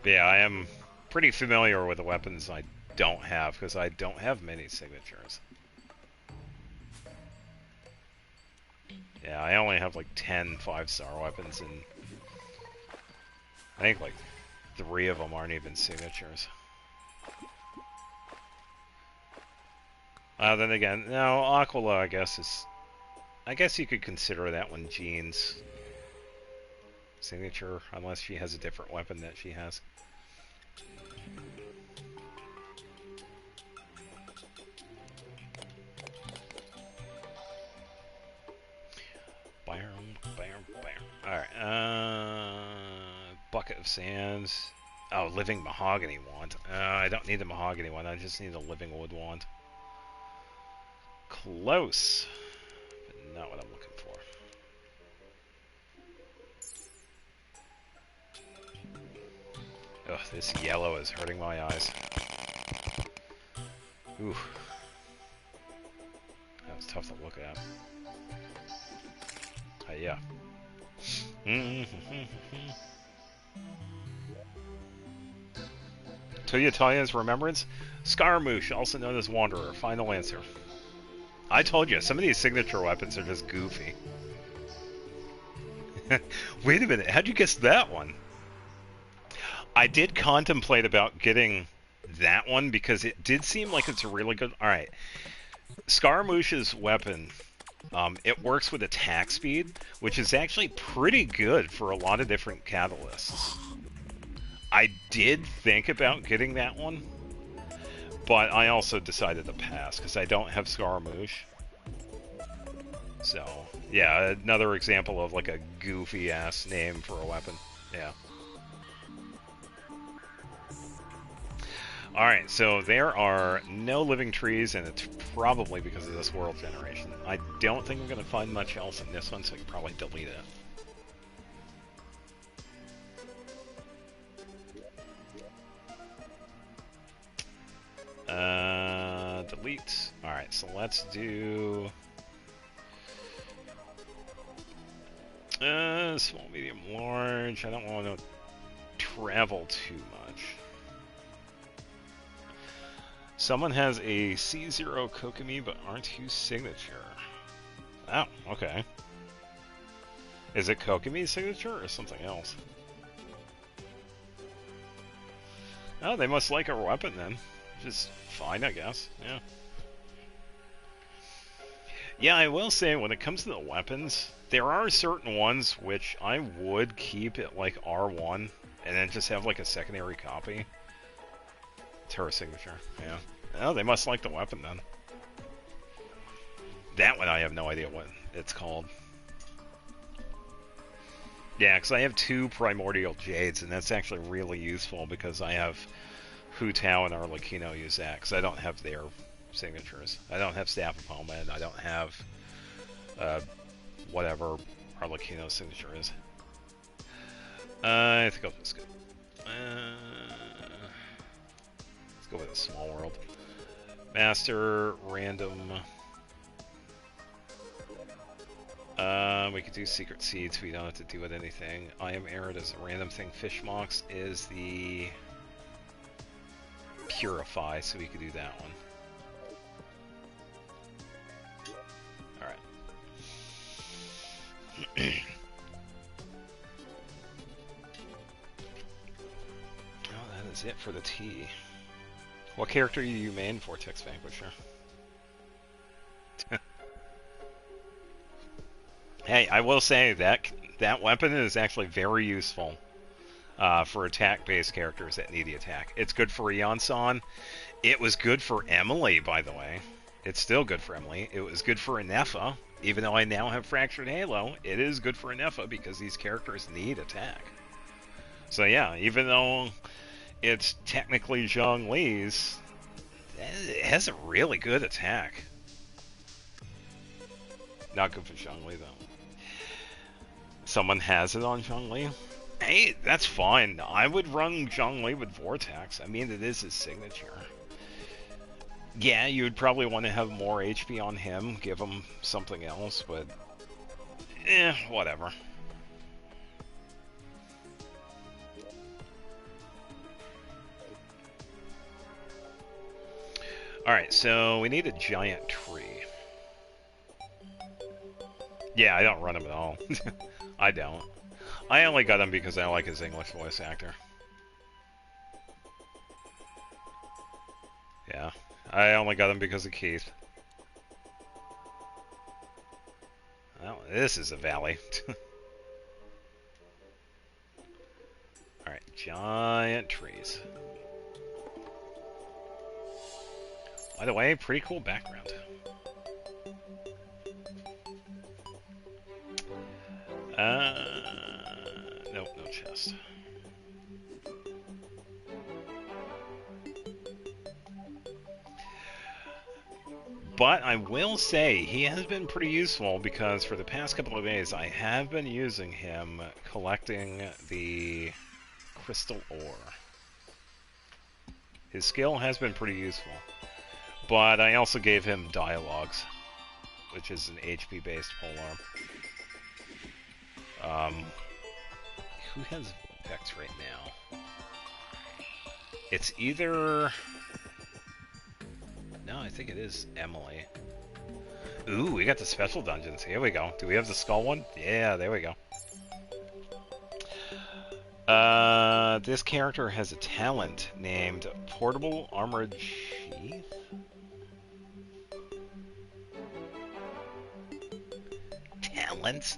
Speaker 1: Yeah, I am pretty familiar with the weapons I don't have, because I don't have many signatures. Yeah, I only have like 10 5-star weapons, and I think like 3 of them aren't even signatures. Then again, no, Aquila, I guess, is... I guess you could consider that one Jean's signature, unless she has a different weapon that she has. Alright, bucket of sands. Oh, living mahogany wand. I don't need the mahogany one, I just need a living wood wand. Close, but not what I'm looking for. Ugh, this yellow is hurting my eyes. Ooh. That was tough to look at. Yeah. To Italian's remembrance, Scaramouche, also known as Wanderer. Final answer. I told you, some of these signature weapons are just goofy. Wait a minute, how'd you guess that one? I did contemplate about getting that one because it did seem like it's a really good... Alright. Scaramouche's weapon, it works with attack speed, which is actually pretty good for a lot of different catalysts. I did think about getting that one, but I also decided to pass because I don't have Scaramouche. So, yeah, another example of like a goofy-ass name for a weapon. Yeah. Alright, so there are no living trees, and it's probably because of this world generation. I don't think I'm going to find much else in this one, so I can probably delete it. Delete. Alright, so let's do... small, medium, large. I don't want to travel too much. Someone has a C0 Kokomi but R2 signature. Oh, okay. Is it Kokomi's signature or something else? Oh, they must like our weapon then. Which is fine, I guess. Yeah. Yeah, I will say, when it comes to the weapons, there are certain ones which I would keep at like R1 and then just have like a secondary copy. Terra signature, yeah. Oh, they must like the weapon then. That one I have no idea what it's called. Yeah, because I have 2 Primordial Jades, and that's actually really useful because I have Hu Tao and Arlecchino use that, because I don't have their signatures. I don't have Staff of Homa, and I don't have whatever Arlecchino's signature is. I think I'll just go. Let's go with a small world. Master, random. We could do Secret Seeds, we don't have to do with anything. I Am Arid is a random thing. Fishmox is the Purify, so we could do that one. Alright. Well, that is it for the tea. What character are you main for, Tex Vanquisher? Hey, I will say that that weapon is actually very useful for attack-based characters that need the attack. It's good for Eon-san. It was good for Emily, by the way. It's still good for Emily. It was good for Inefa. Even though I now have Fractured Halo, it is good for Inefa because these characters need attack. So yeah, even though it's technically Zhongli's, it has a really good attack. Not good for Zhongli, though. Someone has it on Zhongli. Hey, that's fine. I would run Zhongli with Vortex. I mean, it is his signature. Yeah, you would probably want to have more HP on him, give him something else, but... whatever. Alright, so we need a giant tree. Yeah, I don't run him at all. I don't. I only got him because I like his English voice actor. Yeah, I only got him because of Keith. Well, this is a valley. Alright, giant trees. By the way, pretty cool background. Nope, no chest. But I will say, he has been pretty useful because for the past couple of days, I have been using him collecting the crystal ore. His skill has been pretty useful. But I also gave him dialogues, which is an HP-based polearm. Who has Vex right now? It's either... No, I think it is Emily. Ooh, we got the special dungeons. Here we go. Do we have the skull one? Yeah, there we go. This character has a talent named Portable Armored Sheath? Talents?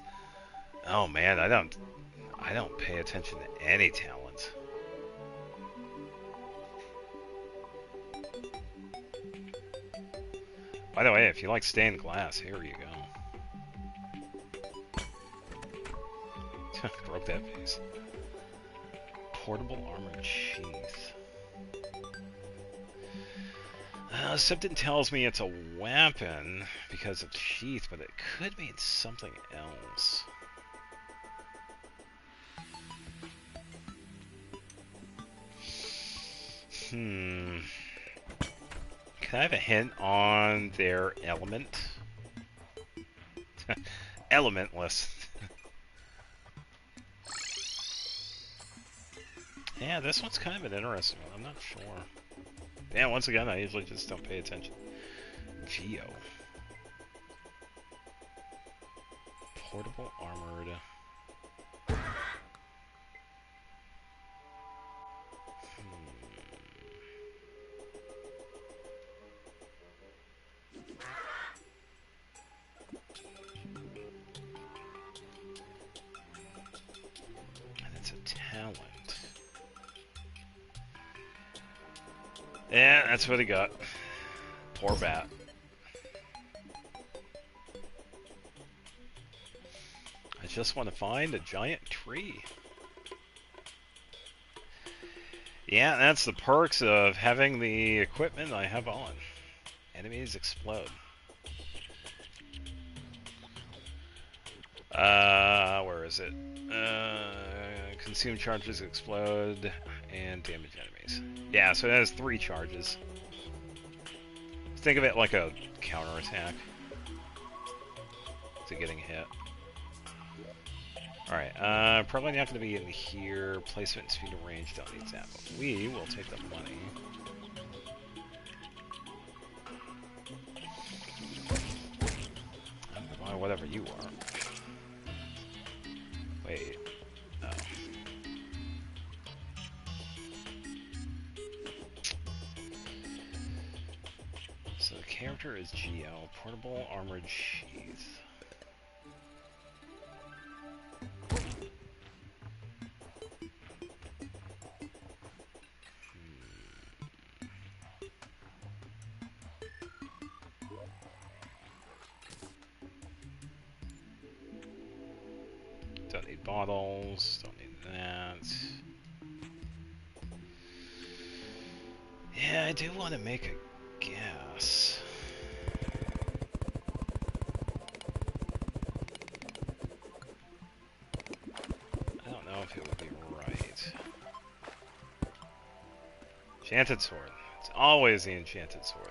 Speaker 1: Oh man, I don't pay attention to any talents. By the way, if you like stained glass, here you go. Broke that piece. Portable armored sheath. Something tells me it's a weapon because it's sheath, but it could mean something else. Can I have a hint on their element? Elementless. Yeah, this one's kind of an interesting one. I'm not sure. Yeah, once again, I usually just don't pay attention. Geo. Portable armored. Yeah, that's what he got. Poor bat. I just want to find a giant tree. Yeah, that's the perks of having the equipment I have on. Enemies explode. Where is it? Consume charges explode and damage enemies. Yeah, so it has 3 charges. Think of it like a counterattack to getting hit. Alright, probably not going to be in here. Placement, speed, and range don't need that, but we will take the money. I'm gonna buy whatever you want. Wait. Oh. So the character is GL. Portable armored sheath. Don't need bottles, don't need that. Yeah, I do want to make a guess. I don't know if it would be right. Enchanted sword. It's always the enchanted sword.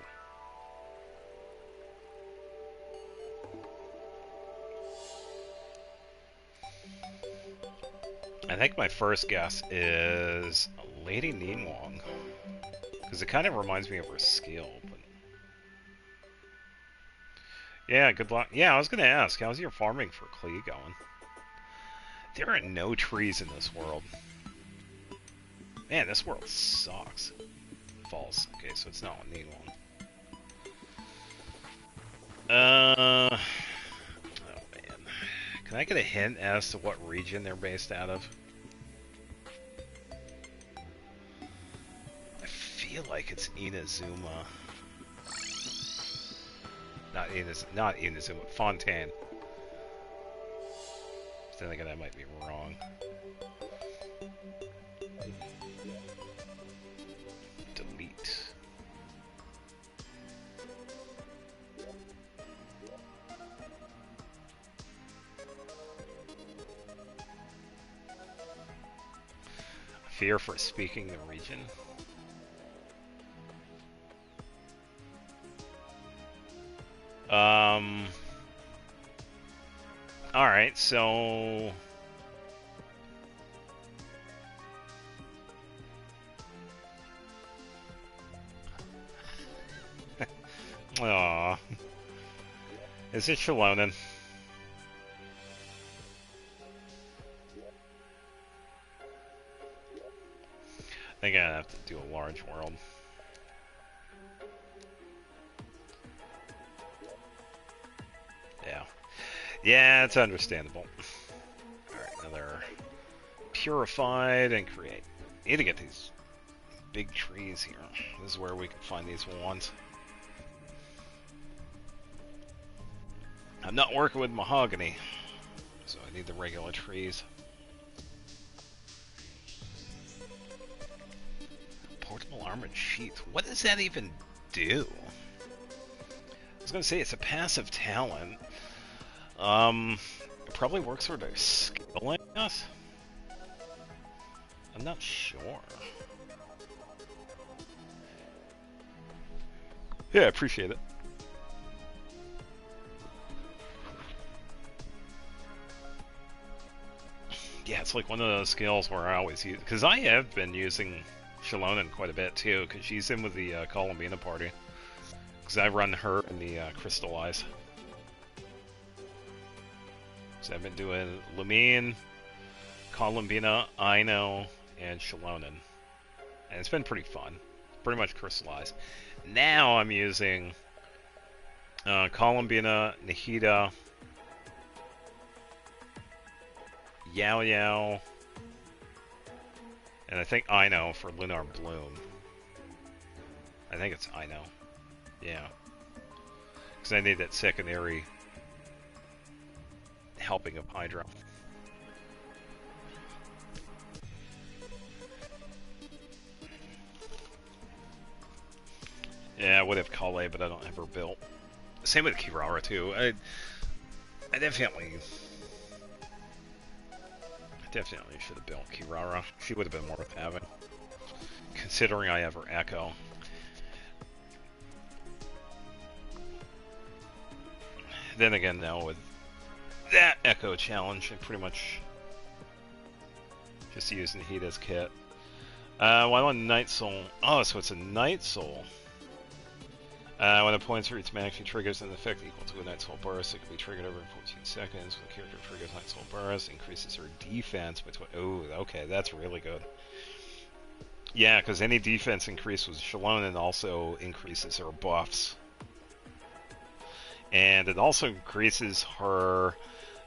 Speaker 1: I think my first guess is Lady Ningguang, because it kind of reminds me of her skill. But yeah, good luck. Yeah, I was gonna ask, how's your farming for Klee going? There are no trees in this world. Man, this world sucks. False. Okay, so it's not Ningguang. Oh man, can I get a hint as to what region they're based out of? I feel like it's Inazuma. Not Inazuma, Fontaine. Then again, I might be wrong. Delete. Fear for speaking the region. Alright, so... Aww. Is it Shalonen? I think I have to do a large world. Yeah. Yeah, it's understandable. Alright, another purified and create. Need to get these big trees here. This is where we can find these ones. I'm not working with mahogany, so I need the regular trees. Portable armored sheath. What does that even do? I was gonna say it's a passive talent. It probably works for their skill, I guess? I'm not sure. Yeah, I appreciate it. Yeah, it's like one of those skills where I always use, because I have been using Shalonen quite a bit too, because she's in with the Columbina party. Because I run her in the Crystal Eyes. So I've been doing Lumine, Columbina, Ino, and Shalonen. And it's been pretty fun. Pretty much crystallized. Now I'm using Columbina, Nahida, Yao Yao, and I think Ino for Lunar Bloom. I think it's Ino. Yeah. Because I need that secondary helping of Hydra. Yeah, I would have Kale, but I don't have her built. Same with Kirara too. I definitely should have built Kirara. She would have been worth having, considering I have her Echo. Then again, though, with that Echo challenge, I pretty much Just using Hita's kit. Why want Night Soul? Oh, so it's a Night Soul. When a points reach maximum triggers an effect equal to a Night Soul burst, it can be triggered over 14 seconds. When the character triggers Night Soul burst, increases her defense by oh, okay, that's really good. Yeah, because any defense increase with Shallonen also increases her buffs. And it also increases her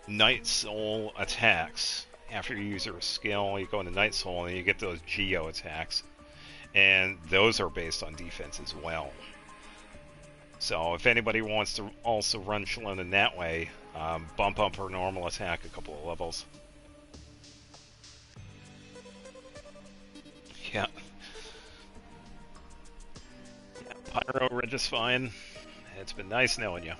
Speaker 1: Night Soul attacks. After you use her skill, you go into Night Soul and you get those Geo attacks. And those are based on defense as well. So if anybody wants to also run Shallonen that way, bump up her normal attack a couple of levels. Yeah. Pyro, Regis fine. It's been nice knowing you.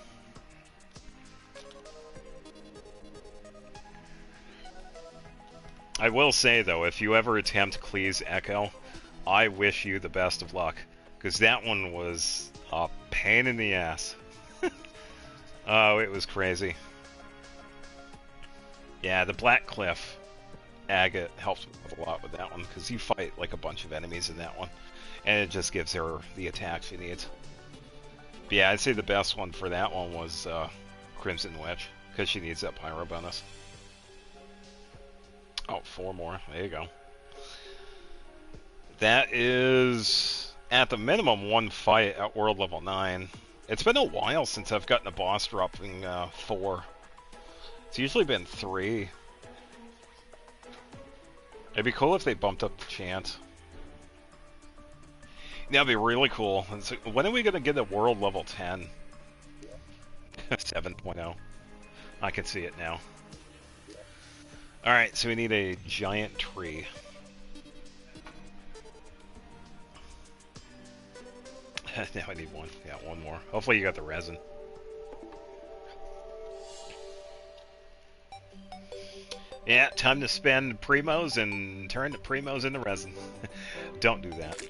Speaker 1: I will say, though, if you ever attempt Klee's Echo, I wish you the best of luck. Because that one was a pain in the ass. Oh, it was crazy. Yeah, the Black Cliff agate helps a lot with that one. Because you fight like a bunch of enemies in that one. And it just gives her the attack she needs. But yeah, I'd say the best one for that one was Crimson Witch. Because she needs that Pyro bonus. Oh, 4 more. There you go. That is, at the minimum, 1 fight at World Level 9. It's been a while since I've gotten a boss dropping 4. It's usually been 3. It'd be cool if they bumped up the chance. That'd be really cool. When are we going to get a World Level 10? 7.0. I can see it now. Alright, so we need a giant tree. Now I need one. Yeah, 1 more. Hopefully you got the resin. Yeah, time to spend primos and turn the primos into resin. Don't do that.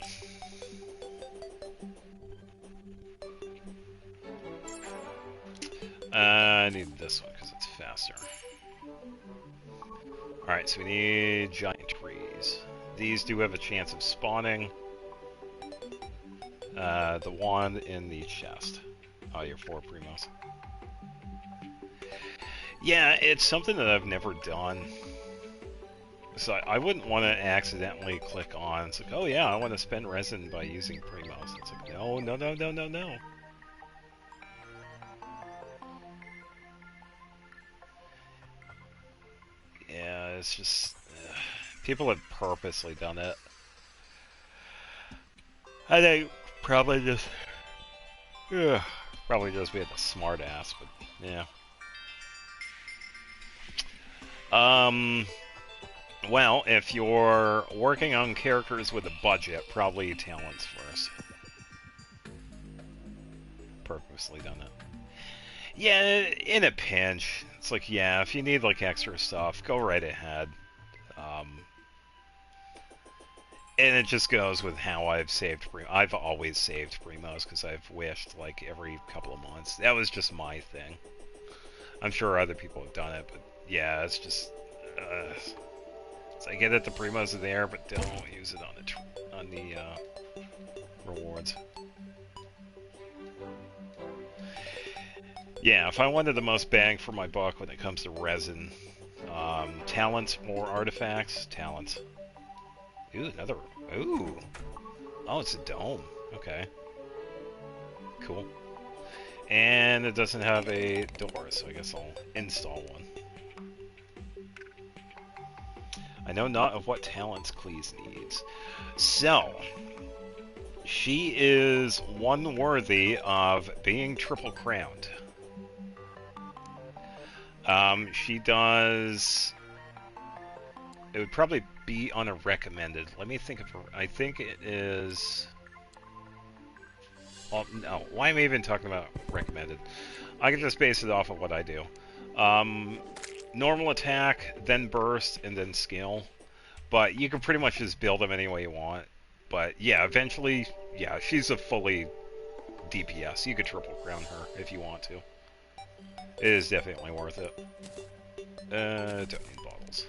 Speaker 1: I need this one because it's faster. Alright, so we need giant trees. These do have a chance of spawning. The one in the chest. Oh, you're 4 primos. Yeah, it's something that I've never done. So I wouldn't want to accidentally click on. It's like, oh yeah, I want to spend resin by using primos. It's like, no, no, no, no, no, no. Yeah, it's just... people have purposely done it. I think probably just... probably just being a smart ass, but yeah. Well, if you're working on characters with a budget, probably talents first. Purposely done it. Yeah, in a pinch. It's like, yeah, if you need like extra stuff, go right ahead. And it just goes with how I've saved I've always saved primos because I've wished like every couple of months. That was just my thing. I'm sure other people have done it, but yeah, it's just. So I get that the primos are there, but don't use it on the rewards. Yeah, if I wanted the most bang for my buck when it comes to resin, talents or artifacts, talents. Ooh, another. Ooh. Oh, it's a dome. Okay. Cool. And it doesn't have a door, so I guess I'll install one. I know not of what talents Cleese needs. So, she is one worthy of being triple crowned. She does... It would probably be on a recommended. Let me think of her. I think it is... Well, no. Why am I even talking about recommended? I can just base it off of what I do. Normal attack, then burst, and then skill. But you can pretty much just build them any way you want. But yeah, eventually, yeah, she's a fully DPS. You could triple crown her if you want to. It is definitely worth it. Don't need bottles.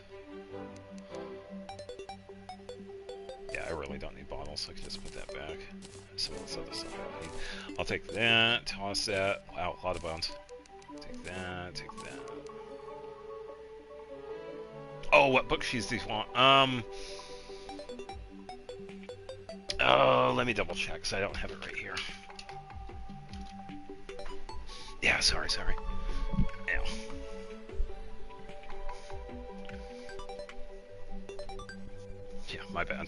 Speaker 1: I really don't need bottles, so I can just put that back. Some of this other stuff I don't need. I'll take that, toss that. Wow, a lot of bones. Take that, take that. Oh, what book she's do you want? Oh, let me double check, because I don't have it right here. Yeah, sorry. Ow. Yeah, my bad.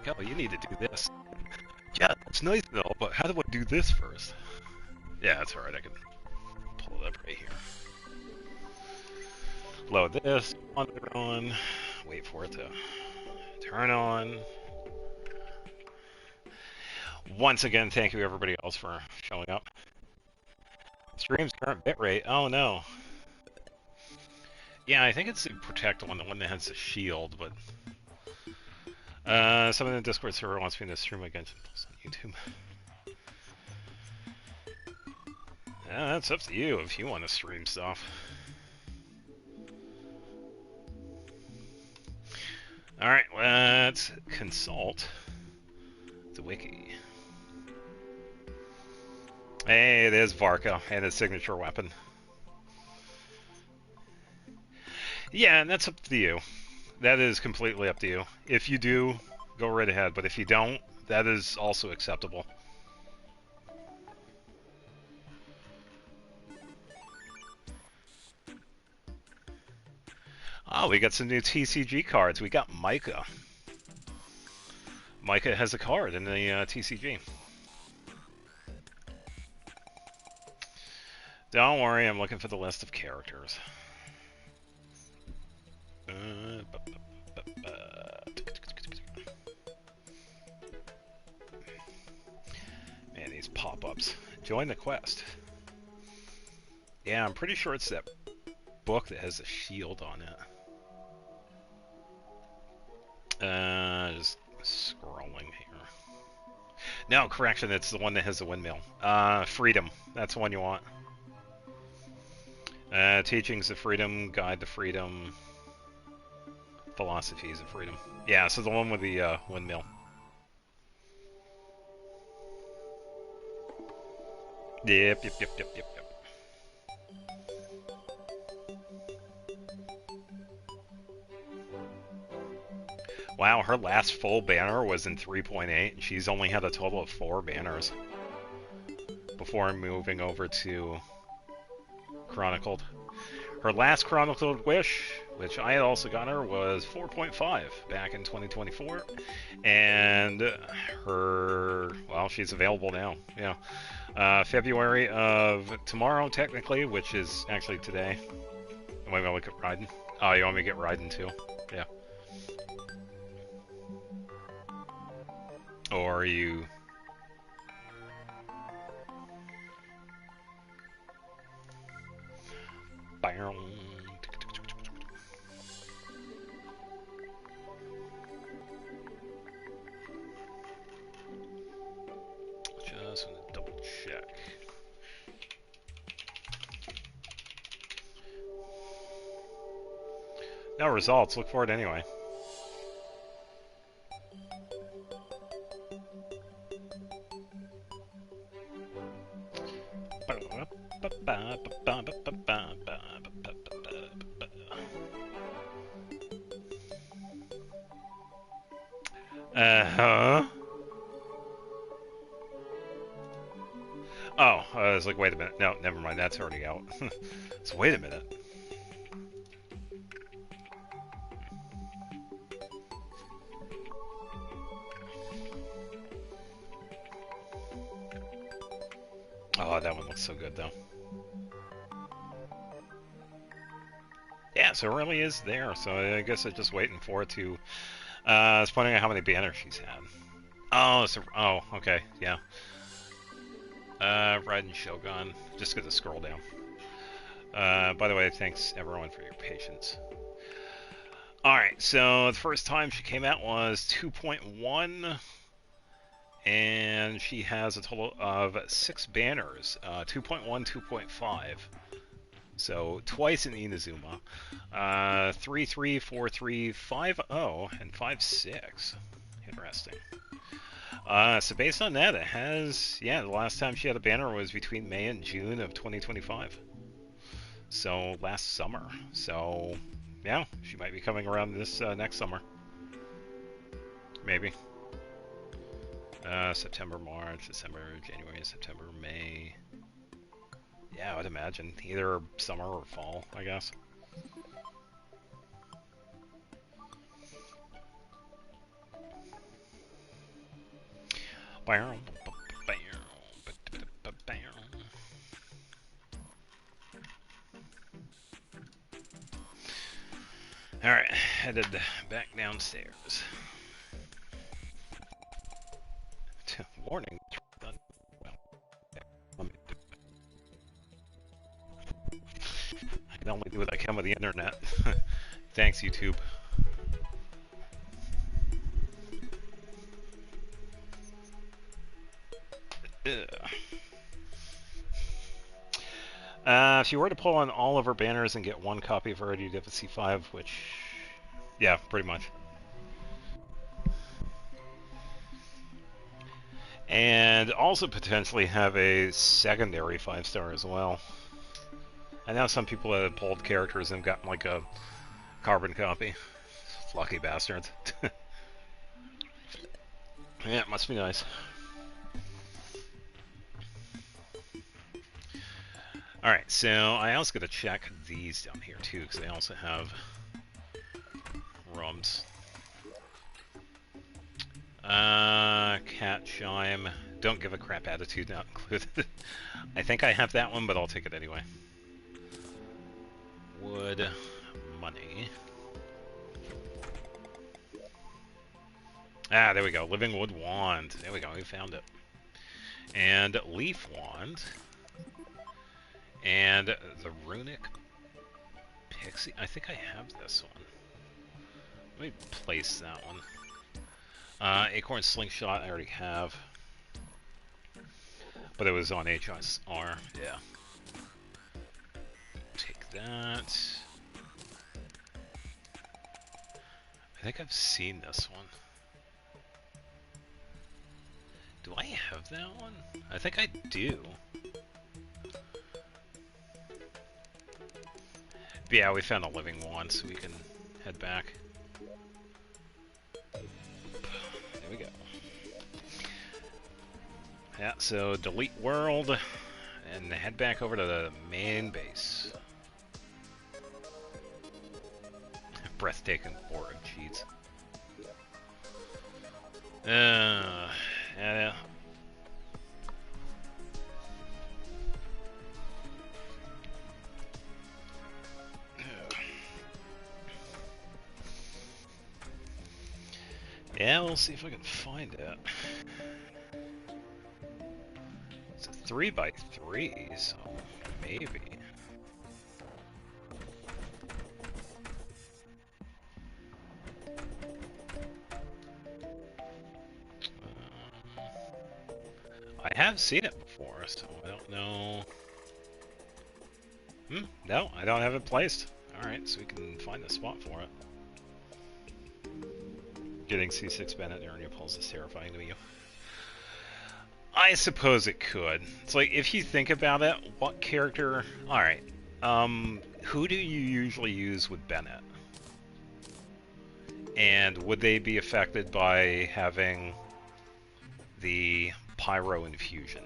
Speaker 1: Oh, you need to do this. Yeah, it's nice and all, but how do I do this first? Yeah, that's alright, I can pull it up right here. Load this, on, wait for it to turn on. Once again, thank you everybody else for showing up. Stream's current bitrate, oh no. Yeah, I think it's the Protect one, the one that has the shield, but... someone in the Discord server wants me to stream my Genshin on YouTube. Yeah, that's up to you if you want to stream stuff. Alright, let's consult the wiki. Hey, it is Varka and his signature weapon. Yeah, and that's up to you. That is completely up to you. If you do, go right ahead, but if you don't, that is also acceptable. Oh, we got some new TCG cards. We got Micah. Micah has a card in the TCG. Don't worry, I'm looking for the list of characters. Man, these pop-ups. Join the quest. Yeah, I'm pretty sure it's that book that has a shield on it. Just scrolling here. No, correction, it's the one that has the windmill. Freedom. That's the one you want. Teachings of Freedom, Guide to Freedom, Philosophies of Freedom. Yeah, so the one with the windmill. Yep. Wow, her last full banner was in 3.8, and she's only had a total of 4 banners before moving over to Chronicled. Her last Chronicled Wish, which I had also got her, was 4.5 back in 2024, and her, well, she's available now, yeah. February of tomorrow, technically, which is actually today. Am I going to look at Raiden? Oh, you want me to get Raiden too? Yeah. Or are you... Just want to double check. No results. Look for it anyway. Uh-huh. Oh, I was like, wait a minute. No, never mind. That's already out. So wait a minute. Oh, that one looks so good, though. Yeah, so it really is there. So I guess I'm just waiting for it to... it's pointing out how many banners she's had. Oh, so... Oh, okay. Yeah. Raiden Shogun. Just gonna scroll down. By the way, thanks everyone for your patience. Alright, so the first time she came out was 2.1, and she has a total of 6 banners, 2.1, 2.5. So twice in Inazuma. 3-3, 4-3, 5-0, and 5-6. Interesting. So based on that, it has, yeah, the last time she had a banner was between May and June of 2025. So last summer. So, yeah, she might be coming around this next summer. Maybe. September, March, December, January, September, May. Yeah, I would imagine. Either summer or fall, I guess. Alright, headed back downstairs. Warning. I can only do what I can with the internet. Thanks, YouTube. If you were to pull on all of her banners and get one copy of her, you'd have a C5, which, yeah, pretty much. And also potentially have a secondary 5-star as well. I know some people have pulled characters and gotten like a carbon copy. Lucky bastards. Yeah, it must be nice. Alright, so I also got to check these down here too, because they also have rums. Cat chime. Don't give a crap attitude, not included. I think I have that one, but I'll take it anyway. Wood, money. Ah, there we go. Living Wood Wand. There we go. We found it. And Leaf Wand. And the Runic Pixie. I think I have this one. Let me place that one. Acorn Slingshot I already have. But it was on HSR. Yeah. Take that. I think I've seen this one. Do I have that one? I think I do. But yeah, we found a living one, so we can head back. There we go. Yeah, so delete world, and head back over to the main base. Breathtaking board of cheats. Yeah. Yeah, we'll see if I can find it. It's a 3x3, so maybe. I have seen it before, so I don't know. No, I don't have it placed. Alright, so we can find a spot for it. Getting C6 Bennett during your pulse is terrifying to me. I suppose it could. It's like, if you think about it, what character... Alright, who do you usually use with Bennett? And would they be affected by having the Pyro Infusion?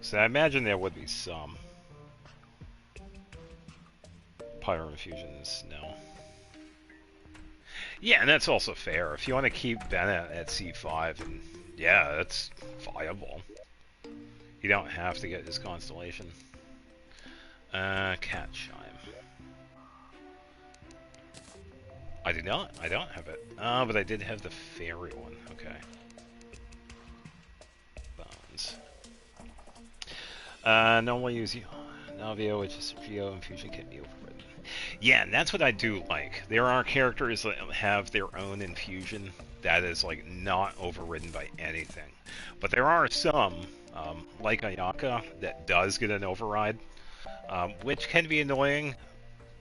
Speaker 1: So I imagine there would be some. Pyro Infusions, no. Yeah, and that's also fair. If you want to keep Bennett at C5, and yeah, that's viable. You don't have to get his Constellation. Cat Chime. I do not. I don't have it. But I did have the fairy one. Okay. Bones. Normally use Navio, which is Geo Infusion, can be overridden. Yeah, and that's what I do like. There are characters that have their own infusion that is like not overridden by anything. But there are some, like Ayaka, that does get an override. which can be annoying,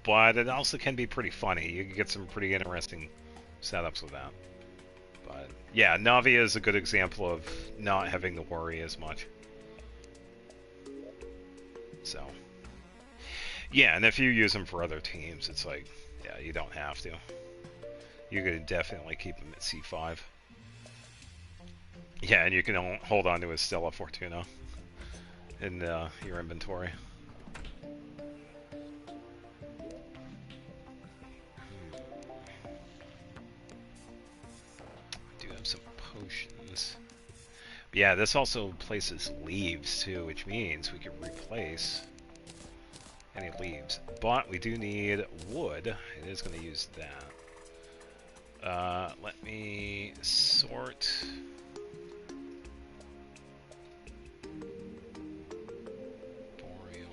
Speaker 1: but it also can be pretty funny. You can get some pretty interesting setups with that. But yeah, Navi is a good example of not having to worry as much. So yeah, and if you use them for other teams, it's like, yeah, you don't have to. You could definitely keep them at C5. Yeah, and you can hold on to a Stella Fortuna in your inventory. Do have some potions. But yeah, this also places leaves too, which means we can replace any leaves. But we do need wood. It is going to use that. Let me sort. Boreal.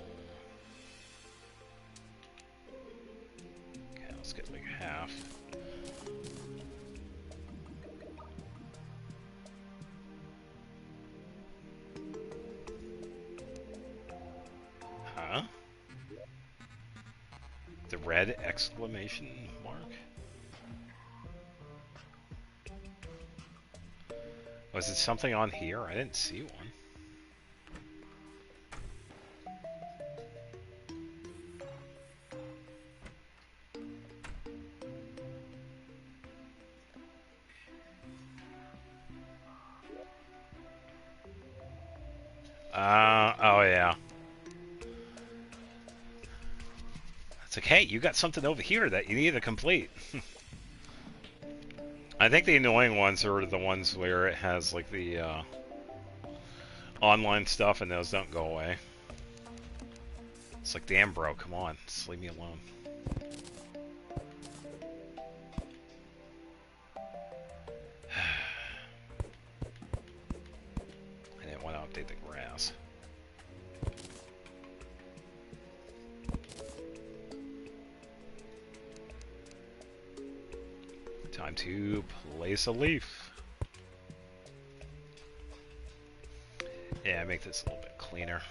Speaker 1: Okay, let's get like half. Huh? The red exclamation mark? Was it something on here? I didn't see one. Oh yeah. It's like, hey, you got something over here that you need to complete. I think the annoying ones are the ones where it has like the online stuff and those don't go away. It's like, damn bro, come on, just leave me alone. I didn't want to update the grass. Time to place a leaf. Yeah, make this a little bit cleaner.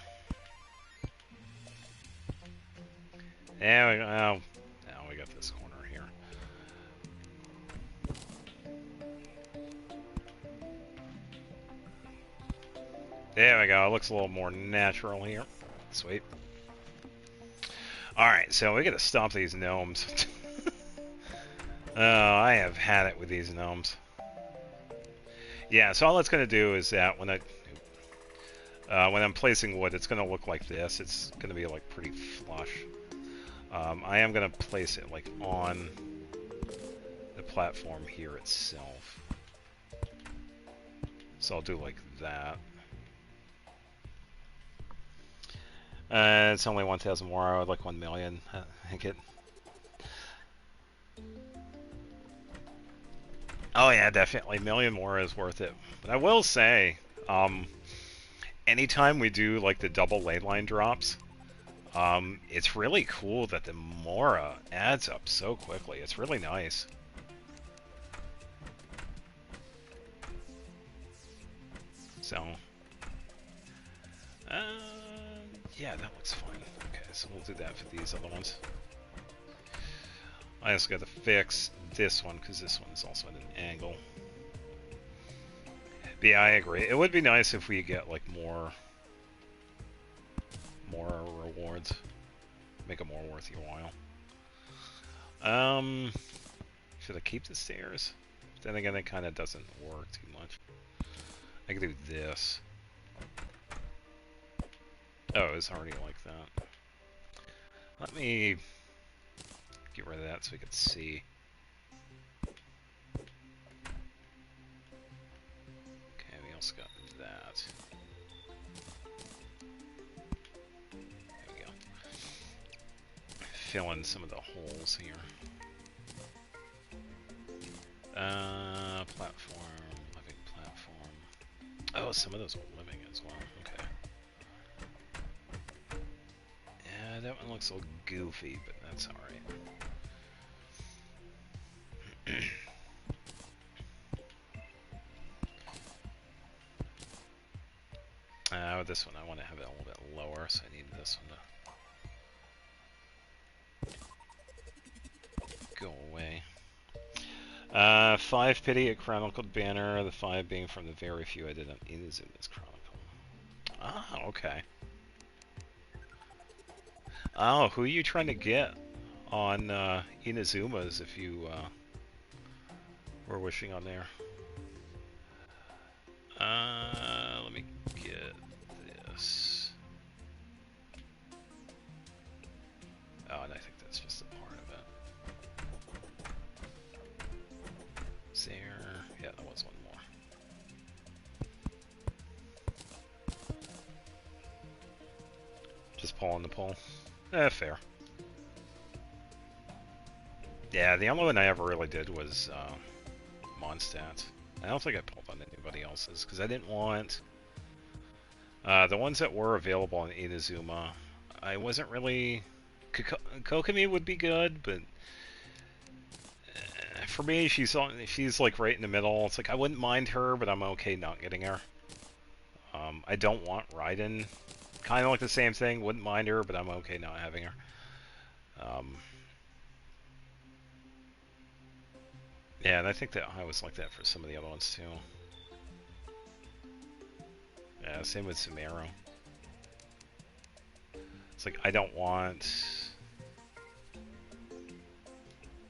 Speaker 1: There we go. Oh, now we got this corner here. There we go. It looks a little more natural here. Sweet. Alright, so we gotta stop these gnomes. Oh, I have had it with these gnomes. Yeah, so all it's gonna do is that when I'm placing wood, it's gonna look like this. It's gonna be like pretty flush. I am gonna place it like on the platform here itself. So I'll do like that. It's only 1,000 more. I would like 1 million. I think it. Oh yeah, definitely. A million more is worth it. But I will say, anytime we do like the double ley line drops, it's really cool that the Mora adds up so quickly. It's really nice. So, yeah, that looks fine. Okay, so we'll do that for these other ones. I just got to fix this one because this one is also at an angle. But yeah, I agree. It would be nice if we get like more rewards, make it more worth your while. Should I keep the stairs? Then again, it kind of doesn't work too much. I could do this. Oh, it's already like that. Let me get rid of that so we can see. Okay, we also got that. There we go. Fill in some of the holes here. Platform, living platform. Oh, some of those are living as well. Okay. Yeah, that one looks a little goofy, but that's alright. With this one, I want to have it a little bit lower, so I need this one to go away. 5 pity at Chronicled Banner, the 5 being from the very few I did on Inazuma's Chronicle. Ah, okay. Oh, who are you trying to get on Inazuma's if you were wishing on there? Let me get this. Oh, and I think that's just a part of it. There. Yeah, that was one more. Just pulling the pull. Fair. Yeah, the only one I ever really did was Mondstadt. I don't think I pulled on anybody else's, because I didn't want... the ones that were available on Inazuma, I wasn't really... Kokomi would be good, but... for me, she's like right in the middle. It's like, I wouldn't mind her, but I'm okay not getting her. I don't want Raiden. Kind of like the same thing, wouldn't mind her, but I'm okay not having her. Yeah, and I think that I was like that for some of the other ones too. Yeah, same with Sumeru. It's like, I don't want...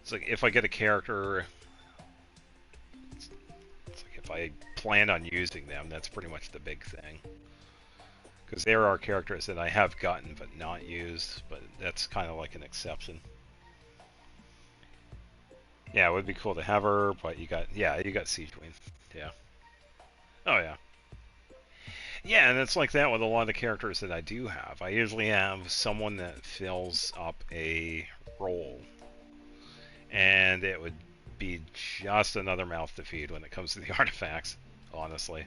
Speaker 1: It's like, if I get a character... It's like, if I plan on using them, that's pretty much the big thing. Because there are characters that I have gotten but not used, but that's kind of like an exception. Yeah, it would be cool to have her, but you got Siege Queen. Yeah. Oh yeah. Yeah, and it's like that with a lot of the characters that I do have. I usually have someone that fills up a role. And it would be just another mouth to feed when it comes to the artifacts, honestly.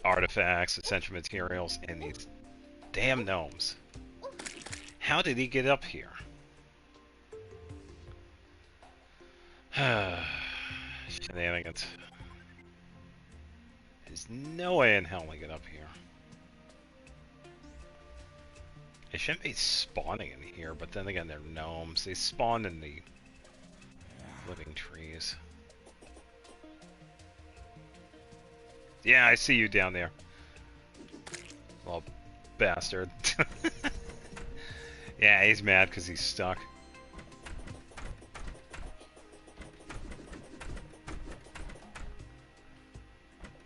Speaker 1: Artifacts, essential materials, and these damn gnomes. How did he get up here? Shenanigans. There's no way in hell I get up here. They shouldn't be spawning in here, but then again, they're gnomes. They spawn in the living trees. Yeah, I see you down there. Little bastard. Yeah, he's mad because he's stuck.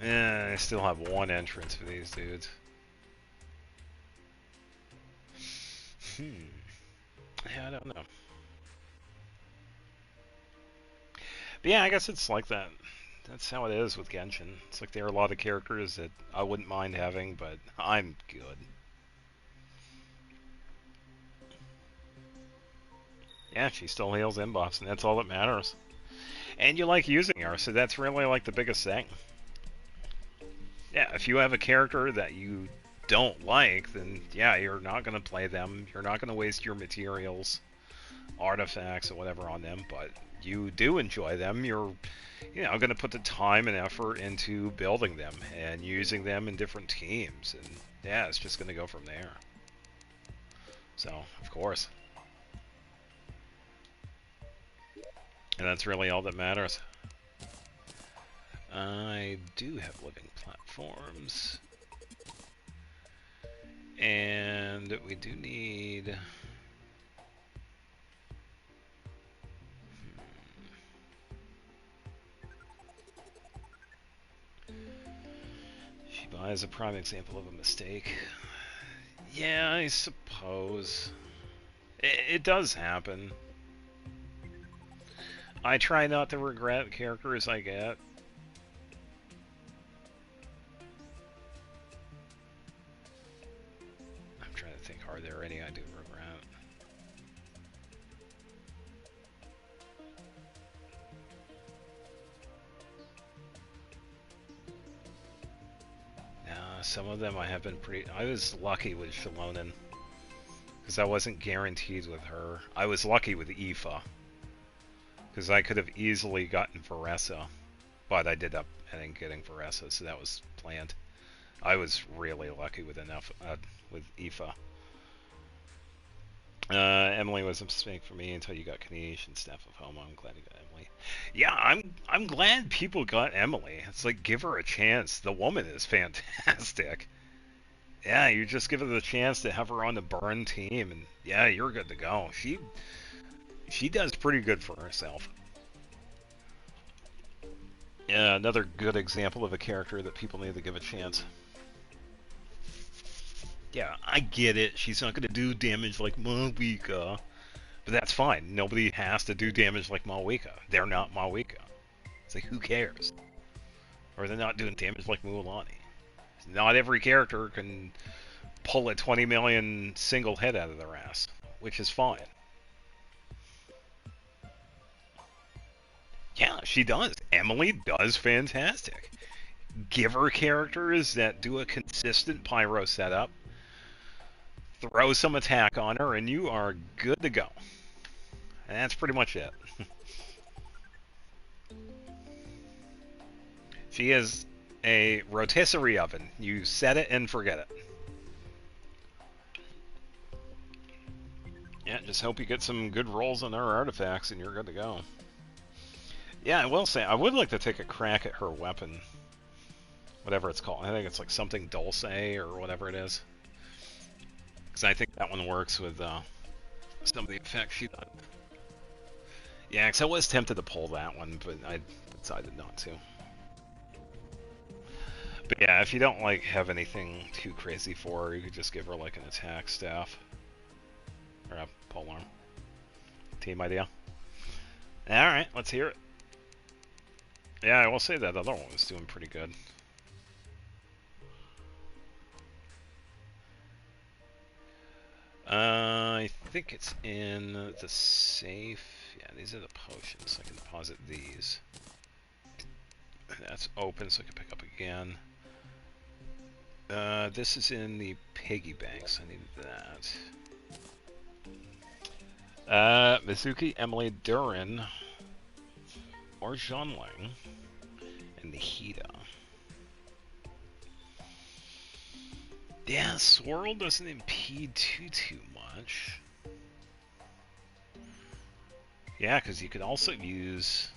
Speaker 1: Yeah, I still have one entrance for these dudes. Yeah, I don't know. But yeah, I guess it's like that. That's how it is with Genshin. It's like there are a lot of characters that I wouldn't mind having, but I'm good. Yeah, she still heals inbox, and that's all that matters. And you like using her, so that's really like the biggest thing. Yeah, if you have a character that you don't like, then yeah, you're not going to play them. You're not going to waste your materials, artifacts, or whatever on them, but you do enjoy them. You're, going to put the time and effort into building them and using them in different teams. And yeah, it's just going to go from there. So, of course. And that's really all that matters. I do have living platforms. And we do need... Shiba is a prime example of a mistake. Yeah, I suppose. It does happen. I try not to regret characters I get. I'm trying to think, are there any I do regret? Nah, some of them I have been pretty... I was lucky with Shalonen, because I wasn't guaranteed with her. I was lucky with Aoife, because I could have easily gotten Varessa, but I did up ending getting Varessa, so that was planned. I was really lucky with enough with Aoife. Emily was a mistake for me until you got Kanish and Steph of Home. I'm glad you got Emily. Yeah, I'm glad people got Emily. It's like, give her a chance. The woman is fantastic. Yeah, you just give her the chance to have her on the burn team, and yeah, you're good to go. She does pretty good for herself. Yeah, another good example of a character that people need to give a chance. Yeah, I get it. She's not going to do damage like Malwika. But that's fine. Nobody has to do damage like Malwika. They're not Malwika. It's like, who cares? Or they're not doing damage like Mualani. Not every character can pull a 20 million single hit out of their ass, which is fine. Yeah, she does. Emily does fantastic. Give her characters that do a consistent pyro setup, throw some attack on her, and you are good to go. And that's pretty much it. She is a rotisserie oven. You set it and forget it. Yeah, just hope you get some good rolls on her artifacts and you're good to go. Yeah, I will say, I would like to take a crack at her weapon. Whatever it's called. I think it's like something Dulce or whatever it is. Because I think that one works with some of the effects she does. Yeah, because I was tempted to pull that one, but I decided not to. But yeah, if you don't like have anything too crazy for her, you could just give her like an attack staff. Or a polearm. Team idea. Alright, let's hear it. Yeah, I will say that other one was doing pretty good. I think it's in the safe. Yeah, these are the potions. I can deposit these. That's open, so I can pick up again. This is in the piggy banks. I needed that. Mizuki, Emily, Durin, or Zhonling, and the Hida. Yeah, Swirl doesn't impede too much. Yeah, because you could also use...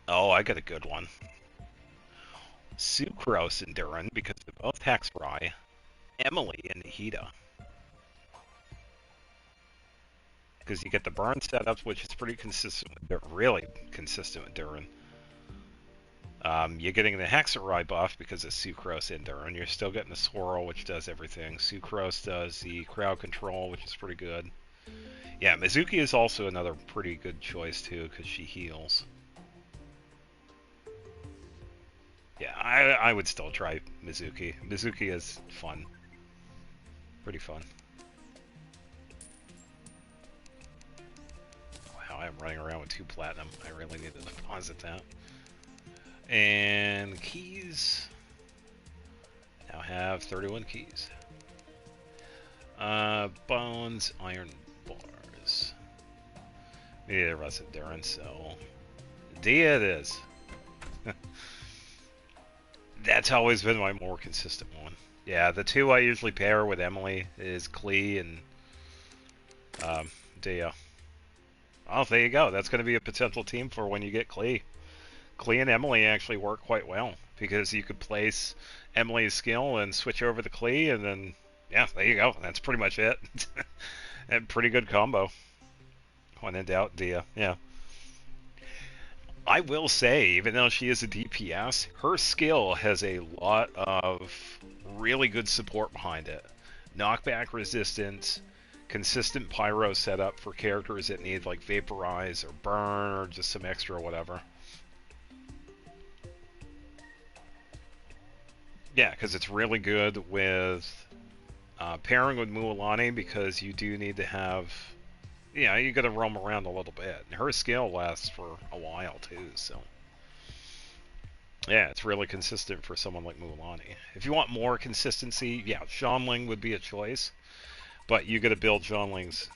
Speaker 1: Oh, I got a good one. Sucrose and Durin, because they both Hexfry. Emily and Hida. Because you get the burn setups, which is pretty consistent with really consistent with Durin. You're getting the Hexarai buff because it's Sucrose and Durin. You're still getting the Swirl, which does everything. Sucrose does the crowd control, which is pretty good. Yeah, Mizuki is also another pretty good choice, too, because she heals. Yeah, I would still try Mizuki. Mizuki is fun. Pretty fun. Wow, I'm running around with 2 platinum. I really need to deposit that. And keys. Now have 31 keys. Bones, iron bars. Maybe there wasn't Durin, so... Dia it is. That's always been my more consistent one. Yeah, the 2 I usually pair with Emily is Klee and Dia. Oh, there you go. That's going to be a potential team for when you get Klee. Klee and Emily actually work quite well because you could place Emily's skill and switch over to Klee, and then yeah, there you go. That's pretty much it. And pretty good combo. When in doubt, Dia. Yeah. I will say, even though she is a DPS, her skill has a lot of really good support behind it. Knockback resistance, consistent pyro setup for characters that need like vaporize or burn or just some extra whatever. Yeah, because it's really good with pairing with Mualani because you do need to have, yeah, you got to roam around a little bit. And her skill lasts for a while too, so yeah, it's really consistent for someone like Mualani. If you want more consistency, yeah, Zhonling would be a choice, but you got to build Zhonling's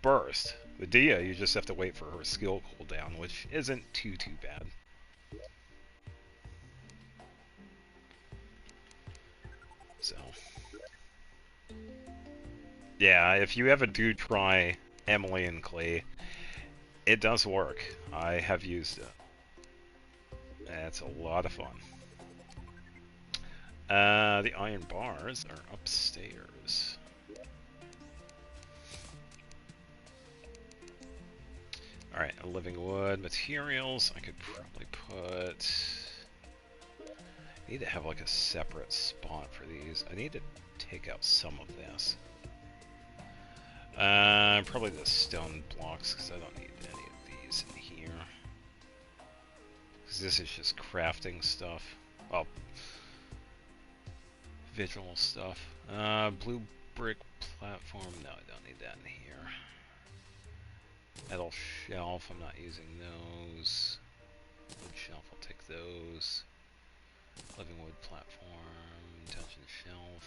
Speaker 1: burst. With Dia, you just have to wait for her skill cooldown, which isn't too bad. So, Yeah, if you ever do try Emily and Clay, it does work. I have used it. It's a lot of fun. The iron bars are upstairs. Alright, living wood, materials. I could probably put... I need to have like a separate spot for these. I need to take out some of this. Probably the stone blocks, because I don't need any of these in here. Because this is just crafting stuff. Oh, visual stuff. Blue brick platform. No, I don't need that in here. Metal shelf. I'm not using those. Wood shelf. I'll take those. Living wood platform. Dungeon shelf.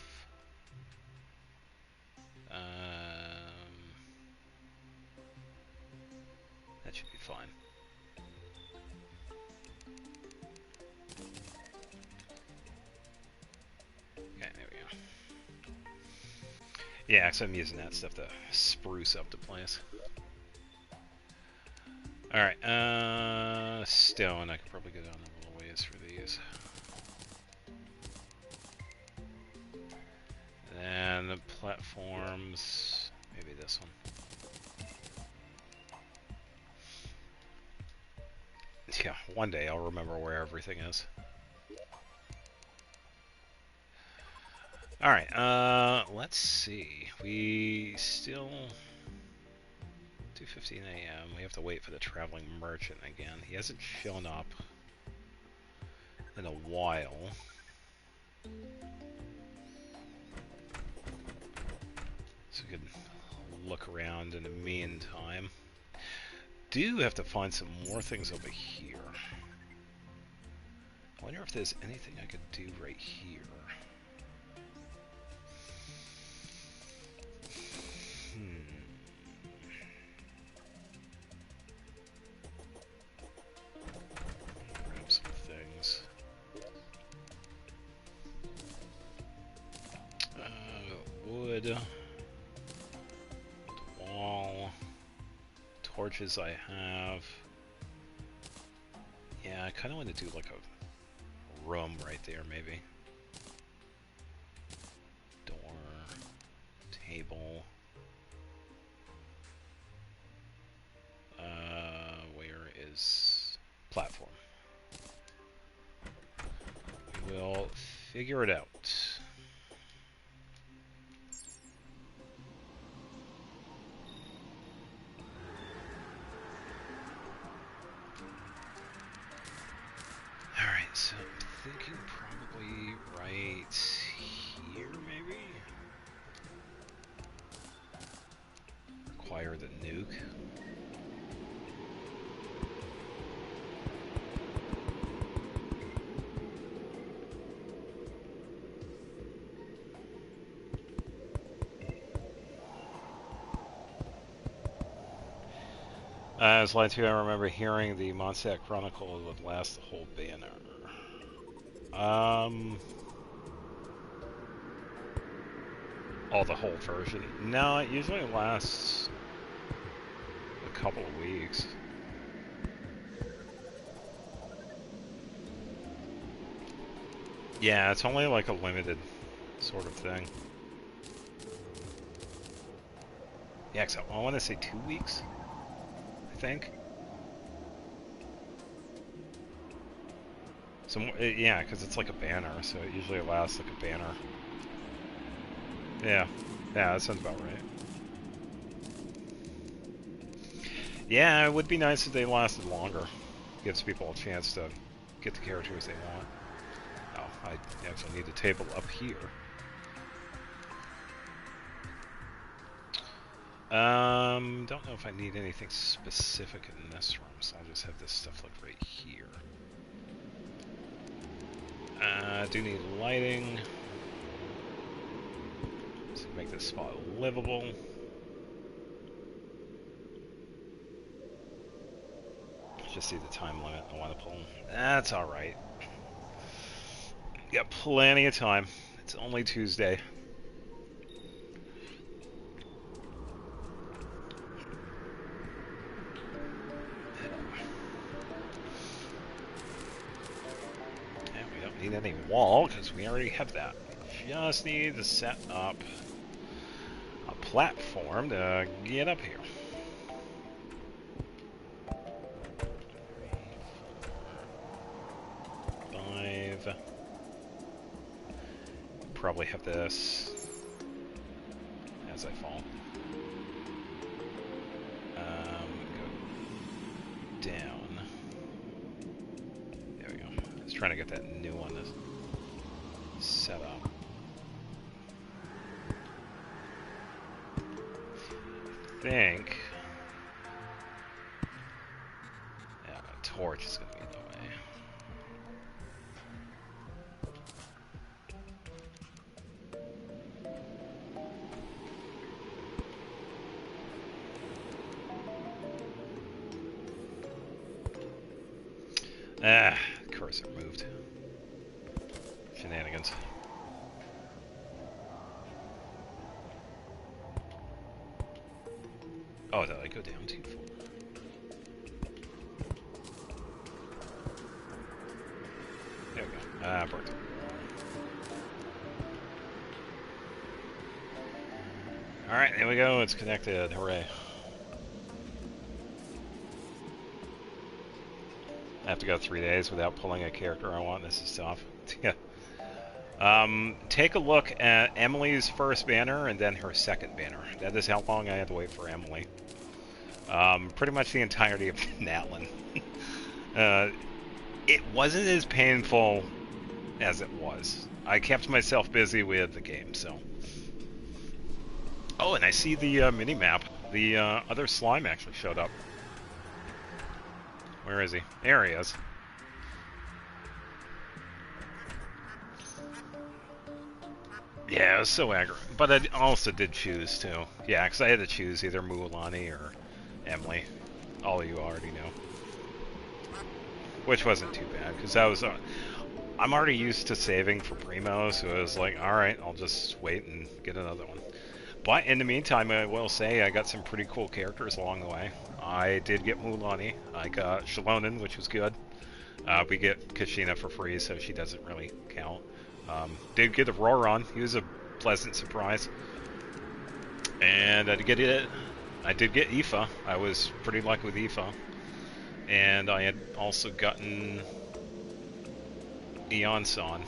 Speaker 1: That should be fine. Okay, there we go. Yeah, because I'm using that stuff to spruce up the place. Alright, stone. I could probably go down a little ways for these. And the platforms, maybe this one. Yeah, one day I'll remember where everything is. Alright, let's see. We still... 2:15 a.m. We have to wait for the traveling merchant again. He hasn't shown up in a while. So we could look around in the meantime. Do have to find some more things over here. I wonder if there's anything I could do right here. Grab some things. Wood. Wall. Torches I have. Yeah, I kind of want to do like a room right there, maybe. Door. Table. Where is platform? We'll figure it out. Alright, so I'm thinking probably right here, maybe? Acquire the nuke. As Light 2, I remember hearing the Mondstadt Chronicle would last the whole banner. Oh, the whole version? No, it usually lasts a couple of weeks. Yeah, it's only like a limited sort of thing. Yeah, so I want to say 2 weeks, I think. So, yeah, because it's like a banner, so it usually lasts like a banner. Yeah, yeah, that sounds about right. Yeah, it would be nice if they lasted longer. Gives people a chance to get the characters they want. Oh, I actually need a table up here. Don't know if I need anything specific in this room, so I'll just have this stuff like right here. I do need lighting. So make this spot livable. Just see the time limit I want to pull. That's alright. Got plenty of time. It's only Tuesday. need any wall, because we already have that. Just need to set up a platform to get up here. 5. Probably have this as I fall. Go down. There we go. I was trying to get that new one to set up. I think. Yeah, a torch is going to be in the way. Ah, cursor moved. Shenanigans. Oh, did I go down too far? There we go. Ah, broke it. Alright, there we go. It's connected. Hooray. I have to go 3 days without pulling a character I want. This is tough. Yeah. Take a look at Emily's first banner and then her second banner. That is how long I had to wait for Emily. Pretty much the entirety of Natlin. It wasn't as painful as it was. I kept myself busy with the game, so. Oh, and I see the mini-map. The other slime actually showed up. Where is he? There he is. Yeah, it was so aggro. But I also did choose, too. Yeah, because I had to choose either Mualani or Emily. All of you already know. Which wasn't too bad, because I was... I'm already used to saving for Primo, so I was like, alright, I'll just wait and get another one. But in the meantime, I will say I got some pretty cool characters along the way. I did get Mualani. I got Shalonen, which was good. We get Kashina for free, so she doesn't really count. Did get Auroron. He was a pleasant surprise. And I did get Aoife. I was pretty lucky with Aoife. And I had also gotten Eon-san.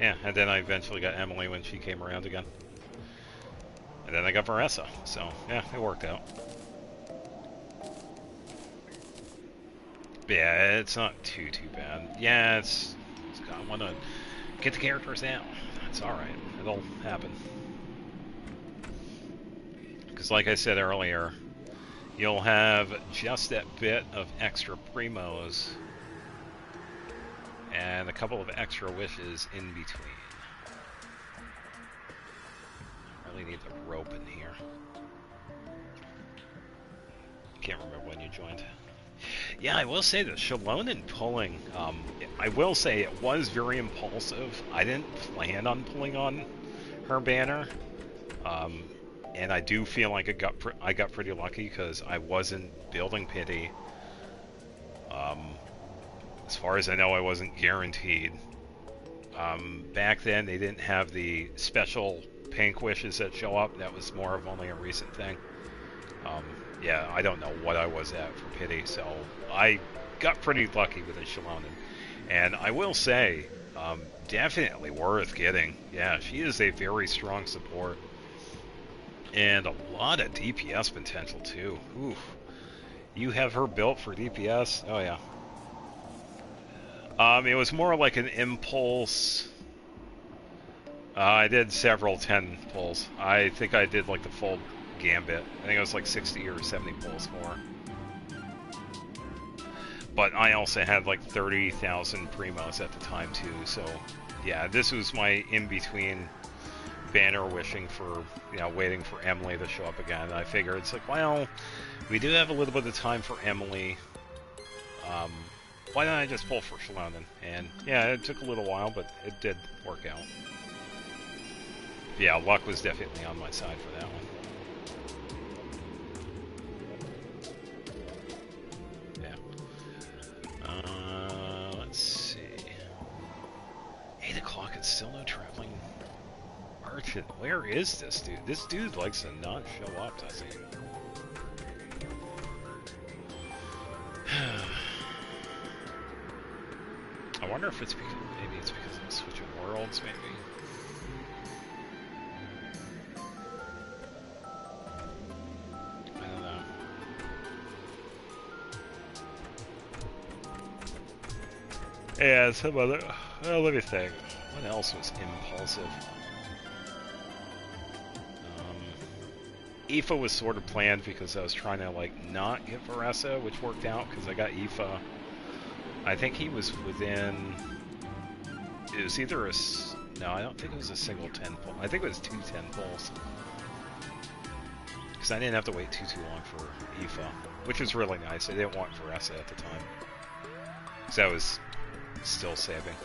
Speaker 1: Yeah, and then I eventually got Emily when she came around again. And then I got Varessa, so yeah, it worked out. But yeah, it's not too bad. Yeah, it's I want to get the characters now. That's alright, it'll happen. Because like I said earlier, you'll have just that bit of extra primos and a couple of extra wishes in between. I really need the rope in here. Can't remember when you joined. Yeah, I will say that Shalonen pulling, I will say it was very impulsive. I didn't plan on pulling on her banner. And I do feel like I got pretty lucky because I wasn't building pity. As far as I know, I wasn't guaranteed. Back then, they didn't have the special pink wishes that show up. That was more of only a recent thing. Yeah, I don't know what I was at for pity, so I got pretty lucky with the Shalonen. And I will say, definitely worth getting. Yeah, she is a very strong support. And a lot of DPS potential, too. Oof. You have her built for DPS? Oh, yeah. It was more like an impulse. I did several 10 pulls. I think I did like the full gambit. I think it was like 60 or 70 pulls more. But I also had like 30,000 primos at the time too. So yeah, this was my in-between banner wishing for, you know, waiting for Emily to show up again. I figured it's like, well, we do have a little bit of time for Emily. Why don't I just pull for Shalonen? And yeah, it took a little while, but it did work out. Yeah, luck was definitely on my side for that one. Yeah. Let's Genshin. Where is this dude? This dude likes to not show up, doesn't he? I wonder if it's because maybe it's because I'm switching worlds, maybe. I don't know. Yeah, some other. Well, let me think. What else was impulsive? Aoife was sort of planned because I was trying to like not get Varessa, which worked out because I got Aoife. I think he was within. It was either a. No, I don't think it was a single 10 pull. I think it was 2 10 pulls. Because I didn't have to wait too long for Aoife, which was really nice. I didn't want Varessa at the time. Because I was still saving.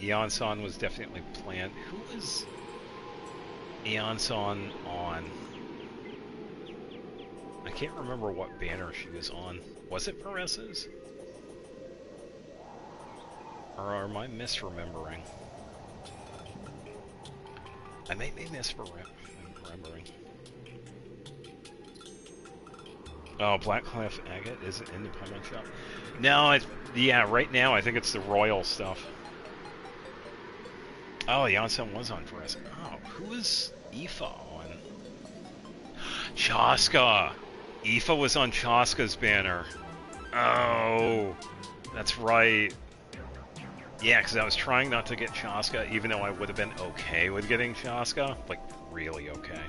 Speaker 1: Eon-san was definitely planned. Who was Eon-san on? I can't remember what banner she was on. Was it Varessa's? Or am I misremembering? I may be misremembering. Oh, Blackcliff Agate is an independent shop. No, it's, yeah, right now I think it's the Royal stuff. Oh, Janssen was on for us. Oh, who is Aoife on? Chaska! Aoife was on Chaska's banner. Oh, that's right. Yeah, because I was trying not to get Chaska, even though I would have been okay with getting Chaska. Like, really okay.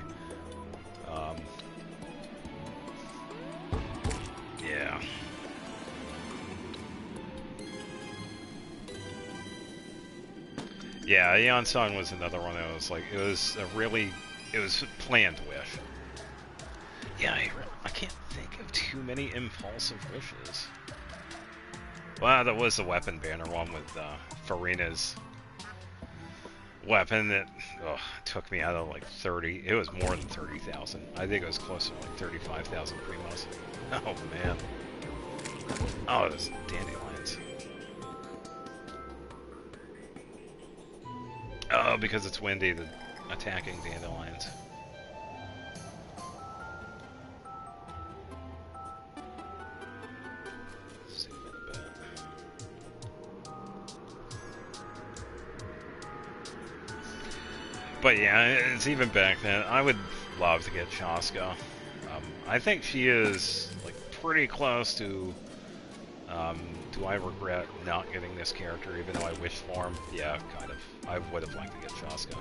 Speaker 1: Yeah. Yeah, Aeon Song was another one that was like, it was a planned wish. Yeah, I can't think of too many impulsive wishes. Well, there was the weapon banner one with Farina's weapon that took me out of like 30. It was more than 30,000. I think it was closer to like 35,000 primos. Oh man. Oh, those dandelions. Oh, because it's windy, the attacking dandelions. Zoom in a bit. But yeah, it's even back then. I would love to get Chaska. I think she is like pretty close to. Do I regret not getting this character, even though I wish for him? Yeah, kind of. I would have liked to get Chaska.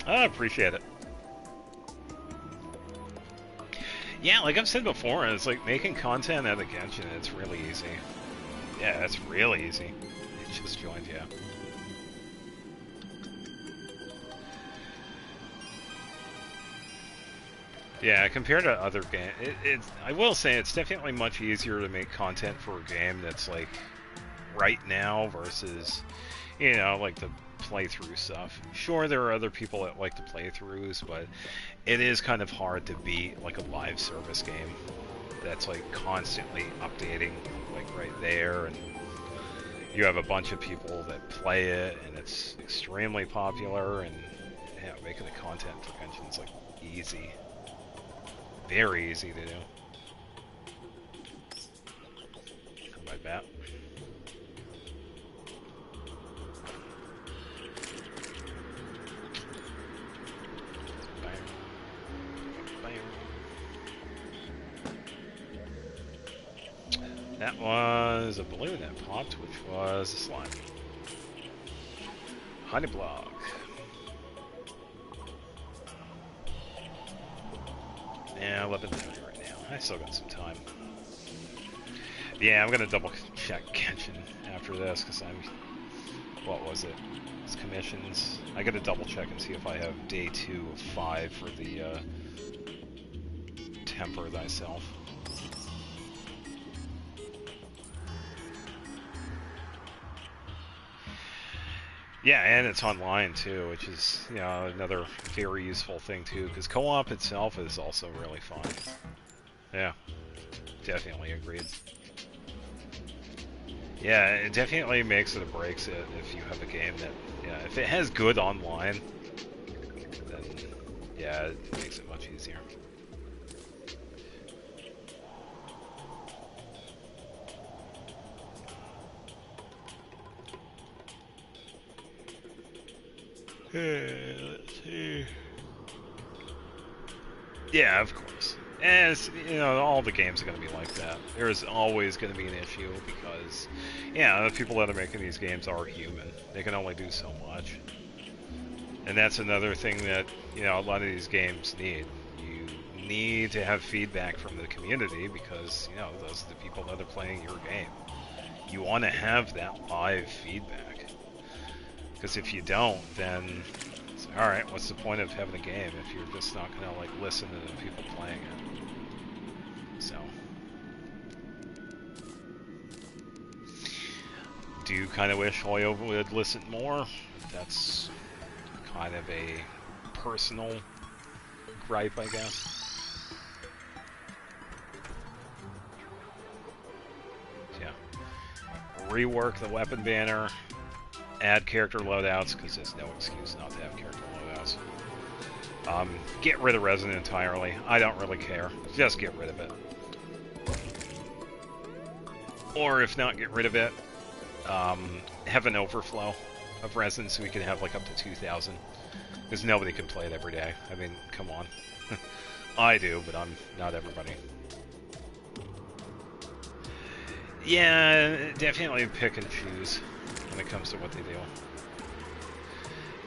Speaker 1: I appreciate it. Yeah, like I've said before, it's like making content out of Genshin, it's really easy. Yeah, it's really easy. It just joined, yeah. Yeah, compared to other games, I will say it's definitely much easier to make content for a game that's like right now versus, you know, like the playthrough stuff. Sure, there are other people that like the playthroughs, but it is kind of hard to beat like a live service game that's like constantly updating, like right there, and you have a bunch of people that play it, and it's extremely popular, and yeah, making the content for Genshin is like easy. Very easy to do. Come by bat. That was a balloon that popped, which was a slime. Honey block. Yeah, 11:30 right now. I still got some time. Yeah, I'm gonna double check Genshin after this because I'm. What was it? It's commissions. I gotta double check and see if I have day 2 of 5 for the temper thyself. Yeah, and it's online too, which is, you know, another very useful thing too, because co-op itself is also really fun. Yeah, definitely agreed. Yeah, it definitely makes it or breaks it if you have a game that, yeah, if it has good online, then yeah, it makes it much easier. Let's see. Yeah, of course. As you know, all the games are going to be like that. There's always going to be an issue because, yeah, the people that are making these games are human. They can only do so much. And that's another thing that, you know, a lot of these games need. You need to have feedback from the community because, you know, those are the people that are playing your game. You want to have that live feedback. Because if you don't, then, alright, what's the point of having a game if you're just not going to, like, listen to the people playing it? So. Do you kind of wish Hoyo would listen more? That's kind of a personal gripe, I guess. Yeah. Rework the weapon banner. Add character loadouts, because there's no excuse not to have character loadouts. Get rid of Resin entirely. I don't really care. Just get rid of it. Or if not get rid of it, have an overflow of Resin so we can have like up to 2,000. Because nobody can play it every day. I mean, come on. I do, but I'm not everybody. Yeah, definitely pick and choose when it comes to what they do.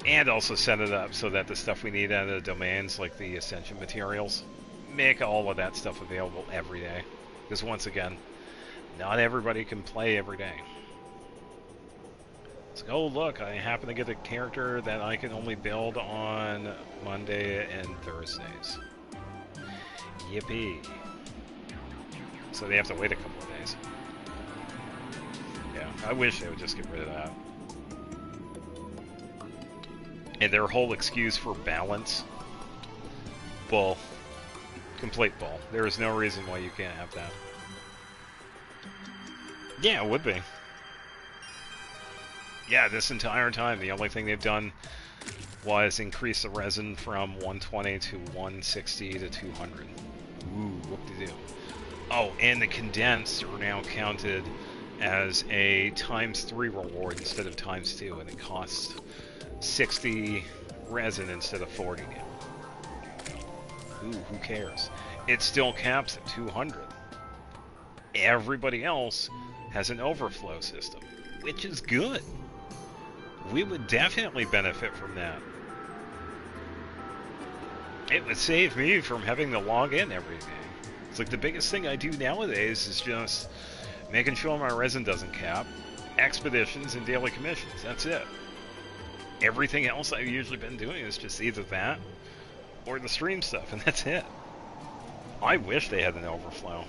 Speaker 1: And also set it up so that the stuff we need out of the domains, like the Ascension materials, make all of that stuff available every day. Because once again, not everybody can play every day. So, oh look, I happen to get a character that I can only build on Monday and Thursdays. Yippee. So they have to wait a couple of days. Yeah, I wish they would just get rid of that. And their whole excuse for balance, bull. Complete bull. There is no reason why you can't have that. Yeah, it would be. Yeah, this entire time, the only thing they've done was increase the resin from 120 to 160 to 200. Ooh, whoop-de-doo. Oh, and the condensed are now counted as a ×3 reward instead of ×2, and it costs 60 resin instead of 40 now. Ooh, who cares? It still caps at 200. Everybody else has an overflow system, which is good. We would definitely benefit from that. It would save me from having to log in every day. It's like the biggest thing I do nowadays is just making sure my resin doesn't cap, expeditions, and daily commissions. That's it. Everything else I've usually been doing is just either that or the stream stuff, and that's it. I wish they had an overflow.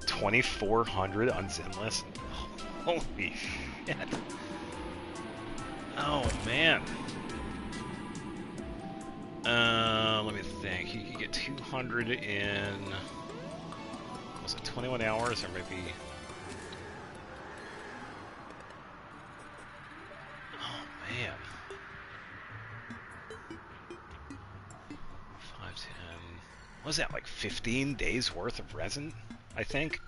Speaker 1: 2,400 on Zenless? Holy shit. Oh, man. Let me think. You could get 200 in... Was it 21 hours or maybe... Oh, man. 5, 10... What was that, like 15 days worth of resin? I think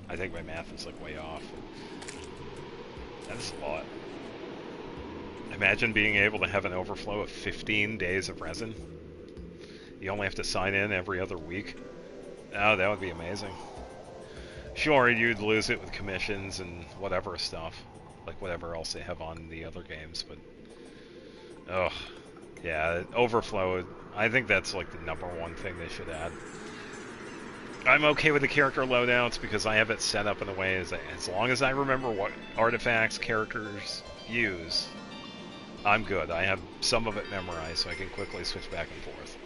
Speaker 1: my math is like way off. That's a lot. Imagine being able to have an overflow of 15 days of resin. You only have to sign in every other week. Oh, that would be amazing. Sure, you'd lose it with commissions and whatever stuff. Like whatever else they have on the other games, but... Oh, yeah, overflow, I think that's like the #1 thing they should add. I'm okay with the character loadouts because I have it set up in a way as long as I remember what artifacts characters use, I'm good. I have some of it memorized so I can quickly switch back and forth.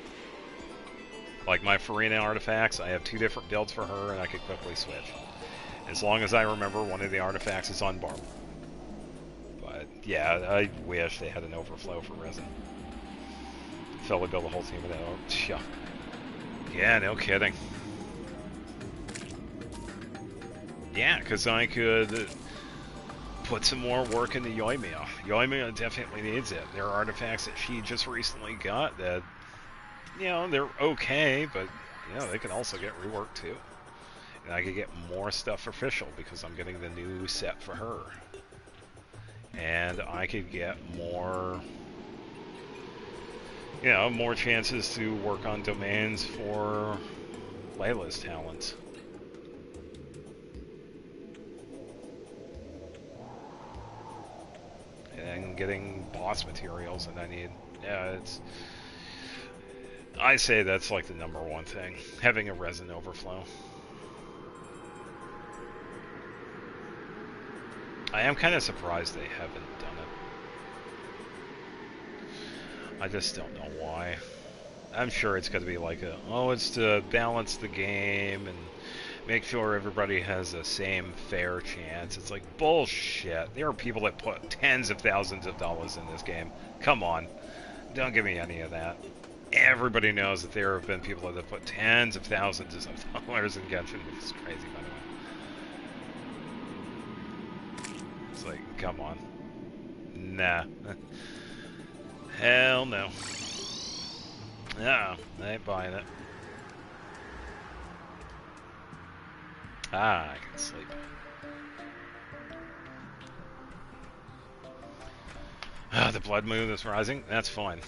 Speaker 1: Like my Farina artifacts, I have 2 different builds for her and I can quickly switch. As long as I remember one of the artifacts is on Barb. But yeah, I wish they had an overflow for resin. Phil would build a whole team of that. Yeah. Yeah, no kidding. Yeah, because I could put some more work into Yoimiya. Yoimiya definitely needs it. There are artifacts that she just recently got that, you know, they're okay, but, you know, they can also get reworked too. And I could get more stuff official because I'm getting the new set for her. And I could get more, you know, more chances to work on domains for Layla's talents. And getting boss materials that I need. Yeah, I say that's like the #1 thing. Having a resin overflow. I am kind of surprised they haven't done it. I just don't know why. I'm sure it's going to be like it's to balance the game and make sure everybody has the same fair chance. It's like bullshit. There are people that put tens of thousands of dollars in this game. Come on. Don't give me any of that. Everybody knows that there have been people that have put tens of thousands of dollars in Genshin, which is crazy, by the way. It's like, come on. Nah. Hell no. No, I ain't buying it. Ah, I can sleep. Ah, the blood moon is rising. That's fine.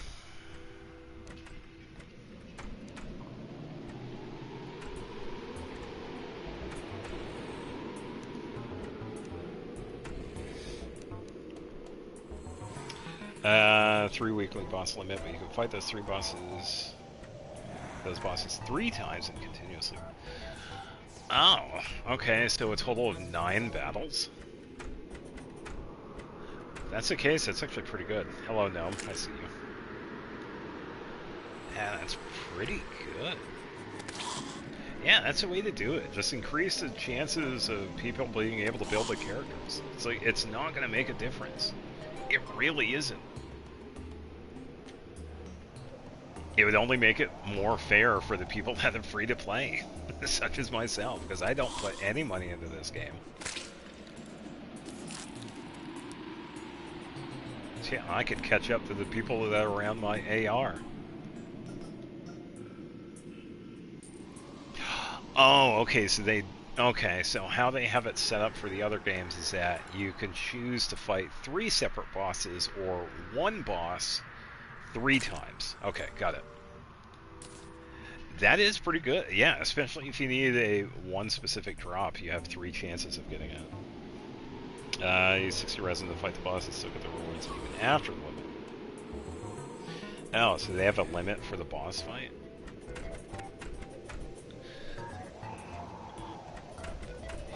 Speaker 1: Three weekly boss limit, but you can fight those bosses 3 times and continuously. Oh, okay, so a total of 9 battles? If that's the case, that's actually pretty good. Hello, Gnome, I see you. Yeah, that's pretty good. Yeah, that's a way to do it. Just increase the chances of people being able to build the characters. It's like, it's not going to make a difference. It really isn't. It would only make it more fair for the people that are free to play, such as myself, because I don't put any money into this game. So yeah, I could catch up to the people that are around my AR. Oh, okay, so how they have it set up for the other games is that you can choose to fight 3 separate bosses or 1 boss 3 times. Okay, got it. That is pretty good. Yeah, especially if you need one specific drop, you have 3 chances of getting it. Use 60 resin to fight the boss and still get the rewards even after the limit. Oh, so they have a limit for the boss fight?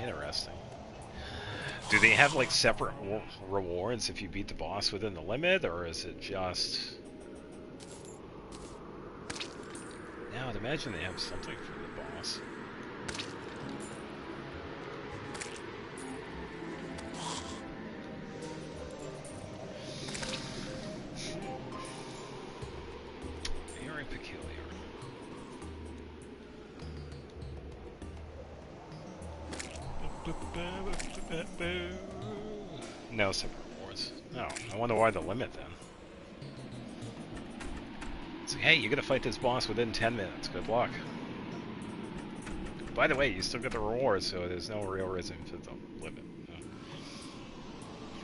Speaker 1: Interesting. Do they have like separate rewards if you beat the boss within the limit, or is it just... Now, I'd imagine they have something for the boss. Very peculiar. No separate rewards. No, I wonder why the limit then. It's like, hey, you gotta fight this boss within 10 minutes. Good luck. By the way, you still get the rewards, so there's no real reason to the limit. No.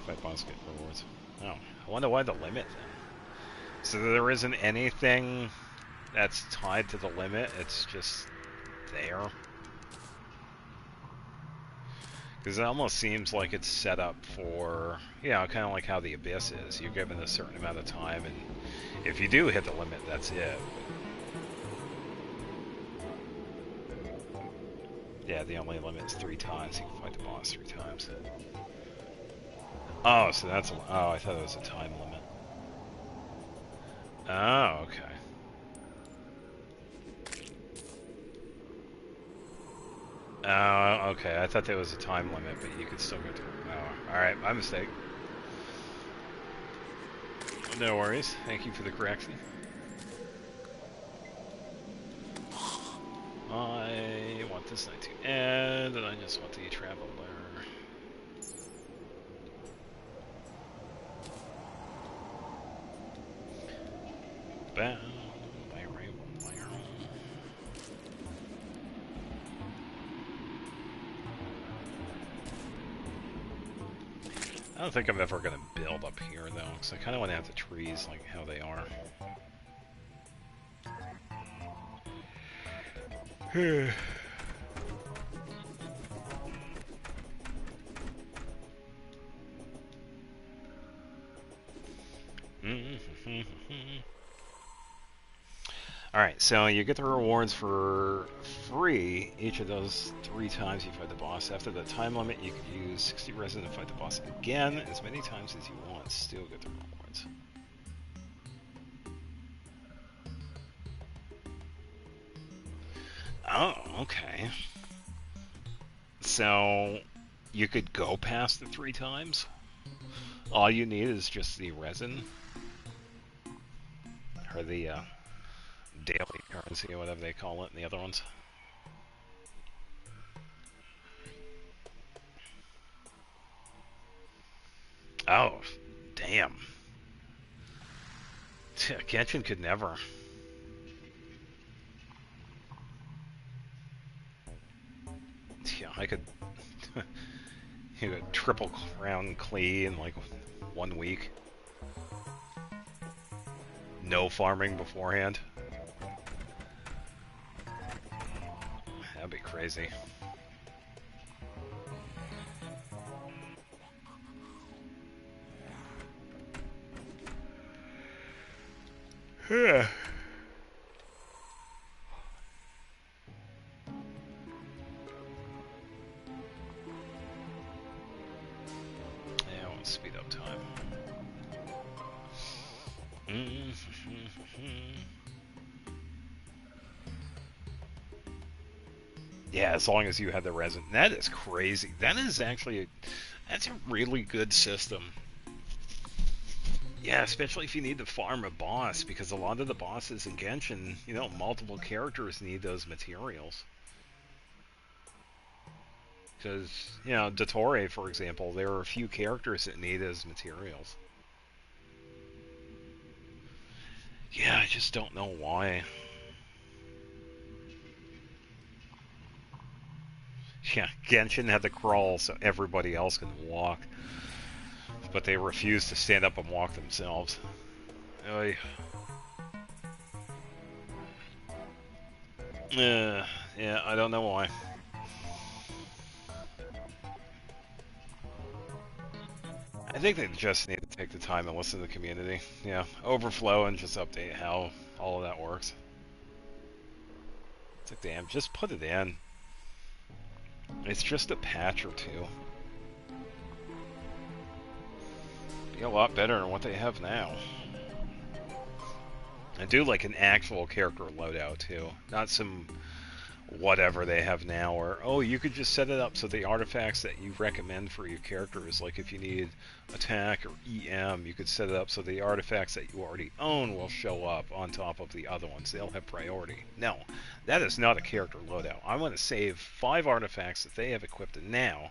Speaker 1: Fight boss, get rewards. Oh, I wonder why the limit then. So there isn't anything that's tied to the limit, it's just there. Because it almost seems like it's set up for, you know, kind of like how the Abyss is. You're given a certain amount of time, and if you do hit the limit, that's it. Yeah, the only limit is 3 times. You can fight the boss 3 times. Oh, so that's a... Oh, I thought it was a time limit. Oh, okay. Oh, okay. I thought there was a time limit, but you could still go to... Oh, alright. My mistake. No worries. Thank you for the correction. I want this night to end, and I just want the traveler. Bow, I don't think I'm ever going to build up here, though, because I kind of want to have the trees like how they are. Alright, so you get the rewards for free each of those 3 times you fight the boss. After the time limit, you can use 60 resin to fight the boss again as many times as you want. Still get the rewards. Oh, okay. So, you could go past the 3 times? All you need is just the resin? Or the, daily currency or whatever they call it in the other ones. Oh, damn. Genshin could never. Yeah, I could you could triple crown Klee in like 1 week. No farming beforehand. That'd be crazy. Yeah. I want to speed up time. Yeah, as long as you have the resin. That is crazy. That is actually that's a really good system. Yeah, especially if you need to farm a boss, because a lot of the bosses in Genshin, you know, multiple characters need those materials. Because, you know, Dottore, for example, there are a few characters that need those materials. Yeah, I just don't know why. Yeah, Genshin had to crawl so everybody else could walk. But they refused to stand up and walk themselves. Oy. Yeah, I don't know why. I think they just need to take the time and listen to the community. Yeah, overflow and just update how all of that works. It's like, damn, just put it in. It's just a patch or 2. Be a lot better than what they have now. I do like an actual character loadout too, not some whatever they have now, or oh, you could just set it up so the artifacts that you recommend for your characters, like if you need attack or EM, you could set it up so the artifacts that you already own will show up on top of the other ones. They'll have priority. No, that is not a character loadout. I want to save 5 artifacts that they have equipped now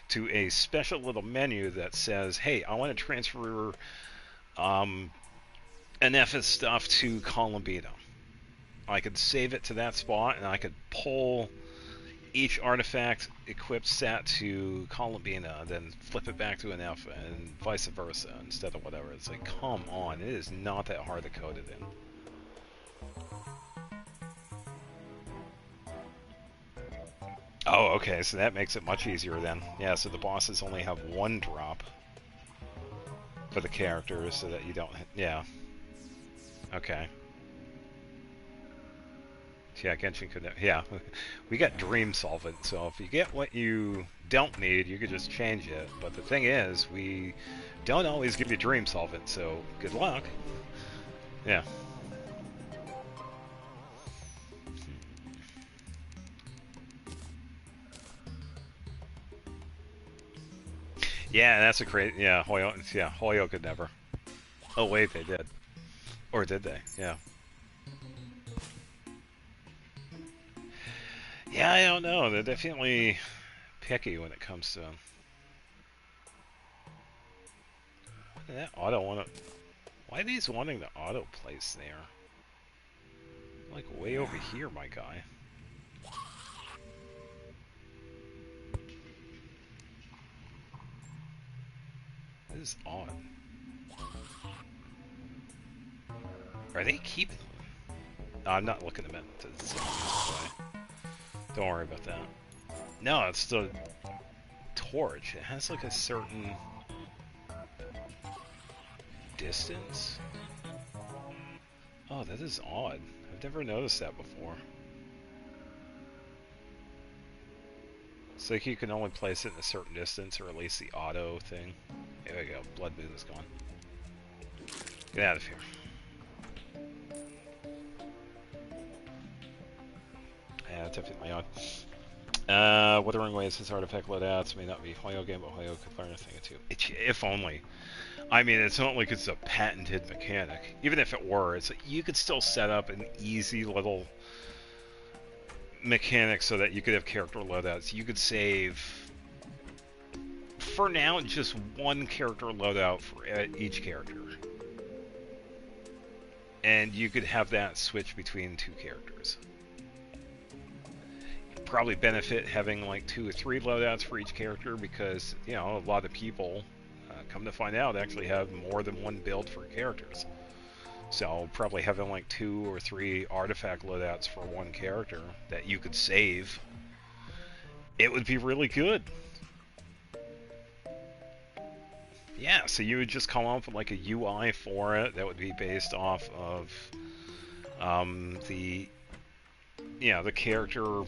Speaker 1: to a special little menu that says, hey, I want to transfer NF's stuff to Columbina. I could save it to that spot, and I could pull each artifact equipped set to Columbina, then flip it back to an F, and vice versa, instead of whatever. It's like, come on, it is not that hard to code it in. Oh, okay, so that makes it much easier then. Yeah, so the bosses only have 1 drop for the characters, so that you don't... Yeah. Okay. Yeah, Genshin could... Yeah, we got Dream Solvent, so if you get what you don't need, you could just change it. But the thing is, we don't always give you Dream Solvent, so good luck. Yeah. Yeah, that's a great... Yeah, Hoyo could never. Oh, wait, they did. Or did they? Yeah. Yeah, I don't know. They're definitely picky when it comes to that auto want to. Why are these wanting the auto place there? Like way over here, my guy. This is odd. Are they keeping them? No, I'm not looking at them to this way. Don't worry about that. No, it's the torch. It has like a certain distance. Oh, that is odd. I've never noticed that before. It's like you can only place it in a certain distance, or at least the auto thing. There we go. Blood moon is gone. Get out of here. Yeah, definitely odd. Withering Waves, his artifact loadouts may not be Hoyo game, but Hoyo could learn a thing or two. If only. I mean, it's not like it's a patented mechanic. Even if it were, it's like you could still set up an easy little mechanic so that you could have character loadouts. You could save, for now, just one character loadout for each character. And you could have that switch between two characters. You'd probably benefit having like 2 or 3 loadouts for each character because, you know, a lot of people, come to find out, actually have more than one build for characters. So probably having like 2 or 3 artifact loadouts for one character that you could save, it would be really good. Yeah, so you would just come up with like a UI for it that would be based off of the character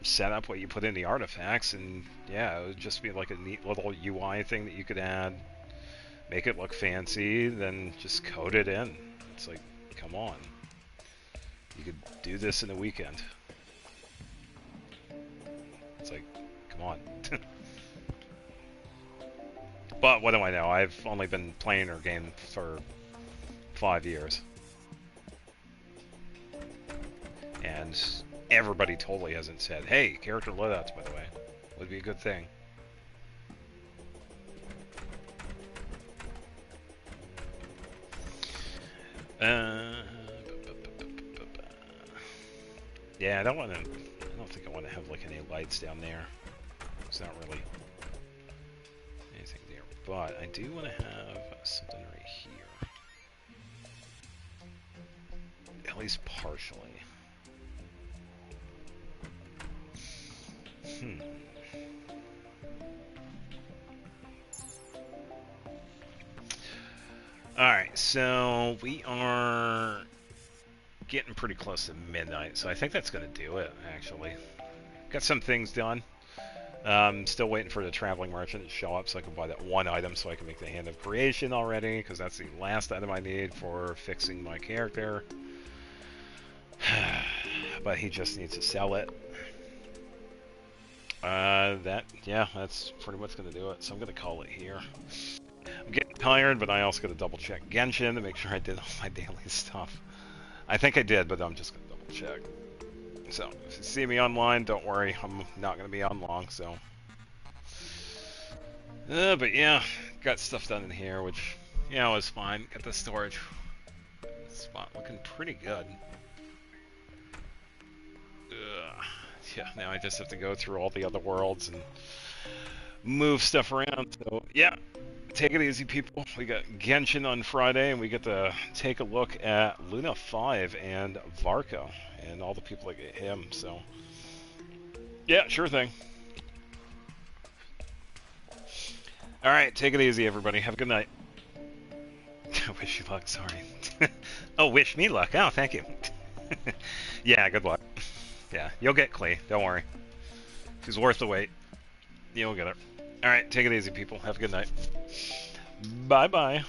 Speaker 1: setup, what you put in the artifacts, and yeah, it would just be like a neat little UI thing that you could add, make it look fancy, then just code it in. It's like, come on. You could do this in a weekend. It's like, come on. But what do I know? I've only been playing her game for 5 years. And everybody totally hasn't said, hey, character loadouts, by the way, would be a good thing. Yeah, I don't think I want to have like any lights down there. It's not really anything there. But I do want to have something right here. At least partially. Alright, so we are getting pretty close to midnight, so I think that's going to do it, actually. Got some things done. Still waiting for the traveling merchant to show up so I can buy that one item so I can make the Hand of Creation already, because that's the last item I need for fixing my character. But he just needs to sell it. That's pretty much going to do it, so I'm going to call it here. I'm getting tired, but I also got to double check Genshin to make sure I did all my daily stuff. I think I did, but I'm just going to double check. So, if you see me online, don't worry, I'm not going to be on long, so. But yeah, got stuff done in here, which, was fine. Got the storage spot looking pretty good. Yeah, now I just have to go through all the other worlds and move stuff around, so yeah. Take it easy, people. We got Genshin on Friday, and we get to take a look at Luna 5 and Varka, and all the people that get him, so. Yeah, sure thing. Alright, take it easy, everybody. Have a good night. Wish you luck, sorry. Oh, wish me luck. Oh, thank you. Yeah, good luck. Yeah, you'll get Klee. Don't worry. She's worth the wait. You'll get her. Alright, take it easy, people. Have a good night. Bye-bye.